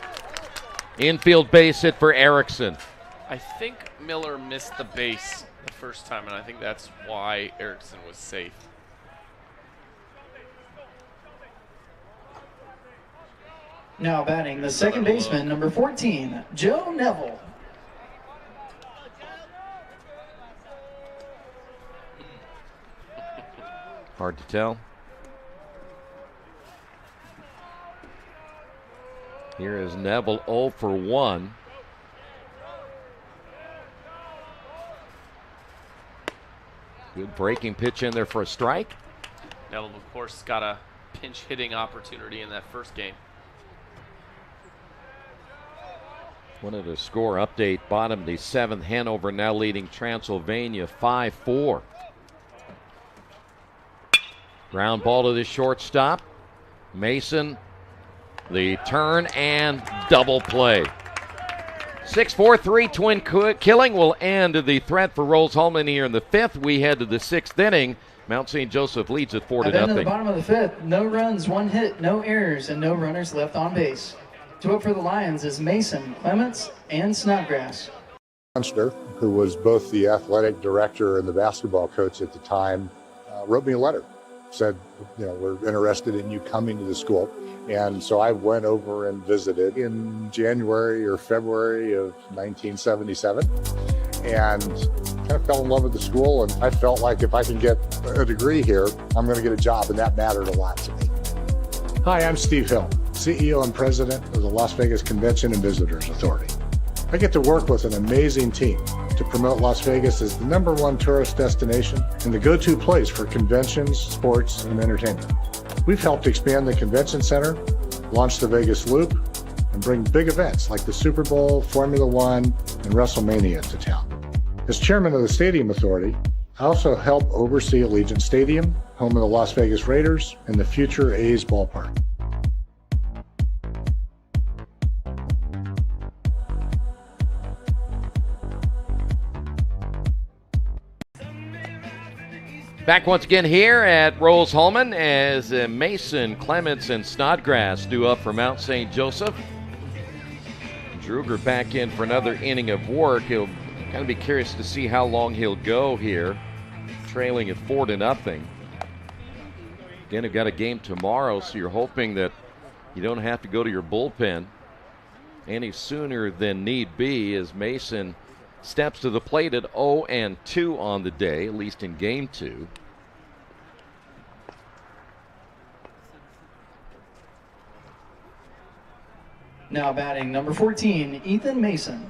Infield base hit for Erickson. I think Miller missed the base the first time, and I think that's why Erickson was safe. Now batting the second baseman, number 14, Joe Neville. Hard to tell. Here is Neville 0 for 1. Good breaking pitch in there for a strike. Neville, of course, got a pinch hitting opportunity in that first game. Wanted a score update. Bottom of the 7th. Hanover now leading Transylvania 5-4. Ground ball to the shortstop. Mason, the turn and double play. 6-4-3 twin killing will end the threat for Rose-Hulman here in the 5th. We head to the 6th inning. Mount St. Joseph leads at 4-0. At the bottom of the 5th, no runs, 1 hit, no errors, and no runners left on base. To up for the Lions is Mason, Clements, and Snodgrass. Munster, who was both the athletic director and the basketball coach at the time, wrote me a letter. Said, you know, we're interested in you coming to the school. And so I went over and visited in January or February of 1977 and kind of fell in love with the school. And I felt like if I can get a degree here, I'm going to get a job, and that mattered a lot to me. Hi, I'm Steve Hill, CEO and President of the Las Vegas Convention and Visitors Authority. I get to work with an amazing team to promote Las Vegas as the #1 tourist destination and the go-to place for conventions, sports, and entertainment. We've helped expand the convention center, launch the Vegas Loop, and bring big events like the Super Bowl, Formula One, and WrestleMania to town. As chairman of the Stadium Authority, I also help oversee Allegiant Stadium, home of the Las Vegas Raiders, and the future A's ballpark. Back once again here at Rose-Hulman as Mason, Clements, and Snodgrass do up for Mount St. Joseph. Druger back in for another inning of work. He'll kind of be curious to see how long he'll go here, trailing at 4-0. Again, we've got a game tomorrow, so you're hoping that you don't have to go to your bullpen any sooner than need be as Mason steps to the plate at 0-2 on the day, at least in game 2. Now batting number 14, Ethan Mason.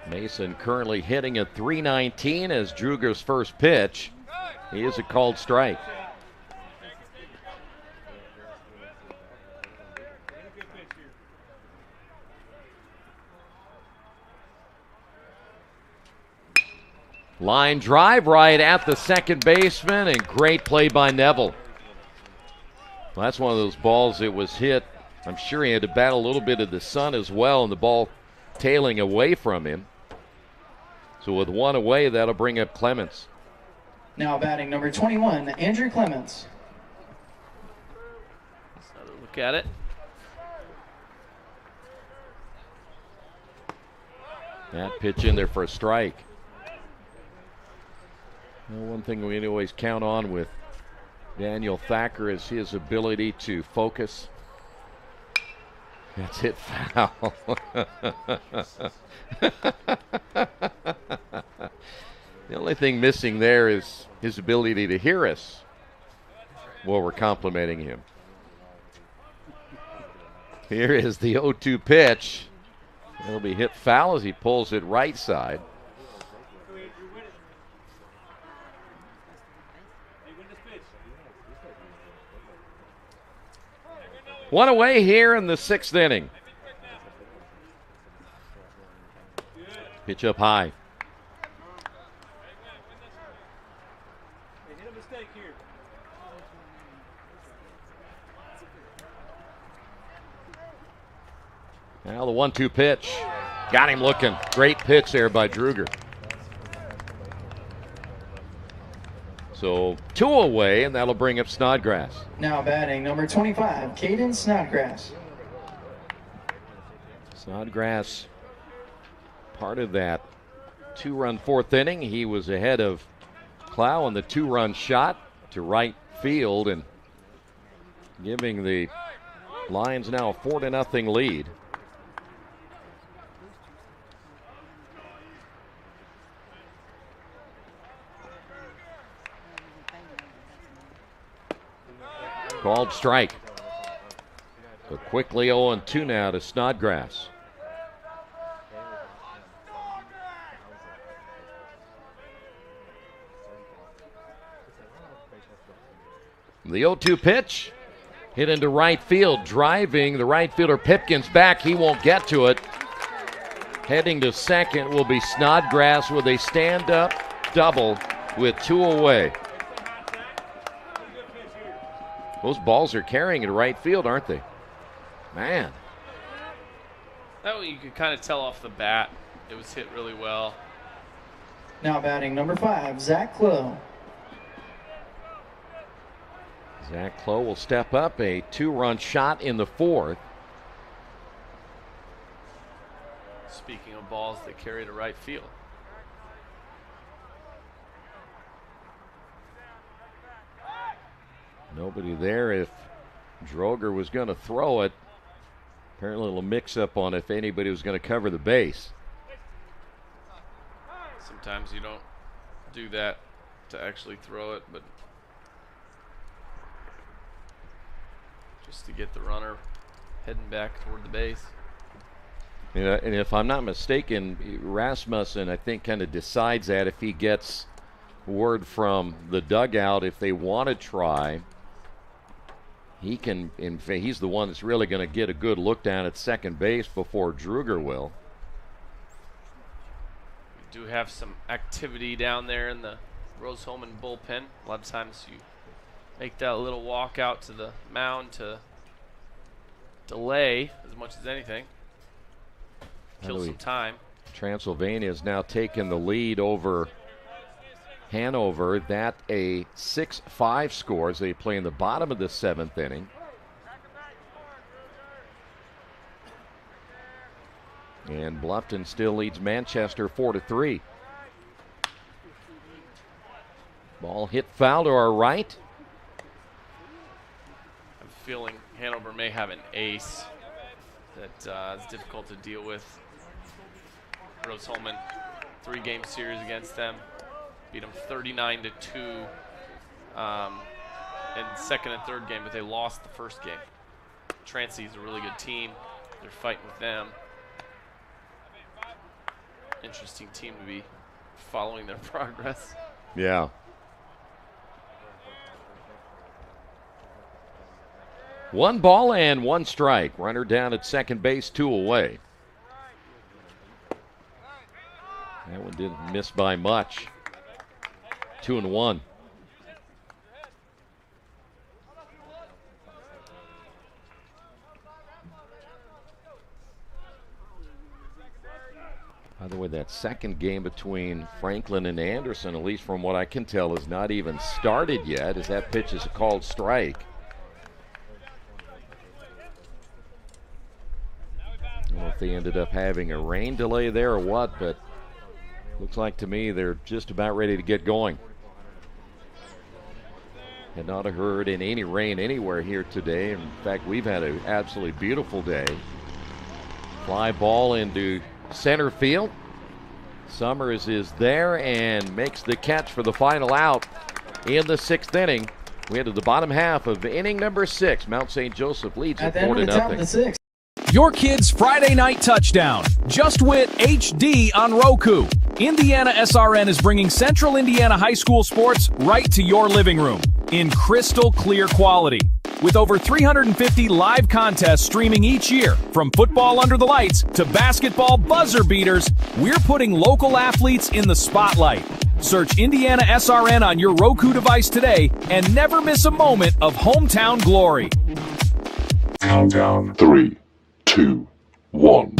Mason currently hitting at .319 as Druger's first pitch. He is a called strike. Line drive right at the second baseman, and great play by Neville. Well, that's one of those balls that was hit. I'm sure he had to battle a little bit of the sun as well, and the ball tailing away from him. So with one away, that'll bring up Clements. Now batting number 21, Andrew Clements. Let's have a look at it. That pitch in there for a strike. Well, one thing we always count on with Daniel Thacker is his ability to focus. That's hit foul. The only thing missing there is his ability to hear us while we're complimenting him. Here is the 0-2 pitch. It'll be hit foul as he pulls it right side. One away here in the 6th inning. Pitch up high. Now the 1-2 pitch. Got him looking. Great pitch there by Druger. So 2 away, and that'll bring up Snodgrass. Now batting number 25, Caden Snodgrass. Snodgrass, part of that 2-run 4th inning. He was ahead of Clow on the 2-run shot. to right field and giving the Lions now a 4-0 lead. Called strike. So quickly 0-2 now to Snodgrass. The 0-2 pitch hit into right field, driving the right fielder Pipkins back. He won't get to it. Heading to second will be Snodgrass with a stand-up double with 2 away. Those balls are carrying it to right field, aren't they? Man. That one you could kind of tell off the bat. It was hit really well. Now batting number 5, Zach Clough. Zach Clough will step up, a 2-run shot in the 4th. Speaking of balls that carry to right field. Nobody there if Droger was going to throw it. Apparently a little mix-up on if anybody was going to cover the base. Sometimes you don't do that to actually throw it, but just to get the runner heading back toward the base. And if I'm not mistaken, Rasmussen, I think, kind of decides that if he gets word from the dugout if they want to try. He can, he's the one that's really going to get a good look down at second base before Druger will. We do have some activity down there in the Rose-Hulman bullpen. A lot of times you make that little walk out to the mound to delay as much as anything. Kill some time. Transylvania has now taken the lead over Hanover. That a 6-5 score as they play in the bottom of the 7th inning. And Bluffton still leads Manchester 4-3. Ball hit foul to our right. I'm feeling Hanover may have an ace that is difficult to deal with. Rose-Hulman, 3-game series against them. Beat them 39-2 in second and third game, but they lost the first game. Trancy's a really good team. They're fighting with them. Interesting team to be following their progress. Yeah. One ball and 1 strike. Runner down at second base, 2 away. That one didn't miss by much. 2-1. By the way, that second game between Franklin and Anderson, at least from what I can tell, has not even started yet, as that pitch is a called strike. I don't know if they ended up having a rain delay there or what, but looks like to me they're just about ready to get going. Had not heard in any rain anywhere here today. In fact, we've had an absolutely beautiful day. Fly ball into center field. Summers is there and makes the catch for the final out in the 6th inning. We head to the bottom half of inning number 6. Mount St. Joseph leads at 4-0. Your kid's Friday night touchdown. Just Wit HD on Roku. IndianaSRN is bringing Central Indiana high school sports right to your living room in crystal clear quality. With over 350 live contests streaming each year, from football under the lights to basketball buzzer beaters, we're putting local athletes in the spotlight. Search IndianaSRN on your Roku device today and never miss a moment of hometown glory. Countdown 3, 2, 1.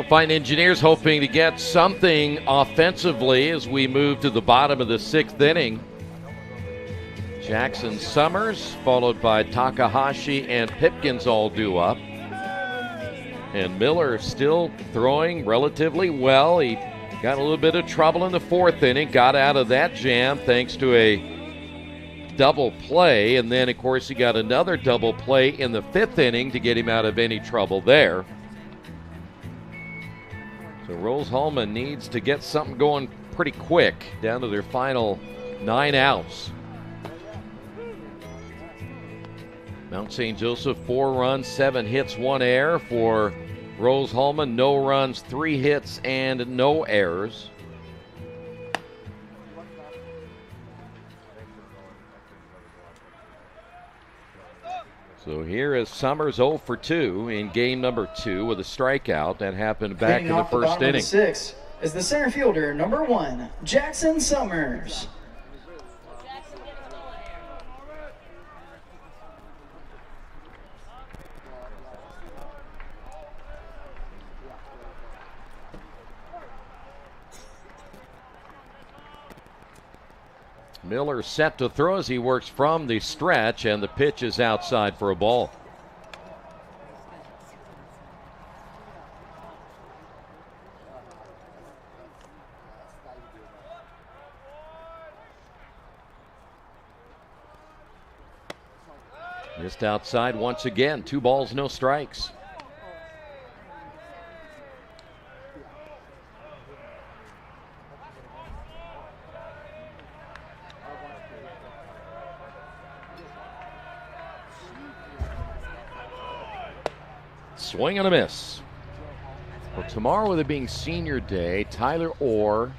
Fine Engineers hoping to get something offensively as we move to the bottom of the 6th inning. Jackson Summers, followed by Takahashi and Pipkins all due up. And Miller still throwing relatively well. He got a little bit of trouble in the 4th inning, got out of that jam thanks to a double play. And then, of course, he got another double play in the 5th inning to get him out of any trouble there. So Rose-Hulman needs to get something going pretty quick, down to their final 9 outs. Mount St. Joseph, 4 runs, 7 hits, 1 error. For Rose-Hulman, no runs, 3 hits, and no errors. So here is Summers 0 for 2 in game number 2 with a strikeout. That happened back in the 1st inning. 6 is the center fielder, number 1, Jackson Summers. Miller set to throw as he works from the stretch, and the pitch is outside for a ball. Just outside once again. 2 balls, no strikes. Swing and a miss. Well, tomorrow, with it being senior day, Tyler Orr,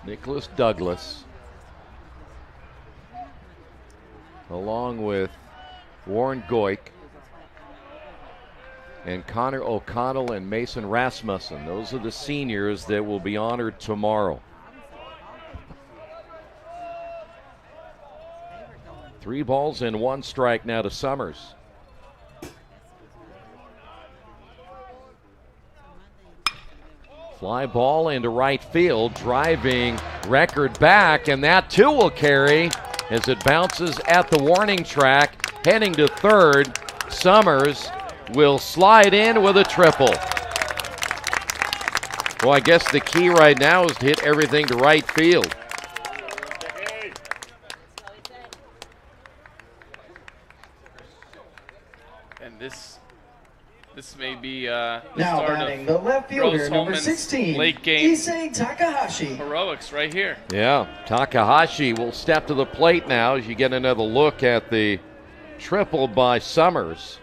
Nicholas Douglas, along with Warren Goik and Connor O'Connell and Mason Rasmussen. Those are the seniors that will be honored tomorrow. 3 balls and 1 strike now to Summers. Fly ball into right field, driving Record back, and that too will carry as it bounces at the warning track, heading to third. Summers will slide in with a triple. Well, I guess the key right now is to hit everything to right field. And this may be the now start batting of the left fielder, number Rose-Hulman's 16, late game Issei Takahashi. heroics right here. Yeah, Takahashi will step to the plate now as you get another look at the triple by Summers.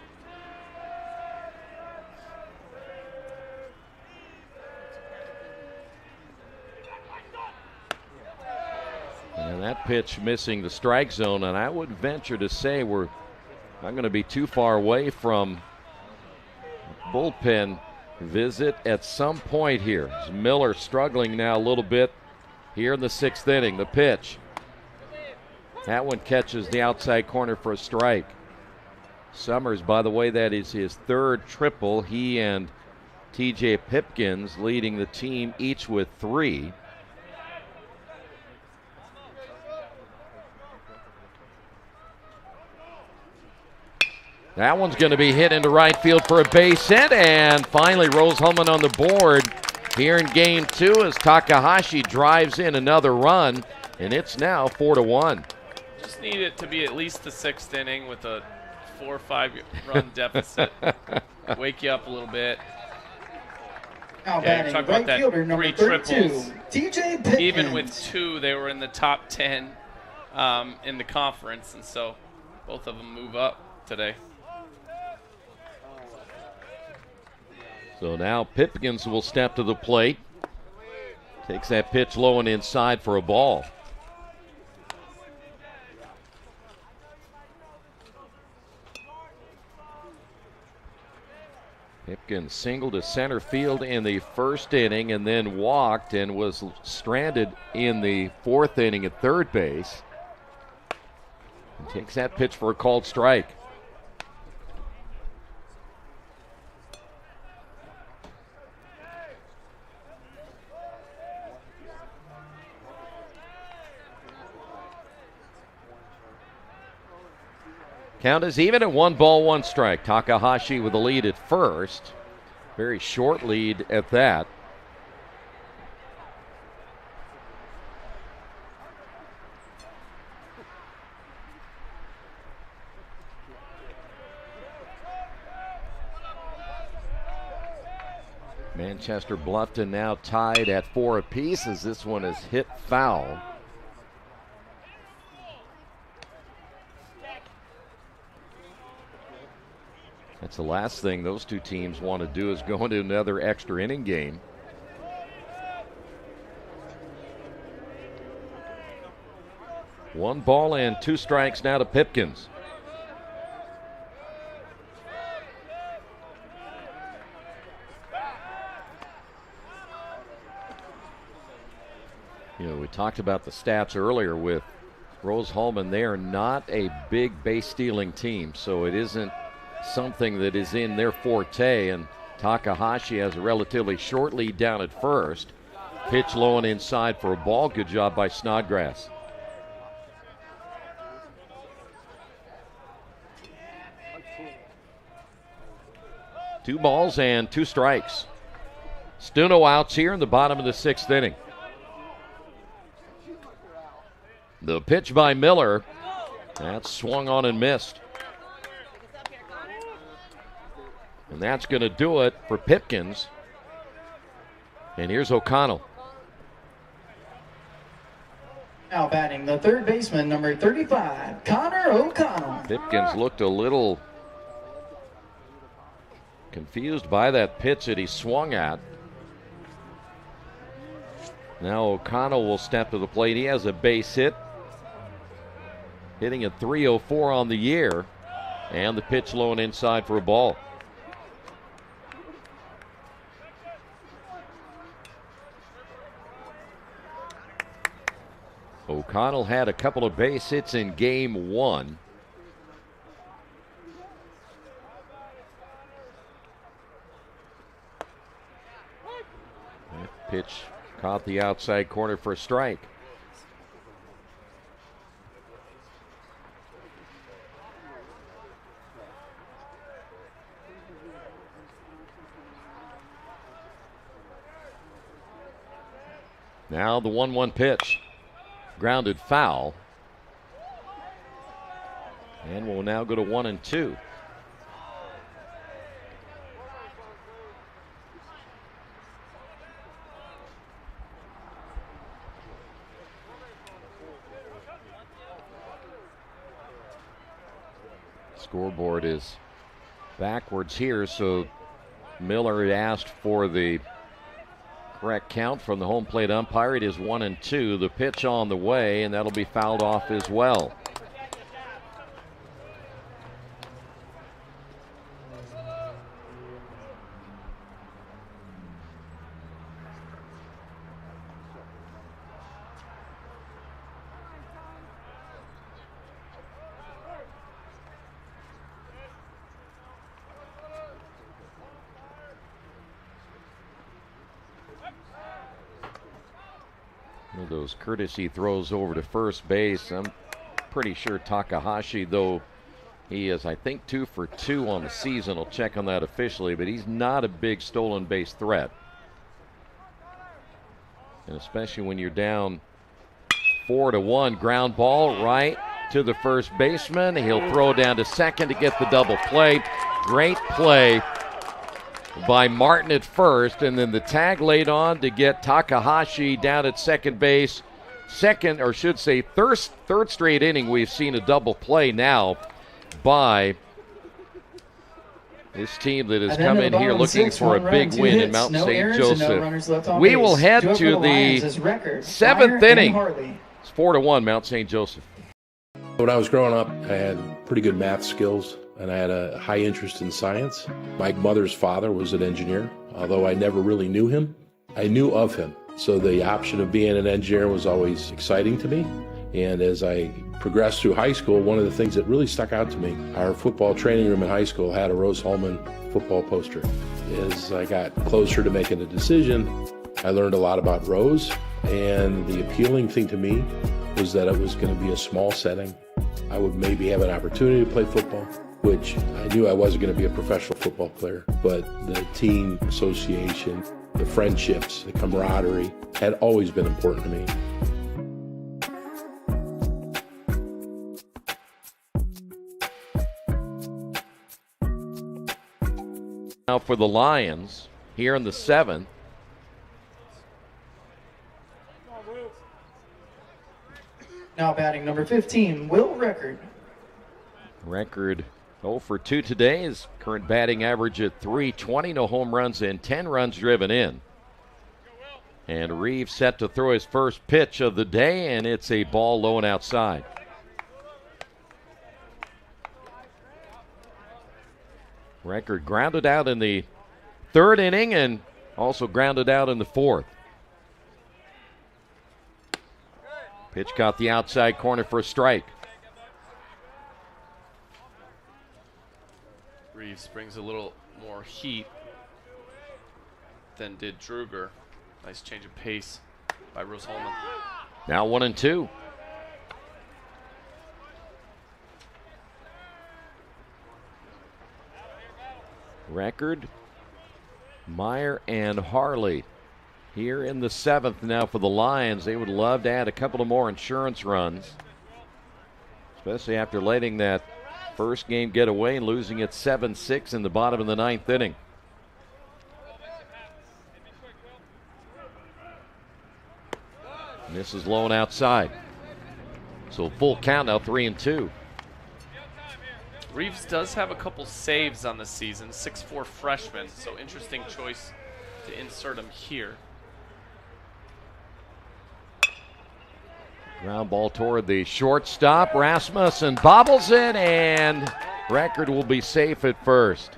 And that pitch missing the strike zone, and I would venture to say we're not going to be too far away from bullpen visit at some point here. Miller struggling now a little bit here in the 6th inning. The pitch. That one catches the outside corner for a strike. Summers, by the way, that is his 3rd triple. He and TJ Pipkins leading the team each with 3. That one's going to be hit into right field for a base hit, and finally Rose-Hulman on the board here in game 2 as Takahashi drives in another run, and it's now 4-1. Just need it to be at least the 6th inning with a 4 or 5 run deficit. Wake you up a little bit. Now Okay, batting talk right about that fielder, number 3 32, triples. TJ Pipkins. Even with 2, they were in the top 10 in the conference, and so both of them move up today. So now Pipkins will step to the plate. Takes that pitch low and inside for a ball. Pipkins singled to center field in the 1st inning and then walked and was stranded in the 4th inning at third base. And takes that pitch for a called strike. Count is even at 1 ball, 1 strike. Takahashi with the lead at first. Very short lead at that. Manchester Bluffton now tied at 4 apiece as this one is hit foul. That's the last thing those two teams want to do, is go into another extra inning game. One ball and 2 strikes now to Pipkins. You know, we talked about the stats earlier with Rose-Hulman. They are not a big base stealing team, so it isn't something that is in their forte, and Takahashi has a relatively short lead down at first. Pitch low and inside for a ball. Good job by Snodgrass. Two balls and 2 strikes. Still no outs here in the bottom of the 6th inning. The pitch by Miller. That's swung on and missed. And that's going to do it for Pipkins. And here's O'Connell. Now batting the third baseman, number 35, Connor O'Connell. Pipkins looked a little confused by that pitch that he swung at. Now O'Connell will step to the plate. He has a base hit, hitting at .304 on the year, and the pitch low and inside for a ball. O'Connell had a couple of base hits in game 1. That pitch caught the outside corner for a strike. Now the 1-1 pitch. Grounded foul. And we'll now go to 1-2. Scoreboard is backwards here, so Miller asked for the correct count from the home plate umpire. It is 1-2. The pitch on the way, and that'll be fouled off as well. Those courtesy throws over to first base. I'm pretty sure Takahashi, though he is, I think, 2 for 2 on the season. I'll check on that officially, but he's not a big stolen base threat. And especially when you're down 4-1, ground ball right to the first baseman. He'll throw down to second to get the double play. Great play by Martin at first, and then the tag laid on to get Takahashi down at second base. Second, or should say third straight inning, we've seen a double play now by this team that has come in here looking for a big win in Mount St. Joseph. We will head to the 7th inning. It's 4-1 Mount St. Joseph. When I was growing up, I had pretty good math skills, and I had a high interest in science. My mother's father was an engineer. Although I never really knew him, I knew of him. So the option of being an engineer was always exciting to me. And as I progressed through high school, one of the things that really stuck out to me, our football training room in high school had a Rose-Hulman football poster. As I got closer to making a decision, I learned a lot about Rose, and the appealing thing to me was that it was going to be a small setting, I would maybe have an opportunity to play football, which I knew I wasn't going to be a professional football player, but the team association, the friendships, the camaraderie had always been important to me. Now for the Lions here in the 7th. Now batting number 15, Will Record. Record 0 for 2 today. His current batting average at .320, no home runs and 10 runs driven in. And Reeves set to throw his first pitch of the day, and it's a ball low and outside. Record grounded out in the 3rd inning and also grounded out in the 4th. Pitch caught the outside corner for a strike. Reeves brings a little more heat than did Druger. Nice change of pace by Rose-Hulman. Now 1-2. Record, Meyer, and Harley here in the 7th now for the Lions. They would love to add a couple of more insurance runs, especially after letting that first game get away and losing it 7-6 in the bottom of the 9th inning. And this is low and outside. So full count now, 3-2. Reeves does have a couple saves on the season, 6'4" freshman, so interesting choice to insert him here. Ground ball toward the shortstop. Rasmussen bobbles it, and Record will be safe at first.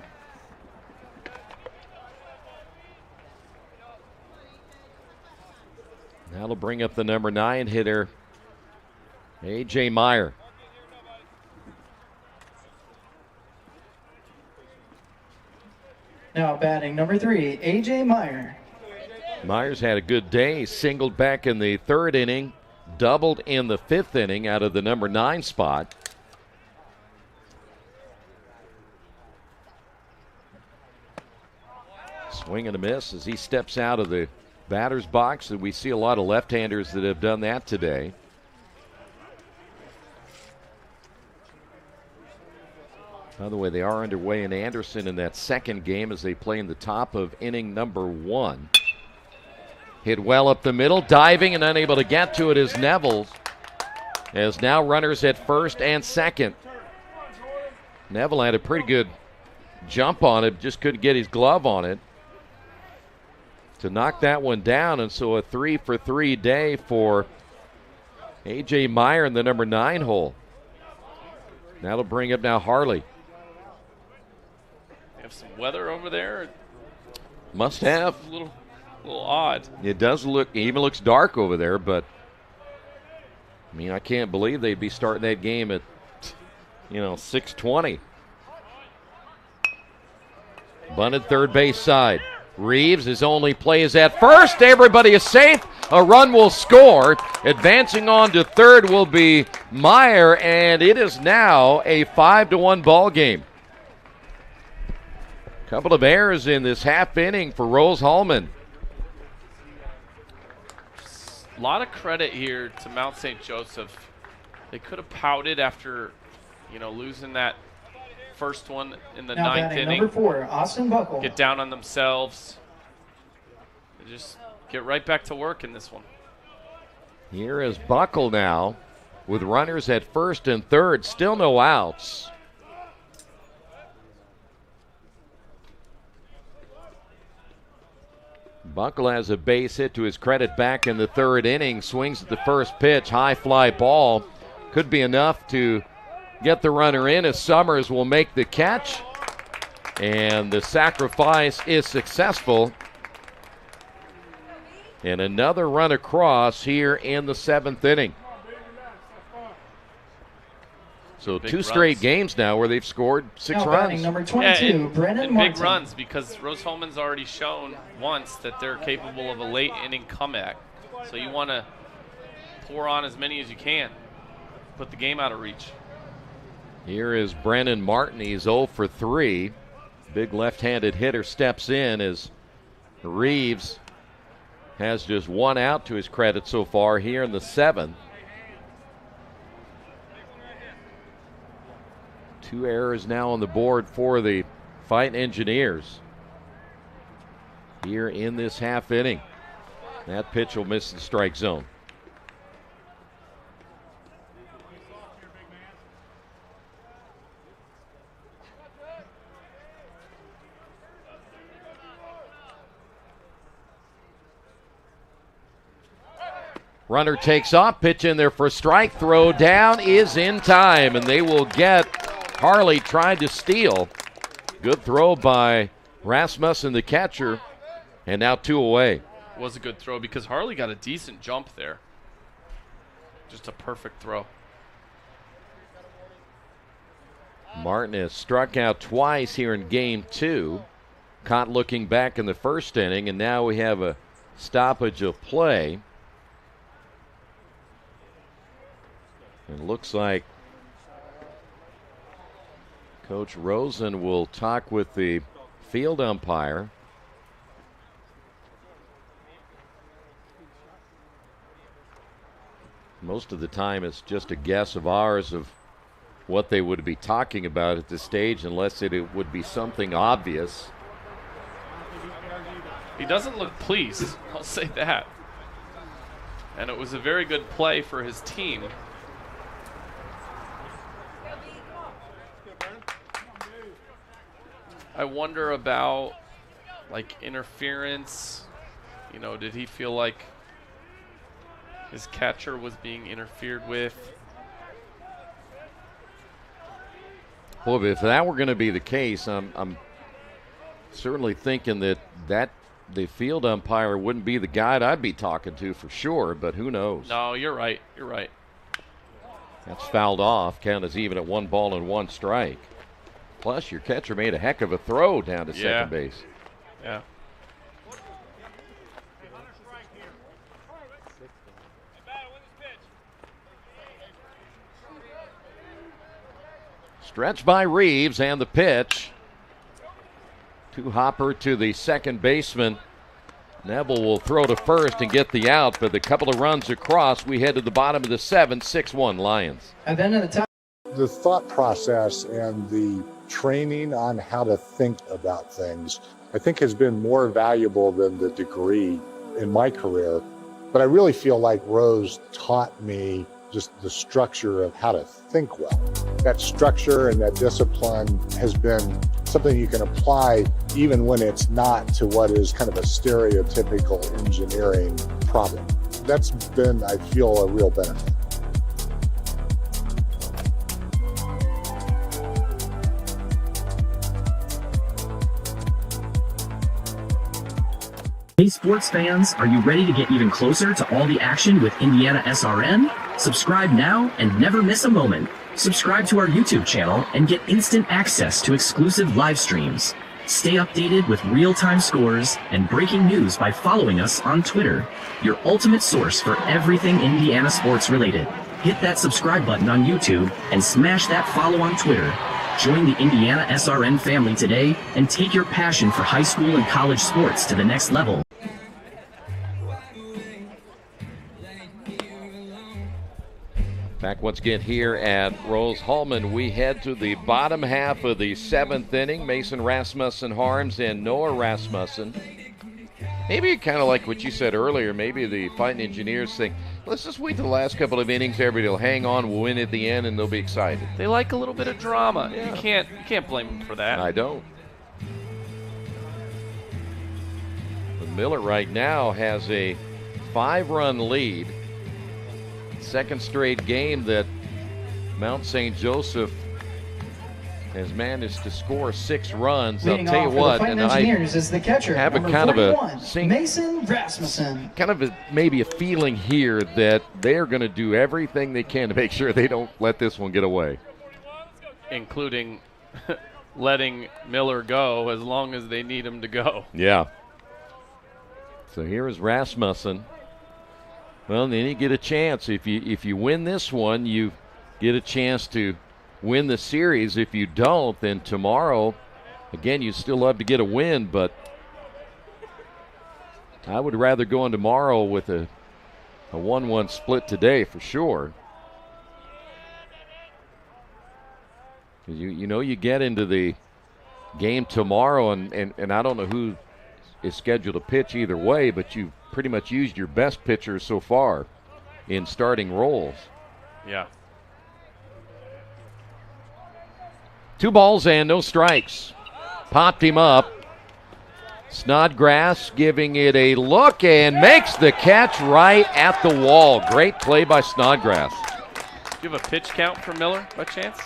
That'll bring up the number 9 hitter, A.J. Meyer. Now batting number 3, A.J. Meyer. Meyer's had a good day. He singled back in the 3rd inning, doubled in the 5th inning out of the number 9 spot. Swing and a miss as he steps out of the batter's box. And we see a lot of left-handers that have done that today. By the way, they are underway in Anderson in that 2nd game as they play in the top of inning number 1. Hit well up the middle, diving and unable to get to it is Nevels. As now runners at 1st and 2nd. Neville had a pretty good jump on it, just couldn't get his glove on it to knock that one down, and so a 3-for-3 day for A.J. Meyer in the number 9 hole. That'll bring up now Harley. They have some weather over there. Must have. A little odd. It does look, it even looks dark over there, but I mean, I can't believe they'd be starting that game at, 6:20. Bunted third base side. Reeves, his only play is at first. Everybody is safe. A run will score. Advancing on to third will be Meyer, and it is now a 5-1 ball game. Couple of errors in this half inning for Rose-Hulman. A lot of credit here to Mount St. Joseph. They could have pouted after, losing that first one in the Now 9th inning. number 4, Austin Buckle. Get down on themselves. They just get right back to work in this one. Here is Buckle now with runners at 1st and 3rd. Still no outs. Buckle has a base hit to his credit back in the 3rd inning. Swings at the first pitch. High fly ball. Could be enough to get the runner in as Summers will make the catch. And the sacrifice is successful. And another run across here in the 7th inning. So Big 2 straight runs. games now where they've scored 6 Now runs. batting number 22, Brennan and Martin. big runs because Rose-Hulman's already shown once that they're capable of a late inning comeback. So you want to pour on as many as you can. put the game out of reach. Here is Brennan Martin. He's 0 for 3. Big left-handed hitter steps in as Reeves has just one out to his credit so far here in the 7th. 2 errors now on the board for the Fighting Engineers here in this half inning. That pitch will miss the strike zone. Runner takes off, pitch in there for a strike, throw down is in time, and they will get Harley tried to steal. Good throw by Rasmussen, the catcher, and now 2 away. Was a good throw because Harley got a decent jump there. Just a perfect throw. Martin has struck out twice here in game 2. Caught looking back in the first inning, and now we have a stoppage of play. It looks like Coach Rosen will talk with the field umpire. Most of the time it's just a guess of ours of what they would be talking about at this stage, unless it would be something obvious. He doesn't look pleased, I'll say that. And it was a very good play for his team. I wonder about, like, interference. You know, did he feel like his catcher was being interfered with? Well, if that were going to be the case, I'm certainly thinking that the field umpire wouldn't be the guy I'd be talking to for sure, but who knows? No, you're right. You're right. That's fouled off. Count is even at 1 ball and 1 strike. Plus, your catcher made a heck of a throw down to second base. Yeah. Stretch by Reeves, and the pitch to Hopper to the second baseman. Neville will throw to first and get the out, but a couple of runs across, we head to the bottom of the 7th, 6-1 Lions. At the end of the time, the thought process and the training on how to think about things, I think, has been more valuable than the degree in my career. But I really feel like Rose taught me just the structure of how to think well. That structure and that discipline has been something you can apply even when it's not to what is kind of a stereotypical engineering problem. That's been, I feel, a real benefit. Hey sports fans, are you ready to get even closer to all the action with IndianaSRN? Subscribe now and never miss a moment. Subscribe to our YouTube channel and get instant access to exclusive live streams. Stay updated with real-time scores and breaking news by following us on Twitter, your ultimate source for everything Indiana sports related. Hit that subscribe button on YouTube and smash that follow on Twitter. Join the IndianaSRN family today and take your passion for high school and college sports to the next level. Back once again here at Rose-Hulman. We head to the bottom half of the 7th inning. Mason Rasmussen Harms and Noah Rasmussen. Maybe kind of like what you said earlier, maybe the Fighting Engineers think, let's just wait till the last couple of innings. Everybody will hang on, we'll win at the end, and they'll be excited. They like a little bit of drama. Yeah. You can't blame them for that. I don't. But Miller right now has a 5-run lead. Second straight game that Mount St. Joseph has managed to score 6 runs. Leading I'll tell you what, and I is the catcher, have a kind of a Mason Rasmussen. Kind of maybe a feeling here that they're going to do everything they can to make sure they don't let this one get away, including letting Miller go as long as they need him to go. Yeah. So here is Rasmussen. Well, then you get a chance. If you win this one, you get a chance to win the series. If you don't, then tomorrow, again, you'd still love to get a win, but I would rather go in tomorrow with a 1-1 split today for sure. You know you get into the game tomorrow, and I don't know who is scheduled to pitch either way, but you've pretty much used your best pitchers so far in starting roles. Yeah. 2 balls and no strikes. Popped him up. Snodgrass giving it a look and makes the catch right at the wall. Great play by Snodgrass. Do you have a pitch count for Miller by chance?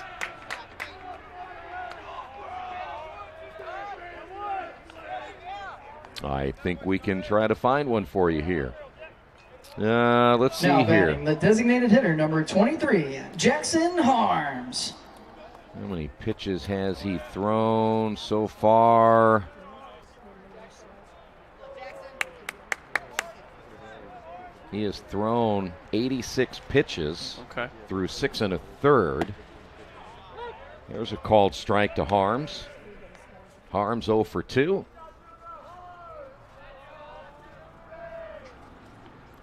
I think we can try to find one for you here. Let's see now here. batting the designated hitter, number 23, Jackson Harms. How many pitches has he thrown so far? He has thrown 86 pitches through 6 1/3. There's a called strike to Harms. Harms 0 for 2.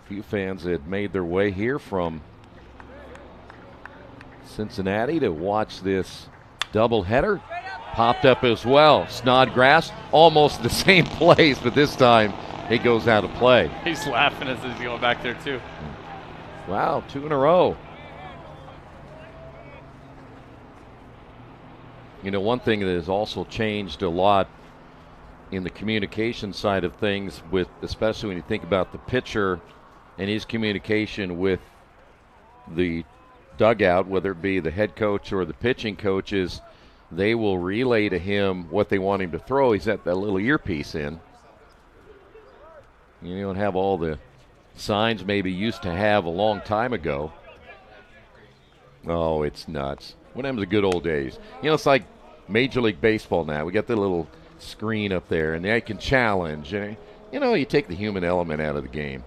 A few fans had made their way here from Cincinnati to watch this doubleheader. Popped up as well. Snodgrass, almost the same place, but this time he goes out of play. He's laughing as he's going back there, too. Wow, 2 in a row. You know, one thing that has also changed a lot in the communication side of things, with especially when you think about the pitcher and his communication with the dugout, whether it be the head coach or the pitching coaches, they will relay to him what they want him to throw. He's got that little earpiece in. You don't have all the signs maybe used to have a long time ago. Oh, it's nuts. What happened to the good old days? You know, it's like Major League Baseball now. We got the little screen up there, and they can challenge. And, you know, you take the human element out of the game.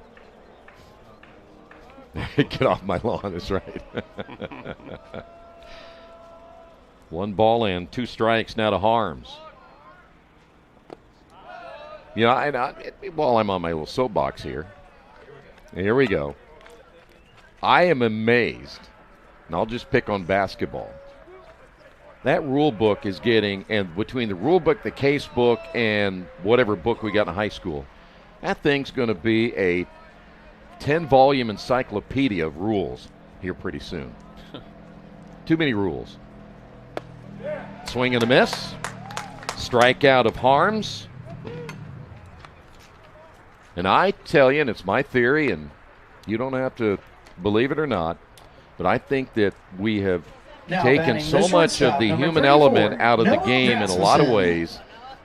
Get off my lawn, that's right. 1 ball and 2 strikes now to Harms. You know, while I'm on my little soapbox here we go. I am amazed, and I'll just pick on basketball. That rule book is getting, and between the rule book, the case book, and whatever book we got in high school, that thing's going to be a 10-volume encyclopedia of rules here pretty soon. Too many rules. Swing and a miss. Strikeout of Harms. And I tell you, and it's my theory, and you don't have to believe it or not, but I think that we have taken so much of the human element out of the game in a lot of ways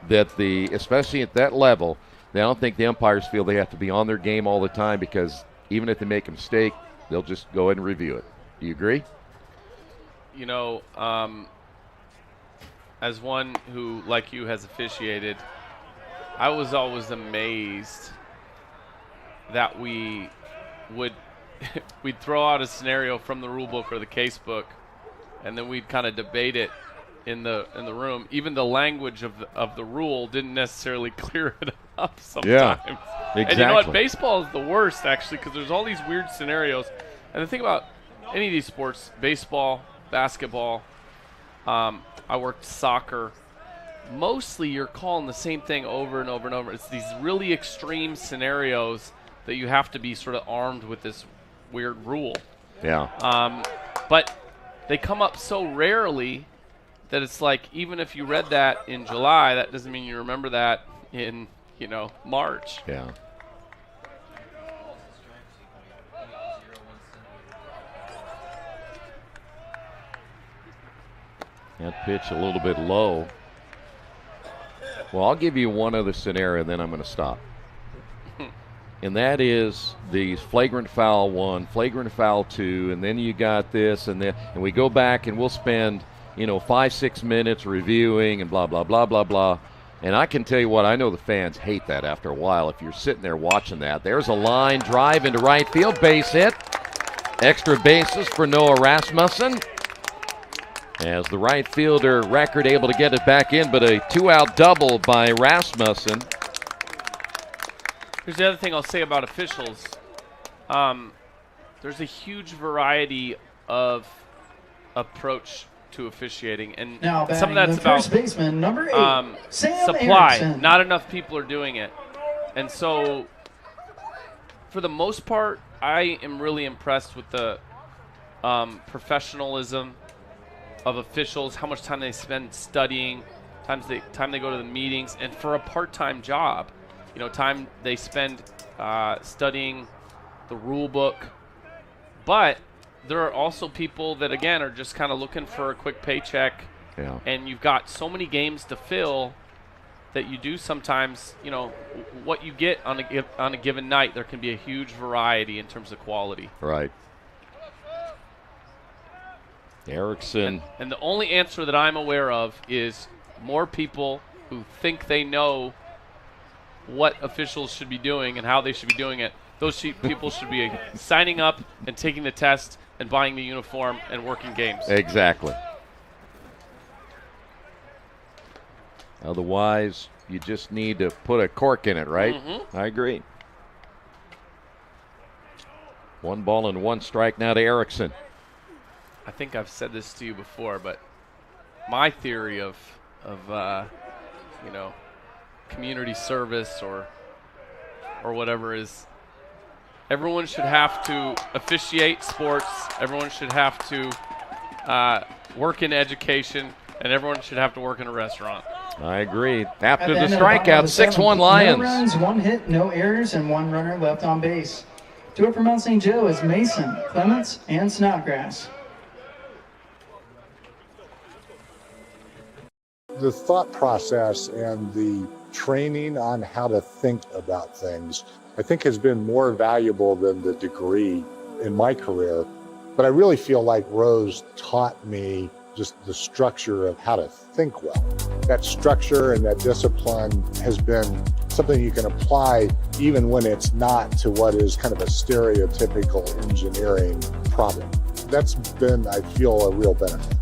that especially at that level, I don't think the umpires feel they have to be on their game all the time, because even if they make a mistake, they'll just go ahead and review it. Do you agree? You know, as one who, like you, has officiated, I was always amazed that we would we'd throw out a scenario from the rule book or the case book, and then we'd kind of debate it in the room. Even the language of the rule didn't necessarily clear it up sometimes. Yeah, exactly. And you know what? Baseball is the worst, actually, because there's all these weird scenarios. And the thing about any of these sports, baseball, basketball, I worked soccer. Mostly you're calling the same thing over and over and over. It's these really extreme scenarios that you have to be sort of armed with this weird rule. Yeah. But they come up so rarely that it's like, even if you read that in July, that doesn't mean you remember that in, March. Yeah. That pitch a little bit low. Well, I'll give you one other scenario, then I'm going to stop. And that is the flagrant foul 1, flagrant foul 2, and then you got this, and we go back and we'll spend, 5-6 minutes reviewing and blah, blah, blah, blah, blah. And I can tell you what, I know the fans hate that after a while if you're sitting there watching that. There's a line drive into right field, base hit. Extra bases for Noah Rasmussen. As the right fielder, Record able to get it back in, but a 2-out double by Rasmussen. Here's the other thing I'll say about officials. There's a huge variety of approach to officiating, and Now some of batting that's the about first baseman, number 8, Sam supply. Erickson. Not enough people are doing it, and so for the most part, I am really impressed with the professionalism of officials, how much time they spend studying, time they go to the meetings, and for a part-time job, time they spend studying the rule book. But there are also people that, again, are just kind of looking for a quick paycheck. Yeah. And you've got so many games to fill that you do sometimes, what you get on a given night, there can be a huge variety in terms of quality. Right. Erickson. And the only answer that I'm aware of is more people who think they know what officials should be doing and how they should be doing it. Those people should be signing up and taking the test and buying the uniform and working games. Exactly. Otherwise, you just need to put a cork in it, right? Mm-hmm. I agree. 1 ball and 1 strike now to Erickson. I think I've said this to you before, but my theory of community service or whatever is everyone should have to officiate sports, everyone should have to work in education, and everyone should have to work in a restaurant. I agree. After the At end of strikeout, bottom of the 6-1 seventh, Lions. No runs, 1 hit, no errors, and 1 runner left on base. To it for Mount St. Joe is Mason, Clements, and Snodgrass. The thought process and the training on how to think about things, I think, has been more valuable than the degree in my career. But I really feel like Rose taught me just the structure of how to think well. That structure and that discipline has been something you can apply even when it's not to what is kind of a stereotypical engineering problem. That's been, I feel, a real benefit.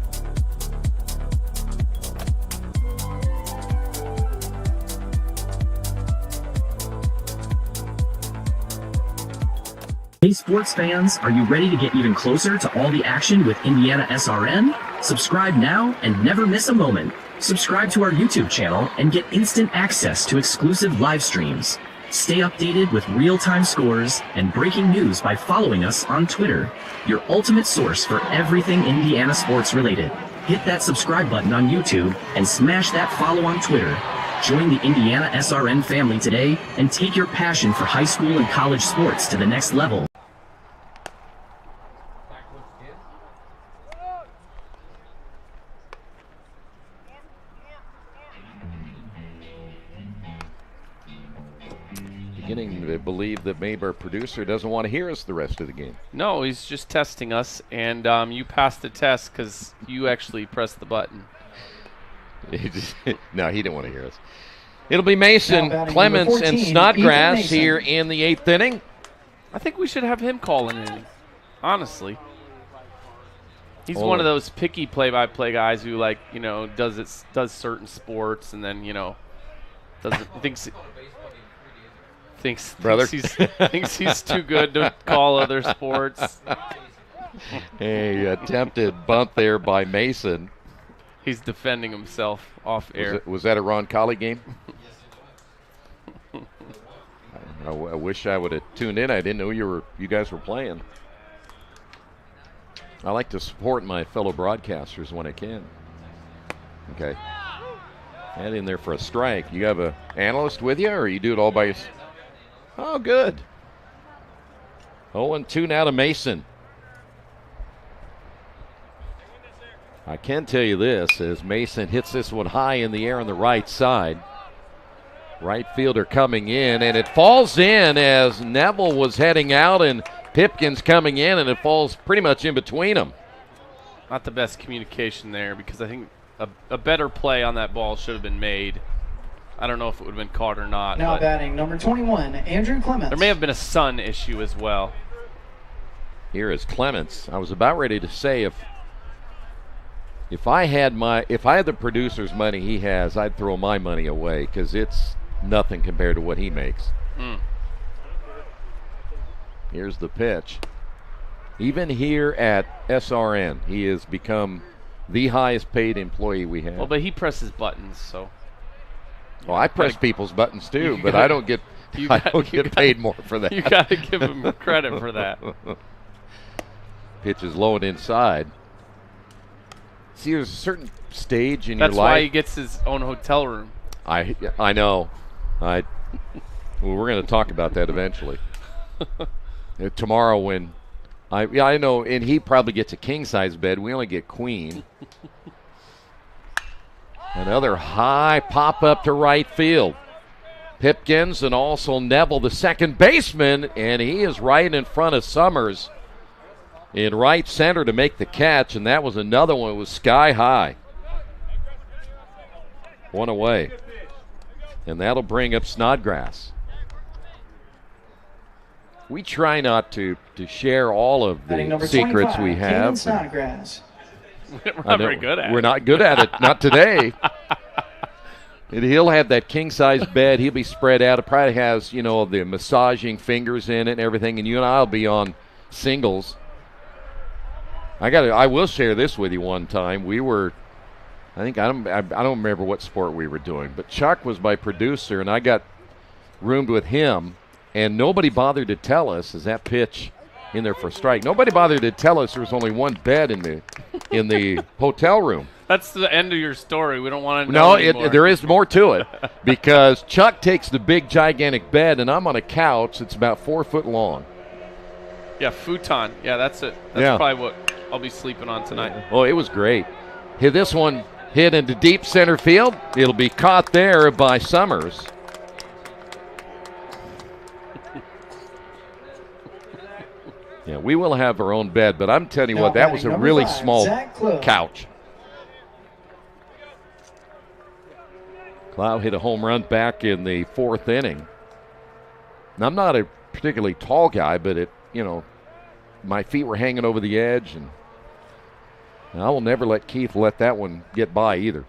Hey sports fans, are you ready to get even closer to all the action with IndianaSRN? Subscribe now and never miss a moment. Subscribe to our YouTube channel and get instant access to exclusive live streams. Stay updated with real-time scores and breaking news by following us on Twitter, your ultimate source for everything Indiana sports related. Hit that subscribe button on YouTube and smash that follow on Twitter. Join the IndianaSRN family today and take your passion for high school and college sports to the next level. Beginning to believe that maybe our producer doesn't want to hear us the rest of the game. No, he's just testing us, and you passed the test because you actually pressed the button. No, he didn't want to hear us. It'll be Mason, Clements, 14, and Snodgrass Mason. here in the 8th inning. I think we should have him call an inning, honestly. He's one of those picky play-by-play guys who, does certain sports and then, thinks he's too good to call other sports. A attempted bunt there by Mason. He's defending himself off air. Was that a Ron Colley game? I wish I would have tuned in. I didn't know you guys were playing. I like to support my fellow broadcasters when I can. Okay. Head in there for a strike. You have an analyst with you, or you do it all by yourself? Oh, good. 0-2 now to Mason. I can tell you this, as Mason hits this one high in the air on the right side. Right fielder coming in, and it falls in as Neville was heading out, and Pipkin's coming in, and it falls pretty much in between them. Not the best communication there, because I think a better play on that ball should have been made. I don't know if it would have been caught or not. Now batting number 21, Andrew Clements. There may have been a sun issue as well. Here is Clements. I was about ready to say if I had the producer's money he has, I'd throw my money away because it's nothing compared to what he makes. Here's the pitch. Even here at SRN, he has become the highest paid employee we have. Well, but he presses buttons, so. Well, I press people's buttons too, but I don't get paid more for that. You got to give him credit for that. Pitch is low and inside. See, there's a certain stage in your life. That's why he gets his own hotel room. I know. Well, we're going to talk about that eventually. Tomorrow when I know, and he probably gets a king-size bed. We only get queen. Another high pop-up to right field. Pipkins and also Neville, the second baseman, and he is right in front of Summers in right center to make the catch, and that was another one. It was sky high. One away. And that'll bring up Snodgrass. We try not to share all of the secrets we have. Snodgrass. We're not very good at it. We're not good at it. Not today. And he'll have that king-size bed. He'll be spread out. It probably has, the massaging fingers in it and everything. And you and I will be on singles. I will share this with you one time. We were, I don't remember what sport we were doing, but Chuck was my producer, and I got roomed with him, and nobody bothered to tell us, as that pitch in there for a strike, nobody bothered to tell us there was only one bed in the hotel room. That's the end of your story. We don't want to know anymore. There is more to it, because Chuck takes the big, gigantic bed, and I'm on a couch that's about 4 foot long. Yeah, futon. Yeah, that's it. That's probably what I'll be sleeping on tonight. Oh, it was great. This one hit into deep center field. It'll be caught there by Summers. Yeah, we will have our own bed, but I'm telling you what, that was a really small couch. Clow hit a home run back in the 4th inning. Now, I'm not a particularly tall guy, but my feet were hanging over the edge, and I will never let Keith let that one get by either.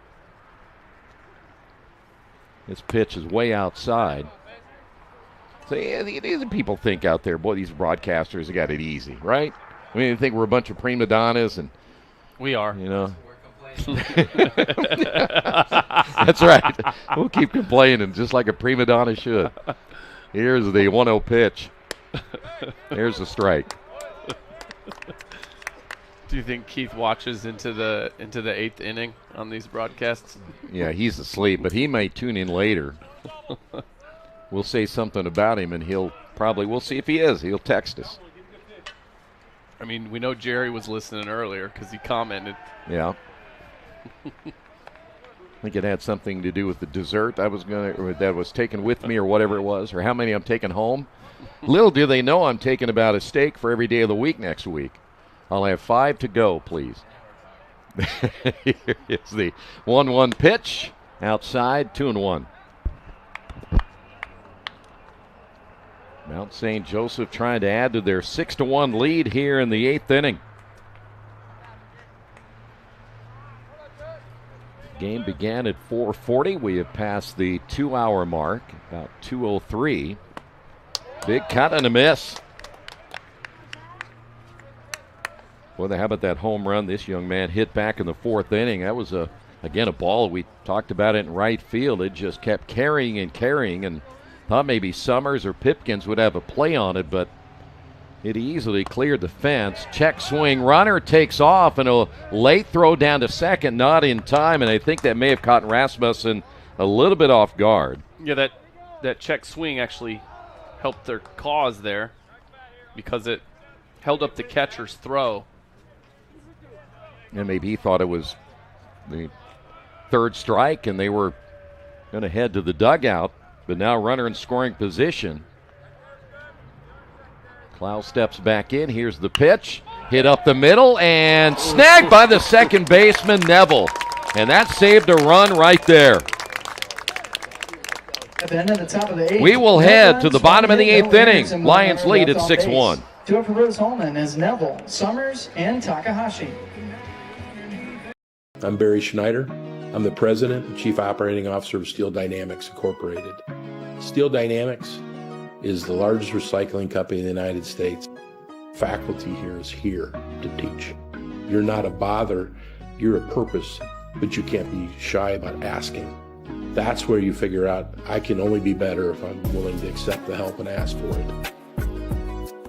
This pitch is way outside. So these people think out there, boy, these broadcasters have got it easy, right? I mean, they think we're a bunch of prima donnas, and we are. That's right. We'll keep complaining just like a prima donna should. Here's the 1-0 pitch. Here's the strike. Do you think Keith watches into the 8th inning on these broadcasts? Yeah, he's asleep, but he may tune in later. We'll say something about him, and we'll see if he is. He'll text us. I mean, we know Jerry was listening earlier because he commented. Yeah. I think it had something to do with the dessert that was taken with me, or whatever it was, or how many I'm taking home. Little do they know I'm taking about a steak for every day of the week next week. I'll have 5 to go, please. Here is the 1-1 pitch. Outside, 2-1. Mount St. Joseph trying to add to their 6-1 lead here in the 8th inning. Game began at 4:40. We have passed the 2-hour mark, about 2:03. Big cut and a miss. Boy, how about that home run this young man hit back in the 4th inning? That was, again, a ball. We talked about it in right field. It just kept carrying, and thought maybe Summers or Pipkins would have a play on it, but it easily cleared the fence. Check swing, runner takes off, and a late throw down to second, not in time, and I think that may have caught Rasmussen a little bit off guard. Yeah, that check swing actually helped their cause there because it held up the catcher's throw. And maybe he thought it was the 3rd strike, and they were going to head to the dugout. But now runner in scoring position. Clow steps back in. Here's the pitch. Hit up the middle and snagged by the second baseman, Neville. And that saved a run right there. At the end of the top of the 8th, we will head to the bottom of the 8th inning. Lions lead at 6-1. Due up for Rose-Hulman is Neville, Summers, and Takahashi. I'm Barry Schneider. I'm the President and Chief Operating Officer of Steel Dynamics Incorporated. Steel Dynamics is the largest recycling company in the United States. Faculty here is here to teach. You're not a bother, you're a purpose, but you can't be shy about asking. That's where you figure out I can only be better if I'm willing to accept the help and ask for it.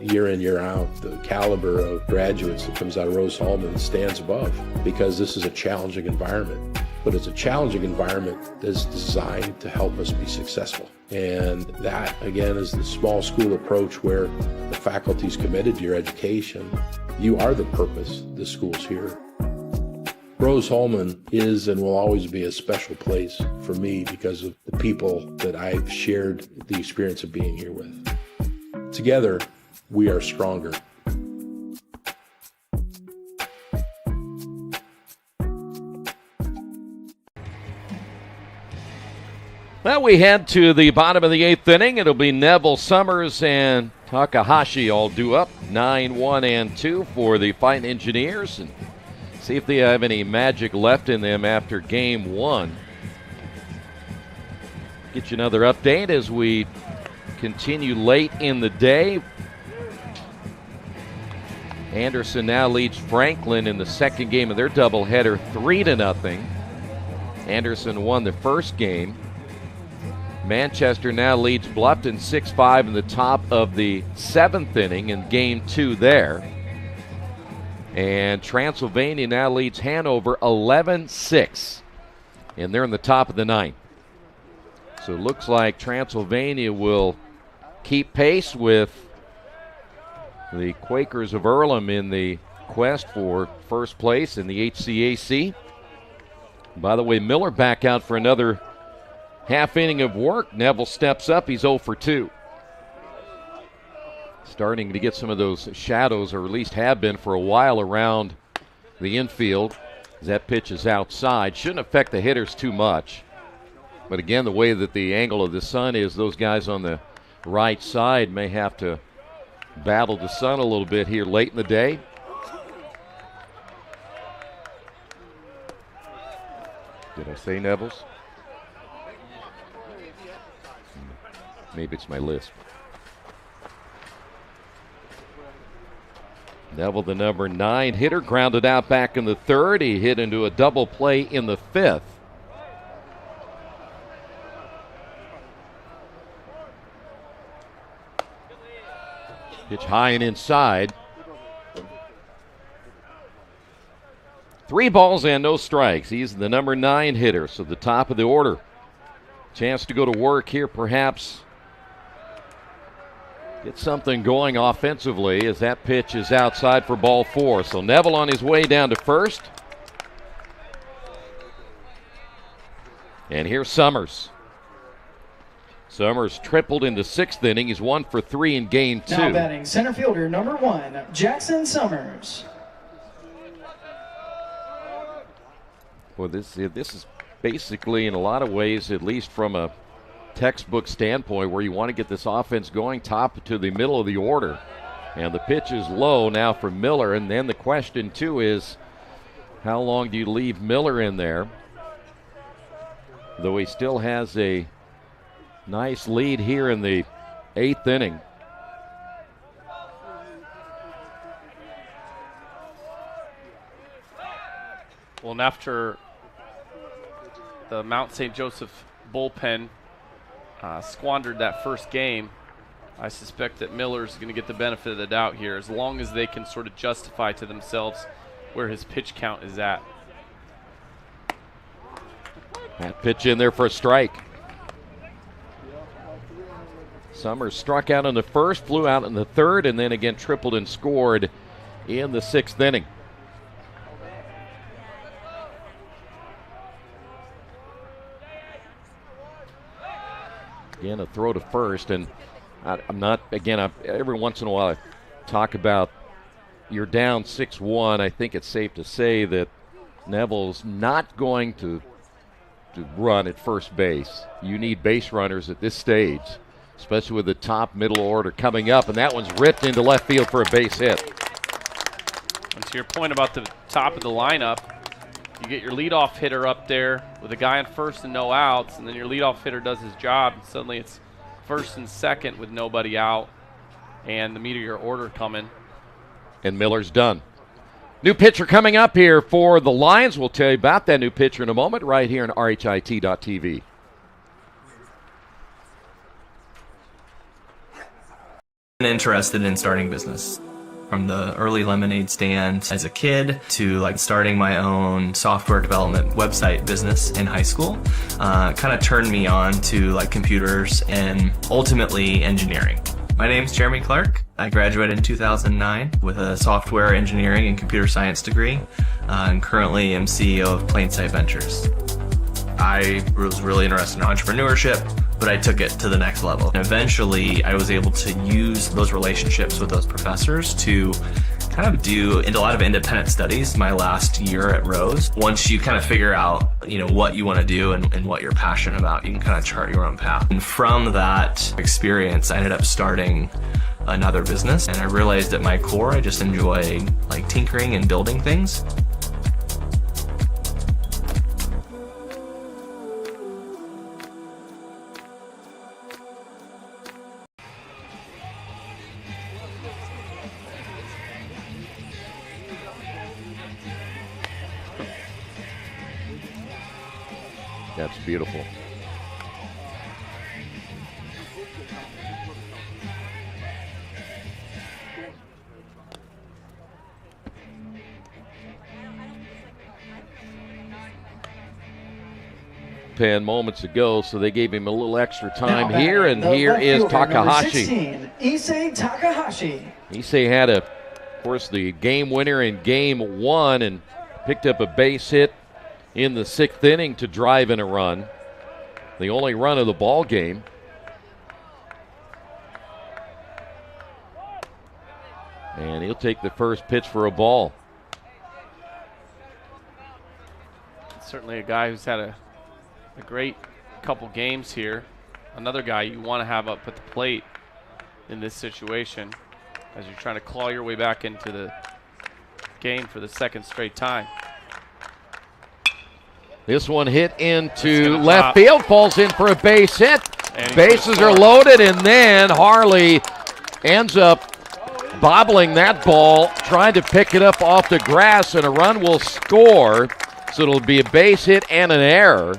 Year in, year out, the caliber of graduates that comes out of Rose-Hulman stands above because this is a challenging environment. But it's a challenging environment that's designed to help us be successful. And that, again, is the small school approach where the faculty is committed to your education. You are the purpose the school's here. Rose-Hulman is and will always be a special place for me because of the people that I've shared the experience of being here with. Together, we are stronger. Well, we head to the bottom of the 8th inning. It'll be Neville, Summers, and Takahashi all due up. 9-1 and 2 for the Fighting Engineers. And see if they have any magic left in them after game 1. Get you another update as we continue late in the day. Anderson now leads Franklin in the second game of their doubleheader 3-0. Anderson won the first game. Manchester now leads Bluffton 6-5 in the top of the 7th inning in game 2 there. And Transylvania now leads Hanover 11-6. And they're in the top of the 9th. So it looks like Transylvania will keep pace with the Quakers of Earlham in the quest for first place in the HCAC. By the way, Miller back out for another half inning of work. Neville steps up. He's 0 for 2. Starting to get some of those shadows, or at least have been for a while, around the infield. That pitch is outside. Shouldn't affect the hitters too much. But again, the way that the angle of the sun is, those guys on the right side may have to battle the sun a little bit here late in the day. Did I say Neville's? Maybe it's my list. Neville, the number 9 hitter, grounded out back in the 3rd. He hit into a double play in the 5th. Pitch high and inside. 3 balls and no strikes. He's the number 9 hitter, so the top of the order. Chance to go to work here, perhaps get something going offensively, as that pitch is outside for ball 4. So Neville on his way down to first. And here's Summers. Summers tripled in the 6th inning. He's 1 for 3 in game 2. Now batting center fielder number 1, Jackson Summers. Well, this is basically, in a lot of ways, at least from a textbook standpoint, where you want to get this offense going top to the middle of the order. And the pitch is low now for Miller. And then the question, too, is how long do you leave Miller in there? Though he still has a nice lead here in the 8th inning. Well, and after the Mount St. Joseph bullpen squandered that first game, I suspect that Miller's going to get the benefit of the doubt here, as long as they can sort of justify to themselves where his pitch count is at. That pitch in there for a strike. Summers struck out in the 1st, flew out in the 3rd, and then again tripled and scored in the 6th inning. Again, a throw to first, and I'm not, again, every once in a while I talk about you're down 6-1. I think it's safe to say that Neville's not going to run at first base. You need base runners at this stage. especially with the top middle order coming up, and that one's ripped into left field for a base hit. And to your point about the top of the lineup, you get your leadoff hitter up there with a guy on first and no outs, and then your leadoff hitter does his job, and suddenly it's first and second with nobody out, and the meteor order coming. And Miller's done. New pitcher coming up here for the Lions. We'll tell you about that new pitcher in a moment right here on RHIT.TV. Interested in starting business. From the early lemonade stand as a kid to like starting my own software development website business in high school, kind of turned me on to like computers and ultimately engineering. My name's Jeremy Clark. I graduated in 2009 with a software engineering and computer science degree, and currently am CEO of Plainsight Ventures. I was really interested in entrepreneurship, but I took it to the next level. And eventually, I was able to use those relationships with those professors to kind of do a lot of independent studies my last year at Rose. Once you kind of figure out, what you want to do and what you're passionate about, you can kind of chart your own path. And from that experience, I ended up starting another business, and I realized at my core, I just enjoy like tinkering and building things. That's beautiful. Pen moments ago, so they gave him a little extra time here, and here is Takahashi. 16, Issei Takahashi. Issei had, of course, the game winner in game one and picked up a base hit in the sixth inning to drive in a run. The only run of the ball game. And he'll take the first pitch for a ball. Certainly a guy who's had a great couple games here. Another guy you want to have up at the plate in this situation as you're trying to claw your way back into the game for the second straight time. This one hit into left field, falls in for a base hit. And bases are loaded, and then Harley ends up bobbling that ball, trying to pick it up off the grass, and a run will score. So it'll be a base hit and an error.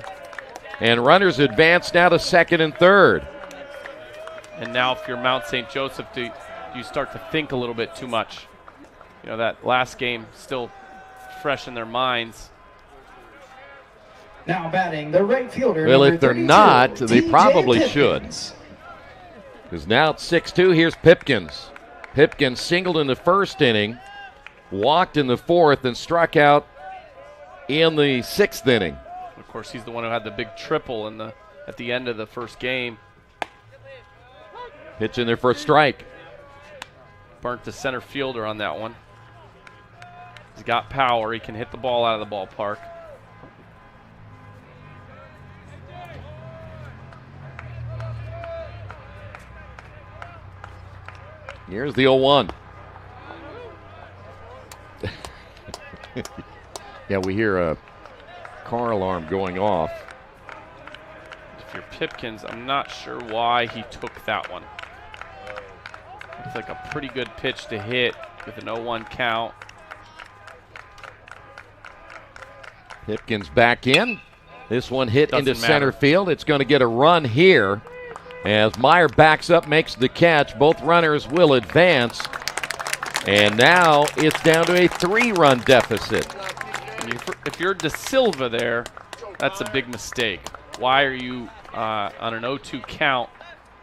And runners advance now to second and third. And now if you're Mount St. Joseph, do you start to think a little bit too much? That last game still fresh in their minds. Now batting the right fielder. Well, if they're 32, not, they probably TJ should. Pipkins. Because now it's 6-2. Here's Pipkins. Pipkins singled in the first inning, walked in the fourth, and struck out in the sixth inning. Of course, he's the one who had the big triple at the end of the first game. Pitch in there for a strike. Burnt the center fielder on that one. He's got power. He can hit the ball out of the ballpark. Here's the 0-1. Yeah, we hear a car alarm going off. If you're Pipkins, I'm not sure why he took that one. It's like a pretty good pitch to hit with an 0-1 count. Pipkins back in. This one hit Doesn't into matter. center field. It's going to get a run here. As Meyer backs up, makes the catch. Both runners will advance. And now it's down to a 3-run deficit. If you're De Silva there, that's a big mistake. Why are you on an 0-2 count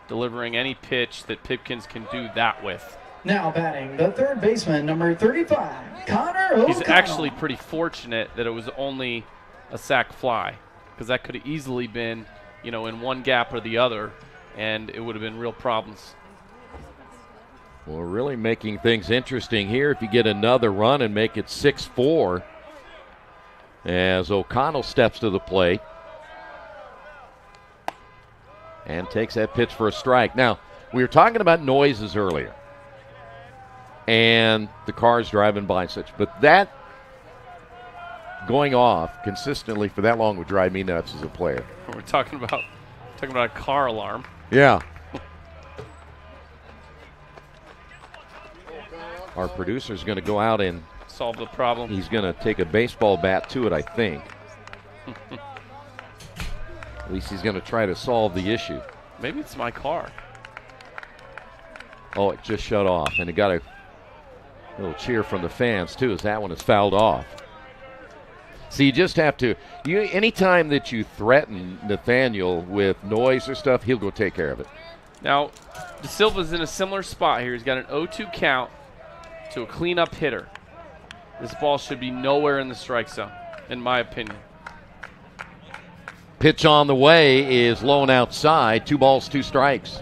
delivering any pitch that Pipkins can do that with? Now batting the third baseman, number 35, Connor O'Connell. He's actually pretty fortunate that it was only a sac fly, because that could have easily been, in one gap or the other, and it would have been real problems. Well, really making things interesting here if you get another run and make it 6-4 as O'Connell steps to the plate. and takes that pitch for a strike. Now, we were talking about noises earlier and the cars driving by and such, but that going off consistently for that long would drive me nuts as a player. We're talking about a car alarm. Yeah. Our producer's going to go out and solve the problem. He's going to take a baseball bat to it, I think. At least he's going to try to solve the issue. Maybe it's my car. Oh, it just shut off, and it got a little cheer from the fans, too, as that one is fouled off. So you just have to, anytime that you threaten Nathaniel with noise or stuff, he'll go take care of it. Now, De Silva's in a similar spot here. He's got an 0-2 count to a cleanup hitter. This ball should be nowhere in the strike zone, in my opinion. Pitch on the way is low and outside. 2 balls, 2 strikes.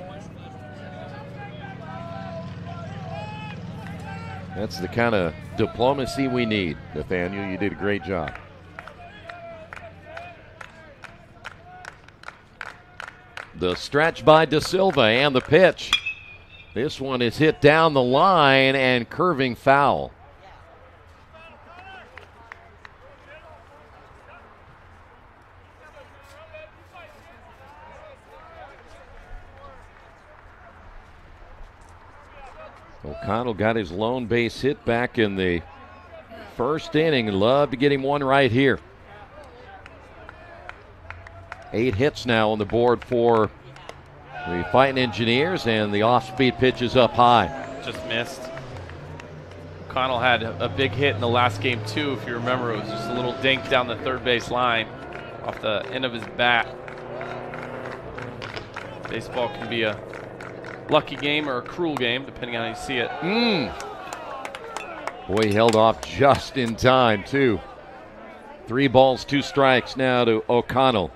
That's the kind of diplomacy we need, Nathaniel. You did a great job. The stretch by De Silva and the pitch. This one is hit down the line and curving foul. O'Connell got his lone base hit back in the first inning. Love to get him one right here. 8 hits now on the board for the Fighting Engineers, and the off-speed pitch is up high. Just missed. O'Connell had a big hit in the last game, too. If you remember, it was just a little dink down the third base line off the end of his bat. Baseball can be a lucky game or a cruel game, depending on how you see it. Boy, he held off just in time, too. 3 balls, 2 strikes now to O'Connell.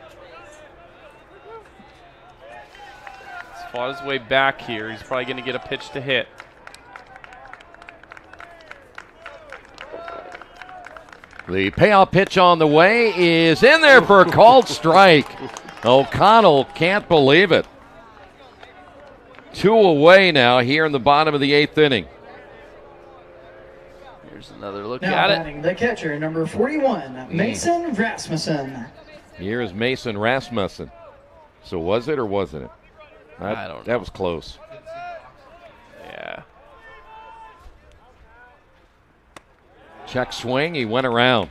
He's fought his way back here. He's probably going to get a pitch to hit. The payoff pitch on the way is in there for a called strike. O'Connell can't believe it. 2 away now here in the bottom of the 8th inning. Here's another look now at batting the catcher, number 41, Mason Rasmussen. Here is Mason Rasmussen. So was it or wasn't it? I don't know. That was close. Yeah. Check swing, he went around.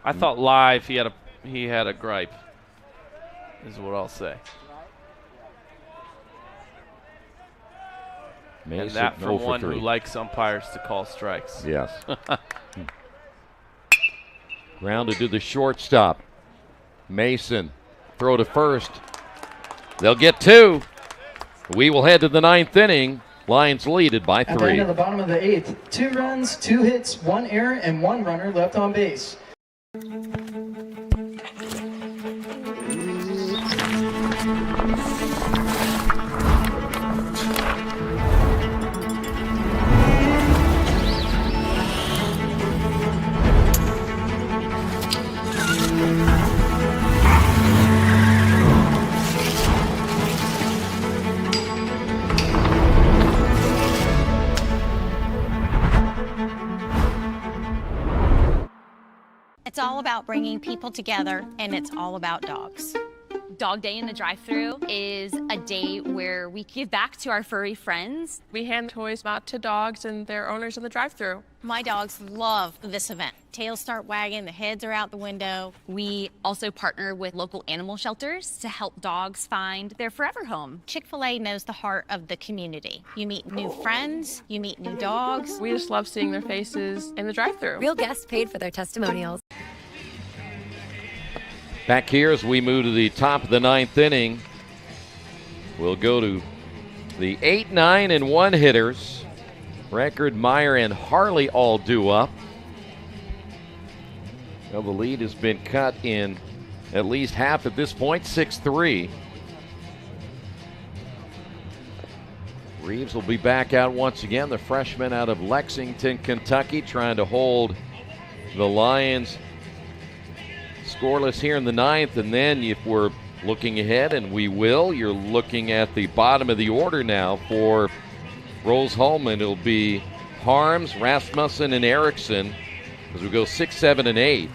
I thought live he had a gripe, is what I'll say. And that for one who likes umpires to call strikes. Yes. Grounded to the shortstop. Mason, throw to first. They'll get 2. We will head to the 9th inning. Lions leaded by 3. At the end of the bottom of the 8th, 2 runs, 2 hits, 1 error, and 1 runner left on base. It's all about bringing people together, and it's all about dogs. Dog Day in the drive-thru is a day where we give back to our furry friends. We hand toys out to dogs and their owners in the drive-thru. My dogs love this event. Tails start wagging, the heads are out the window. We also partner with local animal shelters to help dogs find their forever home. Chick-fil-A knows the heart of the community. You meet new friends, you meet new dogs. We just love seeing their faces in the drive-thru. Real guests paid for their testimonials. Back here as we move to the top of the 9th inning. We'll go to the 8, 9, and 1 hitters. Record, Meyer, and Harley all due up. Well, the lead has been cut in at least half at this point, 6-3. Reeves will be back out once again, the freshman out of Lexington, Kentucky, trying to hold the Lions scoreless here in the 9th, and then if we're Looking ahead, and we will, you're looking at the bottom of the order now for Rose-Hulman. It'll be Harms, Rasmussen, and Erickson as we go 6, 7, and 8.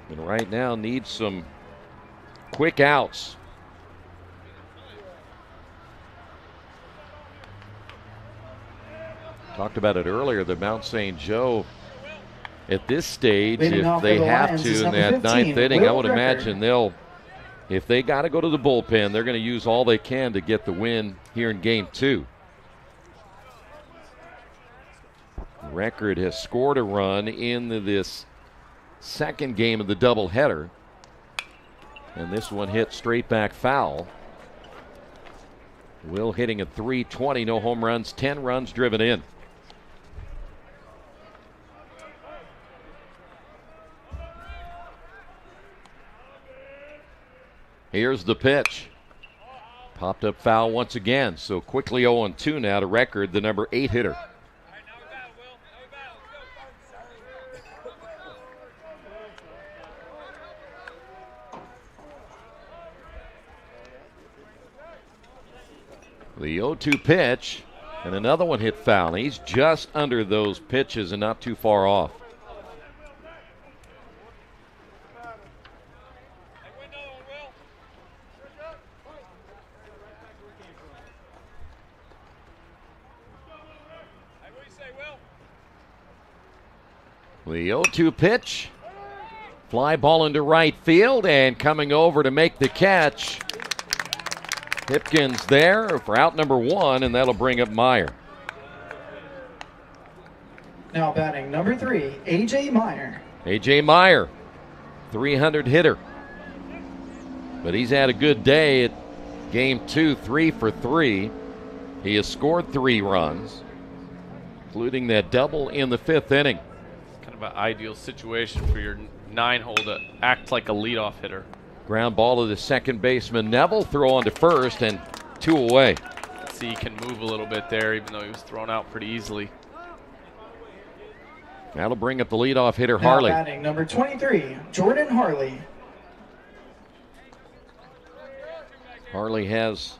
And right now needs some quick outs. Talked about it earlier, the Mount St. Joe at this stage, if they have to in that 9th inning, I would imagine if they got to go to the bullpen, they're going to use all they can to get the win here in Game 2. Record has scored a run in this second game of the doubleheader, and this one hit straight back foul. Will hitting a .320, no home runs, 10 runs driven in. Here's the pitch. Popped up foul once again. So quickly 0-2 now to Record, the number 8 hitter. The 0-2 pitch, and another one hit foul. He's just under those pitches and not too far off. The 0-2 pitch, fly ball into right field, and coming over to make the catch, Hipkins there for out number 1, and that'll bring up Meyer. Now batting number 3, A.J. Meyer. A.J. Meyer, 300 hitter. But he's had a good day at Game 2, 3 for 3. He has scored 3 runs, including that double in the 5th inning. Kind of an ideal situation for your 9-hole to act like a leadoff hitter. Ground ball to the second baseman Neville, throw on to first, and 2 away. See, he can move a little bit there, even though he was thrown out pretty easily. That'll bring up the leadoff hitter, Now Harley. batting number 23, Jordan Harley. Harley has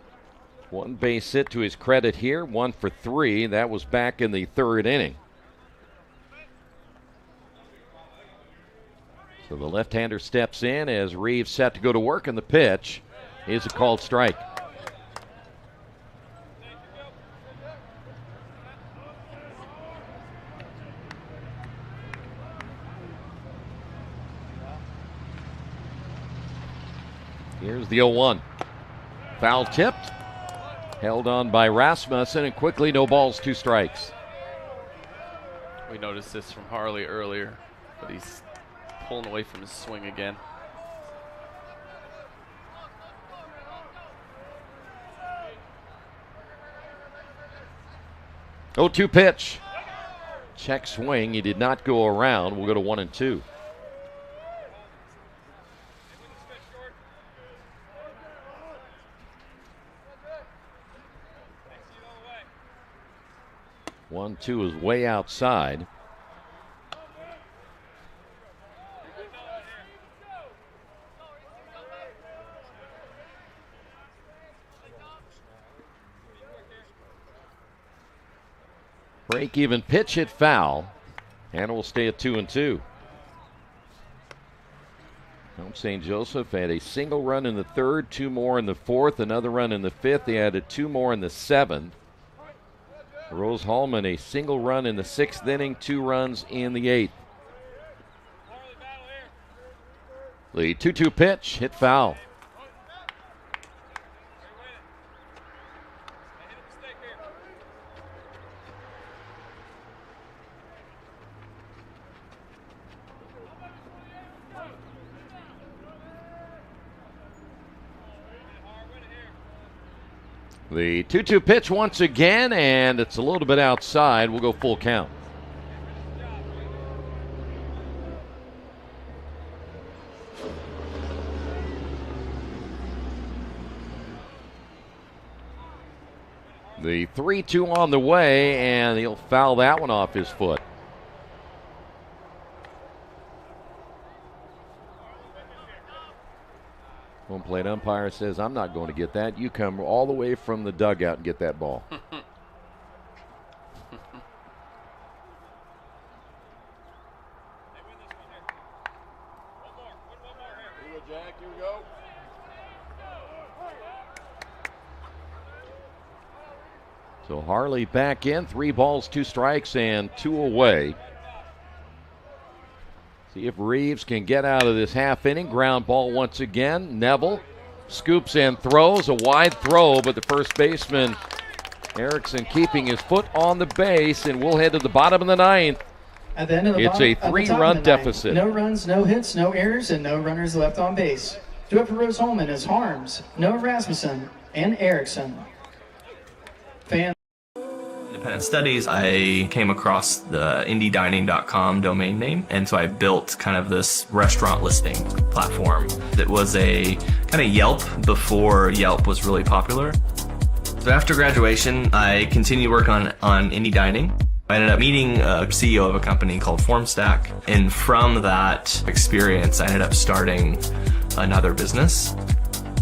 1 base hit to his credit here, 1 for 3. That was back in the 3rd inning. So the left-hander steps in as Reeves set to go to work, and the pitch is a called strike. Here's the 0-1. Foul tipped. Held on by Rasmussen, and quickly no balls, 2 strikes. We noticed this from Harley earlier, but he's pulling away from his swing again. Oh, 2 pitch. Check swing. He did not go around. We'll go to 1 and 2. One, 2 is way outside. Break-even pitch hit foul, and it will stay at 2 and 2. Mount St. Joseph had a single run in the 3rd, 2 more in the 4th, another run in the 5th. They added 2 more in the 7th. Rose-Hulman a single run in the 6th inning, 2 runs in the 8th. The 2-2 pitch hit foul. The 2-2 pitch once again, and it's a little bit outside. We'll go full count. The 3-2 on the way, and he'll foul that one off his foot. Home plate umpire says, I'm not going to get that. You come all the way from the dugout and get that ball. So Harley back in, 3 balls, 2 strikes, and 2 away. See if Reeves can get out of this half inning. Ground ball once again. Neville scoops and throws. A wide throw, but the first baseman, Erickson, keeping his foot on the base, and we'll head to the bottom of the 9th. At the end of the It's a 3-run deficit. No runs, no hits, no errors, and no runners left on base. Due up for Rose-Hulman is Harms, Noah Rasmussen, and Erickson. Fans. Independent studies, I came across the IndyDining.com domain name, and so I built kind of this restaurant listing platform. It was a kind of Yelp before Yelp was really popular. So after graduation, I continued work on Indy Dining. I ended up meeting a CEO of a company called FormStack, and from that experience, I ended up starting another business.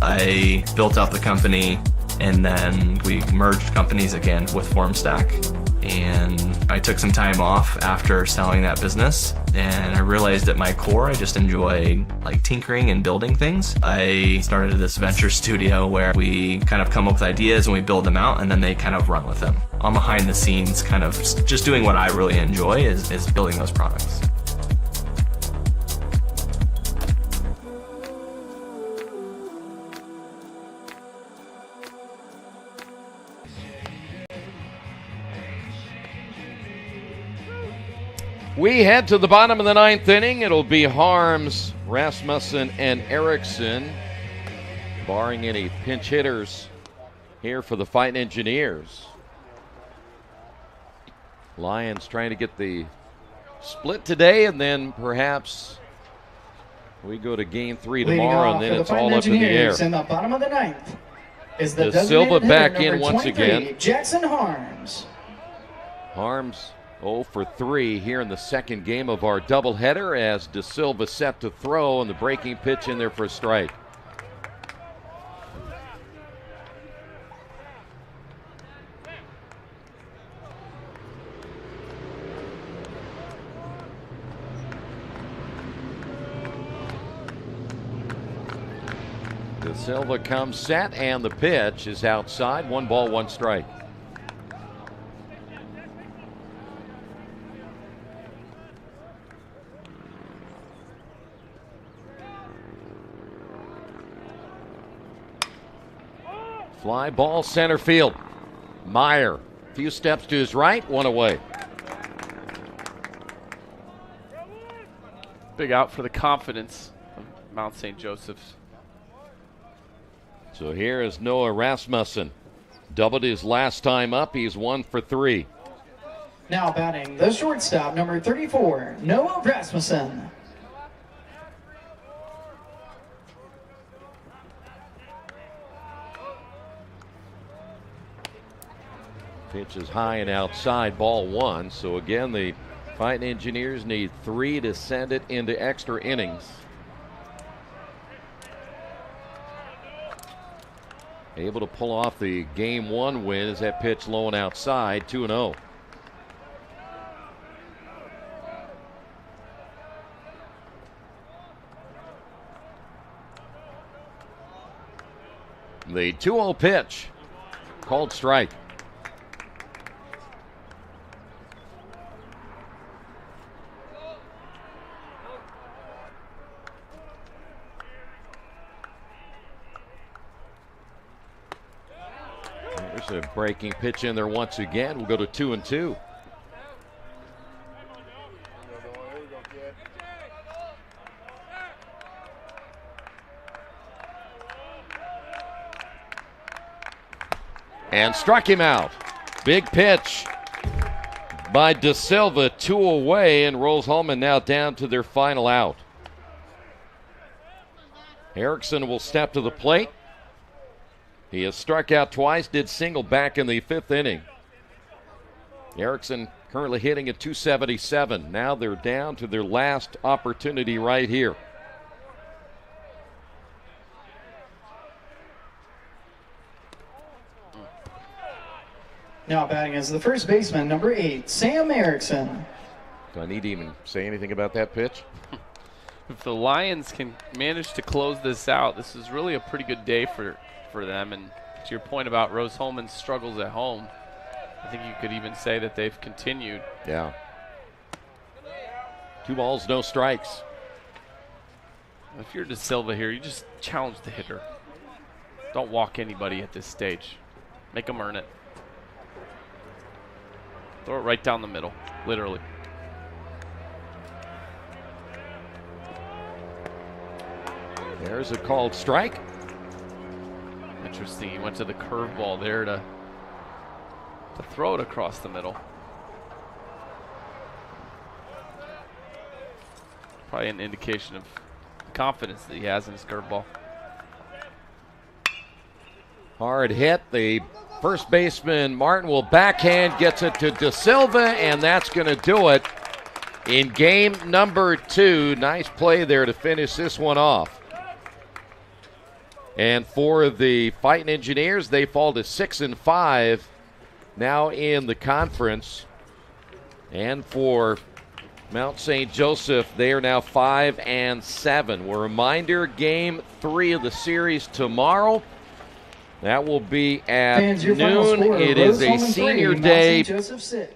I built out the company, and then we merged companies again with FormStack. And I took some time off after selling that business, and I realized at my core I just enjoy like tinkering and building things. I started this venture studio where we kind of come up with ideas and we build them out, and then they kind of run with them. I'm behind the scenes kind of just doing what I really enjoy is building those products. We head to the bottom of the 9th inning. It'll be Harms, Rasmussen, and Erickson, barring any pinch hitters here for the Fighting Engineers. Lions trying to get the split today, and then perhaps we go to game 3 tomorrow, and then it's all up in the air. In the bottom of the 9th is the Silva designated back hitter, in number once 23, again. Jackson Harms. Harms 0 for 3 here in the second game of our doubleheader as De Silva set to throw, and the breaking pitch in there for a strike. De Silva comes set, and the pitch is outside. 1 ball, 1 strike. Fly ball center field. Meyer, a few steps to his right, 1 away. Big out for the confidence of Mount St. Joseph's. So here is Noah Rasmussen. Doubled his last time up. He's 1 for 3. Now batting the shortstop, number 34, Noah Rasmussen. Pitch is high and outside, ball 1. So again, the Fighting Engineers need 3 to send it into extra innings. Able to pull off the game 1 win as that pitch low and outside, 2-0. The 2-0 pitch, called strike. There's a breaking pitch in there once again. We'll go to 2-2. And struck him out. Big pitch by De Silva, 2 away, and Rose-Hulman now down to their final out. Erickson will step to the plate. He has struck out twice, did single back in the 5th inning. Erickson currently hitting at .277. Now they're down to their last opportunity right here. Now batting is the first baseman, number 8, Sam Erickson. Do I need to even say anything about that pitch? If the Lions can manage to close this out, this is really a pretty good day for them. And to your point about Rose-Hulman's struggles at home, I think you could even say that they've continued. Yeah. 2 balls, no strikes. If you're De Silva here, you just challenge the hitter. Don't walk anybody at this stage. Make them earn it. Throw it right down the middle, literally. There's a called strike. Interesting. He went to the curveball there to throw it across the middle. Probably an indication of the confidence that he has in his curveball. Hard hit. The first baseman, Martin, will backhand, gets it to De Silva, and that's going to do it in game number 2. Nice play there to finish this one off. And for the Fighting Engineers, they fall to 6-5 now in the conference. And for Mount St. Joseph, they are now 5-7. Well, reminder, game 3 of the series tomorrow. That will be at noon. It is a senior day.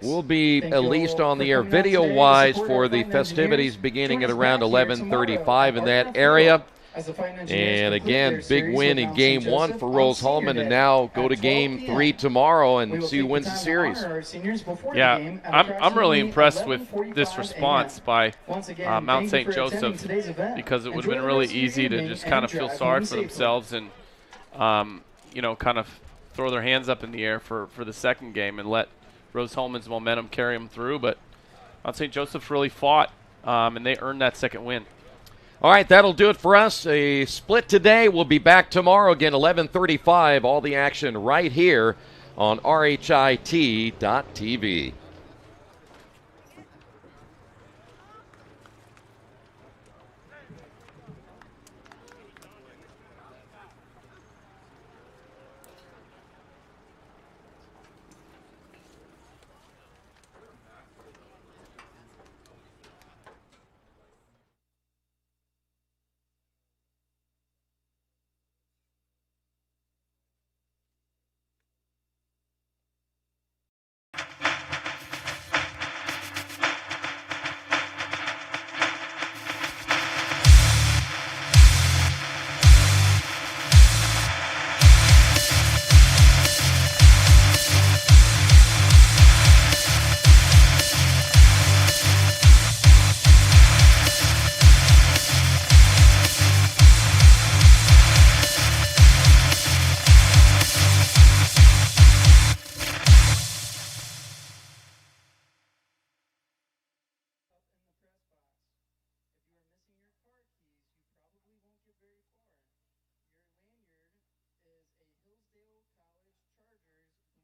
We'll be at least on the air video-wise for the festivities beginning at around 11:35 in that area. And again, big win in game 1 for Rose-Hulman, and now go to game 3 tomorrow and see who wins the series. Yeah, I'm really impressed with this response by Mount St. Joseph, because it would have been really easy to just kind of feel sorry for themselves and kind of throw their hands up in the air for the second game and let Rose-Hulman's momentum carry them through. But Mount St. Joseph really fought, and they earned that second win. All right, that'll do it for us. A split today. We'll be back tomorrow again, 11:35. All the action right here on RHIT.TV.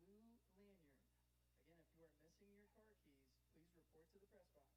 Again, if you are missing your car keys, please report to the press box.